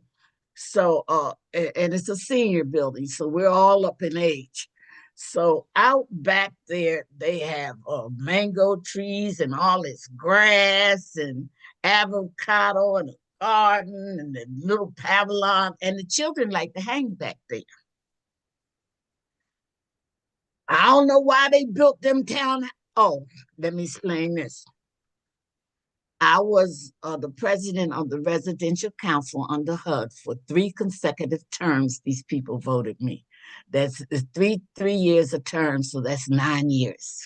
So and it's a senior building, so we're all up in age. So out back there, they have mango trees and all this grass and avocado and a garden and the little pavilion, and the children like to hang back there. I don't know why they built them town. Oh, let me explain this. I was the president of the residential council under HUD for 3 consecutive terms. These people voted me. That's three years a term, so that's 9 years.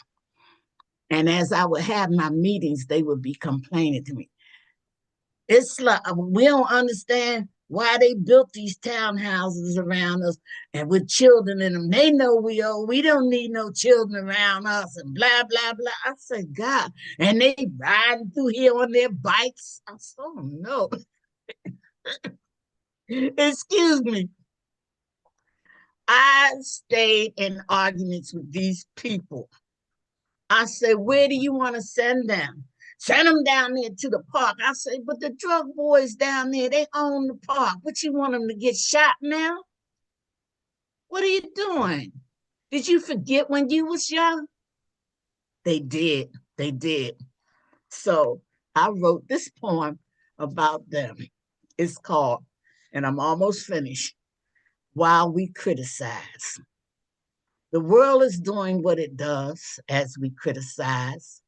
And as I would have my meetings, they would be complaining to me. It's like, we don't understand why they built these townhouses around us and with children in them. They know we old. We don't need no children around us and blah, blah, blah. I said, God. And they riding through here on their bikes. I said, oh, no. Excuse me. I stayed in arguments with these people. I said, where do you want to send them? Send them down there to the park. I said, but the drug boys down there, they own the park. What, you want them to get shot now? What are you doing? Did you forget when you was young? They did. They did. So I wrote this poem about them. It's called, and I'm almost finished, While We Criticize. The world is doing what it does as we criticize.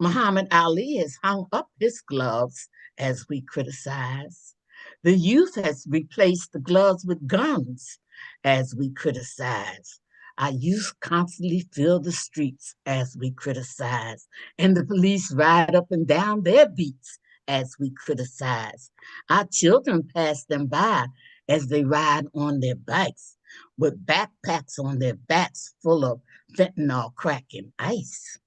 Muhammad Ali has hung up his gloves as we criticize. The youth has replaced the gloves with guns as we criticize. Our youth constantly fill the streets as we criticize. And the police ride up and down their beats as we criticize. Our children pass them by as they ride on their bikes with backpacks on their backs full of fentanyl, crack, and ice.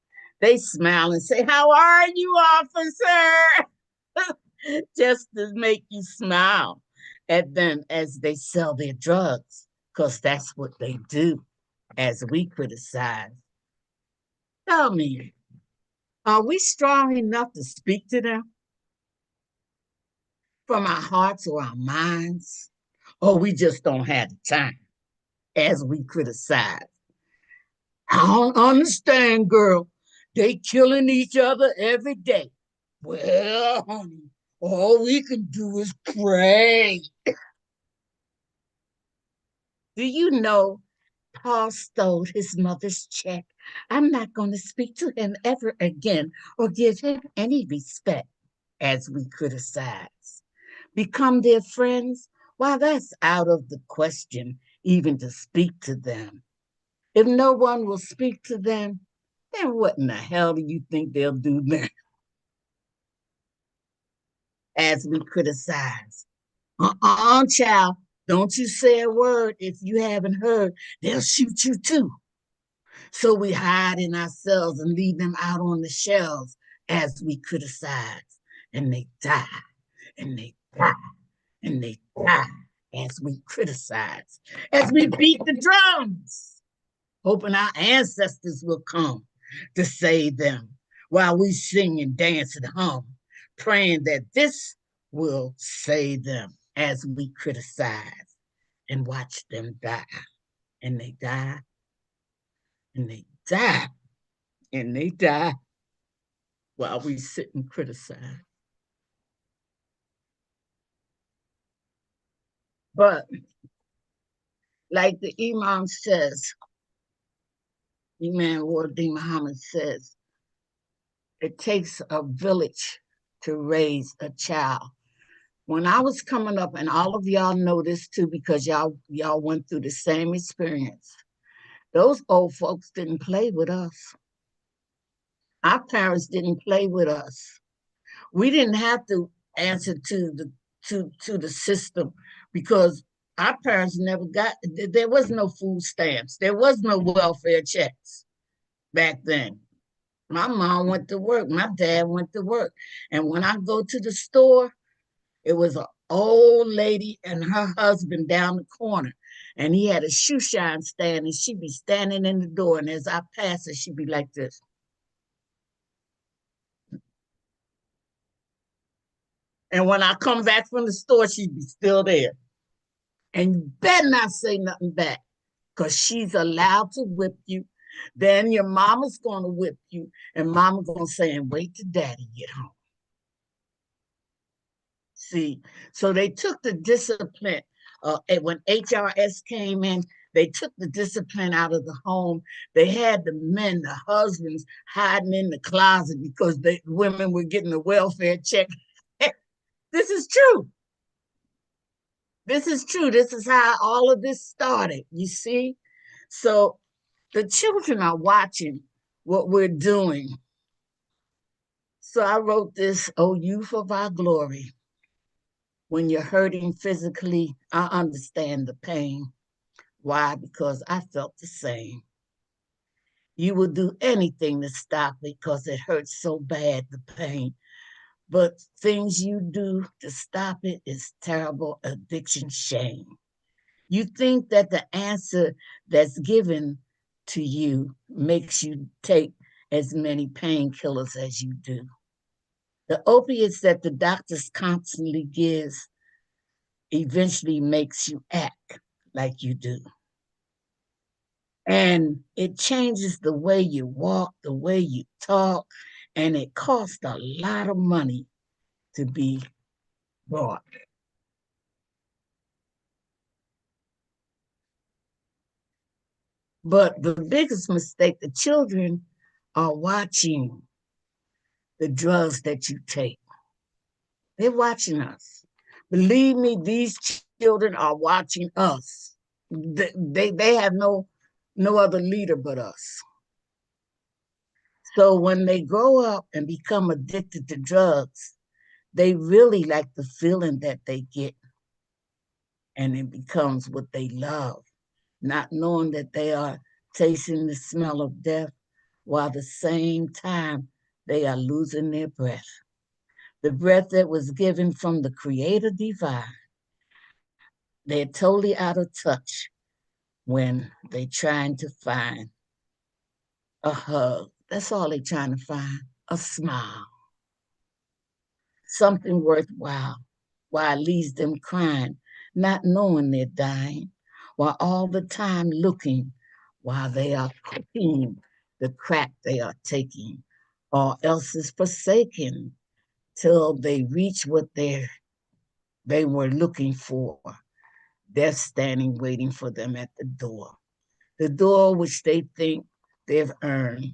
They smile and say, how are you, officer? Just to make you smile at them as they sell their drugs, because that's what they do as we criticize. Tell me, are we strong enough to speak to them from our hearts or our minds? Or we just don't have the time as we criticize? I don't understand, girl. They killing each other every day. Well, honey, all we can do is pray. Do you know Paul stole his mother's check? I'm not going to speak to him ever again or give him any respect as we criticize. Become their friends? Well, that's out of the question, even to speak to them. If no one will speak to them, then what in the hell do you think they'll do then? As we criticize. Child, don't you say a word. If you haven't heard, they'll shoot you too. So we hide in ourselves and leave them out on the shelves as we criticize. And they die, and they die, and they die as we criticize, as we beat the drums, hoping our ancestors will come to save them while we sing and dance and hum, praying that this will save them as we criticize and watch them die. And they die, and they die, and they die while we sit and criticize. But like the Imam says, Imam Wardi Muhammad says, it takes a village to raise a child. When I was coming up, and all of y'all know this too, because y'all went through the same experience, those old folks didn't play with us. Our parents didn't play with us. We didn't have to answer to the system because our parents never got, there was no food stamps. There was no welfare checks back then. My mom went to work. My dad went to work. And when I go to the store, it was an old lady and her husband down the corner. And he had a shoe shine stand, and she'd be standing in the door, and as I pass her, she'd be like this. And when I come back from the store, she'd be still there. And you better not say nothing back, because she's allowed to whip you. Then your mama's going to whip you, and mama's going to say, and wait till daddy get home. See, so they took the discipline. When HRS came in, they took the discipline out of the home. They had the men, the husbands, hiding in the closet because the women were getting the welfare check. This is true. This is true. This is how all of this started, you see? So the children are watching what we're doing. So I wrote this, "O youth of our glory. When you're hurting physically, I understand the pain. Why? Because I felt the same. You will do anything to stop it because it hurts so bad, the pain. But things you do to stop it is terrible addiction, shame. You think that the answer that's given to you makes you take as many painkillers as you do. The opiates that the doctors constantly gives eventually makes you act like you do. And it changes the way you walk, the way you talk, and it costs a lot of money to be bought. But the biggest mistake, the children are watching the drugs that you take. They're watching us. Believe me, these children are watching us. They have no other leader but us. So when they grow up and become addicted to drugs, they really like the feeling that they get, and it becomes what they love, not knowing that they are tasting the smell of death while at the same time they are losing their breath. The breath that was given from the Creator Divine. They're totally out of touch when they're trying to find a hug. That's all they're trying to find, a smile. Something worthwhile, while it leaves them crying, not knowing they're dying, while all the time looking while they are cooking the crack they are taking, or else is forsaken till they reach what they were looking for. They're standing waiting for them at the door which they think they've earned,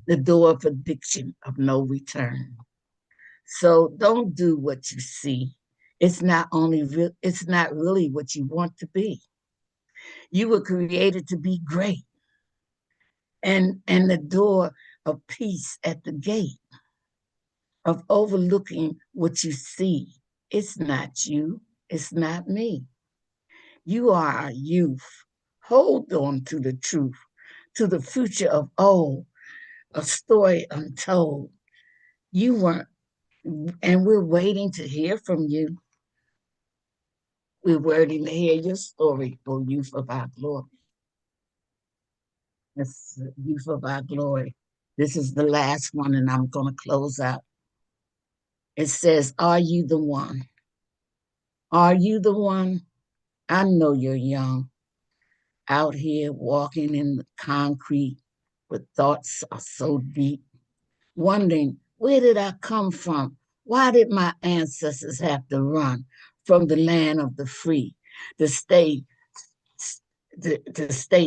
the door of addiction of no return. So don't do what you see. It's not really what you want to be. You were created to be great. And the door of peace at the gate, of overlooking what you see. It's not you, it's not me. You are our youth. Hold on to the truth, to the future of old, a story untold. You weren't, and we're waiting to hear from you. We're waiting to hear your story, O youth of our glory. That's youth of our glory. This is the last one, and I'm going to close out. It says, are you the one? Are you the one? I know you're young, out here walking in the concrete, but thoughts are so deep, wondering, where did I come from? Why did my ancestors have to run from the land of the free to stay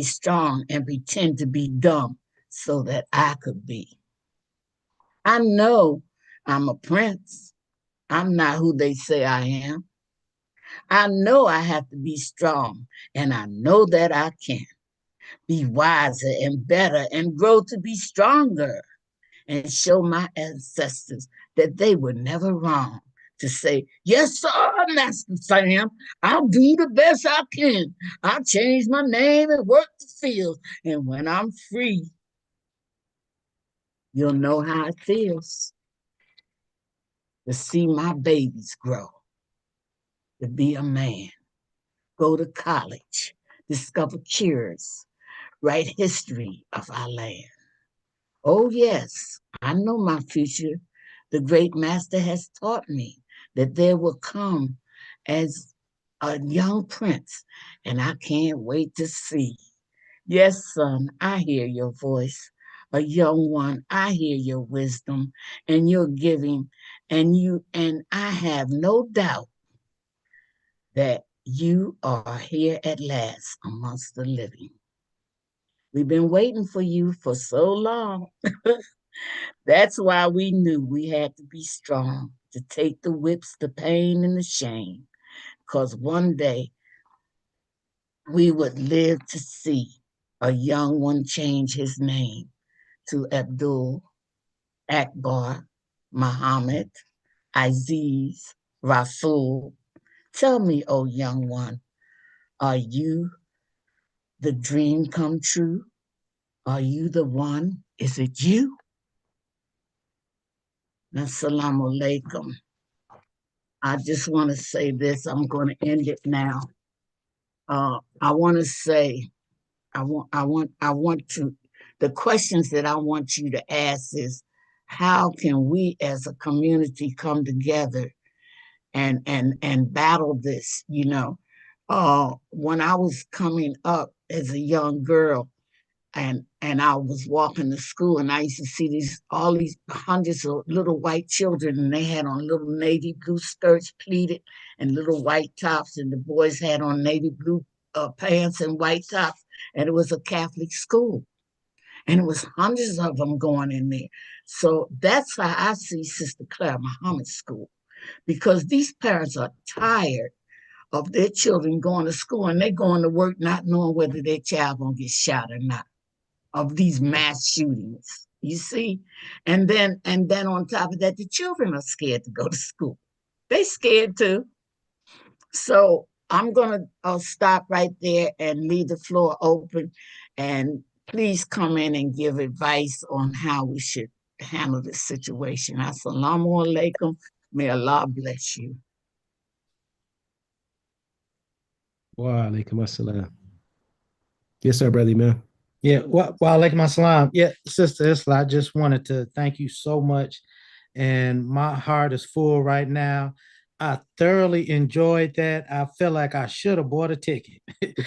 strong and pretend to be dumb so that I could be? I know I'm a prince. I'm not who they say I am. I know I have to be strong, and I know that I can be wiser and better and grow to be stronger and show my ancestors that they were never wrong to say, yes, sir, Master Sam, I'll do the best I can. I'll change my name and work the field. And when I'm free, you'll know how it feels to see my babies grow, to be a man, go to college, discover cures, write history of our land. Oh, yes, I know my future. The great master has taught me that there will come as a young prince, and I can't wait to see. Yes, son, I hear your voice. A young one, I hear your wisdom and your giving, and I have no doubt that you are here at last amongst the living. We've been waiting for you for so long. That's why we knew we had to be strong, to take the whips, the pain, and the shame, because one day we would live to see a young one change his name to Abdul, Akbar, Muhammad, Aziz, Rasul. Tell me, oh young one, are you the dream come true? Are you the one? Is it you? Assalamu alaikum. I just want to say this. I'm going to end it now. I want to say, I want to, the questions that I want you to ask is, how can we as a community come together and battle this? You know, when I was coming up as a young girl, and I was walking to school, and I used to see all these hundreds of little white children, and they had on little navy blue skirts, pleated, and little white tops, and the boys had on navy blue pants and white tops, and it was a Catholic school, and it was hundreds of them going in there. So that's how I see Sister Claire Muhammad School, because these parents are tired of their children going to school, and they're going to work not knowing whether their child gonna get shot or not, of these mass shootings, you see? And then on top of that, the children are scared to go to school. They scared too. So I'm gonna stop right there and leave the floor open, and please come in and give advice on how we should handle this situation. Assalamu alaikum. May Allah bless you. Wa alaikum assalam. Yes, sir, brother man. Yeah, well, alaikum assalam. Yeah, Sister Isla, I just wanted to thank you so much. And my heart is full right now. I thoroughly enjoyed that. I feel like I should have bought a ticket.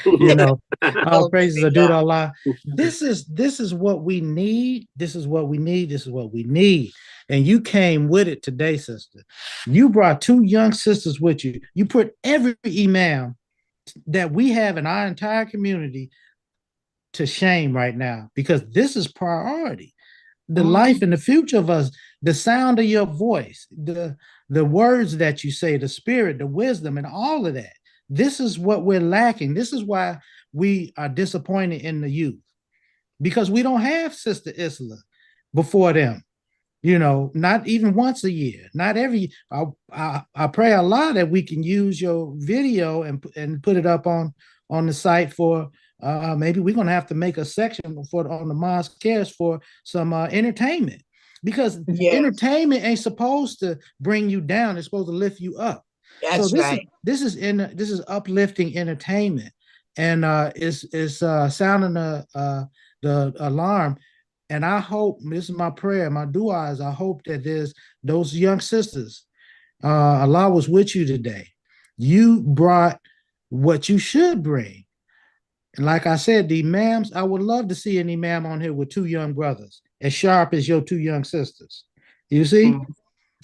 You know, all praises are due to Allah. This is what we need. This is what we need. This is what we need. And you came with it today, sister. You brought two young sisters with you. You put every imam that we have in our entire community to shame right now, because this is priority. The life and the future of us, the sound of your voice, the words that you say, the spirit, the wisdom, and all of that. This is what we're lacking. This is why we are disappointed in the youth, because we don't have Sister Isla before them. You know, not even once a year, not every. I pray Allah that we can use your video and put it up on the site for. Maybe we're gonna have to make a section on the mosque cares for some entertainment, because entertainment ain't supposed to bring you down; it's supposed to lift you up. That's so right. This is uplifting entertainment, and it's sounding the alarm. And I hope, this is my prayer, my dua is, I hope that there's those young sisters. Allah was with you today. You brought what you should bring. And like I said, the imams, I would love to see an imam on here with two young brothers, as sharp as your two young sisters. You see?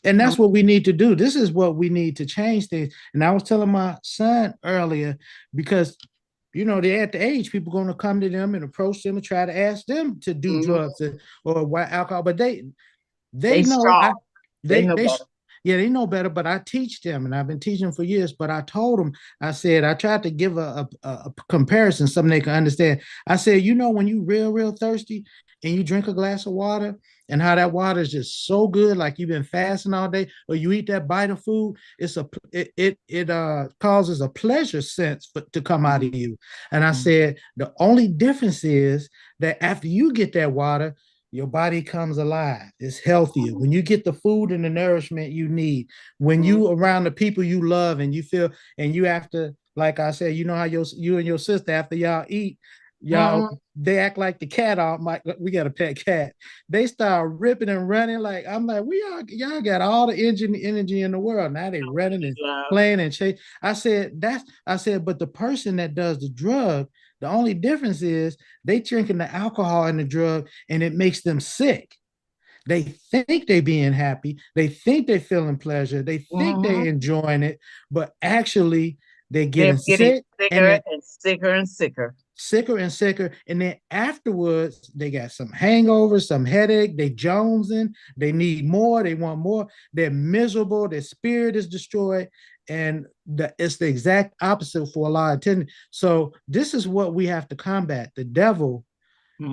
And that's what we need to do. This is what we need to change things. And I was telling my son earlier, because, you know, they're at the age, people going to come to them and approach them and try to ask them to do drugs or alcohol. But they know. They know better. Yeah, they know better, but I teach them, and I've been teaching for years. But I told them, I said, I tried to give a comparison, something they can understand. I said, you know, when you real thirsty and you drink a glass of water, and how that water is just so good, like you've been fasting all day, or you eat that bite of food, it causes a pleasure sense to come out of you. And I said, the only difference is that after you get that water, your body comes alive. It's healthier. When you get the food and the nourishment you need, when you around the people you love and you feel, and you have to, like I said, you know how you and your sister, after y'all eat, y'all they act like the cat off. We got a pet cat. They start ripping and running. Like I'm like, y'all got all the energy in the world. Now they running and playing and chase. I said, but the person that does the drug, the only difference is they drinking the alcohol and the drug, and it makes them sick. They think they being happy. They think they feeling pleasure. They think they enjoying it, but actually they're getting sick sicker and sicker and sicker. Sicker and sicker. And then afterwards, they got some hangover, some headache, they jonesing, they need more, they want more, they're miserable, their spirit is destroyed. And it's the exact opposite for a lot of attendants. So this is what we have to combat. The devil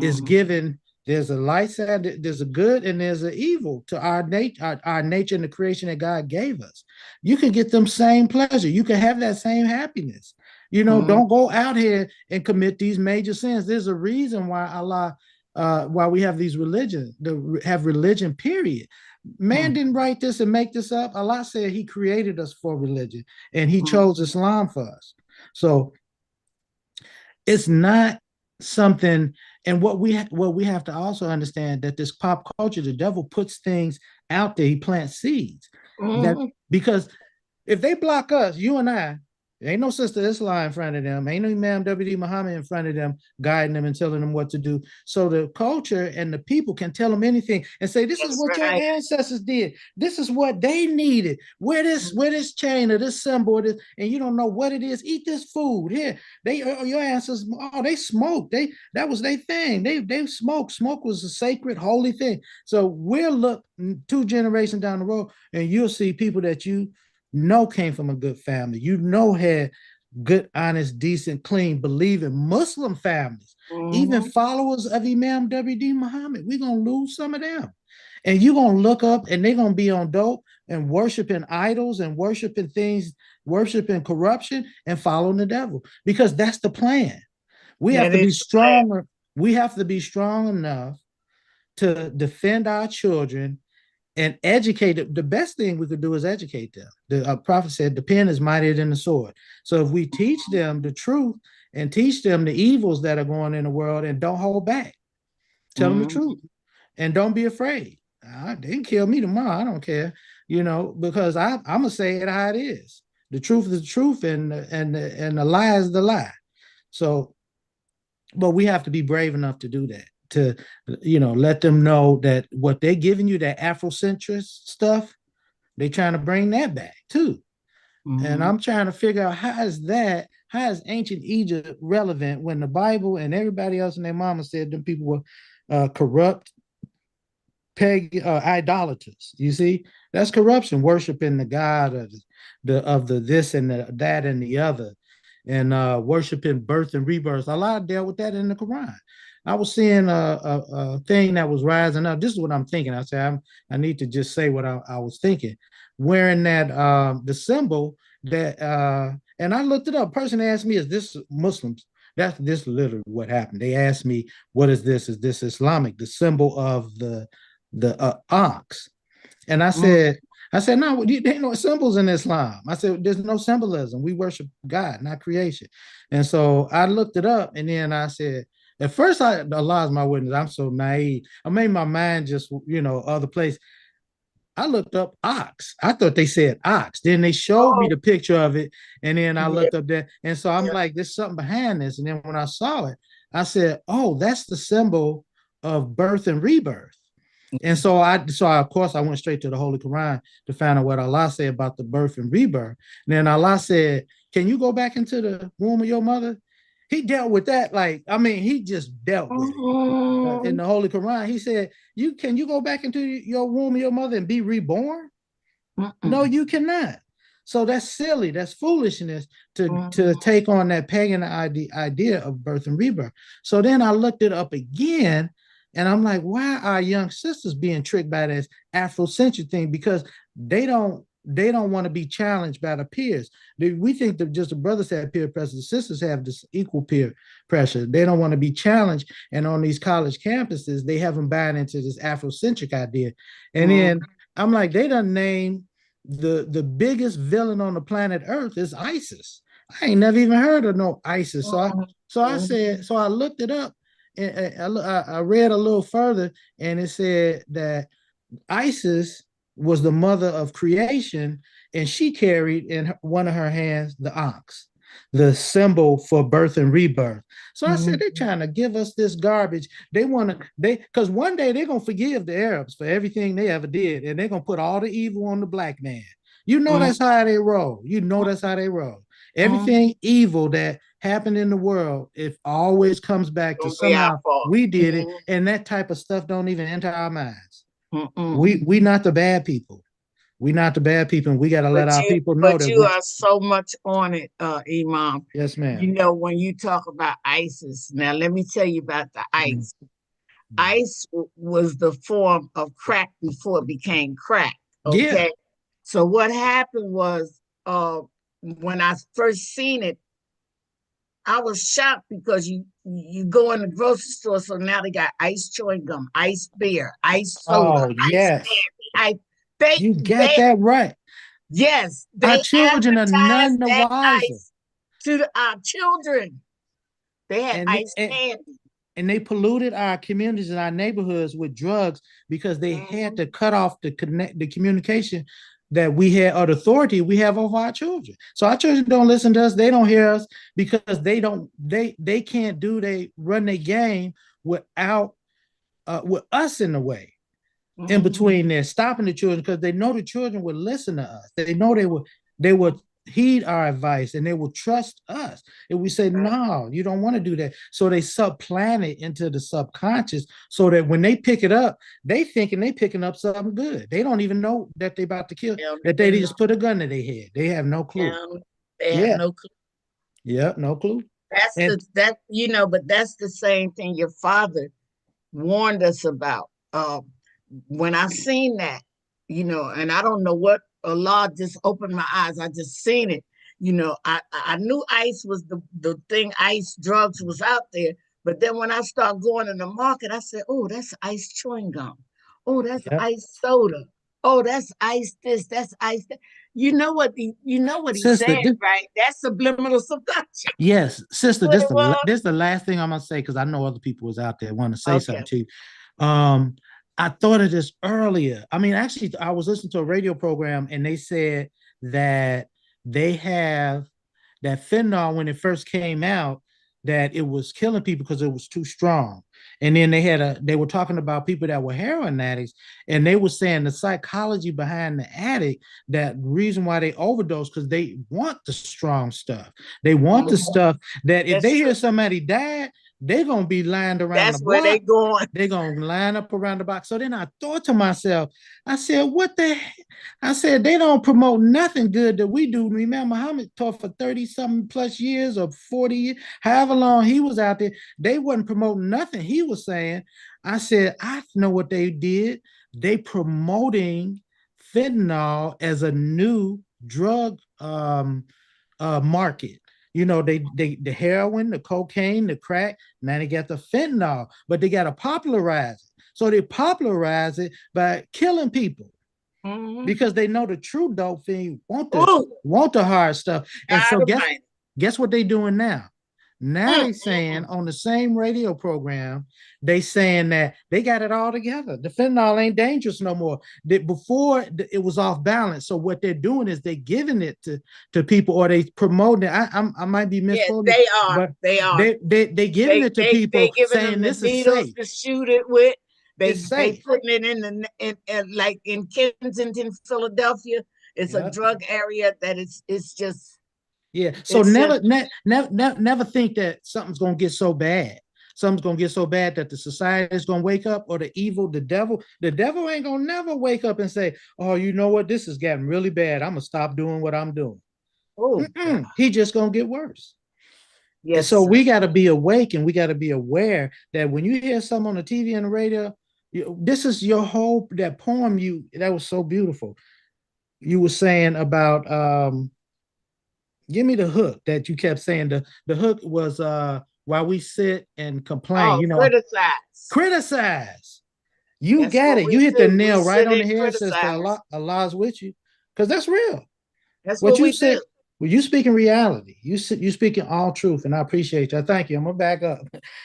is given, there's a light side, there's a good, and there's an evil to our nature and the creation that God gave us. You can get them same pleasure. You can have that same happiness. Don't go out here and commit these major sins. There's a reason why Allah, why we have these religions, have religion, period. Man didn't write this and make this up. Allah said he created us for religion, and he chose Islam for us. So it's not something, and what we have to also understand, that this pop culture, the devil puts things out there, he plants seeds. Because if they block us, you and I, ain't no Sister Islam in front of them, ain't no Imam W.D. Muhammad in front of them, guiding them and telling them what to do. So the culture and the people can tell them anything and say, this is what your ancestors did. This is what they needed. Wear this chain or this symbol, and you don't know what it is. Eat this food. Here, your ancestors, they smoked. That was their thing. They smoked. Smoke was a sacred, holy thing. So we'll look 2 generations down the road, and you'll see people that you came from a good family, had good, honest, decent, clean, believing Muslim families, even followers of Imam W.D. Muhammad. We're going to lose some of them. And you're going to look up, and they're going to be on dope and worshiping idols and worshiping things, worshiping corruption and following the devil, because that's the plan. We have to be stronger. We have to be strong enough to defend our children and educate them. The best thing we could do is educate them. The prophet said, the pen is mightier than the sword. So if we teach them the truth and teach them the evils that are going in the world, and don't hold back, tell them the truth, and don't be afraid. They can kill me tomorrow. I don't care, because I'm gonna say it how it is. The truth is the truth, and the lie is the lie. So, but we have to be brave enough to do that, to let them know that what they're giving you, that Afrocentrist stuff, they're trying to bring that back too. And I'm trying to figure out, how is ancient Egypt relevant when the Bible and everybody else and their mama said them people were corrupt, idolaters. You see, that's corruption, worshiping the God of the this and the that and the other, and worshiping birth and rebirth. Allah dealt with that in the Quran. I was seeing a thing that was rising up. This is what I'm thinking. I said, I need to just say what I was thinking. Wearing that, the symbol that, and I looked it up. A person asked me, is this Muslims? This literally what happened. They asked me, what is this? Is this Islamic? The symbol of the ox. And I said, no, there ain't no symbols in Islam. I said, there's no symbolism. We worship God, not creation. And so I looked it up, and then I said, at first, Allah is my witness, I'm so naive. I made my mind just, other place. I looked up ox. I thought they said ox. Then they showed me the picture of it, and then I looked up there. And so I'm like, there's something behind this. And then when I saw it, I said, oh, that's the symbol of birth and rebirth. And so of course, I went straight to the Holy Quran to find out what Allah said about the birth and rebirth. And then Allah said, can you go back into the womb of your mother? He dealt with that. He just dealt with it. In the Holy Quran, he said, can you go back into your womb of your mother and be reborn? No, you cannot. So that's silly. That's foolishness to take on that pagan idea of birth and rebirth. So then I looked it up again, and I'm like, why are young sisters being tricked by this Afrocentric thing? Because they don't want to be challenged by the peers. We think that just the brothers have peer pressure, the sisters have this equal peer pressure. They don't want to be challenged. And on these college campuses, they have them buying into this Afrocentric idea. And then I'm like, they done named the biggest villain on the planet Earth is ISIS. I ain't never even heard of no ISIS. So I Mhm. said, so I looked it up, and I read a little further, and it said that Isis was the mother of creation, and she carried in one of her hands the ox, the symbol for birth and rebirth. So I said, they're trying to give us this garbage. They want to, because one day they're going to forgive the Arabs for everything they ever did, and they're going to put all the evil on the black man. You know, that's how they roll. You know, that's how they roll. Everything evil that happened in the world, it always comes back to somehow we did it, and that type of stuff don't even enter our minds. We not the bad people. We not the bad people, and we got to let our people know that you are so much on it, Imam. Yes, ma'am. You know, when you talk about ISIS, now let me tell you about the ice. Ice was the form of crack before it became crack. Okay. Yeah. So what happened was, when I first seen it, I was shocked because you go in the grocery store, so now they got ice chewing gum, ice beer, ice soda, yes. ice candy. You got that right. Yes, our they children are none the advertised that wiser. ice to our children. They had ice candy. And they polluted our communities and our neighborhoods with drugs because they had to cut off the communication that we had, or the authority we have over our children. So our children don't listen to us. They don't hear us because they can't run their game without with us in the way. In between there, stopping the children, because they know the children would listen to us. They know they would heed our advice, and they will trust us. And we say, no, you don't want to do that. So they subplant it into the subconscious, so that when they pick it up, they thinking they picking up something good. They don't even know that they about to kill, that they just put a gun to their head. They have no clue. They have no clue. Yeah, no clue. But that's the same thing your father warned us about. When I seen that, and I don't know what, Allah just opened my eyes. I just seen it. I knew ice was the thing, ice drugs was out there. But then when I start going in the market, I said, oh, that's ice chewing gum. Oh, that's ice soda. Oh, that's ice this, that's ice that. You know what he Sister, said, right? That's subliminal subconscious. Yes, sister, this is the last thing I'm gonna say, because I know other people was out there want to say something to you. I thought of this earlier. I mean, actually, I was listening to a radio program, and they said that they have that fentanyl, when it first came out, that it was killing people because it was too strong. And then they were talking about people that were heroin addicts, and they were saying the psychology behind the addict, that reason why they overdose, because they want the strong stuff. They want the stuff that if they hear somebody died, they're going to be lined around the block. That's where they going. They're going to line up around the box. So then I thought to myself, I said, what the heck? I said, they don't promote nothing good that we do. Remember, Muhammad taught for 30-something plus years, or 40 years, however long he was out there. They wasn't promoting nothing he was saying. I said, I know what they did. They promoting fentanyl as a new drug market. The heroin, the cocaine, the crack, now they got the fentanyl, but they got to popularize it. So they popularize it by killing people, because they know the true dope thing want the hard stuff. And so guess what they doing now? Now they saying on the same radio program, they saying that they got it all together. The fentanyl ain't dangerous no more. Before it was off balance. So what they're doing is they giving it to people, or they promoting it. I might be misquoting. They are. But they are. They giving it to people, saying this is safe. To shoot it with. They safe. Putting it in like in Kensington, Philadelphia. It's a drug area that it's just. Yeah. So never think that something's gonna get so bad. Something's gonna get so bad that the society is gonna wake up, or the devil ain't gonna never wake up and say, oh, you know what, this is getting really bad, I'm gonna stop doing what I'm doing. He just gonna get worse. Yes. And so we got to be awake, and we got to be aware that when you hear something on the TV and the radio, this is your whole, that poem that was so beautiful. You were saying about give me the hook that you kept saying. The hook was while we sit and complain, criticize. You got it. You hit the nail right on the head, sister. Allah's with you. Because that's real. That's what you said. Well, you speaking reality. You speaking all truth, and I appreciate you. Thank you. I'm gonna back up.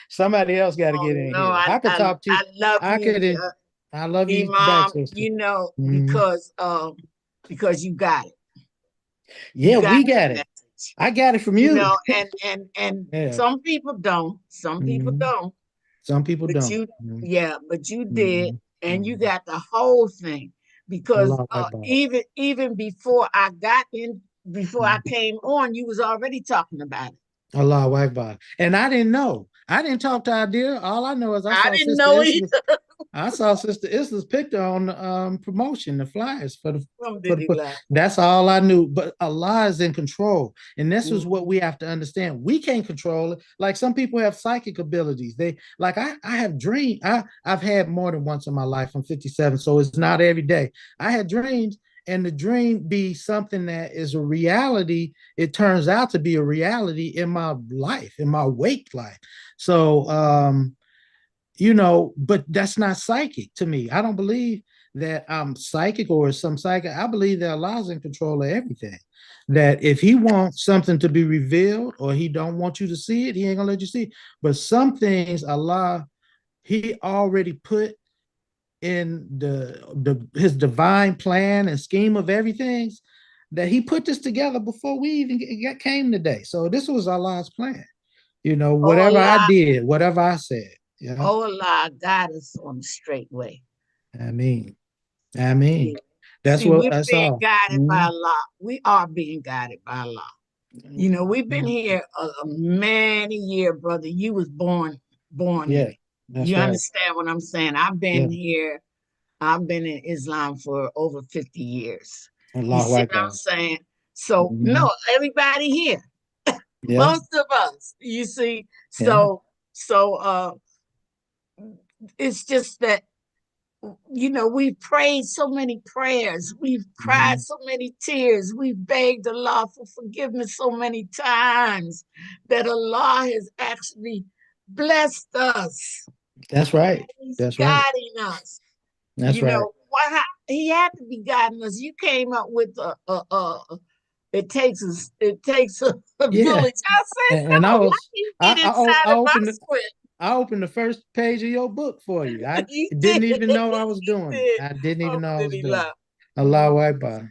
Somebody else got to get in No, here. I could talk to you. I love I you, could. I love you back, Imam, sister. you know, Mhm. because you got it. Yeah, You got we the got it. message. I got it from You you. know, and Yeah. some people don't. Some people Mhm. don't. Some people But don't. you, Mhm. yeah, but you did, Mhm. and you got the whole thing. Because Allah Akbar. even before I Mhm. came on, you was already talking about it. Allahu Akbar. And I didn't know. I didn't talk to Idea. All I know is I I saw didn't Sister know Isla. either. I saw Sister Isla's picture on the promotion, the flyers for the Alhamdulillah. that's all I knew. But Allah is in control. And this is what Mhm. we have to understand. We can't control it. Like some people have psychic abilities. They like I have dreams. I've had more than once in my life. I'm 57, so it's not every day. I had dreams, and the dream be something that is a reality. It turns out to be a reality in my life, in my wake life. So but that's not psychic to me. I don't believe that I'm psychic or some psychic. I believe that Allah's in control of everything. That if he wants something to be revealed or he don't want you to see it, he ain't gonna let you see it. But some things Allah, he already put in his divine plan and scheme of everything, that he put this together before we even came today. So this was Allah's plan. Oh Whatever I Allah, did, whatever I said. Yeah. oh Allah, guide us on the straight way. I mean. That's See, what we're that's being all. guided by Allah. We are being guided by Allah. You know, we've been here a many year, brother. You was born Yeah, here. that's You right. understand what I'm saying? I've Yeah. been here. I've been in Islam for over 50 years. You Allahu see what I'm Akbar. saying? So Mhm. no, everybody here, Yeah. most of us, you see. Yeah. So it's just that we've prayed so many prayers, we've cried Mhm. so many tears, we've begged Allah for forgiveness so many times that Allah has actually blessed us. That's right. He's That's right. guiding us. That's right. He had to be guiding us. You came up with it takes a Yeah. village. I said, And no, let me get inside of my script. I opened the first page of your book for you. I You didn't did. even know I was You doing it. did. I didn't even know I was doing Alhamdulillah. it. Allahu Akbar.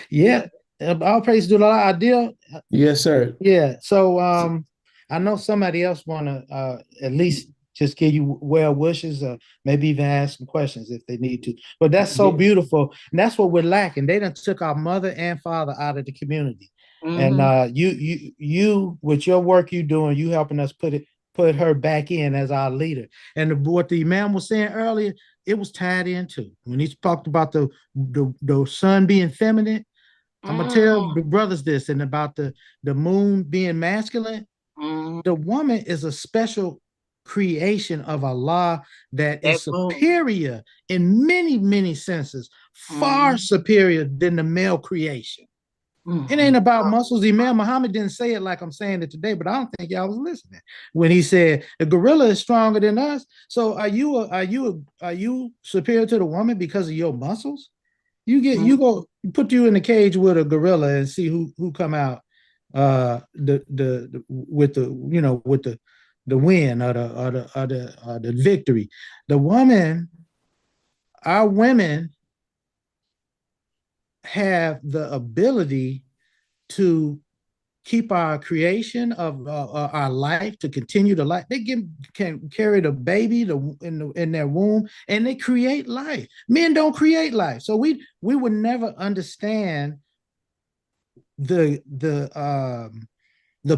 Yeah. All praise to Allah. Ideal. Yes, sir. Yeah. So I know somebody else wanna at least just give you well wishes or maybe even ask some questions if they need to. But that's so beautiful. And that's what we're lacking. They done took our mother and father out of the community. And you with your work you doing, you helping us put her back in as our leader. And what the imam was saying earlier, it was tied in too. When he talked about the sun being feminine, I'm gonna tell the brothers this, and about the moon being masculine. The woman is a special creation of Allah that is superior in many, many senses, far superior than the male creation. It ain't about muscles. Imam Muhammad didn't say it like I'm saying it today, but I don't think y'all was listening when he said the gorilla is stronger than us. So are you superior to the woman because of your muscles? You go put you in a cage with a gorilla and see who come out with the win or the victory. Our women have the ability to keep our creation of our life, to continue the life. They can carry the baby in their womb, and they create life. Men don't create life, so we would never understand the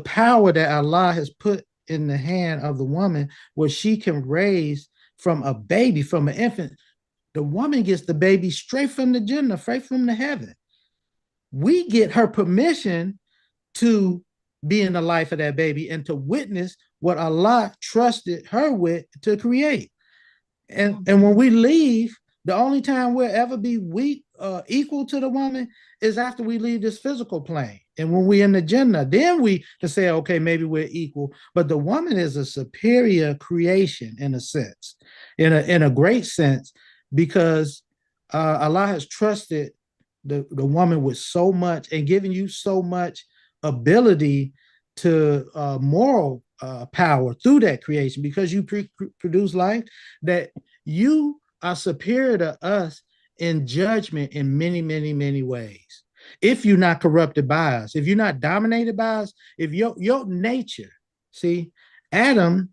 power that Allah has put in the hand of the woman, where she can raise from a baby, from an infant. The woman gets the baby straight from the Jannah, straight from the heaven. We get her permission to be in the life of that baby and to witness what Allah trusted her with to create. And when we leave, the only time we'll ever be equal to the woman is after we leave this physical plane. And when we're in the Jannah, then we can say, okay, maybe we're equal. But the woman is a superior creation in a sense, in a great sense, because Allah has trusted the woman with so much and given you so much ability to moral power through that creation, because you produce life, that you are superior to us in judgment in many, many, many ways. If you're not corrupted by us, if you're not dominated by us, if your nature, see, Adam,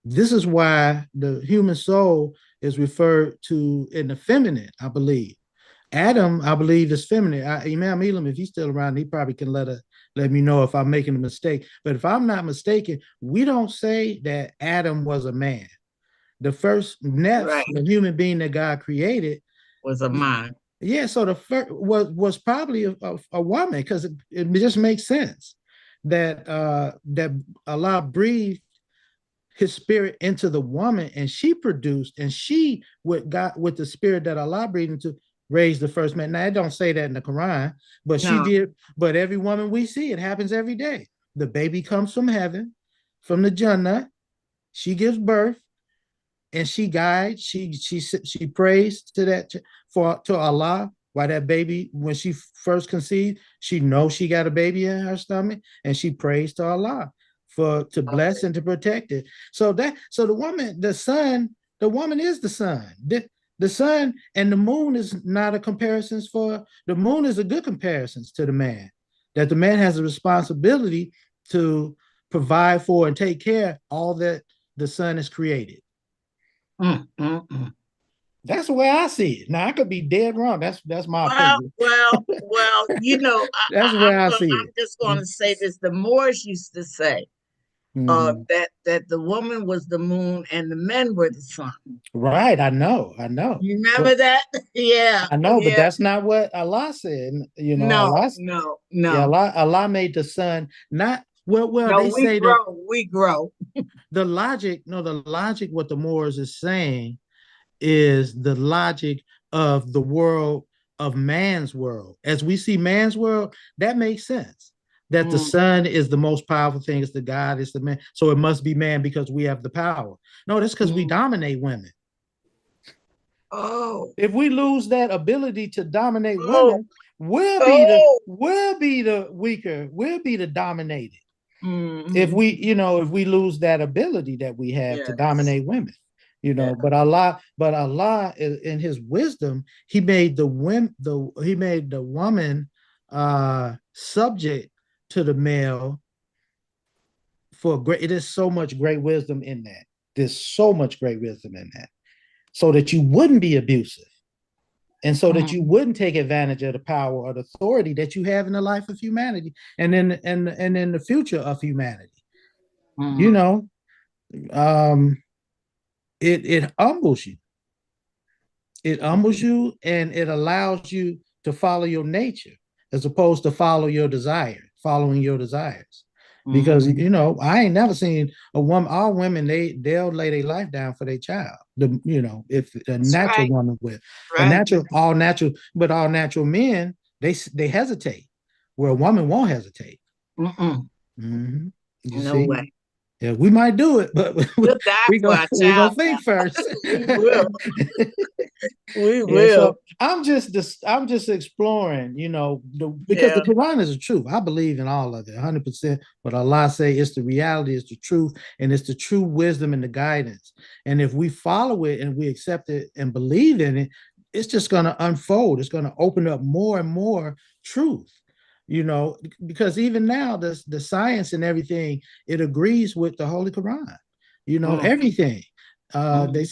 this is why the human soul is referred to in the feminine, I believe. Adam, I believe, is feminine. Imam Elam, if he's still around, he probably can let me know if I'm making a mistake. But if I'm not mistaken, we don't say that Adam was a man. The first nefs, the human being that God created, was a man. Yeah, so the first was probably a woman, because it just makes sense that that Allah breathed His spirit into the woman, and she produced, and she with the spirit that Allah breathed into, raised the first man. Now, I don't say that in the Quran, but she did. But every woman we see, it happens every day. The baby comes from heaven, from the Jannah. She gives birth, and she guides. She prays to Allah while that baby, when she first conceived, she knows she got a baby in her stomach, and she prays to Allah to bless and to protect it. So the woman, the woman is the sun. The sun and the moon is not a comparison the moon is a good comparison to the man, that the man has a responsibility to provide for and take care of all that the sun has created. That's the way I see it. Now, I could be dead wrong. That's my opinion. Well, that's the way I see it. I'm just going to say this. The Moors used to say that the woman was the moon and the men were the sun. Right, I know. You remember that? Yeah. I know, but that's not what Allah said. Allah made the sun not they say we grow. The logic, what the Moors is saying is the logic of the world, of man's world. As we see man's world, that makes sense. That the sun is the most powerful thing, it's the God, it's the man. So it must be man because we have the power. No, that's because we dominate women. Oh. If we lose that ability to dominate women, we'll be the weaker, we'll be the dominated. If we lose that ability that we have to dominate women. But Allah in His wisdom, He made the woman subject to the male it is so much great wisdom in that. There's so much great wisdom in that, so that you wouldn't be abusive, and so that you wouldn't take advantage of the power or the authority that you have in the life of humanity, and in the future of humanity. It humbles you. It humbles you, and it allows you to follow your nature as opposed to following your desires. Because I ain't never seen a woman. All women, they'll lay their life down for their child. If a natural woman will, all natural men, they hesitate, where a woman won't hesitate. No way. Yeah, we might do it, but we're gonna think first. We will. We will. Yeah, so I'm just exploring, because the Quran is the truth. I believe in all of it, 100%. But Allah say it's the reality, it's the truth, and it's the true wisdom and the guidance. And if we follow it and we accept it and believe in it, it's just gonna unfold. It's gonna open up more and more truth. Because even now the science and everything, it agrees with the Holy Quran. Everything. They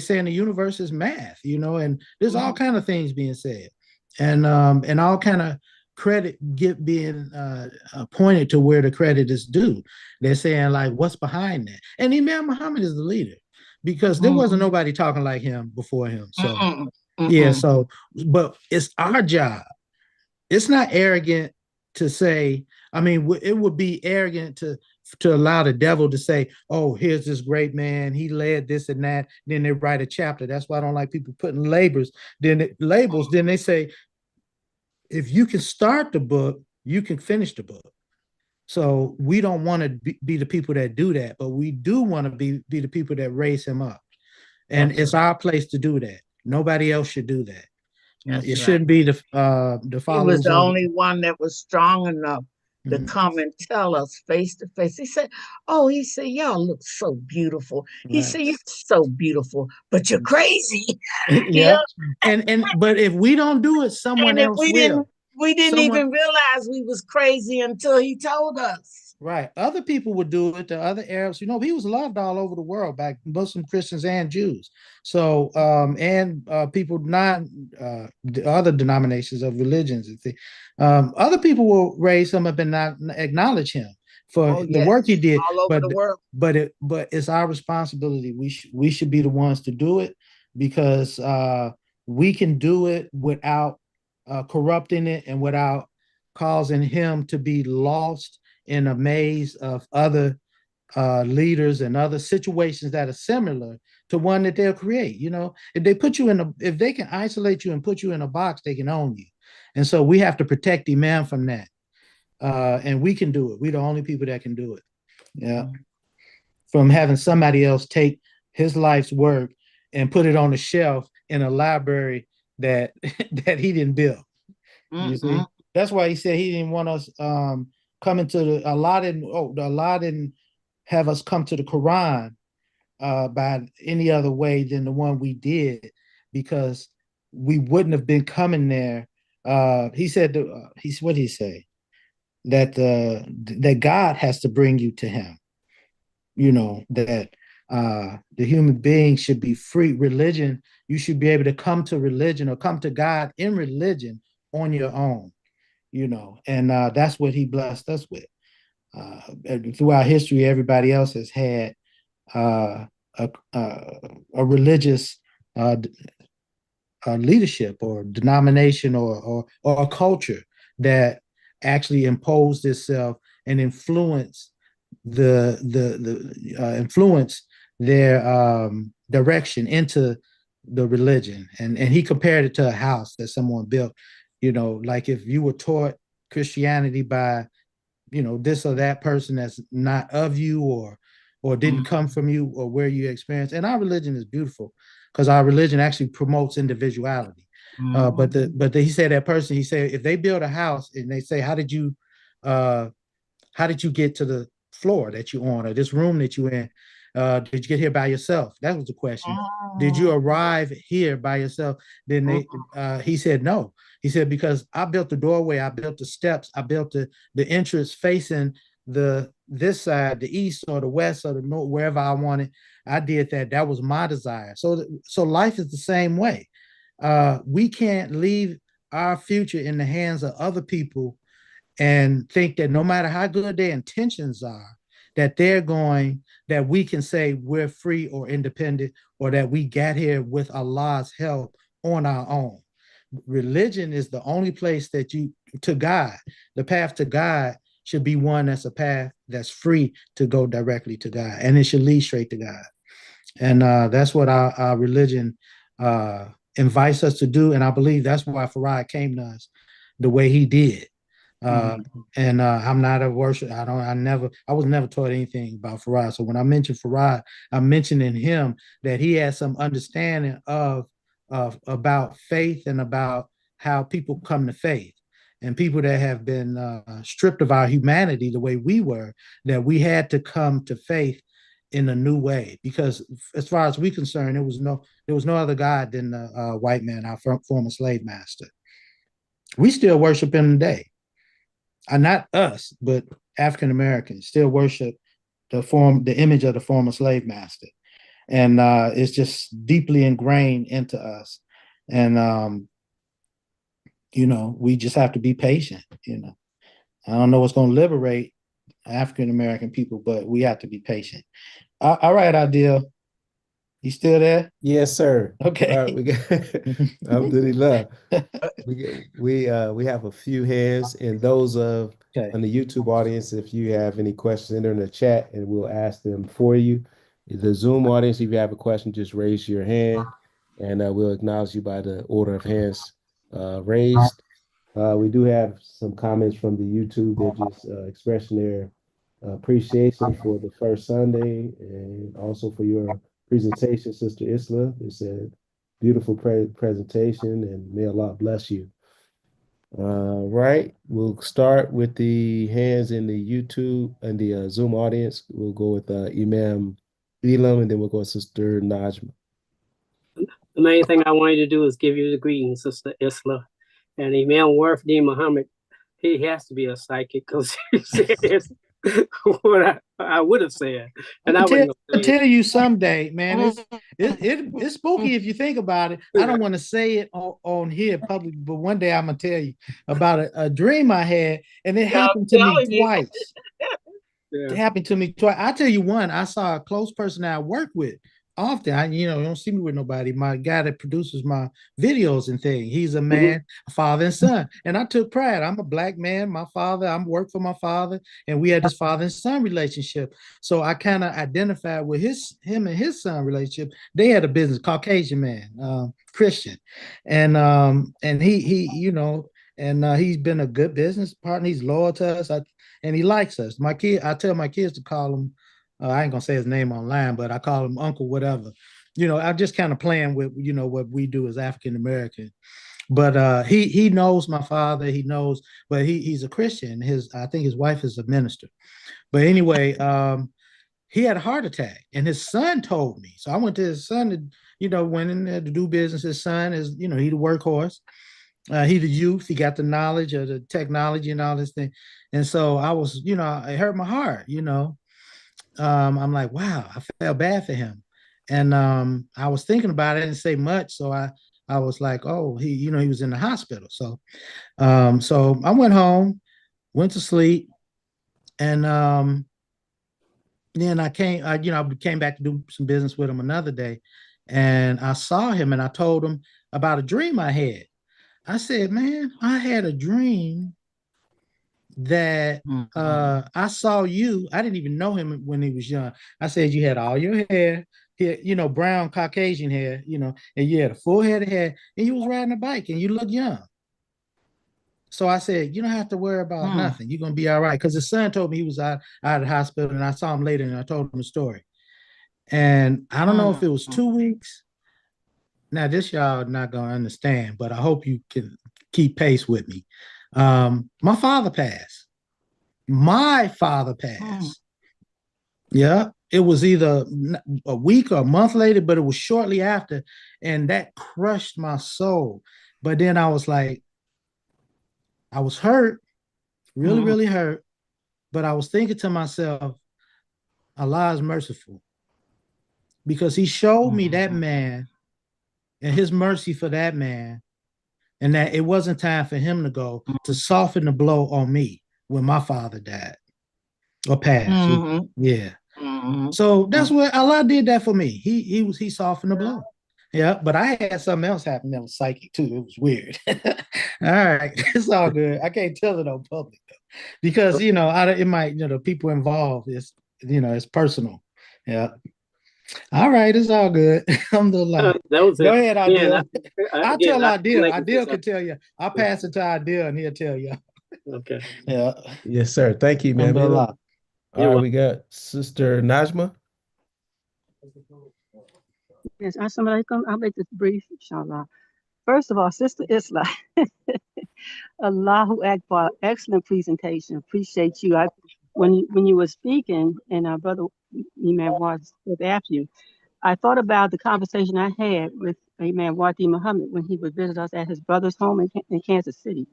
say in the universe is math. And there's all kind of things being said, and all kind of credit being pointed to where the credit is due. They're saying, like, what's behind that? And Imam Muhammad is the leader, because there wasn't nobody talking like him before him. So but it's our job. It's not arrogant to say, it would be arrogant to allow the devil to say, oh, here's this great man, he led this and that. Then they write a chapter. That's why I don't like people putting labels. Then they say, if you can start the book, you can finish the book. So we don't want to be the people that do that, but we do want to be the people that raise him up. And it's our place to do that. Nobody else should do that. It shouldn't be the followers. He was the only one that was strong enough to come and tell us face to face. He said, "Oh, he said, y'all look so beautiful." He said, "You're so beautiful, but you're crazy." Yeah. But if we don't do it, someone And if else will. we didn't Someone, even realize we was crazy until he told us. right. Other people would do it. The other Arabs, he was loved all over the world, by Muslim, Christians, and Jews. So, and people the other denominations of religions. Other people will raise him up and not acknowledge him for the work he did all over the world. But it's our responsibility. We should be the ones to do it, because we can do it without corrupting it and without causing him to be lost in a maze of other leaders and other situations that are similar to one that they'll create. If they put you if they can isolate you and put you in a box, they can own you. And so we have to protect the man from that. And we can do it. We're the only people that can do it. Yeah. From having somebody else take his life's work and put it on a shelf in a library that that he didn't build. You see? That's why he said he didn't want us coming to Allah didn't have us come to the Quran by any other way than the one we did, because we wouldn't have been coming there. He said, what did he say? That God has to bring you to him. That the human being should be free. Religion, you should be able to come to religion or come to God in religion on your own. And that's what he blessed us with. Throughout history, everybody else has had a religious leadership or denomination or a culture that actually imposed itself and influenced influence their direction into the religion. And he compared it to a house that someone built. Like if you were taught Christianity by this or that person that's not of you or didn't come from you or where you experienced. And our religion is beautiful because our religion actually promotes individuality. But he said that person, he said, if they build a house and they say, how did you get to the floor that you're on or this room that you're in? Did you get here by yourself? That was the question. Did you arrive here by yourself? Then he said no. He said, because I built the doorway, I built the steps, I built the entrance facing this side, the east or the west or the north, wherever I wanted. I did that. That was my desire. So life is the same way. We can't leave our future in the hands of other people and think that no matter how good their intentions are, that we can say we're free or independent, or that we got here with Allah's help on our own. Religion is the only place that to God, the path to God should be one that's a path that's free to go directly to God, and it should lead straight to God. And that's what our religion invites us to do. And I believe that's why Farad came to us the way he did. And I'm not a worship. I was never taught anything about Farad. So when I mention Farad, I'm mentioning him, that he has some understanding about faith and about how people come to faith, and people that have been stripped of our humanity the way we were, that we had to come to faith in a new way. Because as far as we're concerned, there was no other God than the white man, our former slave master. We still worship him today. Not us, but African Americans still worship the image of the former slave master, and it's just deeply ingrained into us. And we just have to be patient. I don't know what's going to liberate African American people, but we have to be patient. All right, Adil, you still there? Yes, sir. Okay. All right, we got Alhamdulillah. We have a few hands, and those on the YouTube audience, if you have any questions, enter in the chat and we'll ask them for you. The Zoom audience, if you have a question, just raise your hand and we'll acknowledge you by the order of hands raised. We do have some comments from the YouTube. They're just expressing their appreciation for the first Sunday and also for your presentation, Sister Isla. They said, beautiful presentation, and may Allah bless you. Right. We'll start with the hands in the YouTube and the Zoom audience. We'll go with Imam Elam, and then we'll go with Sister Najma. The main thing I wanted to do is give you the greetings, Sister Isla. And Imam Warfdeen Muhammad, he has to be a psychic because he said what I would have said. And I wasn't I'll gonna say tell you someday, man. It's spooky if you think about it. I don't want to say it on here public, but one day I'm gonna tell you about a dream I had, and it happened to me twice. It happened to me twice. I'll tell you one. I saw a close person that I work with often. You don't see me with nobody. My guy that produces my videos and things. He's a man, a father and son. And I took pride. I'm a black man. My father, I'm work for my father, and we had this father and son relationship. So I kind of identified with him and his son relationship. They had a business, Caucasian man, Christian, and he's been a good business partner. He's loyal to us. And he likes us. I tell my kids to call him, I ain't gonna say his name online, but I call him Uncle whatever. I'm just kind of playing with, what we do as African American. But he knows my father, he knows, but he's a Christian. I think his wife is a minister. But anyway, he had a heart attack, and his son told me. So I went to his son to, went in there to do business. His son is, he the workhorse. He the youth. He got the knowledge of the technology and all this thing. And so I was, it hurt my heart, I'm like, wow, I felt bad for him. And I was thinking about it. I didn't say much. So I was like, oh, he was in the hospital. So I went home, went to sleep. And then I came back to do some business with him another day. And I saw him and I told him about a dream I had. I said, man, I had a dream that I saw you. I didn't even know him when he was young. I said, you had all your hair, brown Caucasian hair, and you had a full head of hair, and you was riding a bike and you look young. So I said, you don't have to worry about nothing. You're going to be all right. Because his son told me he was out of the hospital, and I saw him later and I told him the story. And I don't know if it was 2 weeks. Now, this y'all not going to understand, but I hope you can keep pace with me. My father passed. Yeah, it was either a week or a month later, but it was shortly after, and that crushed my soul. But then I was like, I was hurt, really, really hurt, but I was thinking to myself, Allah is merciful, because he showed me that man and his mercy for that man, and that it wasn't time for him to go to soften the blow on me when my father died or passed. Yeah. So that's what Allah did that for me. He softened the blow. Yeah, but I had something else happen that was psychic too. It was weird. All right, it's all good. I can't tell it on public though, because it might, the people involved, it's personal. Yeah. All right, it's all good. Alhamdulillah. Go ahead, Adil. I'll tell Adil. Adil can tell you. I'll pass it to Adil and he'll tell you. Okay. Yeah. Yes, sir. Thank you, man. All right, we got Sister Najma. Yes, assalamu alaikum. I'll make this brief, inshallah. First of all, Sister Isla, Allahu Akbar, excellent presentation. Appreciate you. When you were speaking, and our brother Imam was after you, I thought about the conversation I had with Imam Wadi Muhammad when he would visit us at his brother's home in Kansas City.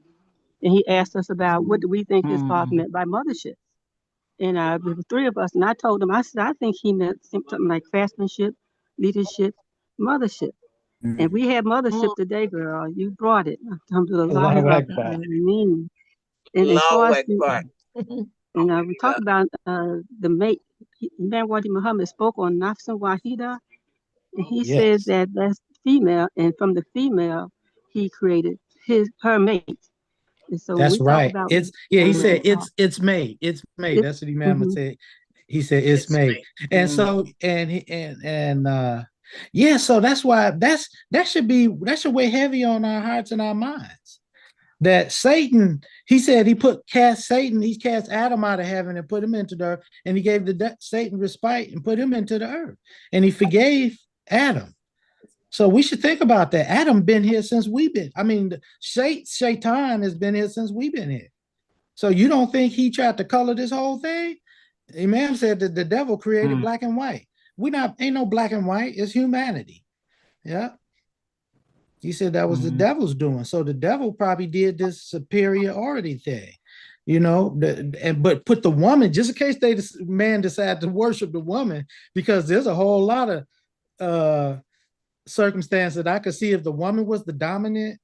And he asked us about what do we think his father meant by mothership. And there were three of us, and I told him, I said, I think he meant something like craftsmanship, leadership, mothership. And we had mothership today, girl. You brought it. Allahu Akbar. And as far as we talked about the mate, Imam Wadi Muhammad spoke on Nafsan Wahida, and he said that that's female, and from the female, he created her mate. And so that's right. He said it's made. It's made. That's what Imam said. He said it's made. And so so that's why that should weigh heavy on our hearts and our minds. That Satan, he said he cast Adam out of heaven and put him into the earth, and he gave Satan respite and put him into the earth, and he forgave Adam. So we should think about that. Adam been here since we've been. I mean, Shaitan has been here since we've been here. So you don't think he tried to color this whole thing? Imam said that the devil created black and white. Ain't no black and white. It's humanity. Yeah. He said that was the devil's doing. So the devil probably did this superiority thing, you know, but put the woman, just in case man decided to worship the woman, because there's a whole lot of circumstance that I could see if the woman was the dominant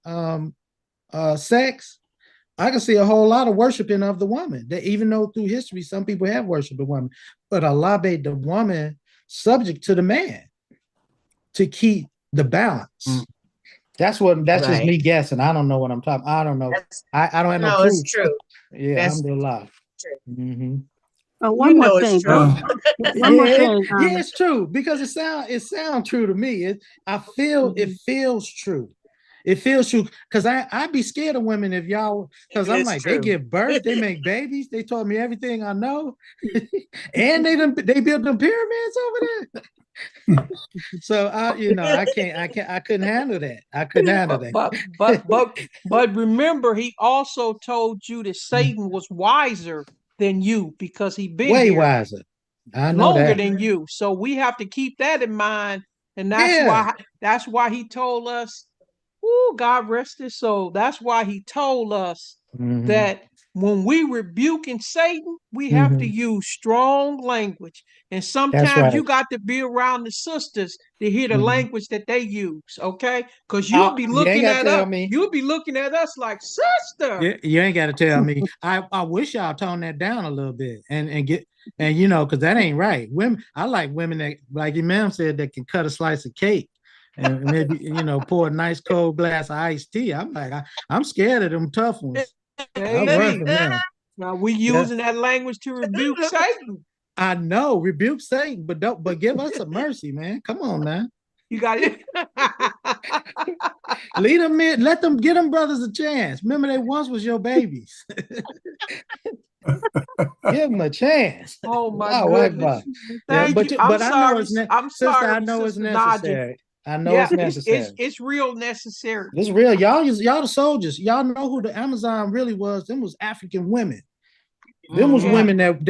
sex. I can see a whole lot of worshiping of the woman. That even though through history some people have worshipped the woman, but Allah made the woman subject to the man to keep the balance. That's just me guessing. I don't know what I'm talking. I don't know. I don't have no proof. It's true. Yeah, That's alhamdulillah. One more thing. One more thing. Yeah, it's true because it sounds true to me. It feels true. It feels true because I'd be scared of women if y'all, because I'm like, they give birth, they make babies, they told me everything I know, and they built them pyramids over there. So I couldn't handle that. I couldn't handle that. But remember, he also told you that Satan was wiser than you because he been way here wiser. I know longer that. than you. So we have to keep that in mind, and that's why he told us. Oh, God rest his soul. That's why he told us that when we rebuking Satan, we have to use strong language. And sometimes you got to be around the sisters to hear the language that they use, okay? Because you'll be looking at us. You'll be looking at us like, sister. You ain't got to tell me. I wish y'all tone that down a little bit and you know, because that ain't right. Women, I like women that, like Imam said, that can cut a slice of cake. And maybe, you know, pour a nice cold glass of iced tea. I'm like, I'm scared of them tough ones. Now we using that language to rebuke Satan. I know, rebuke Satan, but give us some mercy, man. Come on, man. You got it. Lead them in, let them get them brothers a chance. Remember, they once was your babies. Give them a chance. Oh my goodness. Thank you. But I'm sorry. I know it's necessary. I know it's necessary. It's real necessary. It's real. Y'all the soldiers. Y'all know who the Amazon really was. Them was African women. Them was women that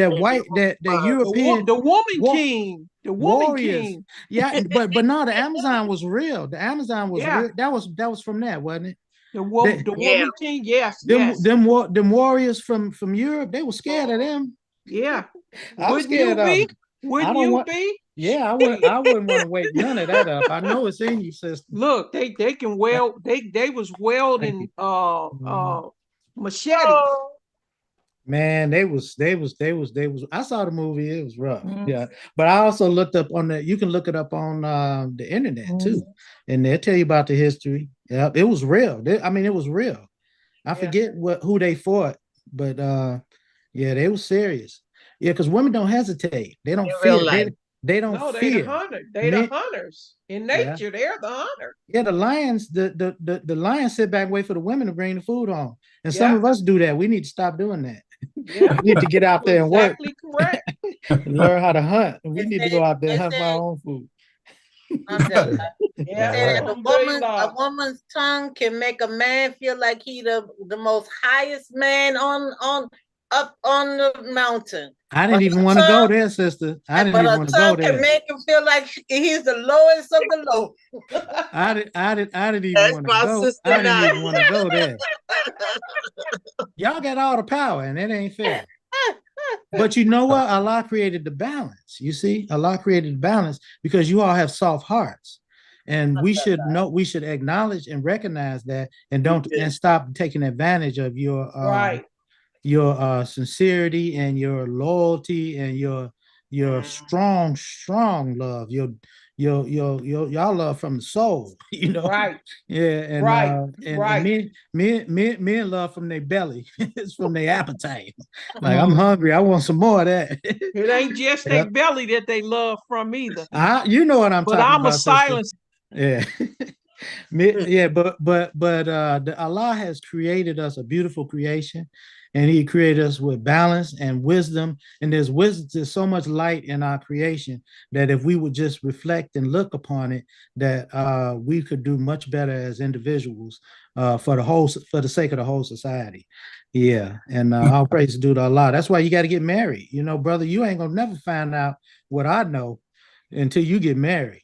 European. The woman king. The woman warriors. king. Yeah, but no, the Amazon was real. The Amazon was real. That was from that, wasn't it? The woman king, yes. Them warriors from Europe, they were scared of them. Yeah. I'm scared of them. Wouldn't you be? Yeah, I wouldn't want to wake none of that up. I know it's in you, sister. Look, they can weld. They was welding machetes. Man, they was. I saw the movie. It was rough. Yeah, but I also looked up on you can look it up on the internet too, and they'll tell you about the history. Yeah, it was real. It was real. I forget who they fought, but yeah, they was serious. Yeah, because women don't hesitate. They don't fear. They don't fear. They're the hunters. In nature, they're the hunter. Yeah, the lions, the lions sit back and wait for the women to bring the food home. And some of us do that. We need to stop doing that. Yeah. We need to get out there and work. Exactly correct. Learn how to hunt. We need to go out there and hunt for our own food. A woman's tongue can make a man feel like he the most highest man up on the mountain. I didn't even want to go there, sister. I didn't even want to go there. Can make him feel like he's the lowest of the low. I didn't even want to go. I didn't even want to go there. Y'all got all the power, and it ain't fair. But you know what? Allah created the balance. You see, Allah created the balance because you all have soft hearts, and we should acknowledge and recognize that, and stop taking advantage of your your sincerity and your loyalty and your strong love, y'all love from the soul, you know. Right. Yeah, and and men love from their belly. It's from their appetite. Like, I'm hungry, I want some more of that. It ain't just their belly that they love from either. You know what I'm talking about. But I'm a silence. Yeah. Yeah, but Allah has created us a beautiful creation, and He created us with balance and wisdom. And there's wisdom, there's so much light in our creation that if we would just reflect and look upon it, that we could do much better as individuals for the sake of the whole society. Yeah, and all praise due to Allah. That's why you got to get married. You know, brother, you ain't gonna never find out what I know until you get married.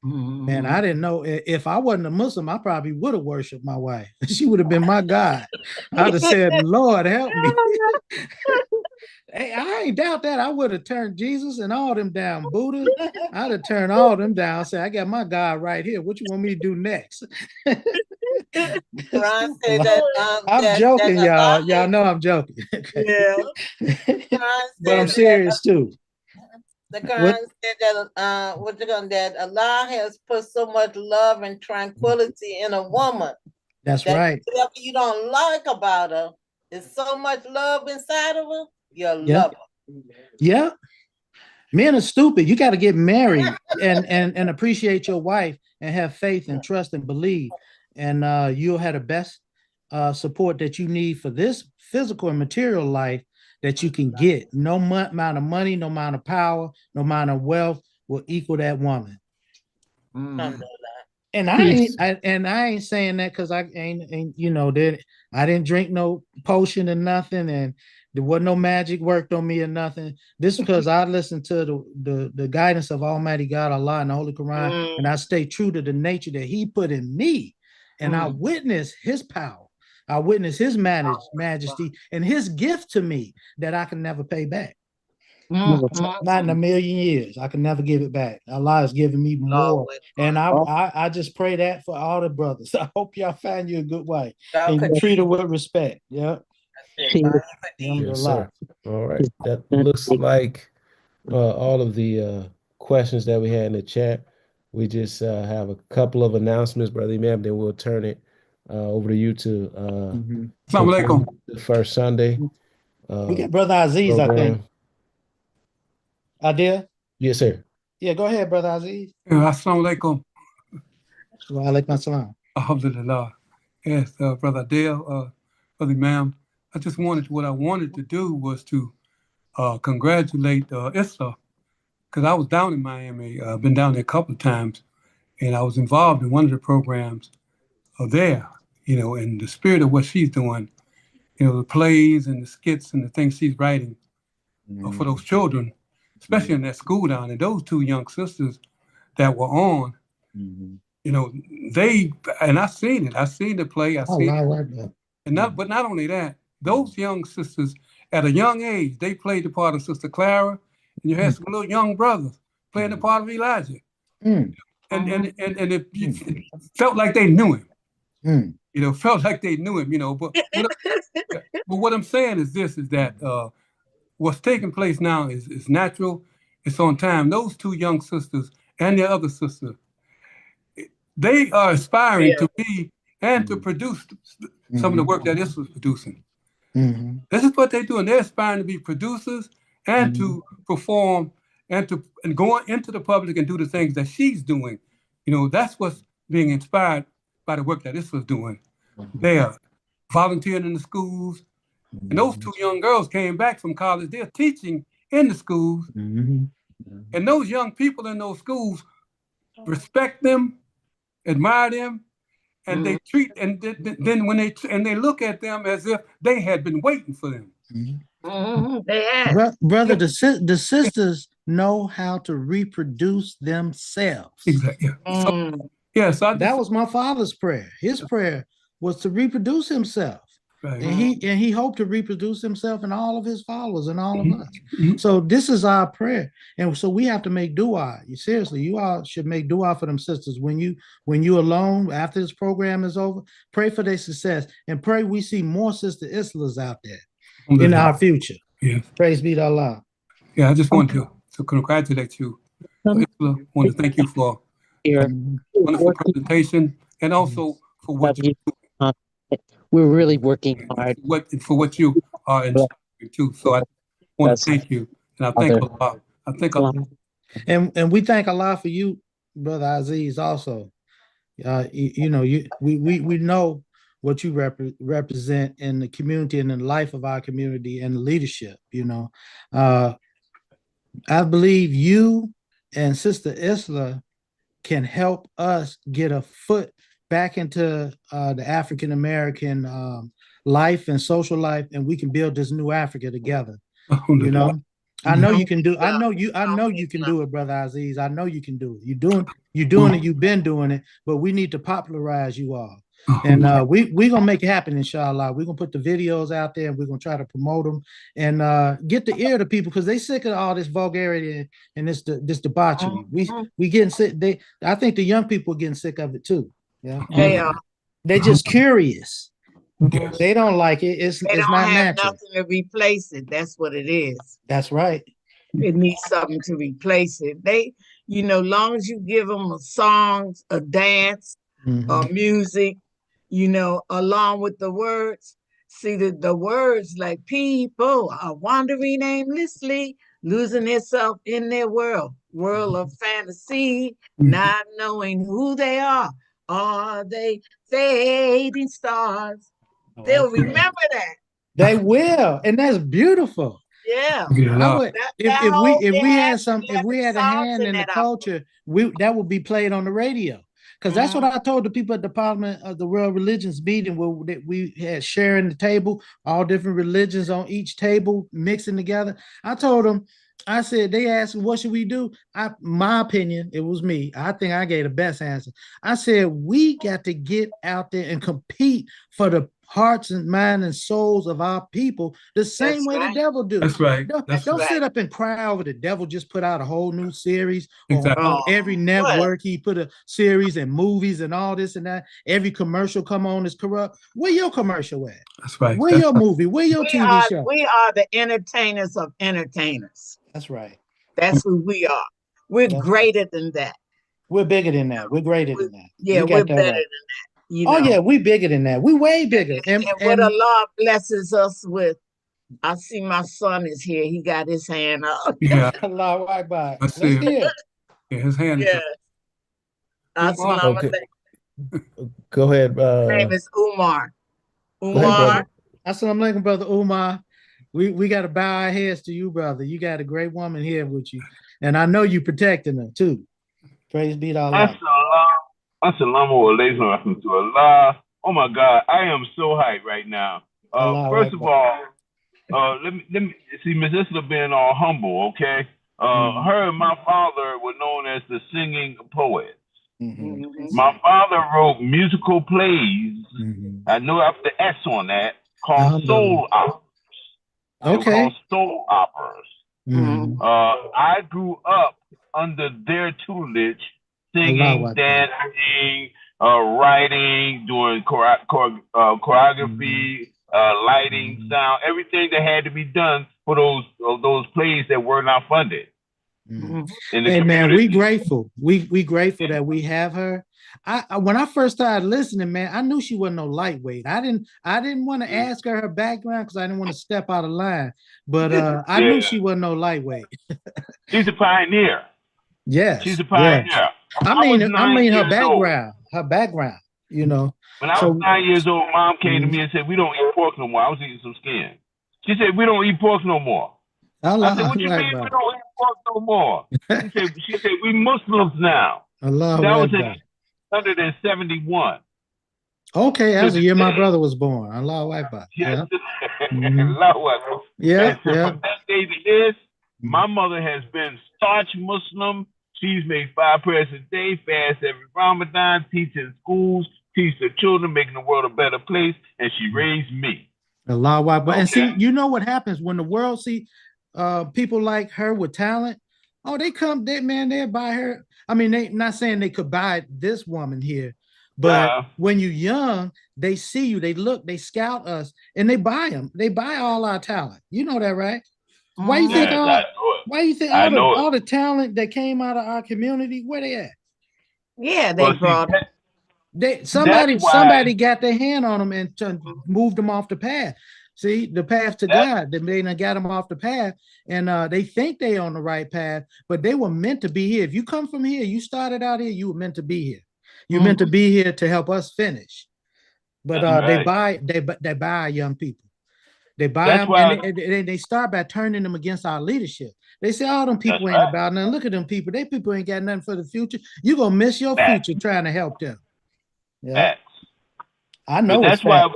Man, I didn't know. If I wasn't a Muslim, I probably would have worshipped my wife. She would have been my God. I'd have said, Lord, help me. Hey, I ain't doubt that. I would have turned Jesus and all them down. Buddha, I'd have turned all them down. Say, I got my God right here. What you want me to do next? Quran say that, I'm joking, that y'all. Allah Y'all know I'm joking. yeah. But I'm serious too. The Quran said that that Allah has put so much love and tranquility in a woman. That's that right. whatever you don't like about her, there's so much love inside of her, you'll Yep. love her. Yeah. Men are stupid. You got to get married and appreciate your wife and have faith and trust and believe. And you'll have the best support that you need for this physical and material life that you can get. No amount of money, no amount of power, no amount of wealth will equal that woman. And I ain't saying that because I ain't you know that I didn't drink no potion or nothing, and there wasn't no magic worked on me or nothing. This is because I listened to the guidance of Almighty God Allah in the Holy Quran, and I stay true to the nature that He put in me, and I witness His power. I witness His majesty and His gift to me that I can never pay back. Not in a million years. I can never give it back. Allah has given me more. And I just pray that for all the brothers. I hope y'all find you a good wife and you treat her with respect. Yeah. Yes, sir. All right. That looks like all of the questions that we had in the chat. We just have a couple of announcements, Brother Imam, then we'll turn it over to you to the first Sunday. We got Brother Aziz, program. I think. Adil? Yes, sir. Yeah, go ahead, Brother Aziz. Assalamu alaikum. Wa alaikum assalam. Alhamdulillah. Yes, Brother Adele, Brother Imam. What I wanted to do was to congratulate Issa, because I was down in Miami. I've been down there a couple of times, and I was involved in one of the programs there, you know, in the spirit of what she's doing, you know, the plays and the skits and the things she's writing for those children, especially in that school down there. Those two young sisters that were on, you know, I seen it. I seen the play. But not only that, those young sisters at a young age, they played the part of Sister Clara, and you had some little young brothers playing the part of Elijah. And it felt like they knew him. You know, felt like they knew him, you know. But what I'm saying is this, is that what's taking place now is natural. It's on time. Those two young sisters and their other sister, they are aspiring to be and to produce some of the work that this was producing. This is what they're doing. They're aspiring to be producers and to perform and go into the public and do the things that she's doing. You know, that's what's being inspired by the work that this was doing. They are volunteering in the schools. And those two young girls came back from college. They're teaching in the schools. And those young people in those schools respect them, admire them, and they treat, and then when they look at them as if they had been waiting for them. Brother, the sisters know how to reproduce themselves. Exactly. That was my father's prayer. His prayer was to reproduce himself. Right. And he hoped to reproduce himself in all of his followers and all of us. So this is our prayer. And so we have to make dua. Seriously, you all should make dua for them sisters. When you alone, after this program is over, pray for their success and pray we see more Sister Islas out there in our future. Yes. Praise be to Allah. Yeah, I just want to congratulate you. Isla, I want to thank you for a wonderful presentation and also for what you do. We're really working hard. For what you are inspiring too. So I want to thank you. And I thank Allah. I thank Allah. And we thank Allah for you, Brother Aziz, also. We know what you represent in the community and in the life of our community and the leadership. I believe you and Sister Isla can help us get a foot back into the African American life and social life, and we can build this new Africa together. I know you can do. I know you can do it, Brother Aziz. I know you can do it. You're doing it. You've been doing it, but we need to popularize you all. And we're gonna make it happen, inshallah. We're gonna put the videos out there and we're gonna try to promote them and get the ear to people, because they sick of all this vulgarity and this debauchery. We getting sick. I think the young people are getting sick of it too. Yeah, they're just curious. They don't like it. It's They don't not have natural. nothing to replace it. That's what it is. That's right. It needs something to replace it. Long as you give them a song, a dance, or music, along with the words. See, the words like people are wandering aimlessly, losing themselves in their world of fantasy, not knowing who they are. Are they fading stars? They'll remember that. They will, and that's beautiful. Yeah. If we had a hand in the culture, that would be played on the radio. Because that's what I told the people at the Parliament of the World Religions meeting, where we had sharing the table, all different religions on each table, mixing together. I told them, I said, they asked, what should we do? My opinion, it was me. I think I gave the best answer. I said, we got to get out there and compete for the hearts and minds and souls of our people the same way the devil do. That's right. Don't sit up and cry over the devil just put out a whole new series. On every network he put a series and movies and all this and that. Every commercial come on is corrupt. Where your commercial at? That's right. Where your movie? Where your TV show? We are the entertainers of entertainers. That's right. That's who we are. We're greater than that. We're bigger than that. We're greater than that. Yeah, we're better than that. Yeah, we bigger than that. We way bigger. And what Allah blesses us with. I see my son is here. He got his hand up. Yeah. Allahu Akbar. Let's see it. Yeah, his hand is up. Okay. Go ahead. His name is Umar. Assalamu alaikum, Brother Umar. We got to bow our heads to you, brother. You got a great woman here with you. And I know you protecting her too. Praise be to Allah. Assalamu alaikum wa rahmatullah. Oh my God, I am so hyped right now. First of all, let me see Miss Isla being all humble, okay? Her and my father were known as the singing poets. My father wrote musical plays. I know I have the S on that, called soul operas. Okay. Called soul operas. I grew up under their tutelage, singing, dancing, writing, doing choreography, lighting, sound, everything that had to be done for those plays that were not funded. Hey man, we grateful. We grateful that we have her. When I first started listening, man, I knew she wasn't no lightweight. I didn't want to ask her background because I didn't want to step out of line. But I knew she wasn't no lightweight. She's a pioneer. Yes, she's a pioneer. Yes. I mean her background. Her background. When I was 9 years old, Mom came to me and said, "We don't eat pork no more." I was eating some skin. She said, "We don't eat pork no more." I said, "What you mean we don't eat pork no more?" She said, "We Muslims now." That was in 1971. Okay, that's the year my brother was born. Allahu Akbar. Yeah. Allahu Akbar. Yeah. From that day to this, my mother has been staunch Muslim. She's made 5 prayers a day, fast every Ramadan, teach in schools, teach the children, making the world a better place, and she raised me. Allahu Akbar. And see, you know what happens when the world see people like her with talent? Oh, they buy her. I mean, they not saying they could buy this woman here, but when you're young, they see you, they look, they scout us, and they buy them. They buy all our talent. You know that, right? Why you think all the talent that came out of our community, where they at? Yeah, they brought somebody got their hand on them and moved them off the path. See, the path to God, they got them off the path, and they think they on the right path, but they were meant to be here. If you come from here, you started out here, you were meant to be here. You meant to be here to help us finish. But That's they buy young people. They buy That's them why and they start by turning them against our leadership. They say, "Oh, them people That's ain't right. about nothing. Look at them people. They people ain't got nothing for the future. You're gonna miss your Facts. future trying to help them." Yeah, Facts. I But know it's that's why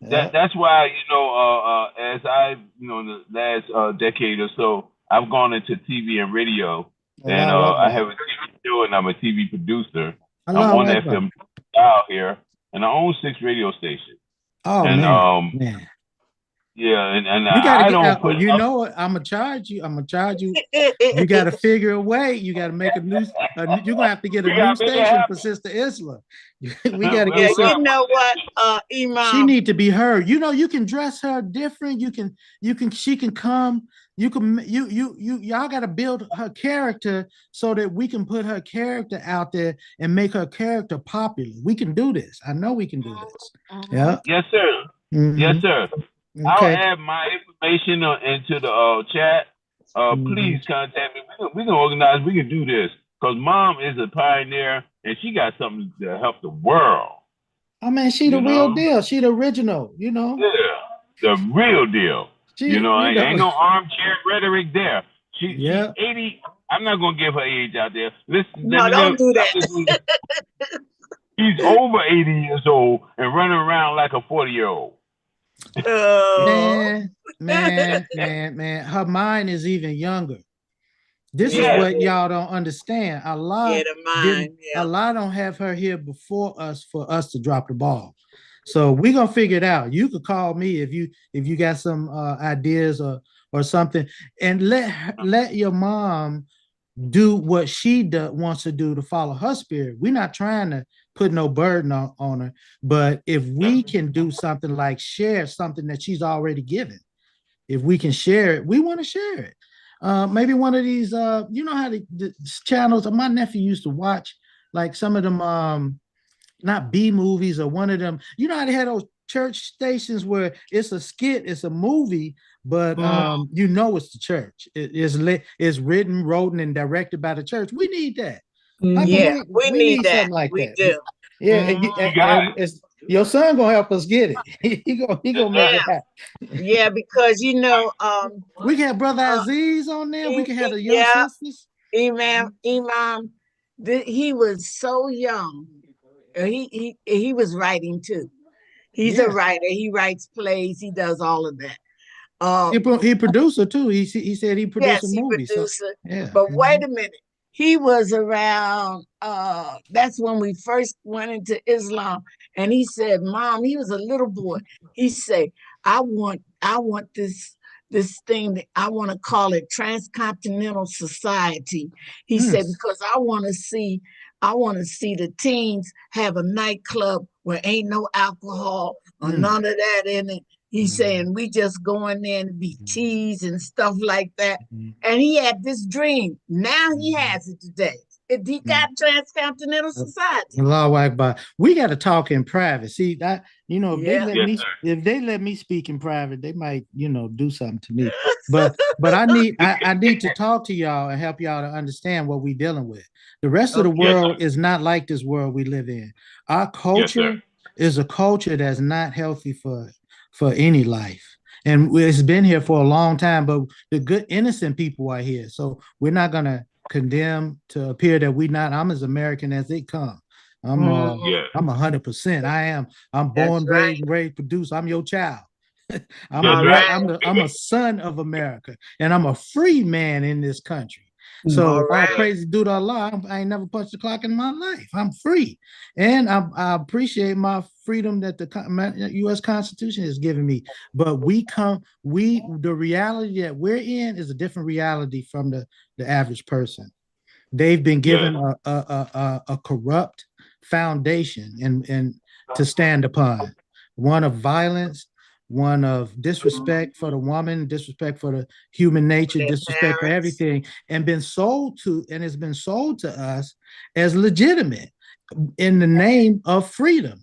fact. that's why as I in the last decade or so I've gone into TV and radio, and Allah I Akbar. have a TV show and I'm a TV producer. I'm Allah on Akbar. FM out here, and I own 6 radio stations. Oh And man. yeah, and You got to I get don't out. put You up. know what? I'm gonna charge you. You got to figure a way. You got to make a new. You're gonna have to get a We new gotta make it station happen. for Sister Isla. We got to Yeah, get you some. know what, She Imam? need to be heard. You know, you can dress her different. She can come. Y'all got to build her character so that we can put her character out there and make her character popular. We can do this. I know we can do this. Yeah. Yes, sir. Mhm. Yes, sir. I'll Okay. add my information into the chat. Please contact me. We can organize. We can do this because Mom is a pioneer and she got something to help the world. Oh man, she the You real know? deal. She the original. You know. Yeah, the real deal. Ain't no armchair rhetoric there. She's 80. I'm not gonna give her age out there. Listen, No, don't do that. She's over 80 years old and running around like a 40-year-old. Man. Her mind is even younger. This is what y'all don't understand. Allah don't have her here before us for us to drop the ball. So we're gonna figure it out. You could call me if you got some ideas or something, and let your mom do what she wants to do to follow her spirit. We're not trying to put no burden on her, but if we can do something like share something that she's already given, if we can share it, we want to share it. Maybe one of these, you know how the channels my nephew used to watch, like some of them, not B movies or one of them. You know how they had those church stations where it's a skit, it's a movie, but you know it's the church. It's written, wrote, and directed by the church. We need that. Yeah, we need that. Something like We that. do. Yeah, and your son gonna help us get it. he gonna make it happen. Yeah, because we can have Brother Aziz on there. We can have the young sisters. Imam, he was so young. He was writing too. He's a writer. He writes plays. He does all of that. He producer too. He said he produced a movie. Producer. So, but wait a minute. He was around. That's when we first went into Islam, and he said, "Mom," he was a little boy. He said, "I want this thing that I want to call it transcontinental society." He said, "Because I want to see the teens have a nightclub where ain't no alcohol or none of that in it." He's saying we just go in there and be teased and stuff like that. And he had this dream. Now he has it today. He got transcontinental society. Allahu Akbar. We got to talk in private. See that, if they let me speak in private, they might, do something to me. But I need to talk to y'all and help y'all to understand what we're dealing with. The rest of the world is not like this world we live in. Our culture is a culture that's not healthy for any life. And it's been here for a long time, but the good innocent people are here. So we're not gonna condemn to appear that we're not. I'm as American as they come. I'm 100%. I'm born, raised, produced. I'm your child. I'm a son of America, and I'm a free man in this country. So all praise due to Allah. I ain't never punched the clock in my life. I'm free, and I appreciate my freedom that the U.S. Constitution has given me. But the reality that we're in is a different reality from the average person. They've been given a corrupt foundation and to stand upon, one of violence, one of disrespect for the woman, disrespect for the human nature, disrespect for everything, and it's been sold to us as legitimate in the name of freedom.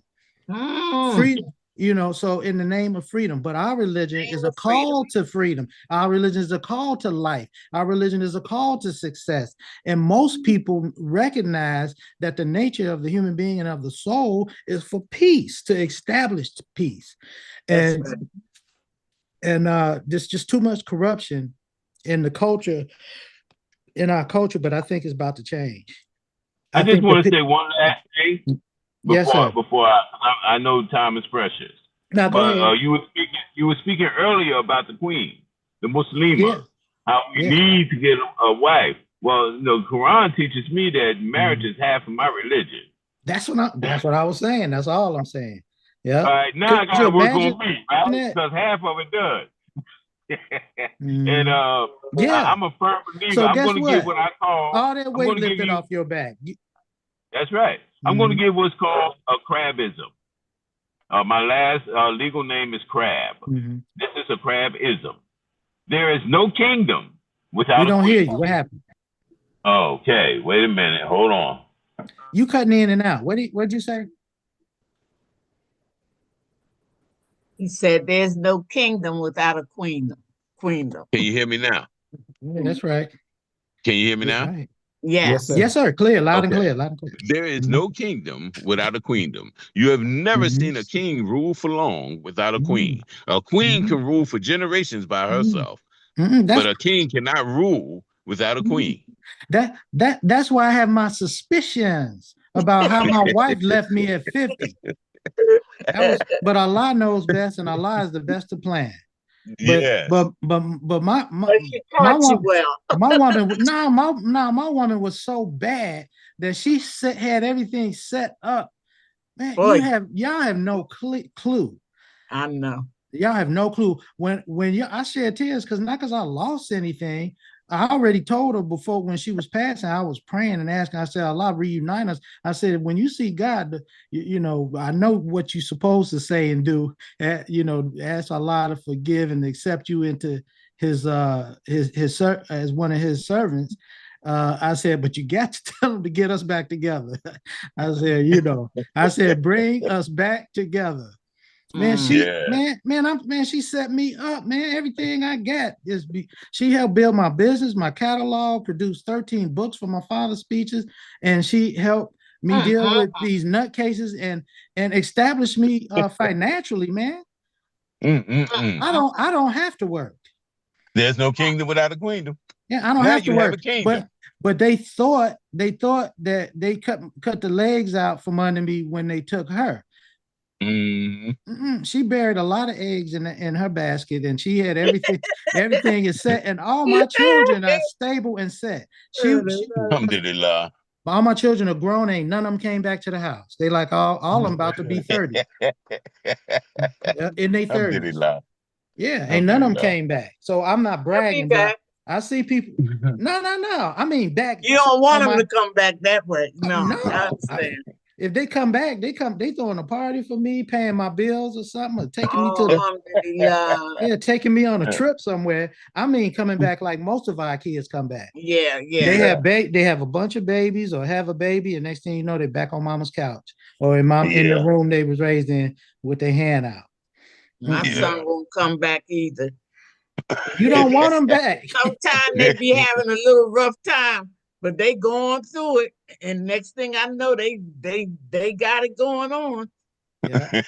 you know, so in the name of freedom, but our religion is a call to freedom. Our religion is a call to life. Our religion is a call to success. And most people recognize that the nature of the human being and of the soul is for peace, to establish peace. And there's just too much corruption in the culture, in our culture, but I think it's about to change. I just want to say one last thing before I know time is precious. Now, go ahead. You were speaking earlier about the queen, the Muslima, how you need to get a wife. Well, you know, Quran teaches me that marriage is half of my religion. That's what I was saying. That's all I'm saying. Yeah. All right, now I gotta work on me, right? Because half of it does. And I'm a firm believer. So I'm guess going to get what I call all that weight lifted off your back. That's right. I'm going to give what's called a crabism. My last legal name is Crab. This is a crabism. There is no kingdom without. We don't hear you. What happened? Okay, wait a minute. Hold on. You cutting in and out. What'd you say? He said there's no kingdom without a queendom. Can you hear me now? Yeah, that's right. Can you hear me now? Right. Yes, sir. Clear, loud and clear, loud and clear. There is no kingdom without a queendom. You have never seen a king rule for long without a queen. A queen can rule for generations by herself, but a king cannot rule without a queen. That's why I have my suspicions about how my wife left me at 50. But Allah knows best, and Allah is the best to plan. But my woman was so bad that she had everything set up. Man, y'all have no clue. I know. Y'all have no clue. When I shed tears because not because I lost anything. I already told her before when she was passing, I was praying and asking, I said, Allah reunite us. I said, when you see God, you know, I know what you're supposed to say and do, you know, ask Allah to forgive and accept you into his as one of his servants. I said, but you got to tell him to get us back together. I said, you know, bring us back together. Man, she set me up, man. Everything I got she helped build my business, my catalog, produced 13 books for my father's speeches, and she helped me deal with these nutcases and establish me financially, man. I don't have to work. There's no kingdom without a queendom. Yeah, I don't have to work. But they thought that they cut the legs out from under me when they took her. She buried a lot of eggs in her basket, and she had everything. Everything is set, and all my children are stable and set. Alhamdulillah. All my children are grown. Ain't none of them came back to the house. They like all of them about to be 30. In their 30s. Yeah, ain't none of them came back. So I'm not bragging. But I see people. No. I mean, back. You don't want them to come back that way. No. I understand. If they come back, they throwing a party for me, paying my bills or something, or taking me to taking me on a trip somewhere. I mean, coming back like most of our kids come back. Yeah. They have a bunch of babies or have a baby, and next thing you know, they're back on mama's couch or in the room they was raised in with their hand out. My son won't come back either. You don't want them back. Sometimes they be having a little rough time. But they going through it, and next thing I know, they got it going on. Yeah,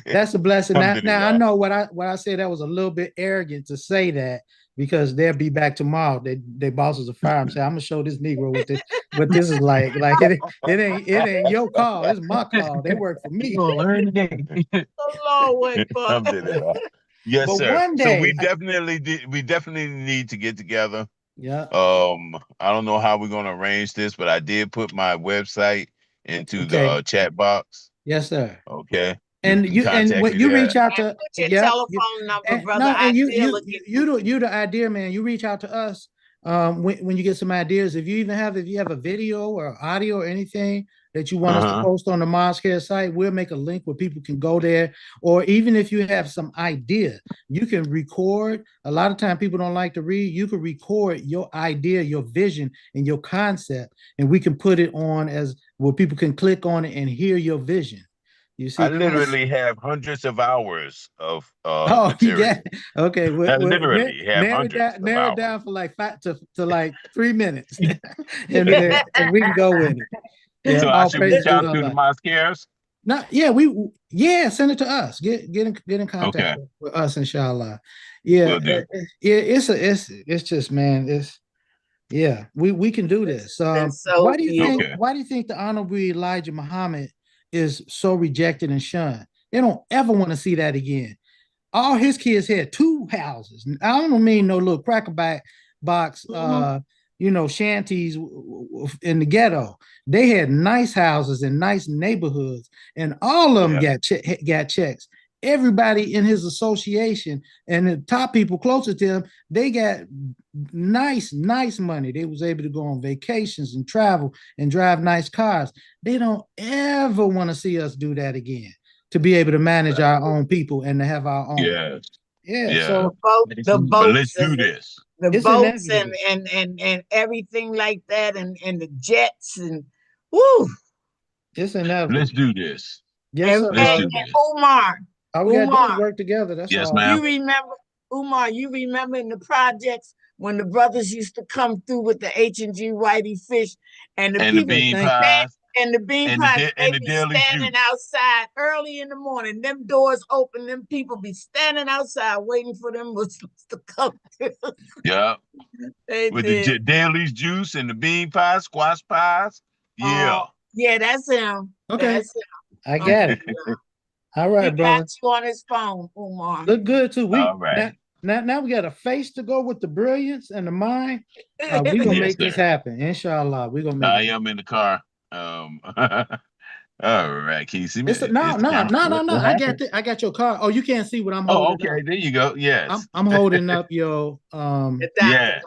that's a blessing. Now I know what I said. That was a little bit arrogant to say that because they'll be back tomorrow. Their bosses will fire them. Say, I'm gonna show this Negro what this is like. Like it ain't your call. It's my call. They work for me. You'll learn today. Yes, but sir. One day, so we definitely need to get together. Yeah. I don't know how we're gonna arrange this, but I did put my website into the chat box. Yes, sir. Okay. And when you reach out to your telephone number, brother. No, and you the idea man. You reach out to us when you get some ideas. If you have a video or audio or anything that you want us to post on the Mosque Care site, we'll make a link where people can go there. Or even if you have some idea, you can record. A lot of time people don't like to read. You can record your idea, your vision, and your concept, and we can put it on as where people can click on it and hear your vision. You see, I literally have hundreds of hours of oh, you material. got okay. I literally have hundreds of Narrow it hours. down for like to like 3 minutes, and we can go with it. Yeah, So I all should praise reach to out the to the Allah. mosqueires. No, send it to us. Get in contact Okay. with us, inshallah. Yeah, Will do. it's just, man, we can do this. so Why do you think Okay. why do you think the Honorable Elijah Muhammad is so rejected and shunned? They don't ever want to see that again. All his kids had 2 houses. I don't mean no little cracker box, shanties in the ghetto. They had nice houses and nice neighborhoods, and all of them got checks. Everybody in his association and the top people closer to him, they got nice money. They was able to go on vacations and travel and drive nice cars. They don't ever want to see us do that again, to be able to manage our own people and to have our own. Yes. Yeah. So the But let's boats do this. the It's boats inevitable. and everything like that, and the jets, and woo. It's inevitable. Let's do this. Yes, sir. Let's do And this. Umar, All we gotta do is work together. That's Yes, all. ma'am. you remember, Umar, you remember in the projects when the brothers used to come through with the H&G Whitey fish and the people bean pies. and the bean And pies, and they the be daily standing juice. outside early in the morning. Them doors open, them people be standing outside waiting for them Muslims to come through. Yeah. They With did. the daily juice and the bean pies, squash pies. Yeah. Yeah, that's him. Okay. That's him. I got it. All right, He brother. got you on his phone, Umar. Look good too. All right. Now we got a face to go with the brilliance and the mind. We're gonna Yes, make this sir. happen. Inshallah. We're gonna make I it. am in the car. All right. Can you see me? No. What I happened? got your car. Oh, you can't see what I'm Oh, holding okay. up. There you go. Yes. I'm holding up your Yes.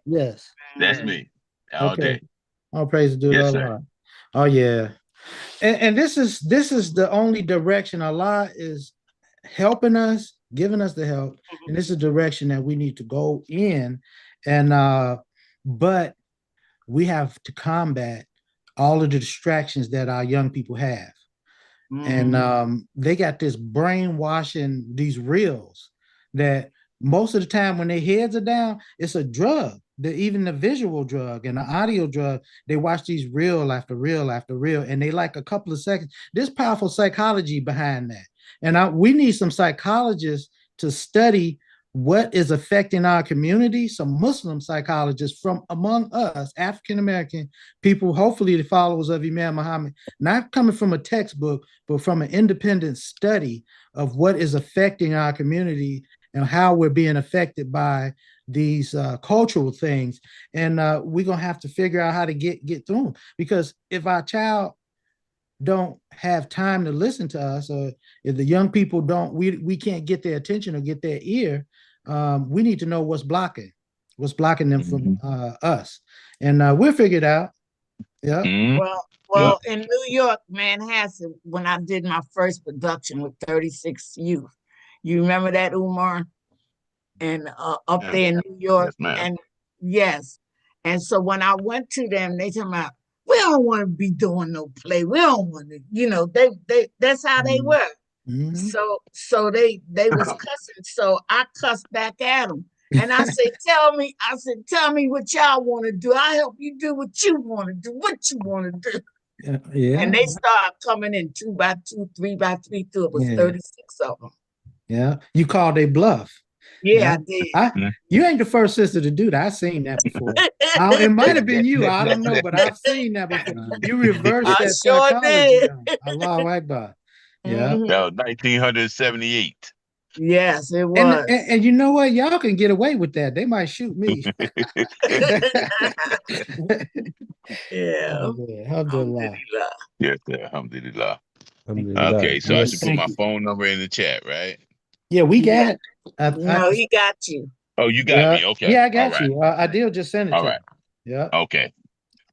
yes. That's me. All Okay. day. All praise to Yes, Allah. sir. Oh yeah. And this is the only direction Allah is helping us, giving us the help, and this is the direction that we need to go in. And but we have to combat all of the distractions that our young people have. And they got this brainwashing, these reels that most of the time when their heads are down, it's a drug. Even the visual drug and the audio drug, they watch these reel after reel after reel, and they like a couple of seconds. There's powerful psychology behind that. And we need some psychologists to study what is affecting our community, some Muslim psychologists from among us, African-American people, hopefully the followers of Imam Muhammad, not coming from a textbook, but from an independent study of what is affecting our community and how we're being affected by these cultural things. And we're going to have to figure out how to get through them. Because if our child don't have time to listen to us, or if the young people we can't get their attention or get their ear, we need to know what's blocking them from us, and we'll figure it out. Yeah. Well, in New York, Manhasset, when I did my first production with 36 youth, you remember that, Umar? And up there in New York, and yes, and so when I went to them, they told me, we don't want to be doing no play. We don't want to, they that's how they were. So they was cussing. So I cussed back at them. And I said, tell me what y'all want to do. I help you do what you want to do, Yeah. And they started coming in 2 by 2, 3 by 3, till it was 36 of them. Yeah. You called a bluff. Yeah, I did. You ain't the first sister to do that. I've seen that before. It might have been you. I don't know, but I've seen that before. You reversed that psychology. Allahu Akbar. Yeah. That was 1978. Yes, it was. And you know what? Y'all can get away with that. They might shoot me. Yeah. Alhamdulillah. Yes, sir. Alhamdulillah. Okay, so I should put my phone number in the chat, right? Yeah, we got. No, he got you. Oh, you got me. Okay. Yeah, I got you. Adil just sent it All to right. me. Yeah. Okay.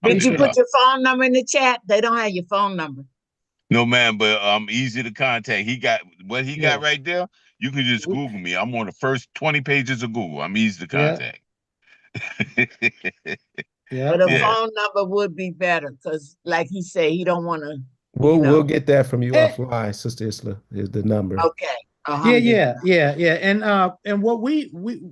Did you put your phone number in the chat? They don't have your phone number. No, man, but easy to contact. He got what he got right there. You can just Google me. I'm on the first 20 pages of Google. I'm easy to contact. But a phone number would be better because, like he said, he don't want to We'll get that from you offline, Sister Isla, is the number. Okay. Yeah. And what we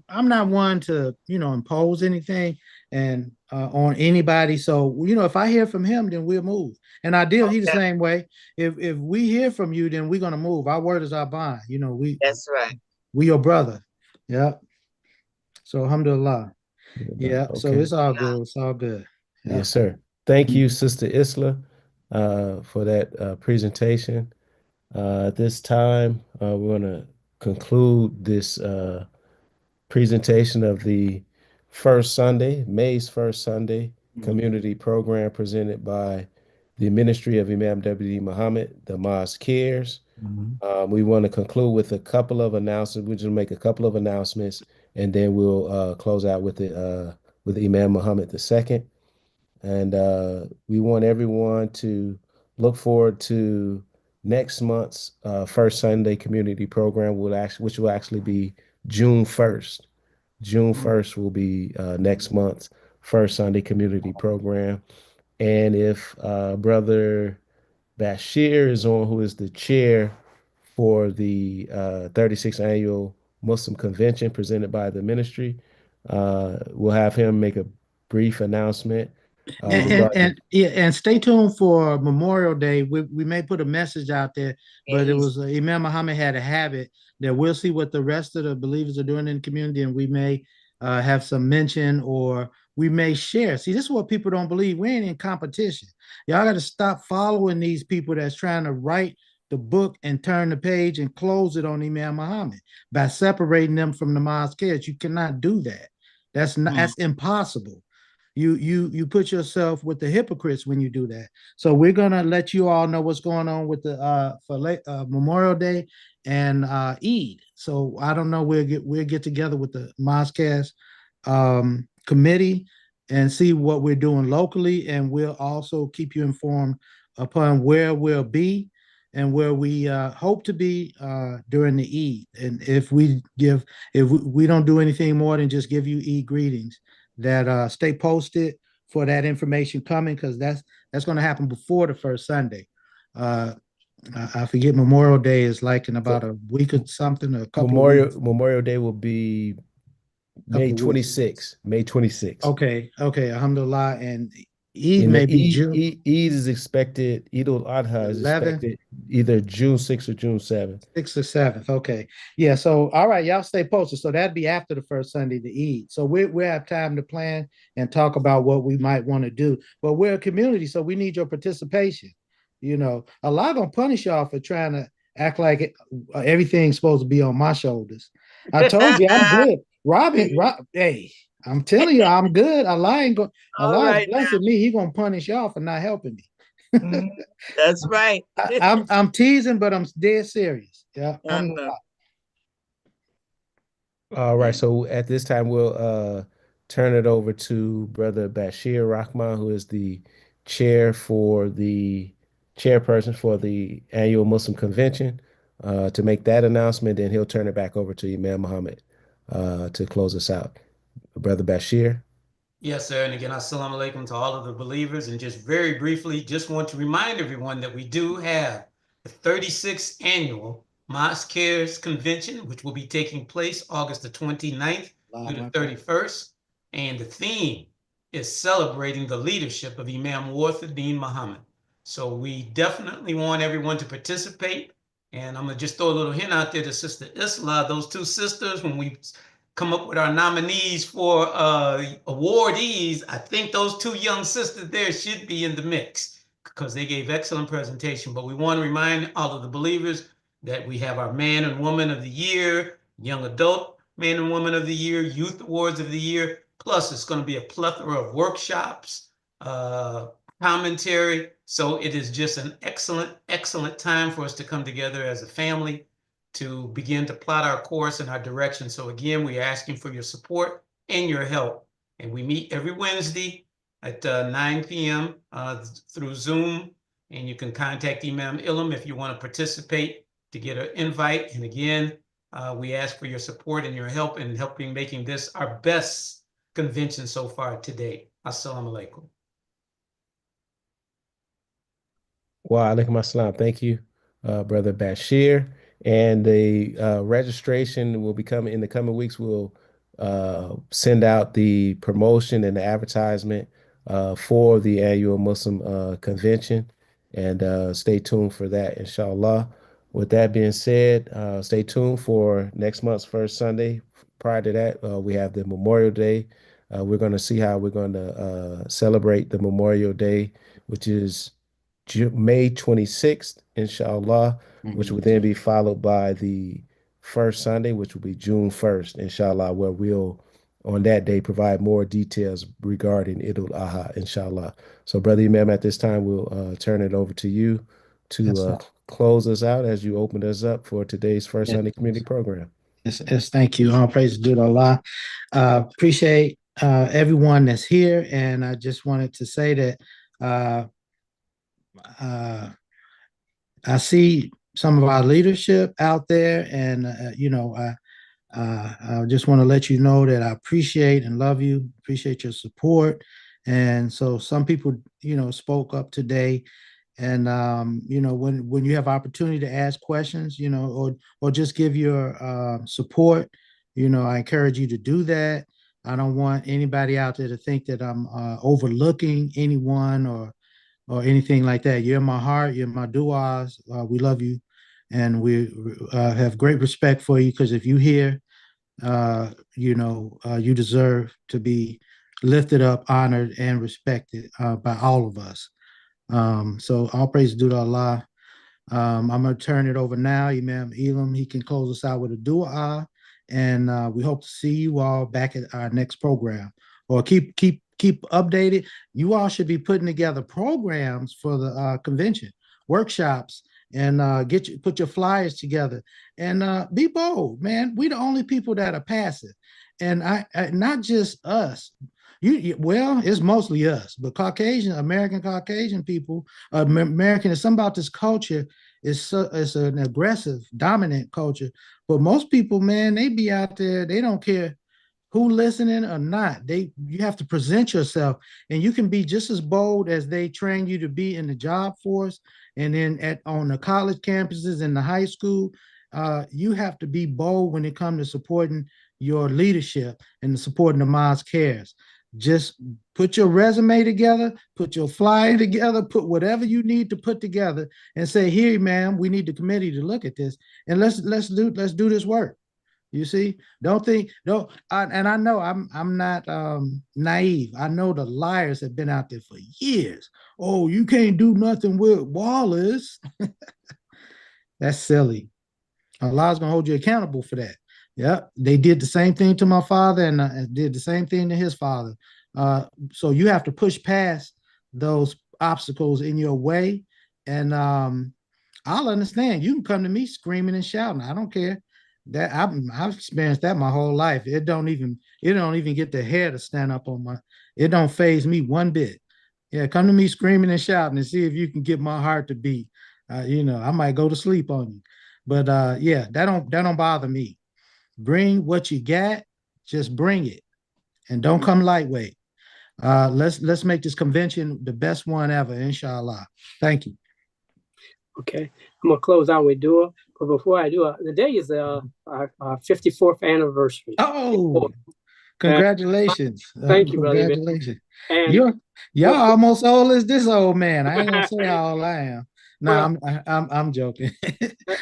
I'm not one to, impose anything and on anybody. So, if I hear from him, then we'll move. And ideal, he the same way. If we hear from you, then we're gonna move. Our word is our bond. That's right. We your brother. Yeah. So alhamdulillah. Yeah. Okay. So it's all good. It's all good. Yeah. Yes, sir. Thank you, Sister Isla, for that presentation. At this time, we're going to conclude this presentation of the May's first Sunday community program presented by the Ministry of Imam W.D. Muhammad, the Mosque Cares. We want to conclude with a couple of announcements. We're just make a couple of announcements, and then we'll close out with Imam Muhammad II. And we want everyone to look forward to next month's first Sunday community program, which will actually be June 1st. June 1st will be next month's first Sunday community program. And if Brother Bashir is on, who is the chair for the 36th annual Muslim convention presented by the ministry, we'll have him make a brief announcement. And stay tuned for Memorial Day. We may put a message out there, but it was Imam Muhammad had a habit that we'll see what the rest of the believers are doing in the community, and we may have some mention, or we may share. See, this is what people don't believe. We ain't in competition. Y'all got to stop following these people that's trying to write the book and turn the page and close it on Imam Muhammad by separating them from the mosque kids. You cannot do that. That's impossible. You put yourself with the hypocrites when you do that. So we're gonna let you all know what's going on with the Memorial Day and Eid. So I don't know. We'll get together with the Moscast committee and see what we're doing locally, and we'll also keep you informed upon where we'll be and where we hope to be during the Eid. And if we don't do anything more than just give you Eid greetings, that stay posted for that information coming, because that's going to happen before the first Sunday. I forget, Memorial Day is like in about a week or something, a couple of weeks. Memorial Day will be May 26th. May 26th. Okay, alhamdulillah. And Eid may be June. Eid is expected, Eid al-Adha is expected either June 6th or June 7th. 6th or 7th, okay. Yeah, so, all right, y'all stay posted. So that'd be after the first Sunday, the Eid. So we have time to plan and talk about what we might want to do. But we're a community, so we need your participation. Allah gonna punish y'all for trying to act like everything's supposed to be on my shoulders. I told you I'm good. Robin, hey, I'm telling you, I'm good. Allah is blessing me. He gonna punish y'all for not helping me. That's right. I'm teasing, but I'm dead serious. Yeah. All right. So at this time, we'll turn it over to Brother Bashir Rahman, who is the chairperson for the annual Muslim convention, to make that announcement. Then he'll turn it back over to Imam Muhammad to close us out. Brother Bashir. Yes, sir. And again, assalamu alaikum to all of the believers. And just very briefly, just want to remind everyone that we do have the 36th annual Mosque Cares Convention, which will be taking place August the 29th through the 31st. And the theme is celebrating the leadership of Imam Wafiddin Muhammad. So we definitely want everyone to participate. And I'm going to just throw a little hint out there to Sister Isla, those two sisters, when we come up with our nominees for awardees, I think those two young sisters there should be in the mix because they gave excellent presentation. But we want to remind all of the believers that we have our Man and Woman of the Year, Young Adult Man and Woman of the Year, Youth Awards of the Year. Plus, it's going to be a plethora of workshops, commentary. So it is just an excellent, excellent time for us to come together as a family to begin to plot our course and our direction. So again, we're asking for your support and your help. And we meet every Wednesday at 9 p.m. Through Zoom. And you can contact Imam Ilham if you want to participate to get an invite. And again, we ask for your support and your help in helping making this our best convention so far to date. Assalamu alaikum. Wa alaikum assalam. Thank you, Brother Bashir. And the registration will be coming in the coming weeks. We'll send out the promotion and the advertisement for the annual Muslim convention. And stay tuned for that, inshallah. With that being said, stay tuned for next month's first Sunday. Prior to that, we have the Memorial Day. We're going to see how we're going to celebrate the Memorial Day, which is May 26th, inshallah, which will then be followed by the first Sunday, which will be June 1st, inshallah, where we'll on that day provide more details regarding Eid al-Adha, inshallah. So, Brother Imam, at this time, we'll turn it over to you to close us out as you opened us up for today's First Sunday Community Program. Yes, thank you. All praise to Allah. Appreciate everyone that's here, and I just wanted to say that I see some of our leadership out there, and I just want to let you know that I appreciate and love you, appreciate your support. And so some people, spoke up today, and when you have opportunity to ask questions, or just give your support, I encourage you to do that. I don't want anybody out there to think that I'm overlooking anyone or anything like that. You're in my heart, you're in my du'as. We love you, and we have great respect for you, because if you here, you deserve to be lifted up, honored, and respected by all of us. So all praise due to Allah. I'm going to turn it over now. Imam Elam, he can close us out with a dua, and we hope to see you all back at our next program. Or keep updated. You all should be putting together programs for the convention, workshops, and put your flyers together, and be bold, man. We the only people that are passive, and I not just us. Well, it's mostly us, but American Caucasian people, American, it's something about this culture. It's an aggressive, dominant culture. But most people, man, they be out there. They don't care who listening or not. You have to present yourself, and you can be just as bold as they train you to be in the job force, and then on the college campuses and the high school. You have to be bold when it comes to supporting your leadership and supporting the Mosque Cares. Just put your resume together, put your flyer together, put whatever you need to put together, and say, "Here, ma'am, we need the committee to look at this, and let's do this work." You see, and I know I'm not naive. I know the liars have been out there for years. Oh, you can't do nothing with Wallace. That's silly. Allah's gonna hold you accountable for that. Yeah, they did the same thing to my father, and did the same thing to his father. So you have to push past those obstacles in your way, and I'll understand. You can come to me screaming and shouting. I don't care. That I've experienced that my whole life. It don't even get the hair to stand up on my. It don't faze me one bit. Yeah, come to me screaming and shouting and see if you can get my heart to beat. I might go to sleep on you, but yeah, that don't bother me. Bring what you got, just bring it, and don't come lightweight. Let's make this convention the best one ever, inshallah. Thank you. Okay, I'm gonna close out with dua, but before I do, today is our 54th anniversary. Oh, congratulations! Thank you, brother. Congratulations! Y'all almost old as this old man. I ain't gonna say how old I am. No, I'm joking.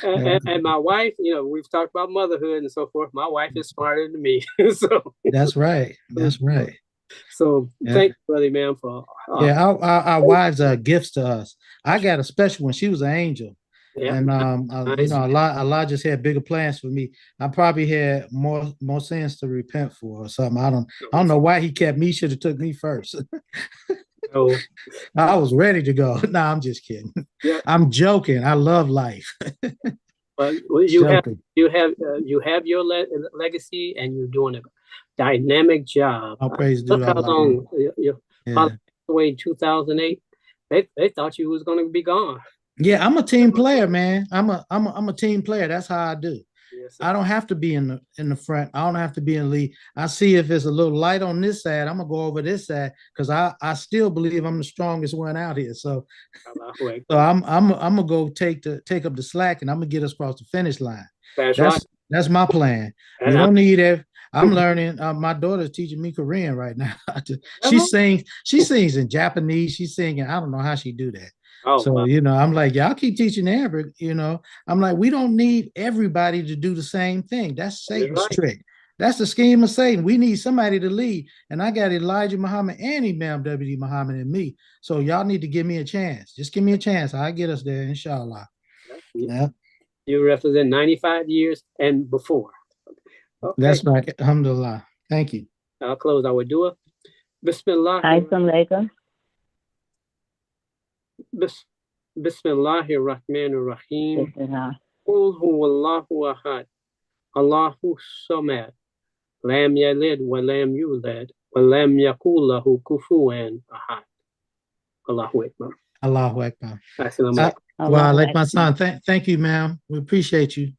and my wife, we've talked about motherhood and so forth. My wife is smarter than me, so that's right. That's right. So thank you, brother, man, for our wives are gifts to us. I got a special one. She was an angel, and Allah just had bigger plans for me. I probably had more sins to repent for or something. I don't know why he kept me. Should have took me first. Oh. I was ready to go. No, I'm just kidding. Yeah. I'm joking. I love life. But you have your legacy, and you're doing a dynamic job. All praise Look how long your father passed away in 2008. They thought you was going to be gone. Yeah, I'm a team player, man. I'm a team player. That's how I do. I don't have to be in the front. I don't have to be in the lead. I see if there's a little light on this side, I'm gonna go over this side because I still believe I'm the strongest one out here. So, I'm gonna go take up the slack, and I'm gonna get us across the finish line. That's my plan. We don't need it. I'm learning. My daughter's teaching me Korean right now. She sings in Japanese. She's singing. I don't know how she do that. So, I'm like, y'all keep teaching Arabic, I'm like, we don't need everybody to do the same thing. That's Satan's trick. That's the scheme of Satan. We need somebody to lead. And I got Elijah Muhammad and Imam W.D. Muhammad and me. So y'all need to give me a chance. Just give me a chance. I'll get us there, inshallah. Yeah. You represent 95 years and before. Okay. That's right. Alhamdulillah. Thank you. I'll close our dua. Bismillah. Assalamualaikum. Bismillahir Rahmanir Rahim. Qul huwallahu ahad. Allahu samad. Lam yalid wa lam yulad wa lam yakul lahu kufuwan ahad. Allahu Akbar. Allahu Akbar. Assalamu Well, like my son, thank you, ma'am. We appreciate you.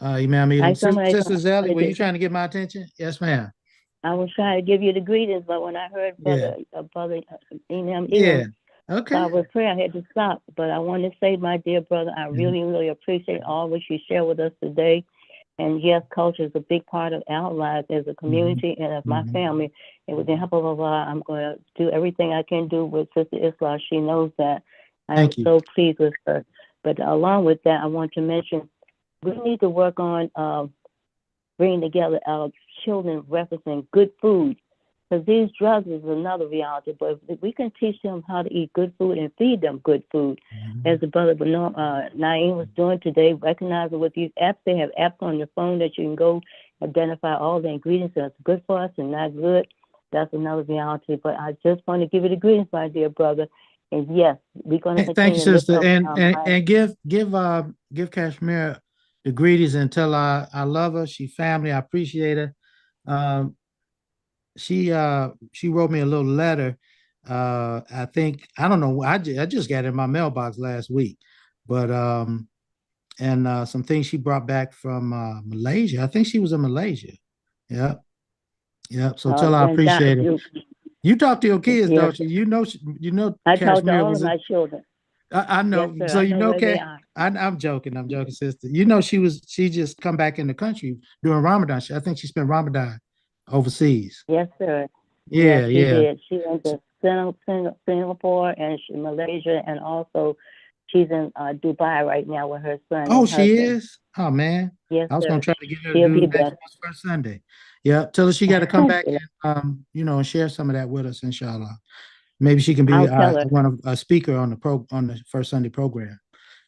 Imam Edom. Sister Zelly, were you trying to get my attention? Yes, ma'am. I was trying to give you the greetings, but when I heard Brother Imam Edom, okay. I was praying, I had to stop. But I want to say, my dear brother, I really, really appreciate all what you share with us today. And yes, culture is a big part of our lives as a community and of my family. And with the help of Allah, I'm going to do everything I can do with Sister Isla. She knows that. I'm so pleased with her. But along with that, I want to mention we need to work on bringing together our children referencing good food. Because these drugs is another reality. But if we can teach them how to eat good food and feed them good food, as the brother Naeem was doing today, recognizing with these apps, they have apps on your phone that you can go identify all the ingredients that's good for us and not good. That's another reality. But I just want to give you the greetings, my dear brother. And yes, we're going to thank you, sister. And give Kashmir the greetings and tell her I love her. She family. I appreciate her. She wrote me a little letter. I think, I don't know, I just got it in my mailbox last week, but and some things she brought back from Malaysia. I think she was in Malaysia. Yeah. So tell her I appreciate it. You talk to your kids, don't you? You know. I talk to all of my children. I know. Yes, so you know, I'm joking. I'm joking, sister. You know, she just come back in the country during Ramadan. I think she spent Ramadan overseas. Yes, sir. Yeah, she did. She went to Singapore and Malaysia, and also she's in Dubai right now with her son. Oh, she is? Oh, man. Yes, I was going to try to get her to She'll do be the next first Sunday. Yeah, tell her she got to come back and, and share some of that with us, inshallah. Maybe she can be a speaker on the first Sunday program.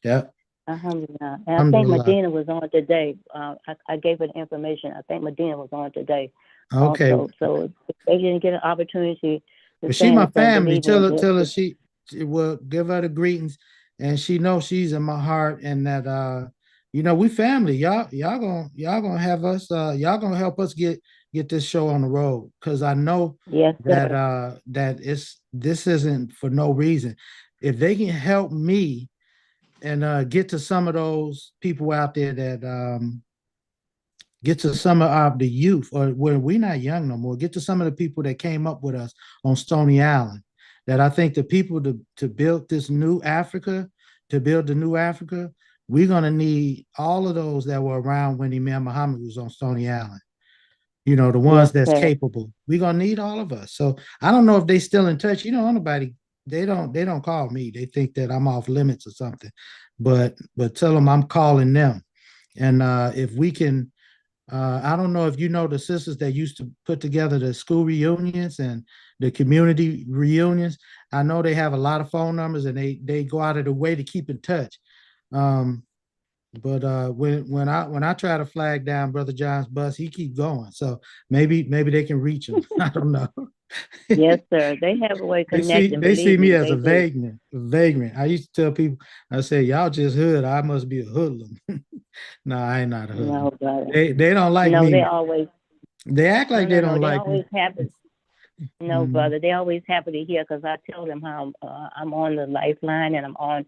Yeah. Alhamdulillah. And I think Medina was on today. I gave her the information. I think Medina was on today. Okay. Also. So if they didn't get an opportunity to she my family. Tell her she will give her the greetings, and she knows she's in my heart, and that we family. Y'all gonna have us. Y'all gonna help us get this show on the road, because I know that this isn't for no reason. If they can help me and get to some of those people out there that get to some of the youth, or where we're not young no more, get to some of the people that came up with us on Stony Island, that I think the people to build this new Africa, we're going to need all of those that were around when Imam Muhammad was on Stony Island. The ones that's capable. We're going to need all of us. So I don't know if they still in touch. Nobody, they don't call me. They think that I'm off limits or something, but tell them I'm calling them. And if we can, I don't know if you know the sisters that used to put together the school reunions and the community reunions. I know they have a lot of phone numbers, and they go out of the way to keep in touch. But when I try to flag down Brother John's bus, he keep going. So maybe they can reach him. I don't know. Yes, sir. They have a way of connecting. They see me as a vagrant. I used to tell people, I say, y'all just hood. I must be a hoodlum. No, I ain't not a hoodlum. No, they don't like me. They act like they don't like me. No, brother, they always happy to hear, because I tell them how I'm on the lifeline, and I'm on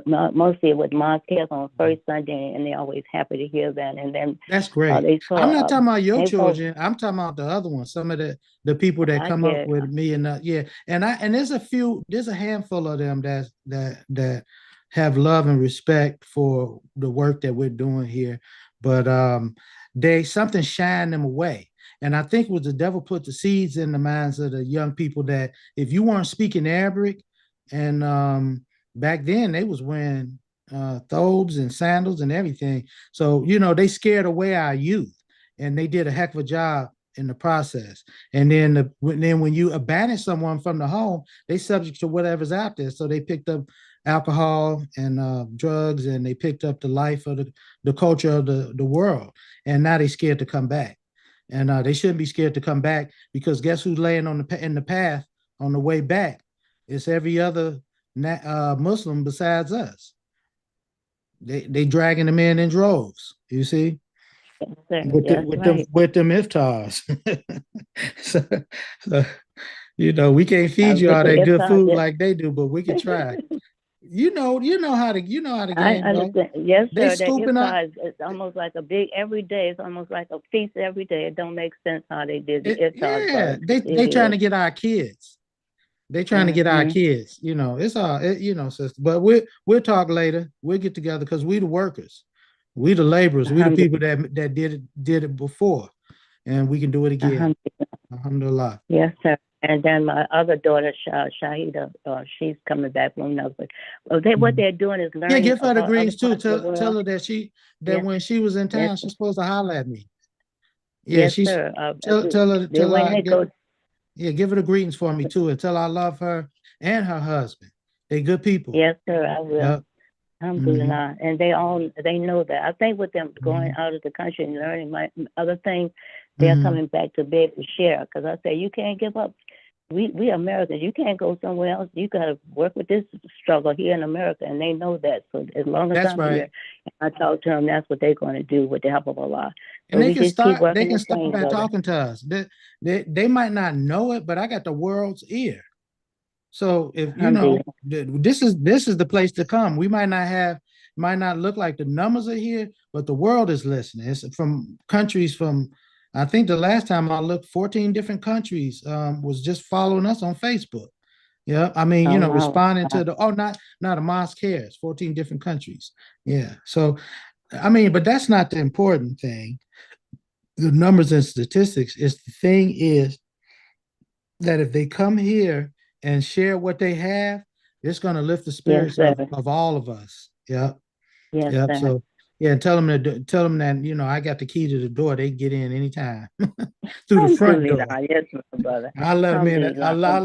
mostly with mosque cares on first Sunday, and they're always happy to hear that. And then that's great. they saw, I'm not talking about your they children. I'm talking about the other ones. Some of the people that come up with me and yeah. And there's a handful of them that have love and respect for the work that we're doing here, but something shined them away. And I think it was the devil put the seeds in the minds of the young people that if you weren't speaking Arabic, and back then they was wearing thobes and sandals and everything. So, they scared away our youth, and they did a heck of a job in the process. And then when you abandon someone from the home, they subject to whatever's out there. So they picked up alcohol and drugs, and they picked up the life of the culture of the world. And now they scared to come back. And they shouldn't be scared to come back, because guess who's laying in the path on the way back? It's every other Muslim besides us. They dragging them in droves. You see, with them iftars. so we can't feed you all that good food like they do, but we can try. You know how the game understand. Yes, they sir. scooping up. It's almost like a big every day. It's almost like a feast every day. It don't make sense how they did the iftar. Yeah, they trying to get our kids. They trying to get our kids. It's all sister. But we'll talk later. We'll get together, because we the workers, we the laborers, we the people that did it before, and we can do it again. Alhamdulillah. Yes, sir. And then my other daughter, Shahida, she's coming back from another. What they're doing is learning. Yeah, give her the greens too. Tell her that when she was in town, she's supposed to holler at me. Yeah, yes, sir. Tell her. Yeah, give her the greetings for me too, and tell her I love her and her husband. They good people. Yes, sir, I will. Yep. Alhamdulillah. And they know that. I think with them going out of the country and learning, my other thing, they're coming back to be able to share. Because I say you can't give up. We Americans, you can't go somewhere else. You got to work with this struggle here in America, and they know that. So as long as I'm here, I talk to them, that's what they're going to do with the help of Allah. And they can start by talking to us. They might not know it, but I got the world's ear. So if this is the place to come. We might not look like the numbers are here, but the world is listening. It's from countries I think the last time I looked, 14 different countries was just following us on Facebook. Yeah, I mean, responding to not a mosque cares, 14 different countries. Yeah. So, I mean, but that's not the important thing. The numbers and statistics is the thing is that if they come here and share what they have, it's going to lift the spirits of all of us. Yeah. Yes, yep. So yeah, and tell them that I got the key to the door. They can get in anytime through the front door. Yes, my brother. I let them in. I let